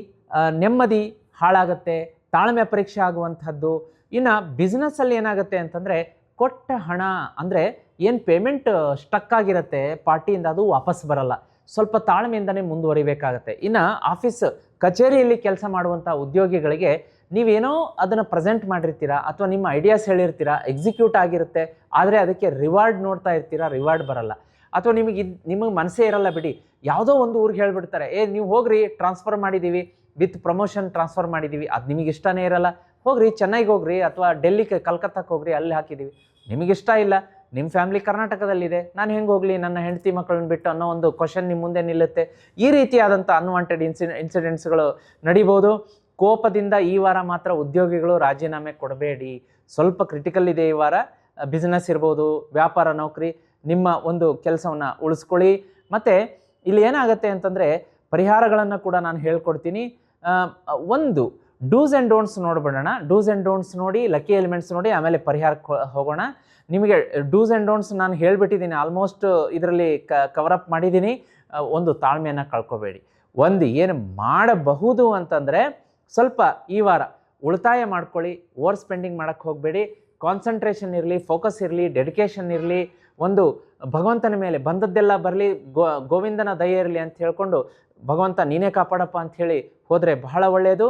ನೆಮ್ಮದಿ ಹಾಳಾಗುತ್ತೆ, ತಾಳ್ಮೆ ಪರೀಕ್ಷೆ ಆಗುವಂಥದ್ದು. ಇನ್ನು ಬಿಸ್ನೆಸ್ಸಲ್ಲಿ ಏನಾಗುತ್ತೆ ಅಂತಂದರೆ ಕೊಟ್ಟ ಹಣ ಅಂದರೆ ಏನು ಪೇಮೆಂಟ್ ಸ್ಟಕ್ ಆಗಿರುತ್ತೆ ಪಾರ್ಟಿಯಿಂದ, ಅದು ವಾಪಸ್ ಬರಲ್ಲ. ಸ್ವಲ್ಪ ತಾಳ್ಮೆಯಿಂದನೇ ಮುಂದುವರಿಬೇಕಾಗತ್ತೆ. ಇನ್ನು ಆಫೀಸ್ ಕಚೇರಿಯಲ್ಲಿ ಕೆಲಸ ಮಾಡುವಂಥ ಉದ್ಯೋಗಿಗಳಿಗೆ ನೀವೇನೋ ಅದನ್ನು ಪ್ರೆಸೆಂಟ್ ಮಾಡಿರ್ತೀರಾ, ಅಥವಾ ನಿಮ್ಮ ಐಡಿಯಾಸ್ ಹೇಳಿರ್ತೀರಾ, ಎಕ್ಸಿಕ್ಯೂಟ್ ಆಗಿರುತ್ತೆ, ಆದರೆ ಅದಕ್ಕೆ ರಿವಾರ್ಡ್ ನೋಡ್ತಾ ಇರ್ತೀರಾ, ರಿವಾರ್ಡ್ ಬರಲ್ಲ. ಅಥವಾ ನಿಮಗೆ ಮನಸ್ಸೇ ಇರಲ್ಲ ಬಿಡಿ, ಯಾವುದೋ ಒಂದು ಊರಿಗೆ ಹೇಳ್ಬಿಡ್ತಾರೆ, ನೀವು ಹೋಗ್ರಿ ಟ್ರಾನ್ಸ್ಫರ್ ಮಾಡಿದ್ದೀವಿ, ವಿತ್ ಪ್ರಮೋಷನ್ ಟ್ರಾನ್ಸ್ಫರ್ ಮಾಡಿದ್ದೀವಿ, ಅದು ನಿಮಗೆ ಇಷ್ಟನೇ ಇರಲ್ಲ, ಹೋಗ್ರಿ ಚೆನ್ನೈಗೆ ಹೋಗ್ರಿ ಅಥವಾ ಡೆಲ್ಲಿಗೆ ಕಲ್ಕತ್ತಾಕ್ಕೆ ಹೋಗ್ರಿ, ಅಲ್ಲಿ ಹಾಕಿದ್ದೀವಿ, ನಿಮಗಿಷ್ಟ ಇಲ್ಲ, ನಿಮ್ಮ ಫ್ಯಾಮಿಲಿ ಕರ್ನಾಟಕದಲ್ಲಿದೆ, ನಾನು ಹೆಂಗೆ ಹೋಗಲಿ ನನ್ನ ಹೆಂಡತಿ ಮಕ್ಕಳನ್ನ ಬಿಟ್ಟು ಅನ್ನೋ ಒಂದು ಕ್ವಶನ್ ನಿಮ್ಮ ಮುಂದೆ ನಿಲ್ಲುತ್ತೆ. ಈ ರೀತಿಯಾದಂಥ ಅನ್ವಾಂಟೆಡ್ ಇನ್ಸಿಡೆಂಟ್ಸ್ಗಳು ನಡಿಬೋದು. ಕೋಪದಿಂದ ಈ ವಾರ ಮಾತ್ರ ಉದ್ಯೋಗಿಗಳು ರಾಜೀನಾಮೆ ಕೊಡಬೇಡಿ, ಸ್ವಲ್ಪ ಕ್ರಿಟಿಕಲ್ ಇದೆ ಈ ವಾರ. ಬಿಸ್ನೆಸ್ ಇರ್ಬೋದು, ವ್ಯಾಪಾರ, ನೌಕರಿ, ನಿಮ್ಮ ಒಂದು ಕೆಲಸವನ್ನು ಉಳಿಸ್ಕೊಳ್ಳಿ. ಮತ್ತು ಇಲ್ಲಿ ಏನಾಗುತ್ತೆ ಅಂತಂದರೆ ಪರಿಹಾರಗಳನ್ನು ಕೂಡ ನಾನು ಹೇಳ್ಕೊಡ್ತೀನಿ. ಒಂದು ಡೂಸ್ ಆ್ಯಂಡ್ ಡೋಂಟ್ಸ್ ನೋಡ್ಬಿಡೋಣ. ಡೂಸ್ ಆ್ಯಂಡ್ ಡೋಂಟ್ಸ್ ನೋಡಿ, ಲಕ್ಕಿ ಎಲಿಮೆಂಟ್ಸ್ ನೋಡಿ, ಆಮೇಲೆ ಪರಿಹಾರಕ್ಕೆ ಹೋಗೋಣ. ನಿಮಗೆ ಡೂಸ್ ಆ್ಯಂಡ್ ಡೋಂಟ್ಸ್ ನಾನು ಹೇಳಿಬಿಟ್ಟಿದ್ದೀನಿ, ಆಲ್ಮೋಸ್ಟ್ ಇದರಲ್ಲಿ ಕವರಪ್ ಮಾಡಿದ್ದೀನಿ. ಒಂದು ತಾಳ್ಮೆಯನ್ನು ಕಳ್ಕೊಬೇಡಿ. ಒಂದು ಏನು ಮಾಡಬಹುದು ಅಂತಂದರೆ ಸ್ವಲ್ಪ ಈ ವಾರ ಉಳಿತಾಯ ಮಾಡ್ಕೊಳ್ಳಿ, ಓವರ್ ಸ್ಪೆಂಡಿಂಗ್ ಮಾಡೋಕ್ಕೆ ಹೋಗಬೇಡಿ. ಕಾನ್ಸಂಟ್ರೇಷನ್ ಇರಲಿ, ಫೋಕಸ್ ಇರಲಿ, ಡೆಡಿಕೇಶನ್ ಇರಲಿ, ಒಂದು ಭಗವಂತನ ಮೇಲೆ ಬಂದದ್ದೆಲ್ಲ ಬರಲಿ, ಗೋವಿಂದನ ದಯೆ ಇರಲಿ ಅಂತ ಹೇಳ್ಕೊಂಡು ಭಗವಂತ ನೀನೇ ಕಾಪಾಡಪ್ಪ ಅಂಥೇಳಿ ಹೋದರೆ ಬಹಳ ಒಳ್ಳೆಯದು.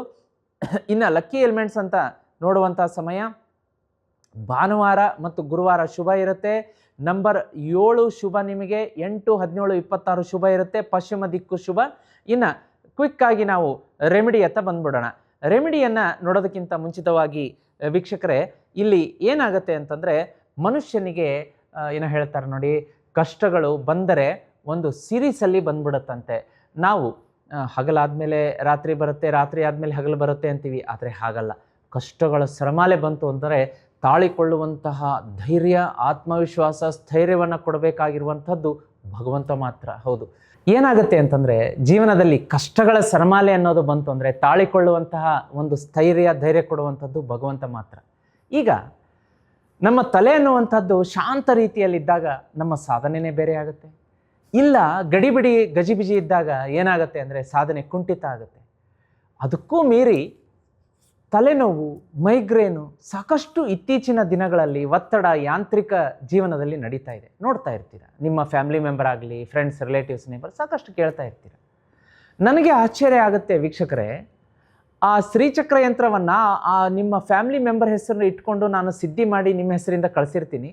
ಇನ್ನು ಲಕ್ಕಿ ಎಲಿಮೆಂಟ್ಸ್ ಅಂತ ನೋಡುವಂಥ ಸಮಯ ಭಾನುವಾರ ಮತ್ತು ಗುರುವಾರ ಶುಭ ಇರುತ್ತೆ. ನಂಬರ್ 7 ಶುಭ, ನಿಮಗೆ 8, 17, 26 ಶುಭ ಇರುತ್ತೆ. ಪಶ್ಚಿಮ ದಿಕ್ಕು ಶುಭ. ಇನ್ನು ಕ್ವಿಕ್ಕಾಗಿ ನಾವು ರೆಮಿಡಿ ಅಂತ ಬಂದ್ಬಿಡೋಣ. ರೆಮಿಡಿಯನ್ನು ನೋಡೋದಕ್ಕಿಂತ ಮುಂಚಿತವಾಗಿ ವೀಕ್ಷಕರೇ, ಇಲ್ಲಿ ಏನಾಗುತ್ತೆ ಅಂತಂದರೆ ಮನುಷ್ಯನಿಗೆ ಏನೋ ಹೇಳ್ತಾರೆ ನೋಡಿ, ಕಷ್ಟಗಳು ಬಂದರೆ ಒಂದು ಸಿರೀಸಲ್ಲಿ ಬಂದ್ಬಿಡುತ್ತಂತೆ. ನಾವು ಹಗಲಾದಮೇಲೆ ರಾತ್ರಿ ಬರುತ್ತೆ, ರಾತ್ರಿ ಆದಮೇಲೆ ಹಗಲು ಬರುತ್ತೆ ಅಂತೀವಿ, ಆದರೆ ಹಾಗಲ್ಲ. ಕಷ್ಟಗಳ ಸರಮಾಲೆ ಬಂತು ಅಂದರೆ ತಾಳಿಕೊಳ್ಳುವಂತಹ ಧೈರ್ಯ, ಆತ್ಮವಿಶ್ವಾಸ, ಸ್ಥೈರ್ಯವನ್ನು ಕೊಡಬೇಕಾಗಿರುವಂಥದ್ದು ಭಗವಂತ ಮಾತ್ರ. ಹೌದು, ಏನಾಗುತ್ತೆ ಅಂತಂದರೆ ಜೀವನದಲ್ಲಿ ಕಷ್ಟಗಳ ಸರಮಾಲೆ ಅನ್ನೋದು ಬಂತು ಅಂದರೆ ತಾಳಿಕೊಳ್ಳುವಂತಹ ಒಂದು ಸ್ಥೈರ್ಯ, ಧೈರ್ಯ ಕೊಡುವಂಥದ್ದು ಭಗವಂತ ಮಾತ್ರ. ಈಗ ನಮ್ಮ ತಲೆ ಅನ್ನುವಂಥದ್ದು ಶಾಂತ ರೀತಿಯಲ್ಲಿದ್ದಾಗ ನಮ್ಮ ಸಾಧನೆಯೇ ಬೇರೆ ಆಗುತ್ತೆ. ಇಲ್ಲ ಗಡಿಬಿಡಿ ಗಜಿಬಿಜಿ ಇದ್ದಾಗ ಏನಾಗುತ್ತೆ ಅಂದರೆ ಸಾಧನೆ ಕುಂಠಿತ ಆಗುತ್ತೆ. ಅದಕ್ಕೂ ಮೀರಿ ತಲೆನೋವು, ಮೈಗ್ರೇನು ಸಾಕಷ್ಟು ಇತ್ತೀಚಿನ ದಿನಗಳಲ್ಲಿ ಒತ್ತಡ, ಯಾಂತ್ರಿಕ ಜೀವನದಲ್ಲಿ ನಡೀತಾ ಇದೆ. ನೋಡ್ತಾ ಇರ್ತೀರ, ನಿಮ್ಮ ಫ್ಯಾಮಿಲಿ ಮೆಂಬರ್ ಆಗಲಿ, ಫ್ರೆಂಡ್ಸ್, ರಿಲೇಟಿವ್ಸ್, ನೇಬರ್ ಸಾಕಷ್ಟು ಕೇಳ್ತಾ ಇರ್ತೀರ. ನನಗೆ ಆಶ್ಚರ್ಯ ಆಗುತ್ತೆ ವೀಕ್ಷಕರೇ, ಆ ಶ್ರೀಚಕ್ರ ಯಂತ್ರವನ್ನು ನಿಮ್ಮ ಫ್ಯಾಮಿಲಿ ಮೆಂಬರ್ ಹೆಸರನ್ನು ಇಟ್ಕೊಂಡು ನಾನು ಸಿದ್ಧಿ ಮಾಡಿ ನಿಮ್ಮ ಹೆಸರಿಂದ ಕಳಿಸಿರ್ತೀನಿ.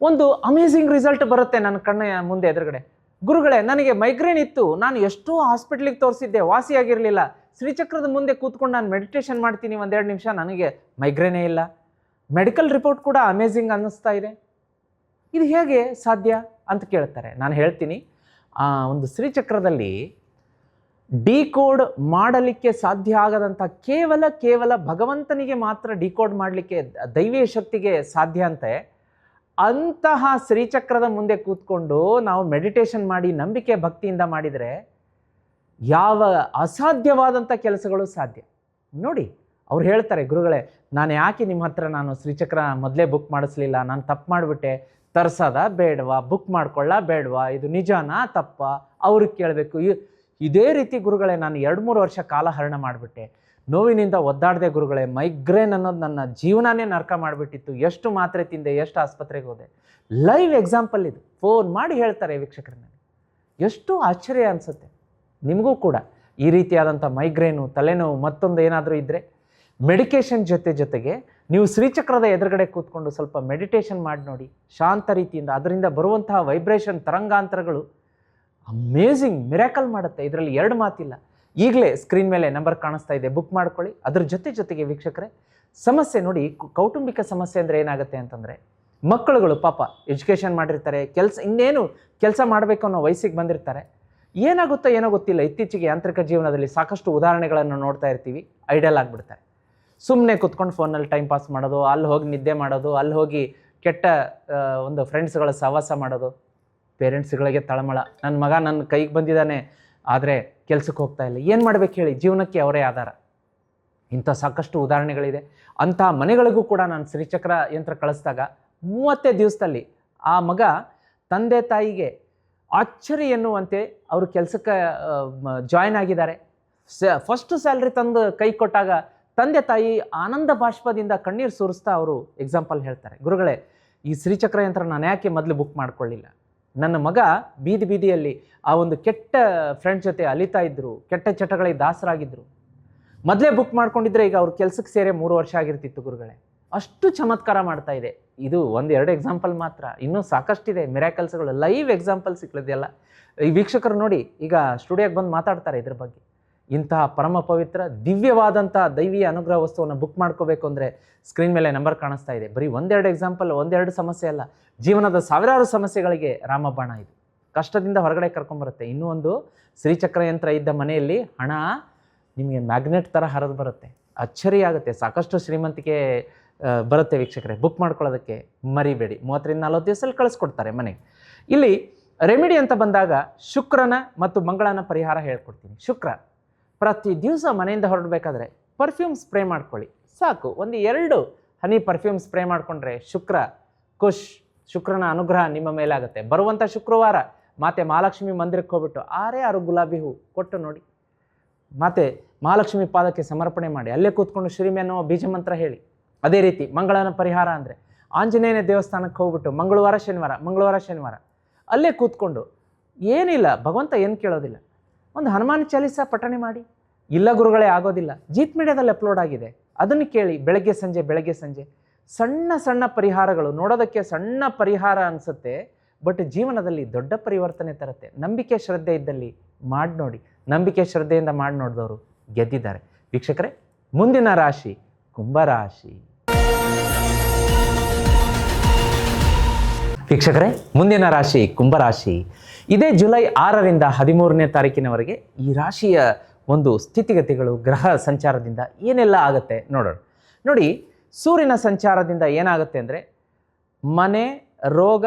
ಒಂದು ಅಮೇಝಿಂಗ್ ರಿಸಲ್ಟ್ ಬರುತ್ತೆ ನನ್ನ ಕಣ್ಣ ಮುಂದೆ ಎದುರುಗಡೆ. ಗುರುಗಳೇ, ನನಗೆ ಮೈಗ್ರೇನ್ ಇತ್ತು, ನಾನು ಎಷ್ಟೋ ಹಾಸ್ಪಿಟ್ಲಿಗೆ ತೋರಿಸಿದ್ದೆ, ವಾಸಿಯಾಗಿರಲಿಲ್ಲ. ಶ್ರೀಚಕ್ರದ ಮುಂದೆ ಕೂತ್ಕೊಂಡು ನಾನು ಮೆಡಿಟೇಷನ್ ಮಾಡ್ತೀನಿ 1-2 ನಿಮಿಷ, ನನಗೆ ಮೈಗ್ರೇನೇ ಇಲ್ಲ. ಮೆಡಿಕಲ್ ರಿಪೋರ್ಟ್ ಕೂಡ ಅಮೇಝಿಂಗ್ ಅನ್ನಿಸ್ತಾ ಇದೆ. ಇದು ಹೇಗೆ ಸಾಧ್ಯ ಅಂತ ಕೇಳ್ತಾರೆ. ನಾನು ಹೇಳ್ತೀನಿ, ಒಂದು ಶ್ರೀಚಕ್ರದಲ್ಲಿ ಡಿಕೋಡ್ ಮಾಡಲಿಕ್ಕೆ ಸಾಧ್ಯ ಆಗದಂಥ ಕೇವಲ ಭಗವಂತನಿಗೆ ಮಾತ್ರ ಡಿಕೋಡ್ ಮಾಡಲಿಕ್ಕೆ ದೈವೀಯ ಶಕ್ತಿಗೆ ಸಾಧ್ಯ ಅಂತೆ. ಅಂತಹ ಶ್ರೀಚಕ್ರದ ಮುಂದೆ ಕೂತ್ಕೊಂಡು ನಾವು ಮೆಡಿಟೇಷನ್ ಮಾಡಿ ನಂಬಿಕೆ ಭಕ್ತಿಯಿಂದ ಮಾಡಿದರೆ ಯಾವ ಅಸಾಧ್ಯವಾದಂಥ ಕೆಲಸಗಳು ಸಾಧ್ಯ. ನೋಡಿ, ಅವ್ರು ಹೇಳ್ತಾರೆ, ಗುರುಗಳೇ ನಾನು ಯಾಕೆ ನಿಮ್ಮ ಹತ್ರ ನಾನು ಶ್ರೀಚಕ್ರ ಮೊದಲೇ ಬುಕ್ ಮಾಡಿಸ್ಲಿಲ್ಲ, ನಾನು ತಪ್ಪು ಮಾಡಿಬಿಟ್ಟೆ, ತರ್ಸೋದ ಬೇಡವಾ, ಬುಕ್ ಮಾಡ್ಕೊಳ್ಳ ಬೇಡವಾ, ಇದು ನಿಜನಾ ತಪ್ಪ, ಅವ್ರಿಗೆ ಕೇಳಬೇಕು. ಇದೇ ರೀತಿ ಗುರುಗಳೇ ನಾನು 2-3 ವರ್ಷ ಕಾಲಹರಣ ಮಾಡಿಬಿಟ್ಟೆ, ನೋವಿನಿಂದ ಒದ್ದಾಡದೆ ಗುರುಗಳೇ, ಮೈಗ್ರೇನ್ ಅನ್ನೋದು ನನ್ನ ಜೀವನನೇ ನರಕ ಮಾಡಿಬಿಟ್ಟಿತ್ತು, ಎಷ್ಟು ಮಾತ್ರೆ ತಿಂದೆ, ಎಷ್ಟು ಆಸ್ಪತ್ರೆಗೆ ಹೋದೆ. ಲೈವ್ ಎಕ್ಸಾಂಪಲ್ ಇದು, ಫೋನ್ ಮಾಡಿ ಹೇಳ್ತಾರೆ ವೀಕ್ಷಕರನ್ನ. ಎಷ್ಟು ಆಶ್ಚರ್ಯ ಅನಿಸುತ್ತೆ. ನಿಮಗೂ ಕೂಡ ಈ ರೀತಿಯಾದಂಥ ಮೈಗ್ರೇನು, ತಲೆನೋವು, ಮತ್ತೊಂದು ಏನಾದರೂ ಇದ್ದರೆ ಮೆಡಿಕೇಷನ್ ಜೊತೆಗೆ ನೀವು ಶ್ರೀಚಕ್ರದ ಎದುರುಗಡೆ ಕೂತ್ಕೊಂಡು ಸ್ವಲ್ಪ ಮೆಡಿಟೇಷನ್ ಮಾಡಿ ನೋಡಿ, ಶಾಂತ ರೀತಿಯಿಂದ. ಅದರಿಂದ ಬರುವಂತಹ ವೈಬ್ರೇಷನ್, ತರಂಗಾಂತರಗಳು ಅಮೇಝಿಂಗ್ ಮಿರಾಕಲ್ ಮಾಡುತ್ತೆ. ಇದರಲ್ಲಿ 2 ಮಾತಿಲ್ಲ. ಈಗಲೇ ಸ್ಕ್ರೀನ್ ಮೇಲೆ ನಂಬರ್ ಕಾಣಿಸ್ತಾ ಇದೆ, ಬುಕ್ ಮಾಡ್ಕೊಳ್ಳಿ. ಅದ್ರ ಜೊತೆಗೆ ವೀಕ್ಷಕರೇ, ಸಮಸ್ಯೆ ನೋಡಿ, ಕೌಟುಂಬಿಕ ಸಮಸ್ಯೆ ಅಂದರೆ ಏನಾಗುತ್ತೆ ಅಂತಂದರೆ, ಮಕ್ಕಳುಗಳು ಪಾಪ ಎಜುಕೇಷನ್ ಮಾಡಿರ್ತಾರೆ, ಇನ್ನೇನು ಕೆಲಸ ಮಾಡಬೇಕು ಅನ್ನೋ ವಯಸ್ಸಿಗೆ ಬಂದಿರ್ತಾರೆ. ಏನಾಗುತ್ತೋ ಏನೋ ಗೊತ್ತಿಲ್ಲ, ಇತ್ತೀಚೆಗೆ ಯಾಂತ್ರಿಕ ಜೀವನದಲ್ಲಿ ಸಾಕಷ್ಟು ಉದಾಹರಣೆಗಳನ್ನು ನೋಡ್ತಾ ಇರ್ತೀವಿ. ಐಡಲ್ ಆಗಿಬಿಡ್ತಾರೆ, ಸುಮ್ಮನೆ ಕುತ್ಕೊಂಡು ಫೋನಲ್ಲಿ ಟೈಮ್ ಪಾಸ್ ಮಾಡೋದು, ಅಲ್ಲಿ ಹೋಗಿ ನಿದ್ದೆ ಮಾಡೋದು, ಅಲ್ಲಿ ಹೋಗಿ ಕೆಟ್ಟ ಒಂದು ಫ್ರೆಂಡ್ಸ್ಗಳ ಸಹವಾಸ ಮಾಡೋದು. ಪೇರೆಂಟ್ಸ್ಗಳಿಗೆ ತಳಮಳ, ನನ್ನ ಮಗ ನನ್ನ ಕೈಗೆ ಬಂದಿದ್ದಾನೆ ಆದರೆ ಕೆಲಸಕ್ಕೆ ಹೋಗ್ತಾ ಇಲ್ಲ, ಏನು ಮಾಡ್ಬೇಕು ಹೇಳಿ, ಜೀವನಕ್ಕೆ ಅವರೇ ಆಧಾರ. ಇಂಥ ಸಾಕಷ್ಟು ಉದಾಹರಣೆಗಳಿದೆ. ಅಂಥ ಮನೆಗಳಿಗೂ ಕೂಡ ನಾನು ಶ್ರೀಚಕ್ರ ಯಂತ್ರ ಕಳಿಸಿದಾಗ 30 ದಿವಸದಲ್ಲಿ ಆ ಮಗ ತಂದೆ ತಾಯಿಗೆ ಆಶ್ಚರ್ಯ ಎನ್ನುವಂತೆ ಅವರು ಕೆಲಸಕ್ಕೆ ಜಾಯ್ನ್ ಆಗಿದ್ದಾರೆ. ಫಸ್ಟ್ ಸ್ಯಾಲ್ರಿ ತಂದು ಕೈ ಕೊಟ್ಟಾಗ ತಂದೆ ತಾಯಿ ಆನಂದ ಬಾಷ್ಪದಿಂದ ಕಣ್ಣೀರು ಸುರಿಸ್ತಾ ಅವರು ಎಕ್ಸಾಂಪಲ್ ಹೇಳ್ತಾರೆ, ಗುರುಗಳೇ ಈ ಶ್ರೀಚಕ್ರ ಯಂತ್ರ ನಾನು ಯಾಕೆ ಮೊದಲು ಬುಕ್ ಮಾಡ್ಕೊಳ್ಳಿಲ್ಲ, ನನ್ನ ಮಗ ಬೀದಿಯಲ್ಲಿ ಆ ಒಂದು ಕೆಟ್ಟ ಫ್ರೆಂಡ್ ಜೊತೆ ಅಲಿತಾ ಇದ್ದರು, ಕೆಟ್ಟ ಚಟಗಳಿಗೆ ದಾಸರಾಗಿದ್ದರು, ಮೊದಲೇ ಬುಕ್ ಮಾಡ್ಕೊಂಡಿದ್ರೆ ಈಗ ಅವ್ರ ಕೆಲಸಕ್ಕೆ ಸೇರಿ 3 ವರ್ಷ ಆಗಿರ್ತಿತ್ತು ಗುರುಗಳೇ. ಅಷ್ಟು ಚಮತ್ಕಾರ ಮಾಡ್ತಾ ಇದೆ. ಇದು 1-2 ಎಕ್ಸಾಂಪಲ್ ಮಾತ್ರ, ಇನ್ನೂ ಸಾಕಷ್ಟಿದೆ ಮಿರಾಕಲ್ಸ್ಗಳು, ಲೈವ್ ಎಕ್ಸಾಂಪಲ್ ಸಿಕ್ಕಿದೆಯಲ್ಲ. ಈ ವೀಕ್ಷಕರು ನೋಡಿ, ಈಗ ಸ್ಟುಡಿಯೋಗೆ ಬಂದು ಮಾತಾಡ್ತಾರೆ ಇದ್ರ ಬಗ್ಗೆ. ಇಂತಹ ಪರಮ ಪವಿತ್ರ ದಿವ್ಯವಾದಂಥ ದೈವೀಯ ಅನುಗ್ರಹ ವಸ್ತುವನ್ನು ಬುಕ್ ಮಾಡ್ಕೋಬೇಕು ಅಂದರೆ ಸ್ಕ್ರೀನ್ ಮೇಲೆ ನಂಬರ್ ಕಾಣಿಸ್ತಾ ಇದೆ. ಬರೀ 1-2 ಎಕ್ಸಾಂಪಲ್, 1-2 ಸಮಸ್ಯೆ ಅಲ್ಲ, ಜೀವನದ ಸಾವಿರಾರು ಸಮಸ್ಯೆಗಳಿಗೆ ರಾಮಬಾಣ ಇದು. ಕಷ್ಟದಿಂದ ಹೊರಗಡೆ ಕರ್ಕೊಂಬರುತ್ತೆ. ಇನ್ನೂ ಒಂದು ಶ್ರೀಚಕ್ರ ಯಂತ್ರ ಇದ್ದ ಮನೆಯಲ್ಲಿ ಹಣ ನಿಮಗೆ ಮ್ಯಾಗ್ನೆಟ್ ಥರ ಹರಿದು ಬರುತ್ತೆ, ಅಚ್ಚರಿ ಆಗುತ್ತೆ. ಸಾಕಷ್ಟು ಶ್ರೀಮಂತಿಕೆ ಬರುತ್ತೆ ವೀಕ್ಷಕರೇ. ಬುಕ್ ಮಾಡ್ಕೊಳ್ಳೋದಕ್ಕೆ ಮರಿಬೇಡಿ. 30-40 ದಿವಸದಲ್ಲಿ ಕಳಿಸ್ಕೊಡ್ತಾರೆ ಮನೆಗೆ. ಇಲ್ಲಿ ರೆಮಿಡಿ ಅಂತ ಬಂದಾಗ ಶುಕ್ರನ ಮತ್ತು ಮಂಗಳನ ಪರಿಹಾರ ಹೇಳ್ಕೊಡ್ತೀನಿ. ಶುಕ್ರ, ಪ್ರತಿ ದಿವಸ ಮನೆಯಿಂದ ಹೊರಡಬೇಕಾದ್ರೆ ಪರ್ಫ್ಯೂಮ್ ಸ್ಪ್ರೇ ಮಾಡ್ಕೊಳ್ಳಿ ಸಾಕು. 1-2 ಹನಿ ಪರ್ಫ್ಯೂಮ್ ಸ್ಪ್ರೇ ಮಾಡಿಕೊಂಡ್ರೆ ಶುಕ್ರನ ಅನುಗ್ರಹ ನಿಮ್ಮ ಮೇಲಾಗುತ್ತೆ. ಬರುವಂಥ ಶುಕ್ರವಾರ ಮಾತೆ ಮಹಾಲಕ್ಷ್ಮಿ ಮಂದಿರಕ್ಕೆ ಹೋಗ್ಬಿಟ್ಟು 6 ಗುಲಾಬಿ ಹೂ ಕೊಟ್ಟು ನೋಡಿ, ಮಾತೆ ಮಹಾಲಕ್ಷ್ಮಿ ಪಾದಕ್ಕೆ ಸಮರ್ಪಣೆ ಮಾಡಿ, ಅಲ್ಲೇ ಕೂತ್ಕೊಂಡು ಶ್ರೀಮಿ ಅನ್ನೋ ಬೀಜ ಮಂತ್ರ ಹೇಳಿ. ಅದೇ ರೀತಿ ಮಂಗಳನ ಪರಿಹಾರ ಅಂದರೆ ಆಂಜನೇಯನ ದೇವಸ್ಥಾನಕ್ಕೆ ಹೋಗ್ಬಿಟ್ಟು ಮಂಗಳವಾರ ಶನಿವಾರ ಅಲ್ಲೇ ಕೂತ್ಕೊಂಡು, ಏನಿಲ್ಲ, ಭಗವಂತ ಏನು ಕೇಳೋದಿಲ್ಲ, ಒಂದು ಹನುಮಾನ್ ಚಾಲೀಸ ಪಠಣೆ ಮಾಡಿ. ಇಲ್ಲ ಗುರುಗಳೇ ಆಗೋದಿಲ್ಲ, ಜೀತ್ ಮೀಡಿಯಾದಲ್ಲಿ ಅಪ್ಲೋಡ್ ಆಗಿದೆ, ಅದನ್ನು ಕೇಳಿ. ಬೆಳಗ್ಗೆ ಸಂಜೆ ಸಣ್ಣ ಪರಿಹಾರಗಳು ನೋಡೋದಕ್ಕೆ ಸಣ್ಣ ಪರಿಹಾರ ಅನಿಸುತ್ತೆ, ಬಟ್ ಜೀವನದಲ್ಲಿ ದೊಡ್ಡ ಪರಿವರ್ತನೆ ತರುತ್ತೆ. ನಂಬಿಕೆ ಶ್ರದ್ಧೆ ಇದ್ದಲ್ಲಿ ಮಾಡಿ ನೋಡಿ. ನಂಬಿಕೆ ಶ್ರದ್ಧೆಯಿಂದ ಮಾಡಿ ನೋಡಿದವರು ಗೆದ್ದಿದ್ದಾರೆ. ವೀಕ್ಷಕರೇ, ಮುಂದಿನ ರಾಶಿ ಕುಂಭರಾಶಿ. ವೀಕ್ಷಕರೇ, ಮುಂದಿನ ರಾಶಿ ಕುಂಭರಾಶಿ. ಇದೇ ಜುಲೈ 6ರಿಂದ 13ನೇ ತಾರೀಕಿನವರೆಗೆ ಈ ರಾಶಿಯ ಒಂದು ಸ್ಥಿತಿಗತಿಗಳು ಗ್ರಹ ಸಂಚಾರದಿಂದ ಏನೆಲ್ಲ ಆಗುತ್ತೆ ನೋಡೋಣ. ನೋಡಿ, ಸೂರ್ಯನ ಸಂಚಾರದಿಂದ ಏನಾಗುತ್ತೆ ಅಂದರೆ ಮನೆ, ರೋಗ,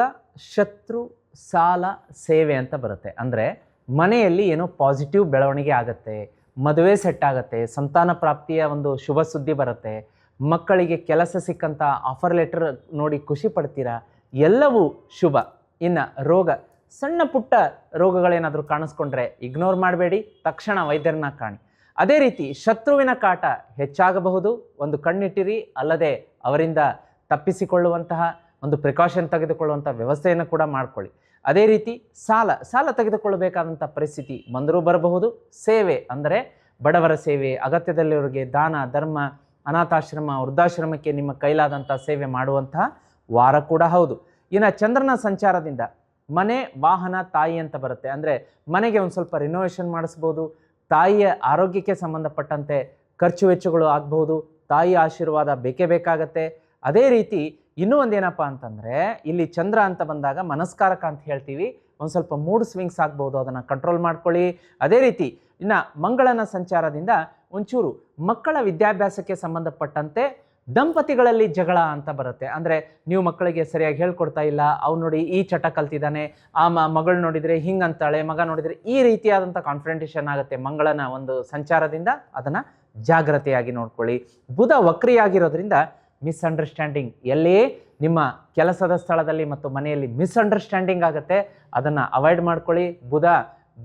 ಶತ್ರು, ಸಾಲ, ಸೇವೆ ಅಂತ ಬರುತ್ತೆ. ಅಂದರೆ ಮನೆಯಲ್ಲಿ ಏನೋ ಪಾಸಿಟಿವ್ ಬೆಳವಣಿಗೆ ಆಗುತ್ತೆ, ಮದುವೆ ಸೆಟ್ ಆಗುತ್ತೆ, ಸಂತಾನ ಪ್ರಾಪ್ತಿಯ ಒಂದು ಶುಭ ಸುದ್ದಿ ಬರುತ್ತೆ, ಮಕ್ಕಳಿಗೆ ಕೆಲಸ ಸಿಕ್ಕಂಥ ಆಫರ್ ಲೆಟರ್ ನೋಡಿ ಖುಷಿ ಪಡ್ತೀರಾ, ಎಲ್ಲವೂ ಶುಭ. ಇನ್ನು ರೋಗ, ಸಣ್ಣ ಪುಟ್ಟ ರೋಗಗಳೇನಾದರೂ ಕಾಣಿಸ್ಕೊಂಡ್ರೆ ಇಗ್ನೋರ್ ಮಾಡಬೇಡಿ, ತಕ್ಷಣ ವೈದ್ಯರನ್ನ ಕಾಣಿ. ಅದೇ ರೀತಿ ಶತ್ರುವಿನ ಕಾಟ ಹೆಚ್ಚಾಗಬಹುದು, ಒಂದು ಕಣ್ಣಿಟ್ಟಿರಿ. ಅಲ್ಲದೆ ಅವರಿಂದ ತಪ್ಪಿಸಿಕೊಳ್ಳುವಂತಹ ಒಂದು ಪ್ರಿಕಾಷನ್ ತೆಗೆದುಕೊಳ್ಳುವಂಥ ವ್ಯವಸ್ಥೆಯನ್ನು ಕೂಡ ಮಾಡಿಕೊಳ್ಳಿ. ಅದೇ ರೀತಿ ಸಾಲ ತೆಗೆದುಕೊಳ್ಳಬೇಕಾದಂಥ ಪರಿಸ್ಥಿತಿ ಬಂದರೂ ಬರಬಹುದು. ಸೇವೆ ಅಂದರೆ ಬಡವರ ಸೇವೆ, ಅಗತ್ಯದಲ್ಲಿರೋರಿಗೆ ದಾನ ಧರ್ಮ, ಅನಾಥಾಶ್ರಮ, ವೃದ್ಧಾಶ್ರಮಕ್ಕೆ ನಿಮ್ಮ ಕೈಲಾದಂಥ ಸೇವೆ ಮಾಡುವಂತಹ ವಾರ ಕೂಡ ಹೌದು. ಇನ್ನು ಚಂದ್ರನ ಸಂಚಾರದಿಂದ ಮನೆ, ವಾಹನ, ತಾಯಿ ಅಂತ ಬರುತ್ತೆ. ಅಂದರೆ ಮನೆಗೆ ಒಂದು ಸ್ವಲ್ಪ ರಿನೋವೇಷನ್ ಮಾಡಿಸ್ಬೋದು, ತಾಯಿಯ ಆರೋಗ್ಯಕ್ಕೆ ಸಂಬಂಧಪಟ್ಟಂತೆ ಖರ್ಚು ವೆಚ್ಚಗಳು ಆಗಬಹುದು, ತಾಯಿಯ ಆಶೀರ್ವಾದ ಬೇಕೇ ಬೇಕಾಗತ್ತೆ. ಅದೇ ರೀತಿ ಇನ್ನೂ ಒಂದೇನಪ್ಪ ಅಂತಂದರೆ ಇಲ್ಲಿ ಚಂದ್ರ ಅಂತ ಬಂದಾಗ ಮನಸ್ಕಾರಕ ಅಂತ ಹೇಳ್ತೀವಿ, ಒಂದು ಸ್ವಲ್ಪ ಮೂಡ್ ಸ್ವಿಂಗ್ಸ್ ಆಗ್ಬೋದು, ಅದನ್ನು ಕಂಟ್ರೋಲ್ ಮಾಡ್ಕೊಳ್ಳಿ. ಅದೇ ರೀತಿ ಇನ್ನು ಮಂಗಳನ ಸಂಚಾರದಿಂದ ಒಂಚೂರು ಮಕ್ಕಳ ವಿದ್ಯಾಭ್ಯಾಸಕ್ಕೆ ಸಂಬಂಧಪಟ್ಟಂತೆ ದಂಪತಿಗಳಲ್ಲಿ ಜಗಳ ಅಂತ ಬರುತ್ತೆ. ಅಂದರೆ ನೀವು ಮಕ್ಕಳಿಗೆ ಸರಿಯಾಗಿ ಹೇಳ್ಕೊಡ್ತಾ ಇಲ್ಲ, ಅವ್ನು ನೋಡಿ ಈ ಚಟ ಕಲ್ತಿದ್ದಾನೆ, ಆ ಮಗಳು ನೋಡಿದರೆ ಹಿಂಗಂತಾಳೆ, ಮಗ ನೋಡಿದರೆ ಈ ರೀತಿಯಾದಂಥ ಕಾನ್ಫ್ರಂಟೇಷನ್ ಆಗುತ್ತೆ ಮಂಗಳನ ಒಂದು ಸಂಚಾರದಿಂದ. ಅದನ್ನು ಜಾಗ್ರತೆಯಾಗಿ ನೋಡ್ಕೊಳ್ಳಿ. ಬುಧ ವಕ್ರಿಯಾಗಿರೋದ್ರಿಂದ ಮಿಸ್ಅಂಡರ್ಸ್ಟ್ಯಾಂಡಿಂಗ್, ಎಲ್ಲಿ ನಿಮ್ಮ ಕೆಲಸದ ಸ್ಥಳದಲ್ಲಿ ಮತ್ತು ಮನೆಯಲ್ಲಿ ಮಿಸ್ಅಂಡರ್ಸ್ಟ್ಯಾಂಡಿಂಗ್ ಆಗುತ್ತೆ, ಅದನ್ನು ಅವಾಯ್ಡ್ ಮಾಡ್ಕೊಳ್ಳಿ. ಬುಧ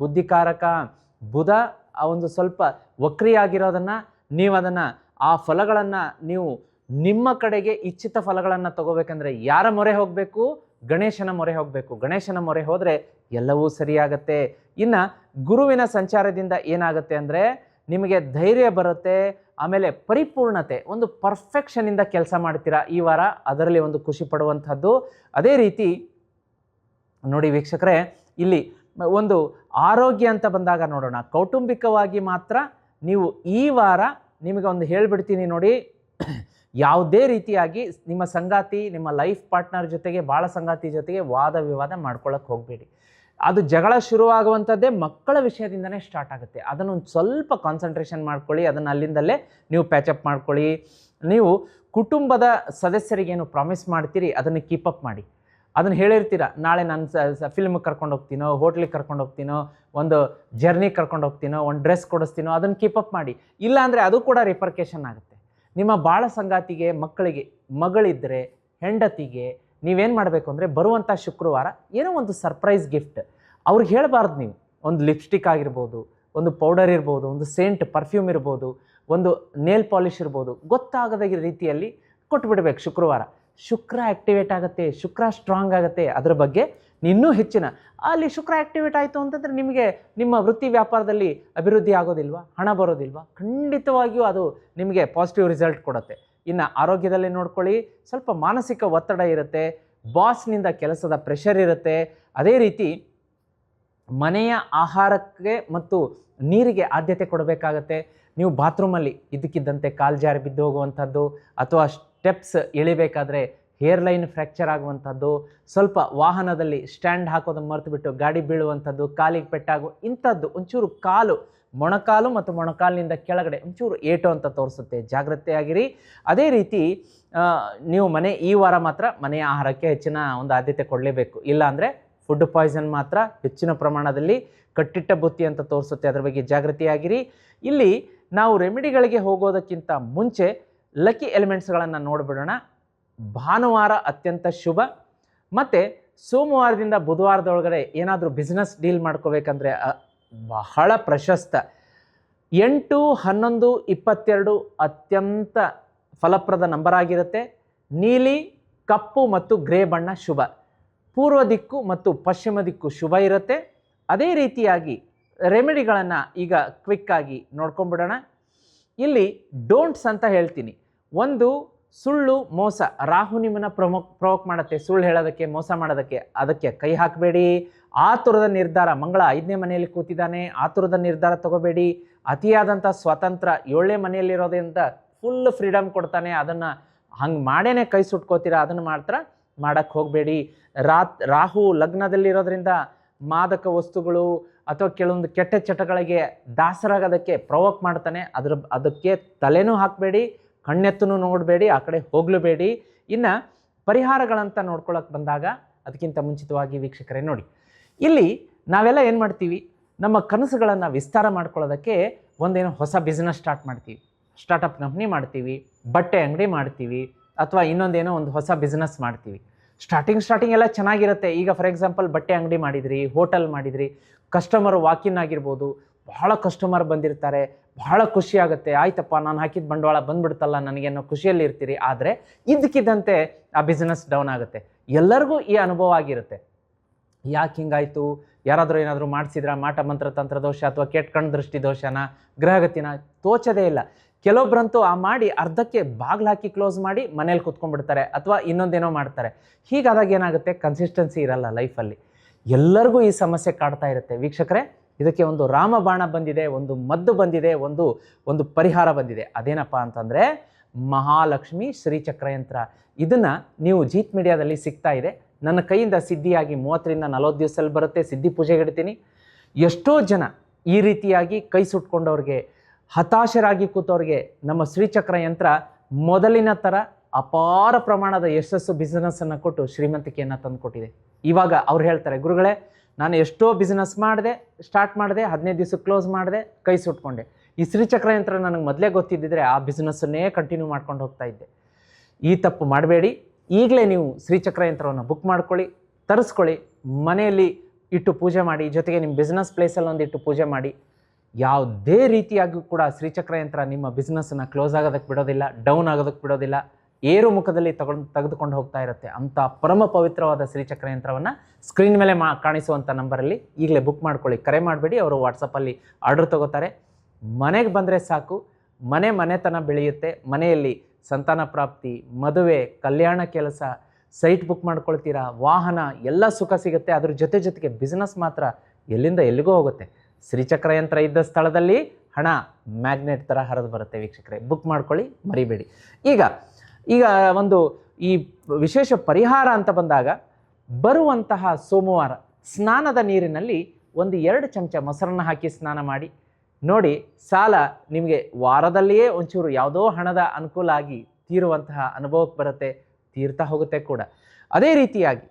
ಬುದ್ಧಿಕಾರಕ. ಬುಧ ಆ ಒಂದು ಸ್ವಲ್ಪ ವಕ್ರಿಯಾಗಿರೋದನ್ನು ನೀವು ಅದನ್ನು ಆ ಫಲಗಳನ್ನು ನೀವು ನಿಮ್ಮ ಕಡೆಗೆ ಇಚ್ಛಿತ ಫಲಗಳನ್ನು ತಗೋಬೇಕಂದ್ರೆ ಯಾರ ಮೊರೆ ಹೋಗಬೇಕು? ಗಣೇಶನ ಮೊರೆ ಹೋಗಬೇಕು. ಗಣೇಶನ ಮೊರೆ ಹೋದರೆ ಎಲ್ಲವೂ ಸರಿಯಾಗತ್ತೆ. ಇನ್ನು ಗುರುವಿನ ಸಂಚಾರದಿಂದ ಏನಾಗುತ್ತೆ ಅಂದರೆ ನಿಮಗೆ ಧೈರ್ಯ ಬರುತ್ತೆ, ಆಮೇಲೆ ಪರಿಪೂರ್ಣತೆ, ಒಂದು ಪರ್ಫೆಕ್ಷನಿಂದ ಕೆಲಸ ಮಾಡ್ತೀರಾ ಈ ವಾರ, ಅದರಲ್ಲಿ ಒಂದು ಖುಷಿ ಪಡುವಂಥದ್ದು. ಅದೇ ರೀತಿ ನೋಡಿ ವೀಕ್ಷಕರೇ, ಇಲ್ಲಿ ಒಂದು ಆರೋಗ್ಯ ಅಂತ ಬಂದಾಗ ನೋಡೋಣ. ಕೌಟುಂಬಿಕವಾಗಿ ಮಾತ್ರ ನೀವು ಈ ವಾರ ನಿಮಗೆ ಒಂದು ಹೇಳಿಬಿಡ್ತೀನಿ ನೋಡಿ, ಯಾವುದೇ ರೀತಿಯಾಗಿ ನಿಮ್ಮ ಸಂಗಾತಿ, ನಿಮ್ಮ ಲೈಫ್ ಪಾರ್ಟ್ನರ್ ಜೊತೆಗೆ, ಬಾಳ ಸಂಗಾತಿ ಜೊತೆಗೆ ವಾದ ವಿವಾದ ಮಾಡ್ಕೊಳ್ಳೋಕೆ ಹೋಗಬೇಡಿ. ಅದು ಜಗಳ ಶುರುವಾಗುವಂಥದ್ದೇ ಮಕ್ಕಳ ವಿಷಯದಿಂದನೇ ಸ್ಟಾರ್ಟ್ ಆಗುತ್ತೆ. ಅದನ್ನು ಒಂದು ಸ್ವಲ್ಪ ಕಾನ್ಸಂಟ್ರೇಷನ್ ಮಾಡ್ಕೊಳ್ಳಿ, ಅದನ್ನು ಅಲ್ಲಿಂದಲೇ ನೀವು ಪ್ಯಾಚಪ್ ಮಾಡ್ಕೊಳ್ಳಿ. ನೀವು ಕುಟುಂಬದ ಸದಸ್ಯರಿಗೇನು ಪ್ರಾಮಿಸ್ ಮಾಡ್ತೀರಿ ಅದನ್ನು ಕೀಪಪ್ ಮಾಡಿ. ಅದನ್ನು ಹೇಳಿರ್ತೀರ, ನಾಳೆ ನಾನು ಫಿಲ್ಮಿಗೆ ಕರ್ಕೊಂಡು ಹೋಗ್ತೀನೋ, ಹೋಟ್ಲಿಗೆ ಕರ್ಕೊಂಡು ಹೋಗ್ತೀನೋ, ಒಂದು ಜರ್ನಿಗೆ ಕರ್ಕೊಂಡು ಹೋಗ್ತೀನೋ, ಒಂದು ಡ್ರೆಸ್ ಕೊಡಿಸ್ತೀನೋ, ಅದನ್ನು ಕೀಪಪ್ ಮಾಡಿ. ಇಲ್ಲಾಂದರೆ ಅದು ಕೂಡ ರಿಪರ್ಕೇಷನ್ ಆಗುತ್ತೆ. ನಿಮ್ಮ ಬಾಳ ಸಂಗಾತಿಗೆ, ಮಕ್ಕಳಿಗೆ, ಮಗಳಿದ್ದರೆ, ಹೆಂಡತಿಗೆ ನೀವೇನು ಮಾಡಬೇಕು ಅಂದರೆ ಬರುವಂಥ ಶುಕ್ರವಾರ ಏನೋ ಒಂದು ಸರ್ಪ್ರೈಸ್ ಗಿಫ್ಟ್ ಅವ್ರಿಗೆ ಹೇಳಬಾರ್ದು. ನೀವು ಒಂದು ಲಿಪ್ಸ್ಟಿಕ್ ಆಗಿರ್ಬೋದು, ಒಂದು ಪೌಡರ್ ಇರ್ಬೋದು, ಒಂದು ಸೆಂಟ್ ಪರ್ಫ್ಯೂಮ್ ಇರ್ಬೋದು, ಒಂದು ನೇಲ್ ಪಾಲಿಶ್ ಇರ್ಬೋದು, ಗೊತ್ತಾಗದ ರೀತಿಯಲ್ಲಿ ಕೊಟ್ಬಿಡ್ಬೇಕು ಶುಕ್ರವಾರ. ಶುಕ್ರ ಆ್ಯಕ್ಟಿವೇಟ್ ಆಗುತ್ತೆ, ಶುಕ್ರ ಸ್ಟ್ರಾಂಗ್ ಆಗುತ್ತೆ. ಅದರ ಬಗ್ಗೆ ಇನ್ನೂ ಹೆಚ್ಚಿನ ಅಲ್ಲಿ ಶುಕ್ರ ಆ್ಯಕ್ಟಿವೇಟ್ ಆಯಿತು ಅಂತಂದರೆ ನಿಮಗೆ ನಿಮ್ಮ ವೃತ್ತಿ ವ್ಯಾಪಾರದಲ್ಲಿ ಅಭಿವೃದ್ಧಿ ಆಗೋದಿಲ್ವಾ? ಹಣ ಬರೋದಿಲ್ವಾ? ಖಂಡಿತವಾಗಿಯೂ ಅದು ನಿಮಗೆ ಪಾಸಿಟಿವ್ ರಿಸಲ್ಟ್ ಕೊಡುತ್ತೆ. ಇನ್ನು ಆರೋಗ್ಯದಲ್ಲಿ ನೋಡ್ಕೊಳ್ಳಿ, ಸ್ವಲ್ಪ ಮಾನಸಿಕ ಒತ್ತಡ ಇರುತ್ತೆ, ಬಾಸ್ನಿಂದ ಕೆಲಸದ ಪ್ರೆಷರ್ ಇರುತ್ತೆ. ಅದೇ ರೀತಿ ಮನೆಯ ಆಹಾರಕ್ಕೆ ಮತ್ತು ನೀರಿಗೆ ಆದ್ಯತೆ ಕೊಡಬೇಕಾಗತ್ತೆ. ನೀವು ಬಾತ್ರೂಮಲ್ಲಿ ಇದ್ದಕ್ಕಿದ್ದಂತೆ ಕಾಲು ಜಾರಿ ಬಿದ್ದು ಹೋಗುವಂಥದ್ದು, ಅಥವಾ ಸ್ಟೆಪ್ಸ್ ಇಳಿಬೇಕಾದ್ರೆ ಹೇರ್ ಲೈನ್ ಫ್ರ್ಯಾಕ್ಚರ್ ಆಗುವಂಥದ್ದು, ಸ್ವಲ್ಪ ವಾಹನದಲ್ಲಿ ಸ್ಟ್ಯಾಂಡ್ ಹಾಕೋದನ್ನು ಮರೆತುಬಿಟ್ಟು ಗಾಡಿ ಬೀಳುವಂಥದ್ದು, ಕಾಲಿಗೆ ಪೆಟ್ಟಾಗೋ ಇಂಥದ್ದು, ಒಂಚೂರು ಕಾಲು, ಮೊಣಕಾಲು ಮತ್ತು ಮೊಣಕಾಲಿನಿಂದ ಕೆಳಗಡೆ ಒಂಚೂರು ಏಟು ಅಂತ ತೋರಿಸುತ್ತೆ. ಜಾಗ್ರತೆಯಾಗಿರಿ. ಅದೇ ರೀತಿ ನೀವು ಈ ವಾರ ಮಾತ್ರ ಮನೆಯ ಆಹಾರಕ್ಕೆ ಹೆಚ್ಚಿನ ಒಂದು ಆದ್ಯತೆ ಕೊಡಲೇಬೇಕು. ಇಲ್ಲಾಂದರೆ ಫುಡ್ ಪಾಯ್ಸನ್ ಮಾತ್ರ ಹೆಚ್ಚಿನ ಪ್ರಮಾಣದಲ್ಲಿ ಕಟ್ಟಿಟ್ಟ ಬುತ್ತಿ ಅಂತ ತೋರಿಸುತ್ತೆ. ಅದರ ಬಗ್ಗೆ ಜಾಗೃತಿಯಾಗಿರಿ. ಇಲ್ಲಿ ನಾವು ರೆಮಿಡಿಗಳಿಗೆ ಹೋಗೋದಕ್ಕಿಂತ ಮುಂಚೆ ಲಕ್ಕಿ ಎಲಿಮೆಂಟ್ಸ್ಗಳನ್ನು ನೋಡಿಬಿಡೋಣ. ಭಾನುವಾರ ಅತ್ಯಂತ ಶುಭ, ಮತ್ತು ಸೋಮವಾರದಿಂದ ಬುಧವಾರದೊಳಗಡೆ ಏನಾದರೂ ಬಿಸ್ನೆಸ್ ಡೀಲ್ ಮಾಡ್ಕೋಬೇಕಂದ್ರೆ ಬಹಳ ಪ್ರಶಸ್ತ. 8, 11, 22 ಅತ್ಯಂತ ಫಲಪ್ರದ ನಂಬರ್ ಆಗಿರುತ್ತೆ. ನೀಲಿ, ಕಪ್ಪು ಮತ್ತು ಗ್ರೇ ಬಣ್ಣ ಶುಭ. ಪೂರ್ವ ದಿಕ್ಕು ಮತ್ತು ಪಶ್ಚಿಮ ದಿಕ್ಕು ಶುಭ ಇರುತ್ತೆ. ಅದೇ ರೀತಿಯಾಗಿ ರೆಮಿಡಿಗಳನ್ನು ಈಗ ಕ್ವಿಕ್ಕಾಗಿ ನೋಡ್ಕೊಂಡ್ಬಿಡೋಣ. ಇಲ್ಲಿ ಡೋಂಟ್ಸ್ ಅಂತ ಹೇಳ್ತೀನಿ. ಒಂದು, ಸುಳ್ಳು, ಮೋಸ. ರಾಹು ನಿಮ್ಮನ್ನು ಪ್ರವೋಕ್ ಮಾಡುತ್ತೆ ಸುಳ್ಳು ಹೇಳೋದಕ್ಕೆ, ಮೋಸ ಮಾಡೋದಕ್ಕೆ. ಅದಕ್ಕೆ ಕೈ ಹಾಕಬೇಡಿ. ಆತುರದ ನಿರ್ಧಾರ, ಮಂಗಳ 5ನೇ ಮನೆಯಲ್ಲಿ ಕೂತಿದ್ದಾನೆ, ಆತುರದ ನಿರ್ಧಾರ ತಗೋಬೇಡಿ. ಅತಿಯಾದಂಥ ಸ್ವಾತಂತ್ರ್ಯ 7ನೇ ಮನೆಯಲ್ಲಿರೋದ್ರಿಂದ ಫುಲ್ ಫ್ರೀಡಮ್ ಕೊಡ್ತಾನೆ, ಅದನ್ನು ಹಂಗೆ ಮಾಡೇನೆ ಕೈ ಸುಟ್ಕೋತೀರಾ, ಅದನ್ನು ಮಾಡೋಕ್ಕೆ ಹೋಗಬೇಡಿ. ರಾಹು ಲಗ್ನದಲ್ಲಿರೋದ್ರಿಂದ ಮಾದಕ ವಸ್ತುಗಳು ಅಥವಾ ಕೆಲವೊಂದು ಕೆಟ್ಟ ಚಟಗಳಿಗೆ ದಾಸರಾಗೋದಕ್ಕೆ ಪ್ರವೋಕ್ ಮಾಡ್ತಾನೆ. ಅದಕ್ಕೆ ತಲೆನೂ ಹಾಕಬೇಡಿ, ಕಣ್ಣೆತ್ತೂ ನೋಡಬೇಡಿ, ಆ ಕಡೆ ಹೋಗ್ಲೂಬೇಡಿ. ಇನ್ನು ಪರಿಹಾರಗಳಂತ ನೋಡ್ಕೊಳಕ್ಕೆ ಬಂದಾಗ ಅದಕ್ಕಿಂತ ಮುಂಚಿತವಾಗಿ ವೀಕ್ಷಕರೇ ನೋಡಿ, ಇಲ್ಲಿ ನಾವೆಲ್ಲ ಏನು ಮಾಡ್ತೀವಿ, ನಮ್ಮ ಕನಸುಗಳನ್ನು ವಿಸ್ತಾರ ಮಾಡ್ಕೊಳ್ಳೋದಕ್ಕೆ ಒಂದೇನೋ ಹೊಸ ಬಿಸ್ನೆಸ್ ಸ್ಟಾರ್ಟ್ ಮಾಡ್ತೀವಿ, ಸ್ಟಾರ್ಟಪ್ ಕಂಪ್ನಿ ಮಾಡ್ತೀವಿ, ಬಟ್ಟೆ ಅಂಗಡಿ ಮಾಡ್ತೀವಿ, ಅಥವಾ ಇನ್ನೊಂದೇನೋ ಒಂದು ಹೊಸ ಬಿಸ್ನೆಸ್ ಮಾಡ್ತೀವಿ. ಸ್ಟಾರ್ಟಿಂಗ್ ಎಲ್ಲ ಚೆನ್ನಾಗಿರುತ್ತೆ. ಈಗ ಫಾರ್ ಎಕ್ಸಾಂಪಲ್ ಬಟ್ಟೆ ಅಂಗಡಿ ಮಾಡಿದ್ರಿ, ಹೋಟೆಲ್ ಮಾಡಿದ್ರಿ, ಕಸ್ಟಮರ್ ವಾಕಿನ್ ಆಗಿರ್ಬೋದು, ಬಹಳ ಕಸ್ಟಮರ್ ಬಂದಿರ್ತಾರೆ, ಬಹಳ ಖುಷಿ ಆಗುತ್ತೆ, ಆಯ್ತಪ್ಪ ನಾನು ಹಾಕಿದ ಬಂಡವಾಳ ಬಂದ್ಬಿಡ್ತಲ್ಲ ನನಗೇನೋ ಖುಷಿಯಲ್ಲಿ ಇರ್ತೀರಿ. ಆದರೆ ಇದ್ದಕ್ಕಿದ್ದಂತೆ ಆ ಬಿಸ್ನೆಸ್ ಡೌನ್ ಆಗುತ್ತೆ. ಎಲ್ಲರಿಗೂ ಈ ಅನುಭವ ಆಗಿರುತ್ತೆ. ಯಾಕೆ ಹಿಂಗಾಯಿತು, ಯಾರಾದರೂ ಏನಾದರೂ ಮಾಡಿಸಿದ್ರ, ಮಾಟ ಮಂತ್ರ ತಂತ್ರ ದೋಷ ಅಥವಾ ಕೆಟ್ಟ ಕಣ್ಣು ದೃಷ್ಟಿ ದೋಷನ, ಗ್ರಹಗತಿನ, ತೋಚದೇ ಇಲ್ಲ. ಕೆಲವೊಬ್ಬರಂತೂ ಆ ಮಾಡಿ ಅರ್ಧಕ್ಕೆ ಬಾಗಿಲು ಹಾಕಿ ಕ್ಲೋಸ್ ಮಾಡಿ ಮನೇಲಿ ಕೂತ್ಕೊಂಡ್ಬಿಡ್ತಾರೆ ಅಥವಾ ಇನ್ನೊಂದೇನೋ ಮಾಡ್ತಾರೆ. ಹೀಗಾದಾಗ ಏನಾಗುತ್ತೆ, ಕನ್ಸಿಸ್ಟೆನ್ಸಿ ಇರಲ್ಲ ಲೈಫಲ್ಲಿ. ಎಲ್ಲರಿಗೂ ಈ ಸಮಸ್ಯೆ ಕಾಡ್ತಾ ಇರುತ್ತೆ ವೀಕ್ಷಕರೇ. ಇದಕ್ಕೆ ಒಂದು ರಾಮಬಾಣ ಬಂದಿದೆ, ಒಂದು ಮದ್ದು ಬಂದಿದೆ, ಒಂದು ಪರಿಹಾರ ಬಂದಿದೆ. ಅದೇನಪ್ಪ ಅಂತಂದರೆ ಮಹಾಲಕ್ಷ್ಮಿ ಶ್ರೀಚಕ್ರಯಂತ್ರ. ಇದನ್ನು ನೀವು ಜೀತ್ ಮೀಡಿಯಾದಲ್ಲಿ ಸಿಗ್ತಾ ಇದೆ. ನನ್ನ ಕೈಯಿಂದ ಸಿದ್ಧಿಯಾಗಿ 30ರಿಂದ 40 ದಿವಸದಲ್ಲಿ ಬರುತ್ತೆ. ಸಿದ್ಧಿ ಪೂಜೆಗೆ ಇಡ್ತೀನಿ. ಎಷ್ಟೋ ಜನ ಈ ರೀತಿಯಾಗಿ ಕೈ ಸುಟ್ಕೊಂಡವ್ರಿಗೆ, ಹತಾಶರಾಗಿ ಕೂತವ್ರಿಗೆ ನಮ್ಮ ಶ್ರೀಚಕ್ರ ಯಂತ್ರ ಮೊದಲಿನ ಥರ ಅಪಾರ ಪ್ರಮಾಣದ ಯಶಸ್ಸು ಬಿಸ್ನೆಸ್ಸನ್ನು ಕೊಟ್ಟು ಶ್ರೀಮಂತಿಕೆಯನ್ನು ತಂದು ಕೊಟ್ಟಿದೆ. ಇವಾಗ ಅವ್ರು ಹೇಳ್ತಾರೆ, ಗುರುಗಳೇ ನಾನು ಎಷ್ಟೋ ಬಿಸ್ನೆಸ್ ಸ್ಟಾರ್ಟ್ ಮಾಡಿದೆ, 15 ದಿವಸಕ್ಕೆ ಕ್ಲೋಸ್ ಮಾಡಿದೆ, ಕೈ ಸುಟ್ಕೊಂಡೆ. ಈ ಶ್ರೀಚಕ್ರ ಯಂತ್ರ ನನಗೆ ಮೊದಲೇ ಗೊತ್ತಿದ್ದಿದ್ರೆ ಆ ಬಿಸ್ನೆಸ್ಸನ್ನೇ ಕಂಟಿನ್ಯೂ ಮಾಡ್ಕೊಂಡು ಹೋಗ್ತಾ ಇದ್ದೆ. ಈ ತಪ್ಪು ಮಾಡಬೇಡಿ. ಈಗಲೇ ನೀವು ಶ್ರೀಚಕ್ರ ಯಂತ್ರವನ್ನು ಬುಕ್ ಮಾಡ್ಕೊಳ್ಳಿ, ತರಿಸ್ಕೊಳ್ಳಿ, ಮನೆಯಲ್ಲಿ ಇಟ್ಟು ಪೂಜೆ ಮಾಡಿ, ಜೊತೆಗೆ ನಿಮ್ಮ ಬಿಸ್ನೆಸ್ ಪ್ಲೇಸಲ್ಲಿ ಒಂದಿಟ್ಟು ಪೂಜೆ ಮಾಡಿ. ಯಾವುದೇ ರೀತಿಯಾಗೂ ಕೂಡ ಶ್ರೀಚಕ್ರ ಯಂತ್ರ ನಿಮ್ಮ ಬಿಸ್ನೆಸ್ಸನ್ನು ಕ್ಲೋಸ್ ಆಗೋದಕ್ಕೆ ಬಿಡೋದಿಲ್ಲ, ಡೌನ್ ಆಗೋದಕ್ಕೆ ಬಿಡೋದಿಲ್ಲ, ಏರು ಮುಖದಲ್ಲಿ ತೆಗೆದುಕೊಂಡು ಹೋಗ್ತಾ ಇರುತ್ತೆ. ಅಂಥ ಪರಮ ಪವಿತ್ರವಾದ ಶ್ರೀಚಕ್ರ ಯಂತ್ರವನ್ನು ಸ್ಕ್ರೀನ್ ಮೇಲೆ ಕಾಣಿಸುವಂಥ ನಂಬರಲ್ಲಿ ಈಗಲೇ ಬುಕ್ ಮಾಡ್ಕೊಳ್ಳಿ. ಕರೆ ಮಾಡಬೇಡಿ, ಅವರು ವಾಟ್ಸಪ್ಪಲ್ಲಿ ಆರ್ಡರ್ ತೊಗೋತಾರೆ. ಮನೆಗೆ ಬಂದರೆ ಸಾಕು, ಮನೆತನ ಬೆಳೆಯುತ್ತೆ. ಮನೆಯಲ್ಲಿ ಸಂತಾನ ಪ್ರಾಪ್ತಿ, ಮದುವೆ, ಕಲ್ಯಾಣ ಕೆಲಸ, ಸೈಟ್ ಬುಕ್ ಮಾಡ್ಕೊಳ್ತೀರಾ, ವಾಹನ ಎಲ್ಲ ಸುಖ ಸಿಗುತ್ತೆ. ಅದ್ರ ಜೊತೆಗೆ ಬಿಸ್ನೆಸ್ ಮಾತ್ರ ಎಲ್ಲಿಂದ ಎಲ್ಲಿಗೂ ಹೋಗುತ್ತೆ. ಶ್ರೀಚಕ್ರ ಯಂತ್ರ ಇದ್ದ ಸ್ಥಳದಲ್ಲಿ ಹಣ ಮ್ಯಾಗ್ನೆಟ್ ಥರ ಹರಿದು ಬರುತ್ತೆ ವೀಕ್ಷಕರೇ. ಬುಕ್ ಮಾಡ್ಕೊಳ್ಳಿ, ಮರಿಬೇಡಿ. ಈಗ ಒಂದು ಈ ವಿಶೇಷ ಪರಿಹಾರ ಅಂತ ಬಂದಾಗ, ಬರುವಂತಹ ಸೋಮವಾರ ಸ್ನಾನದ ನೀರಿನಲ್ಲಿ 1-2 ಚಮಚ ಮೊಸರನ್ನು ಹಾಕಿ ಸ್ನಾನ ಮಾಡಿ ನೋಡಿ. ಸಾಲ ನಿಮಗೆ ವಾರದಲ್ಲಿಯೇ ಒಂಚೂರು ಯಾವುದೋ ಹಣದ ಅನುಕೂಲ ಆಗಿ ತೀರುವಂತಹ ಅನುಭವಕ್ಕೆ ಬರುತ್ತೆ, ತೀರ್ತಾ ಹೋಗುತ್ತೆ ಕೂಡ. ಅದೇ ರೀತಿಯಾಗಿ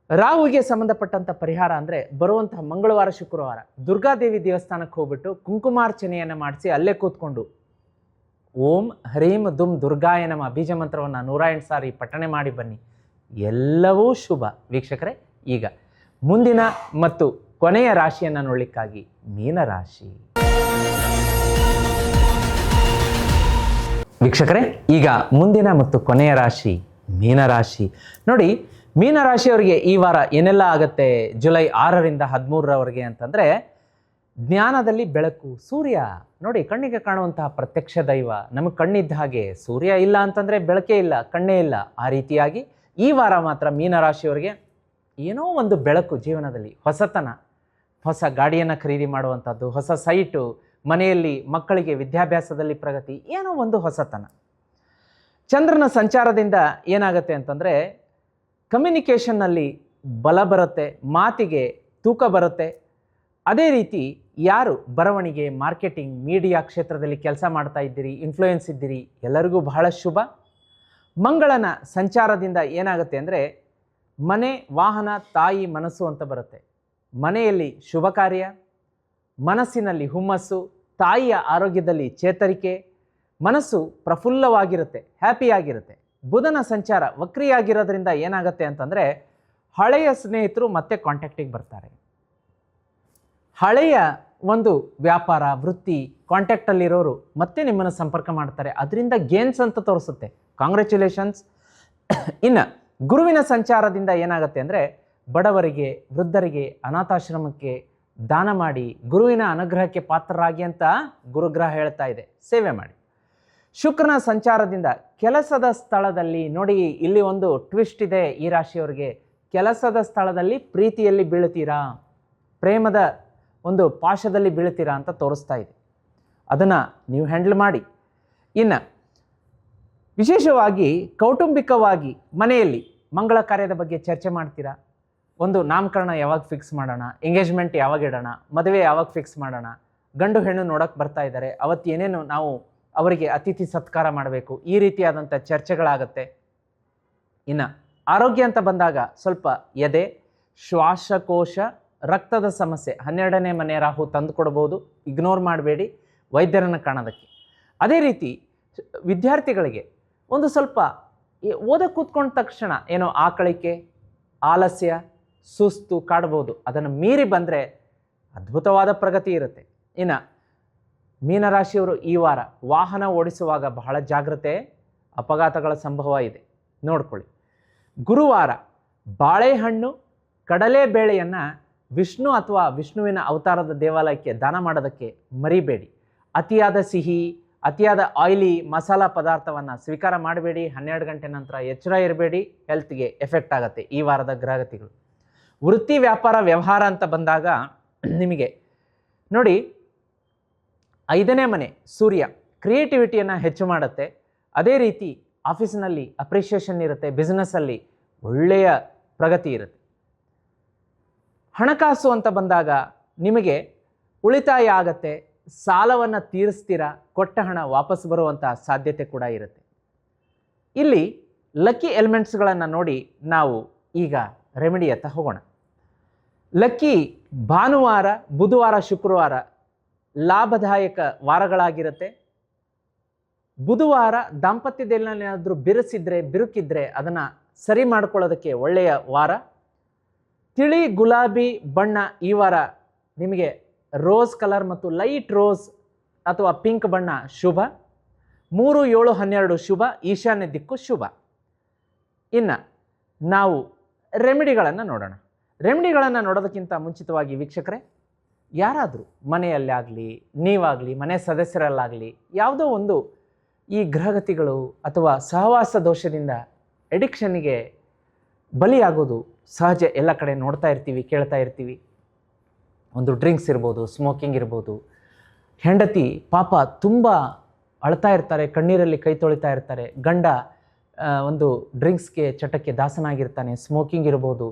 ರಾಹುಗೆ ಸಂಬಂಧಪಟ್ಟಂಥ ಪರಿಹಾರ ಅಂದರೆ, ಬರುವಂತಹ ಮಂಗಳವಾರ ಶುಕ್ರವಾರ ದುರ್ಗಾದೇವಿ ದೇವಸ್ಥಾನಕ್ಕೆ ಹೋಗ್ಬಿಟ್ಟು ಕುಂಕುಮಾರ್ಚನೆಯನ್ನು ಮಾಡಿಸಿ ಅಲ್ಲೇ ಕೂತ್ಕೊಂಡು ಓಂ ಹ್ರೀಂ ದುಂ ದುರ್ಗಾಯ ನಮಃ ಬೀಜ ಮಂತ್ರವನ್ನು 108 ಸಾರಿ ಪಠಣೆ ಮಾಡಿ ಬನ್ನಿ. ಎಲ್ಲವೂ ಶುಭ ವೀಕ್ಷಕರೇ. ಈಗ ಮುಂದಿನ ಮತ್ತು ಕೊನೆಯ ರಾಶಿಯನ್ನು ನೋಡಲಿಕ್ಕಾಗಿ ಮೀನರಾಶಿ ವೀಕ್ಷಕರೇ. ಈಗ ಮುಂದಿನ ಮತ್ತು ಕೊನೆಯ ರಾಶಿ ಮೀನರಾಶಿ. ನೋಡಿ, ಮೀನರಾಶಿಯವರಿಗೆ ಈ ವಾರ ಏನೆಲ್ಲ ಆಗುತ್ತೆ ಜುಲೈ 6ರಿಂದ 13ರವರೆಗೆ ಅಂತಂದರೆ, ಜ್ಞಾನದಲ್ಲಿ ಬೆಳಕು, ಸೂರ್ಯ ನೋಡಿ, ಕಣ್ಣಿಗೆ ಕಾಣುವಂತಹ ಪ್ರತ್ಯಕ್ಷ ದೈವ. ನಮಗೆ ಕಣ್ಣಿದ್ದ ಹಾಗೆ, ಸೂರ್ಯ ಇಲ್ಲ ಅಂತಂದರೆ ಬೆಳಕೇ ಇಲ್ಲ, ಕಣ್ಣೇ ಇಲ್ಲ. ಆ ರೀತಿಯಾಗಿ ಈ ವಾರ ಮಾತ್ರ ಮೀನರಾಶಿಯವರಿಗೆ ಏನೋ ಒಂದು ಬೆಳಕು ಜೀವನದಲ್ಲಿ, ಹೊಸತನ, ಹೊಸ ಗಾಡಿಯನ್ನು ಖರೀದಿ ಮಾಡುವಂಥದ್ದು, ಹೊಸ ಸೈಟು, ಮನೆಯಲ್ಲಿ ಮಕ್ಕಳಿಗೆ ವಿದ್ಯಾಭ್ಯಾಸದಲ್ಲಿ ಪ್ರಗತಿ, ಏನೋ ಒಂದು ಹೊಸತನ. ಚಂದ್ರನ ಸಂಚಾರದಿಂದ ಏನಾಗುತ್ತೆ ಅಂತಂದರೆ, ಕಮ್ಯುನಿಕೇಷನ್ನಲ್ಲಿ ಬಲ ಬರುತ್ತೆ, ಮಾತಿಗೆ ತೂಕ ಬರುತ್ತೆ. ಅದೇ ರೀತಿ ಯಾರು ಬರವಣಿಗೆ, ಮಾರ್ಕೆಟಿಂಗ್, ಮೀಡಿಯಾ ಕ್ಷೇತ್ರದಲ್ಲಿ ಕೆಲಸ ಮಾಡ್ತಾ ಇದ್ದೀರಿ, ಇನ್ಫ್ಲೂಯೆನ್ಸ್ ಇದ್ದೀರಿ, ಎಲ್ಲರಿಗೂ ಬಹಳ ಶುಭ. ಮಂಗಳನ ಸಂಚಾರದಿಂದ ಏನಾಗುತ್ತೆ ಅಂದರೆ, ಮನೆ, ವಾಹನ, ತಾಯಿ, ಮನಸ್ಸು ಅಂತ ಬರುತ್ತೆ. ಮನೆಯಲ್ಲಿ ಶುಭ ಕಾರ್ಯ, ಮನಸ್ಸಿನಲ್ಲಿ ಹುಮ್ಮಸ್ಸು, ತಾಯಿಯ ಆರೋಗ್ಯದಲ್ಲಿ ಚೇತರಿಕೆ, ಮನಸ್ಸು ಪ್ರಫುಲ್ಲವಾಗಿರುತ್ತೆ, ಹ್ಯಾಪಿಯಾಗಿರುತ್ತೆ. ಬುಧನ ಸಂಚಾರ ವಕ್ರಿಯಾಗಿರೋದ್ರಿಂದ ಏನಾಗುತ್ತೆ ಅಂತಂದರೆ, ಹಳೆಯ ಸ್ನೇಹಿತರು ಮತ್ತೆ ಕಾಂಟ್ಯಾಕ್ಟಿಗೆ ಬರ್ತಾರೆ. ಹಳೆಯ ಒಂದು ವ್ಯಾಪಾರ, ವೃತ್ತಿ, ಕಾಂಟ್ಯಾಕ್ಟಲ್ಲಿರೋರು ಮತ್ತೆ ನಿಮ್ಮನ್ನು ಸಂಪರ್ಕ ಮಾಡ್ತಾರೆ. ಅದರಿಂದ ಗೇನ್ಸ್ ಅಂತ ತೋರಿಸುತ್ತೆ. ಕಾಂಗ್ರ್ಯಾಚುಲೇಷನ್ಸ್. ಇನ್ನು ಗುರುವಿನ ಸಂಚಾರದಿಂದ ಏನಾಗುತ್ತೆ ಅಂದರೆ, ಬಡವರಿಗೆ, ವೃದ್ಧರಿಗೆ, ಅನಾಥಾಶ್ರಮಕ್ಕೆ ದಾನ ಮಾಡಿ ಗುರುವಿನ ಅನುಗ್ರಹಕ್ಕೆ ಪಾತ್ರರಾಗಿ ಅಂತ ಗುರುಗ್ರಹ ಹೇಳ್ತಾ ಇದೆ, ಸೇವೆ ಮಾಡಿ. ಶುಕ್ರನ ಸಂಚಾರದಿಂದ ಕೆಲಸದ ಸ್ಥಳದಲ್ಲಿ ನೋಡಿ, ಇಲ್ಲಿ ಒಂದು ಟ್ವಿಸ್ಟ್ ಇದೆ ಈ ರಾಶಿಯವರಿಗೆ. ಕೆಲಸದ ಸ್ಥಳದಲ್ಲಿ ಪ್ರೀತಿಯಲ್ಲಿ ಬೀಳ್ತೀರಾ, ಪ್ರೇಮದ ಒಂದು ಪಾಶದಲ್ಲಿ ಬೀಳ್ತೀರಾ ಅಂತ ತೋರಿಸ್ತಾ ಇದೆ. ಅದನ್ನು ನೀವು ಹ್ಯಾಂಡಲ್ ಮಾಡಿ. ಇನ್ನು ವಿಶೇಷವಾಗಿ ಕೌಟುಂಬಿಕವಾಗಿ ಮನೆಯಲ್ಲಿ ಮಂಗಳ ಕಾರ್ಯದ ಬಗ್ಗೆ ಚರ್ಚೆ ಮಾಡ್ತೀರಾ. ಒಂದು ನಾಮಕರಣ ಯಾವಾಗ ಫಿಕ್ಸ್ ಮಾಡೋಣ, ಎಂಗೇಜ್ಮೆಂಟ್ ಯಾವಾಗ ಇಡೋಣ, ಮದುವೆ ಯಾವಾಗ ಫಿಕ್ಸ್ ಮಾಡೋಣ, ಗಂಡು ಹೆಣ್ಣು ನೋಡೋಕ್ಕೆ ಬರ್ತಾ ಇದ್ದಾರೆ, ಅವತ್ತು ಏನೇನು ನಾವು ಅವರಿಗೆ ಅತಿಥಿ ಸತ್ಕಾರ ಮಾಡಬೇಕು, ಈ ರೀತಿಯಾದಂಥ ಚರ್ಚೆಗಳಾಗತ್ತೆ. ಇನ್ನು ಆರೋಗ್ಯ ಅಂತ ಬಂದಾಗ ಸ್ವಲ್ಪ ಎದೆ, ಶ್ವಾಸಕೋಶ, ರಕ್ತದ ಸಮಸ್ಯೆ 12ನೇ ಮನೆ ರಾಹು ತಂದು ಕೊಡ್ಬೋದು, ಇಗ್ನೋರ್ ಮಾಡಬೇಡಿ ವೈದ್ಯರನ್ನು ಕಾಣೋದಕ್ಕೆ. ಅದೇ ರೀತಿ ವಿದ್ಯಾರ್ಥಿಗಳಿಗೆ ಒಂದು ಸ್ವಲ್ಪ ಓದಕ್ಕೆ ಕೂತ್ಕೊಂಡ ತಕ್ಷಣ ಏನೋ ಆಕಳಿಕೆ, ಆಲಸ್ಯ, ಸುಸ್ತು ಕಾಡ್ಬೋದು. ಅದನ್ನು ಮೀರಿ ಬಂದರೆ ಅದ್ಭುತವಾದ ಪ್ರಗತಿ ಇರುತ್ತೆ. ಇನ್ನು ಮೀನರಾಶಿಯವರು ಈ ವಾರ ವಾಹನ ಓಡಿಸುವಾಗ ಬಹಳ ಜಾಗ್ರತೆ, ಅಪಘಾತಗಳ ಸಂಭವ ಇದೆ, ನೋಡ್ಕೊಳ್ಳಿ. ಗುರುವಾರ ಬಾಳೆಹಣ್ಣು, ಕಡಲೆಬೇಳೆಯನ್ನು ವಿಷ್ಣು ಅಥವಾ ವಿಷ್ಣುವಿನ ಅವತಾರದ ದೇವಾಲಯಕ್ಕೆ ದಾನ ಮಾಡೋದಕ್ಕೆ ಮರಿಬೇಡಿ. ಅತಿಯಾದ ಸಿಹಿ, ಅತಿಯಾದ ಆಯಿಲಿ ಮಸಾಲ ಪದಾರ್ಥವನ್ನು ಸ್ವೀಕಾರ ಮಾಡಬೇಡಿ. 12 ಗಂಟೆ ನಂತರ ಎಚ್ಚರ ಇರಬೇಡಿ, ಹೆಲ್ತ್ಗೆ ಎಫೆಕ್ಟ್ ಆಗುತ್ತೆ ಈ ವಾರದ ಗ್ರಹಗತಿಗಳು. ವೃತ್ತಿ, ವ್ಯಾಪಾರ, ವ್ಯವಹಾರ ಅಂತ ಬಂದಾಗ ನಿಮಗೆ ನೋಡಿ 5ನೇ ಮನೆ ಸೂರ್ಯ ಕ್ರಿಯೇಟಿವಿಟಿಯನ್ನು ಹೆಚ್ಚು ಮಾಡುತ್ತೆ. ಅದೇ ರೀತಿ ಆಫೀಸಿನಲ್ಲಿ ಅಪ್ರಿಷಿಯೇಷನ್ ಇರುತ್ತೆ, ಬಿಸ್ನೆಸ್ಸಲ್ಲಿ ಒಳ್ಳೆಯ ಪ್ರಗತಿ ಇರುತ್ತೆ. ಹಣಕಾಸು ಅಂತ ಬಂದಾಗ ನಿಮಗೆ ಉಳಿತಾಯ ಆಗತ್ತೆ, ಸಾಲವನ್ನು ತೀರಿಸ್ತೀರಾ, ಕೊಟ್ಟ ಹಣ ವಾಪಸ್ ಬರುವಂಥ ಸಾಧ್ಯತೆ ಕೂಡ ಇರುತ್ತೆ. ಇಲ್ಲಿ ಲಕ್ಕಿ ಎಲಿಮೆಂಟ್ಸ್ಗಳನ್ನು ನೋಡಿ ನಾವು ಈಗ ರೆಮಿಡಿಯತ್ತ ಹೋಗೋಣ. ಲಕ್ಕಿ ಭಾನುವಾರ, ಬುಧವಾರ, ಶುಕ್ರವಾರ ಲಾಭದಾಯಕ ವಾರಗಳಾಗಿರುತ್ತೆ. ಬುಧವಾರ ದಾಂಪತ್ಯದಲ್ಲೇನಾದರೂ ಬಿರುಕಿದ್ರೆ ಅದನ್ನು ಸರಿ ಮಾಡ್ಕೊಳ್ಳೋದಕ್ಕೆ ಒಳ್ಳೆಯ ವಾರ. ತಿಳಿ ಗುಲಾಬಿ ಬಣ್ಣ ಈ ವಾರ ನಿಮಗೆ ರೋಸ್ ಕಲರ್ ಮತ್ತು ಲೈಟ್ ರೋಸ್ ಅಥವಾ ಪಿಂಕ್ ಬಣ್ಣ ಶುಭ. 3, 7, 12 ಶುಭ, ಈಶಾನ್ಯ ದಿಕ್ಕು ಶುಭ. ಇನ್ನು ನಾವು ರೆಮಿಡಿಗಳನ್ನು ನೋಡೋಣ. ರೆಮಿಡಿಗಳನ್ನು ನೋಡೋದಕ್ಕಿಂತ ಮುಂಚಿತವಾಗಿ ವೀಕ್ಷಕರೇ, ಯಾರಾದರೂ ಮನೆಯಲ್ಲೇ ಆಗಲಿ, ನೀವಾಗಲಿ, ಮನೆ ಸದಸ್ಯರಲ್ಲಾಗಲಿ ಯಾವುದೋ ಒಂದು ಈ ಗ್ರಹಗತಿಗಳು ಅಥವಾ ಸಹವಾಸ ದೋಷದಿಂದ ಎಡಿಕ್ಷನ್ನಿಗೆ ಬಲಿಯಾಗೋದು ಸಹಜ. ಎಲ್ಲ ಕಡೆ ನೋಡ್ತಾ ಇರ್ತೀವಿ, ಕೇಳ್ತಾ ಇರ್ತೀವಿ. ಒಂದು ಡ್ರಿಂಕ್ಸ್ ಇರ್ಬೋದು, ಸ್ಮೋಕಿಂಗ್ ಇರ್ಬೋದು. ಹೆಂಡತಿ ಪಾಪ ತುಂಬ ಅಳ್ತಾ ಇರ್ತಾರೆ, ಕಣ್ಣೀರಲ್ಲಿ ಕೈ ತೊಳಿತಾ ಇರ್ತಾರೆ. ಗಂಡ ಒಂದು ಡ್ರಿಂಕ್ಸ್ಗೆ ಚಟಕ್ಕೆ ದಾಸನಾಗಿರ್ತಾನೆ, ಸ್ಮೋಕಿಂಗ್ ಇರ್ಬೋದು,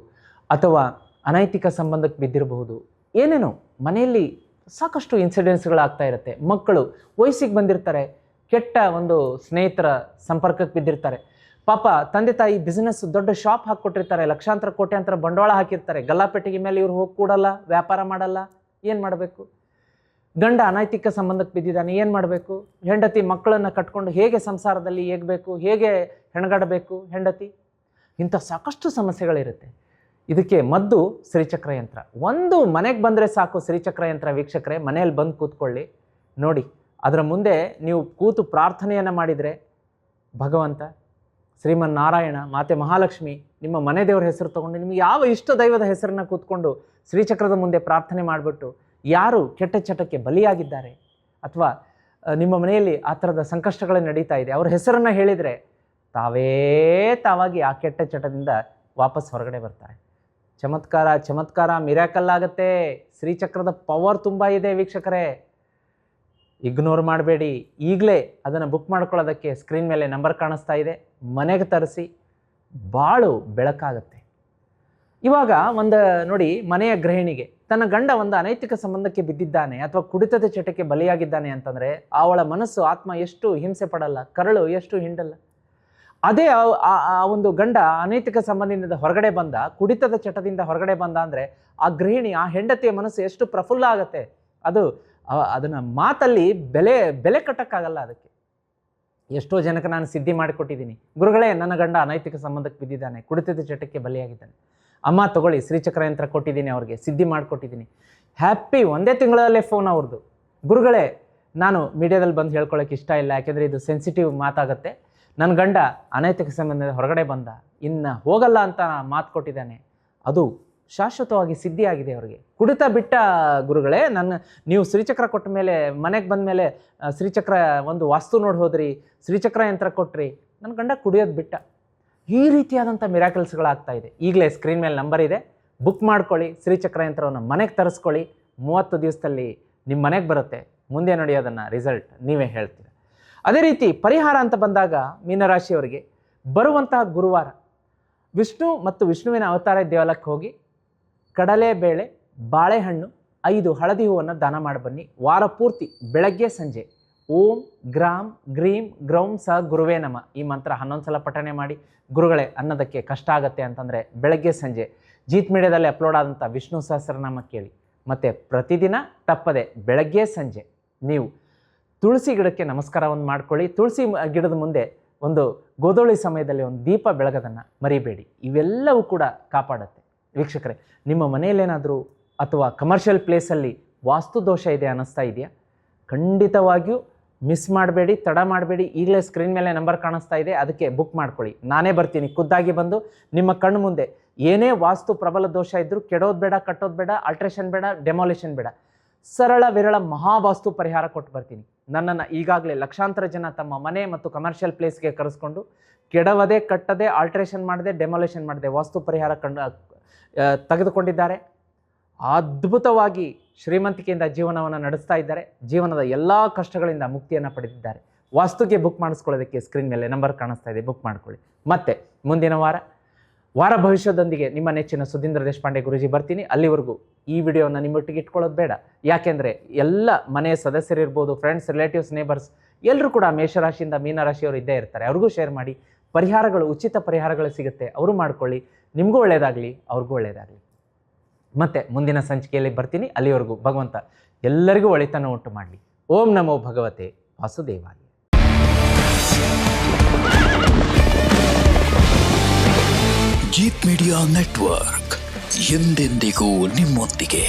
ಅಥವಾ ಅನೈತಿಕ ಸಂಬಂಧಕ್ಕೆ ಬಿದ್ದಿರಬಹುದು. ಏನೇನೋ ಮನೆಯಲ್ಲಿ ಸಾಕಷ್ಟು ಇನ್ಸಿಡೆಂಟ್ಸ್ಗಳಾಗ್ತಾ ಇರುತ್ತೆ. ಮಕ್ಕಳು ವಯಸ್ಸಿಗೆ ಬಂದಿರ್ತಾರೆ, ಕೆಟ್ಟ ಒಂದು ಸ್ನೇಹಿತರ ಸಂಪರ್ಕಕ್ಕೆ ಬಿದ್ದಿರ್ತಾರೆ. ಪಾಪ ತಂದೆ ತಾಯಿ ಬಿಸ್ನೆಸ್ ದೊಡ್ಡ ಶಾಪ್ ಹಾಕ್ಕೊಟ್ಟಿರ್ತಾರೆ, ಲಕ್ಷಾಂತರ ಕೋಟ್ಯಾಂತರ ಬಂಡವಾಳ ಹಾಕಿರ್ತಾರೆ. ಗಲ್ಲಾಪೆಟ್ಟಿಗೆ ಮೇಲೆ ಇವ್ರು ಹೋಗಿ ಕೂಡಲ್ಲ, ವ್ಯಾಪಾರ ಮಾಡಲ್ಲ. ಏನು ಮಾಡಬೇಕು? ಗಂಡ ಅನೈತಿಕ ಸಂಬಂಧಕ್ಕೆ ಬಿದ್ದಿದ್ದಾನೆ, ಏನು ಮಾಡಬೇಕು? ಹೆಂಡತಿ ಮಕ್ಕಳನ್ನು ಕಟ್ಕೊಂಡು ಹೇಗೆ ಸಂಸಾರದಲ್ಲಿ ಹೇಗಬೇಕು, ಹೇಗೆ ಹೆಣಗಾಡಬೇಕು ಹೆಂಡತಿ? ಇಂಥ ಸಾಕಷ್ಟು ಸಮಸ್ಯೆಗಳಿರುತ್ತೆ. ಇದಕ್ಕೆ ಮದ್ದು ಶ್ರೀಚಕ್ರ ಯಂತ್ರ. ಒಂದು ಮನೆಗೆ ಬಂದರೆ ಸಾಕು ಶ್ರೀಚಕ್ರ ಯಂತ್ರ. ವೀಕ್ಷಕರೇ, ಮನೆಯಲ್ಲಿ ಬಂದು ಕೂತ್ಕೊಳ್ಳಿ, ನೋಡಿ. ಅದರ ಮುಂದೆ ನೀವು ಕೂತು ಪ್ರಾರ್ಥನೆಯನ್ನು ಮಾಡಿದರೆ ಭಗವಂತ, ಶ್ರೀಮನ್ನಾರಾಯಣ, ಮಾತೆ ಮಹಾಲಕ್ಷ್ಮಿ, ನಿಮ್ಮ ಮನೆ ದೇವರ ಹೆಸರು ತೊಗೊಂಡು ನಿಮಗೆ ಯಾವ ಇಷ್ಟ ದೈವದ ಹೆಸರನ್ನು ಕೂತ್ಕೊಂಡು ಶ್ರೀಚಕ್ರದ ಮುಂದೆ ಪ್ರಾರ್ಥನೆ ಮಾಡಿಬಿಟ್ಟು ಯಾರು ಕೆಟ್ಟ ಚಟಕ್ಕೆ ಬಲಿಯಾಗಿದ್ದಾರೆ ಅಥವಾ ನಿಮ್ಮ ಮನೆಯಲ್ಲಿ ಆ ಥರದ ಸಂಕಷ್ಟಗಳು ನಡೀತಾ ಇದೆ ಅವ್ರ ಹೆಸರನ್ನು ಹೇಳಿದರೆ ತಾವಾಗಿ ಆ ಕೆಟ್ಟ ಚಟದಿಂದ ವಾಪಸ್ ಹೊರಗಡೆ ಬರ್ತಾರೆ. ಚಮತ್ಕಾರ ಮಿರಾಕಲ್ ಆಗುತ್ತೆ. ಶ್ರೀಚಕ್ರದ ಪವರ್ ತುಂಬ ಇದೆ ವೀಕ್ಷಕರೇ, ಇಗ್ನೋರ್ ಮಾಡಬೇಡಿ. ಈಗಲೇ ಅದನ್ನು ಬುಕ್ ಮಾಡ್ಕೊಳ್ಳೋದಕ್ಕೆ ಸ್ಕ್ರೀನ್ ಮೇಲೆ ನಂಬರ್ ಕಾಣಿಸ್ತಾ ಇದೆ. ಮನೆಗೆ ತರಿಸಿ, ಬಾಳು ಬೆಳಕಾಗುತ್ತೆ. ಇವಾಗ ನೋಡಿ, ಮನೆಯ ಗೃಹಿಣಿಗೆ ತನ್ನ ಗಂಡ ಒಂದು ಅನೈತಿಕ ಸಂಬಂಧಕ್ಕೆ ಬಿದ್ದಿದ್ದಾನೆ ಅಥವಾ ಕುಡಿತದ ಚಟಕ್ಕೆ ಬಲಿಯಾಗಿದ್ದಾನೆ ಅಂತಂದರೆ ಅವಳ ಮನಸ್ಸು, ಆತ್ಮ ಎಷ್ಟು ಹಿಂಸೆ ಪಡಲ್ಲ, ಕರಳು ಎಷ್ಟು ಹಿಂಡಲ್ಲ. ಅದೇ ಆ ಒಂದು ಗಂಡ ಅನೈತಿಕ ಸಂಬಂಧದಿಂದ ಹೊರಗಡೆ ಬಂದ, ಕುಡಿತದ ಚಟದಿಂದ ಹೊರಗಡೆ ಬಂದ ಅಂದರೆ ಆ ಗೃಹಿಣಿ, ಆ ಹೆಂಡತಿಯ ಮನಸ್ಸು ಎಷ್ಟು ಪ್ರಫುಲ್ಲ ಆಗುತ್ತೆ. ಅದನ್ನು ಮಾತಲ್ಲಿ ಬೆಲೆ ಕಟ್ಟಕ್ಕಾಗಲ್ಲ. ಅದಕ್ಕೆ ಎಷ್ಟೋ ಜನಕ್ಕೆ ನಾನು ಸಿದ್ಧಿ ಮಾಡಿಕೊಟ್ಟಿದ್ದೀನಿ. ಗುರುಗಳೇ, ನನ್ನ ಗಂಡ ಅನೈತಿಕ ಸಂಬಂಧಕ್ಕೆ ಬಿದ್ದಿದ್ದಾನೆ, ಕುಡಿತದ ಚಟಕ್ಕೆ ಬಲಿಯಾಗಿದ್ದಾನೆ. ಅಮ್ಮ ತಗೊಳ್ಳಿ, ಶ್ರೀಚಕ್ರ ಯಂತ್ರ ಕೊಟ್ಟಿದ್ದೀನಿ, ಅವ್ರಿಗೆ ಸಿದ್ಧಿ ಮಾಡಿಕೊಟ್ಟಿದ್ದೀನಿ. ಹ್ಯಾಪಿ, ಒಂದೇ ತಿಂಗಳಲ್ಲೇ ಫೋನ್ ಅವ್ರದ್ದು. ಗುರುಗಳೇ, ನಾನು ಮೀಡಿಯಾದಲ್ಲಿ ಬಂದು ಹೇಳ್ಕೊಳ್ಳೋಕೆ ಇಷ್ಟ ಇಲ್ಲ, ಯಾಕೆಂದರೆ ಇದು ಸೆನ್ಸಿಟಿವ್ ಮಾತಾಗುತ್ತೆ. ನನ್ನ ಗಂಡ ಅನೈತಿಕ ಸಂಬಂಧದ ಹೊರಗಡೆ ಬಂದ, ಇನ್ನು ಹೋಗಲ್ಲ ಅಂತ ಮಾತು ಕೊಟ್ಟಿದ್ದಾನೆ. ಅದು ಶಾಶ್ವತವಾಗಿ ಸಿದ್ಧಿಯಾಗಿದೆ ಅವರಿಗೆ. ಕುಡಿತ ಬಿಟ್ಟ ಗುರುಗಳೇ, ನೀವು ಶ್ರೀಚಕ್ರ ಕೊಟ್ಟ ಮೇಲೆ, ಮನೆಗೆ ಬಂದ ಮೇಲೆ ಶ್ರೀಚಕ್ರ ಒಂದು ವಾಸ್ತು ನೋಡಿ ಹೋದ್ರಿ, ಶ್ರೀಚಕ್ರ ಯಂತ್ರ ಕೊಟ್ರಿ, ನನ್ನ ಗಂಡ ಕುಡಿಯೋದು ಬಿಟ್ಟ. ಈ ರೀತಿಯಾದಂಥ ಮಿರಾಕಲ್ಸ್ಗಳಾಗ್ತಾ ಇದೆ. ಈಗಲೇ ಸ್ಕ್ರೀನ್ ಮೇಲೆ ನಂಬರ್ ಇದೆ, ಬುಕ್ ಮಾಡ್ಕೊಳ್ಳಿ. ಶ್ರೀಚಕ್ರ ಯಂತ್ರವನ್ನು ಮನೆಗೆ ತರಿಸ್ಕೊಳ್ಳಿ. 30 ದಿವಸದಲ್ಲಿ ನಿಮ್ಮ ಮನೆಗೆ ಬರುತ್ತೆ. ಮುಂದೆ ನಡೆಯೋದನ್ನು ರಿಸಲ್ಟ್ ನೀವೇ ಹೇಳ್ತೀರ. ಅದೇ ರೀತಿ ಪರಿಹಾರ ಅಂತ ಬಂದಾಗ ಮೀನರಾಶಿಯವರಿಗೆ ಬರುವಂತಹ ಗುರುವಾರ ವಿಷ್ಣು ಮತ್ತು ವಿಷ್ಣುವಿನ ಅವತಾರ ದೇವಾಲಯಕ್ಕೆ ಹೋಗಿ ಕಡಲೆಬೇಳೆ, ಬಾಳೆಹಣ್ಣು, 5 ಹಳದಿ ಹೂವನ್ನು ದಾನ ಮಾಡಿ ಬನ್ನಿ. ವಾರ ಪೂರ್ತಿ ಬೆಳಗ್ಗೆ ಸಂಜೆ ಓಂ ಗ್ರಾಂ ಗ್ರೀಂ ಗ್ರೌಂ ಸ ಗುರುವೇ ನಮ ಈ ಮಂತ್ರ 11 ಸಲ ಪಠನೆ ಮಾಡಿ. ಗುರುಗಳೇ ಅನ್ನೋದಕ್ಕೆ ಕಷ್ಟ ಆಗುತ್ತೆ ಅಂತಂದರೆ ಬೆಳಗ್ಗೆ ಸಂಜೆ ಜೀತ್ ಮೀಡಿಯಾದಲ್ಲಿ ಅಪ್ಲೋಡ್ ಆದಂಥ ವಿಷ್ಣು ಸಹಸ್ರನಾಮ ಕೇಳಿ. ಮತ್ತು ಪ್ರತಿದಿನ ತಪ್ಪದೆ ಬೆಳಗ್ಗೆ ಸಂಜೆ ನೀವು ತುಳಸಿ ಗಿಡಕ್ಕೆ ನಮಸ್ಕಾರವನ್ನು ಮಾಡ್ಕೊಳ್ಳಿ. ತುಳಸಿ ಗಿಡದ ಮುಂದೆ ಒಂದು ಗೋಧೂಳಿ ಸಮಯದಲ್ಲಿ ಒಂದು ದೀಪ ಬೆಳಗೋದನ್ನು ಮರಿಬೇಡಿ. ಇವೆಲ್ಲವೂ ಕೂಡ ಕಾಪಾಡುತ್ತೆ. ವೀಕ್ಷಕರೇ, ನಿಮ್ಮ ಮನೆಯಲ್ಲೇನಾದರೂ ಅಥವಾ ಕಮರ್ಷಿಯಲ್ ಪ್ಲೇಸಲ್ಲಿ ವಾಸ್ತು ದೋಷ ಇದೆ ಅನ್ನಿಸ್ತಾ ಇದೆಯಾ? ಖಂಡಿತವಾಗಿಯೂ ಮಿಸ್ ಮಾಡಬೇಡಿ, ತಡ ಮಾಡಬೇಡಿ. ಈಗಲೇ ಸ್ಕ್ರೀನ್ ಮೇಲೆ ನಂಬರ್ ಕಾಣಿಸ್ತಾ ಇದೆ, ಅದಕ್ಕೆ ಬುಕ್ ಮಾಡ್ಕೊಳ್ಳಿ. ನಾನೇ ಬರ್ತೀನಿ, ಖುದ್ದಾಗಿ ಬಂದು ನಿಮ್ಮ ಕಣ್ಣು ಮುಂದೆ ಏನೇ ವಾಸ್ತು ಪ್ರಬಲ ದೋಷ ಇದ್ದರೂ ಕೆಡೋದು ಬೇಡ, ಕಟ್ಟೋದು ಬೇಡ, ಆಲ್ಟ್ರೇಷನ್ ಬೇಡ, ಡೆಮಾಲಿಷನ್ ಬೇಡ, ಸರಳ ವಿರಳ ಮಹಾವಾಸ್ತು ಪರಿಹಾರ ಕೊಟ್ಟು ಬರ್ತೀನಿ. ನನ್ನನ್ನು ಈಗಾಗಲೇ ಲಕ್ಷಾಂತರ ಜನ ತಮ್ಮ ಮನೆ ಮತ್ತು ಕಮರ್ಷಿಯಲ್ ಪ್ಲೇಸ್ಗೆ ಕರೆಸ್ಕೊಂಡು ಕೆಡವದೆ, ಕಟ್ಟದೆ, ಆಲ್ಟ್ರೇಷನ್ ಮಾಡದೆ, ಡೆಮಾಲಿಷನ್ ಮಾಡದೆ ವಾಸ್ತು ಪರಿಹಾರ ತೆಗೆದುಕೊಂಡಿದ್ದಾರೆ. ಅದ್ಭುತವಾಗಿ ಶ್ರೀಮಂತಿಕೆಯಿಂದ ಜೀವನವನ್ನು ನಡೆಸ್ತಾ ಇದ್ದಾರೆ. ಜೀವನದ ಎಲ್ಲ ಕಷ್ಟಗಳಿಂದ ಮುಕ್ತಿಯನ್ನು ಪಡೆದಿದ್ದಾರೆ. ವಾಸ್ತುಗೆ ಬುಕ್ ಮಾಡಿಸ್ಕೊಳ್ಳೋದಕ್ಕೆ ಸ್ಕ್ರೀನ್ ಮೇಲೆ ನಂಬರ್ ಕಾಣಿಸ್ತಾ ಇದೆ, ಬುಕ್ ಮಾಡ್ಕೊಳ್ಳಿ. ಮತ್ತೆ ಮುಂದಿನ ವಾರ ಭವಿಷ್ಯದೊಂದಿಗೆ ನಿಮ್ಮ ನೆಚ್ಚಿನ ಸುಧೀಂದ್ರ ದೇಶಪಾಂಡೆ ಗುರೂಜಿ ಬರ್ತೀನಿ. ಅಲ್ಲಿವರೆಗೂ ಈ ವಿಡಿಯೋನ ನಿಮ್ಮೊಟ್ಟಿಗೆ ಇಟ್ಕೊಳ್ಳೋದು ಬೇಡ. ಯಾಕೆಂದರೆ ಎಲ್ಲ ಮನೆಯ ಸದಸ್ಯರಿರ್ಬೋದು, ಫ್ರೆಂಡ್ಸ್, ರಿಲೇಟಿವ್ಸ್, ನೇಬರ್ಸ್ ಎಲ್ಲರೂ ಕೂಡ ಮೇಷರಾಶಿಯಿಂದ ಮೀನರಾಶಿಯವರು ಇದ್ದೇ ಇರ್ತಾರೆ. ಅವ್ರಿಗೂ ಶೇರ್ ಮಾಡಿ. ಪರಿಹಾರಗಳು, ಉಚಿತ ಪರಿಹಾರಗಳು ಸಿಗುತ್ತೆ, ಅವರು ಮಾಡ್ಕೊಳ್ಳಿ. ನಿಮಗೂ ಒಳ್ಳೆಯದಾಗಲಿ, ಅವ್ರಿಗೂ ಒಳ್ಳೆಯದಾಗಲಿ. ಮತ್ತು ಮುಂದಿನ ಸಂಚಿಕೆಯಲ್ಲಿ ಬರ್ತೀನಿ. ಅಲ್ಲಿವರೆಗೂ ಭಗವಂತ ಎಲ್ಲರಿಗೂ ಒಳಿತನ್ನು ಉಂಟು ಮಾಡಲಿ. ಓಂ ನಮೋ ಭಗವತೆ ವಾಸುದೇವಾಯ. ಜೀತ್ ಮೀಡಿಯಾ ನೆಟ್ವರ್ಕ್ ಎಂದೆಂದಿಗೂ ನಿಮ್ಮೊಂದಿಗೆ.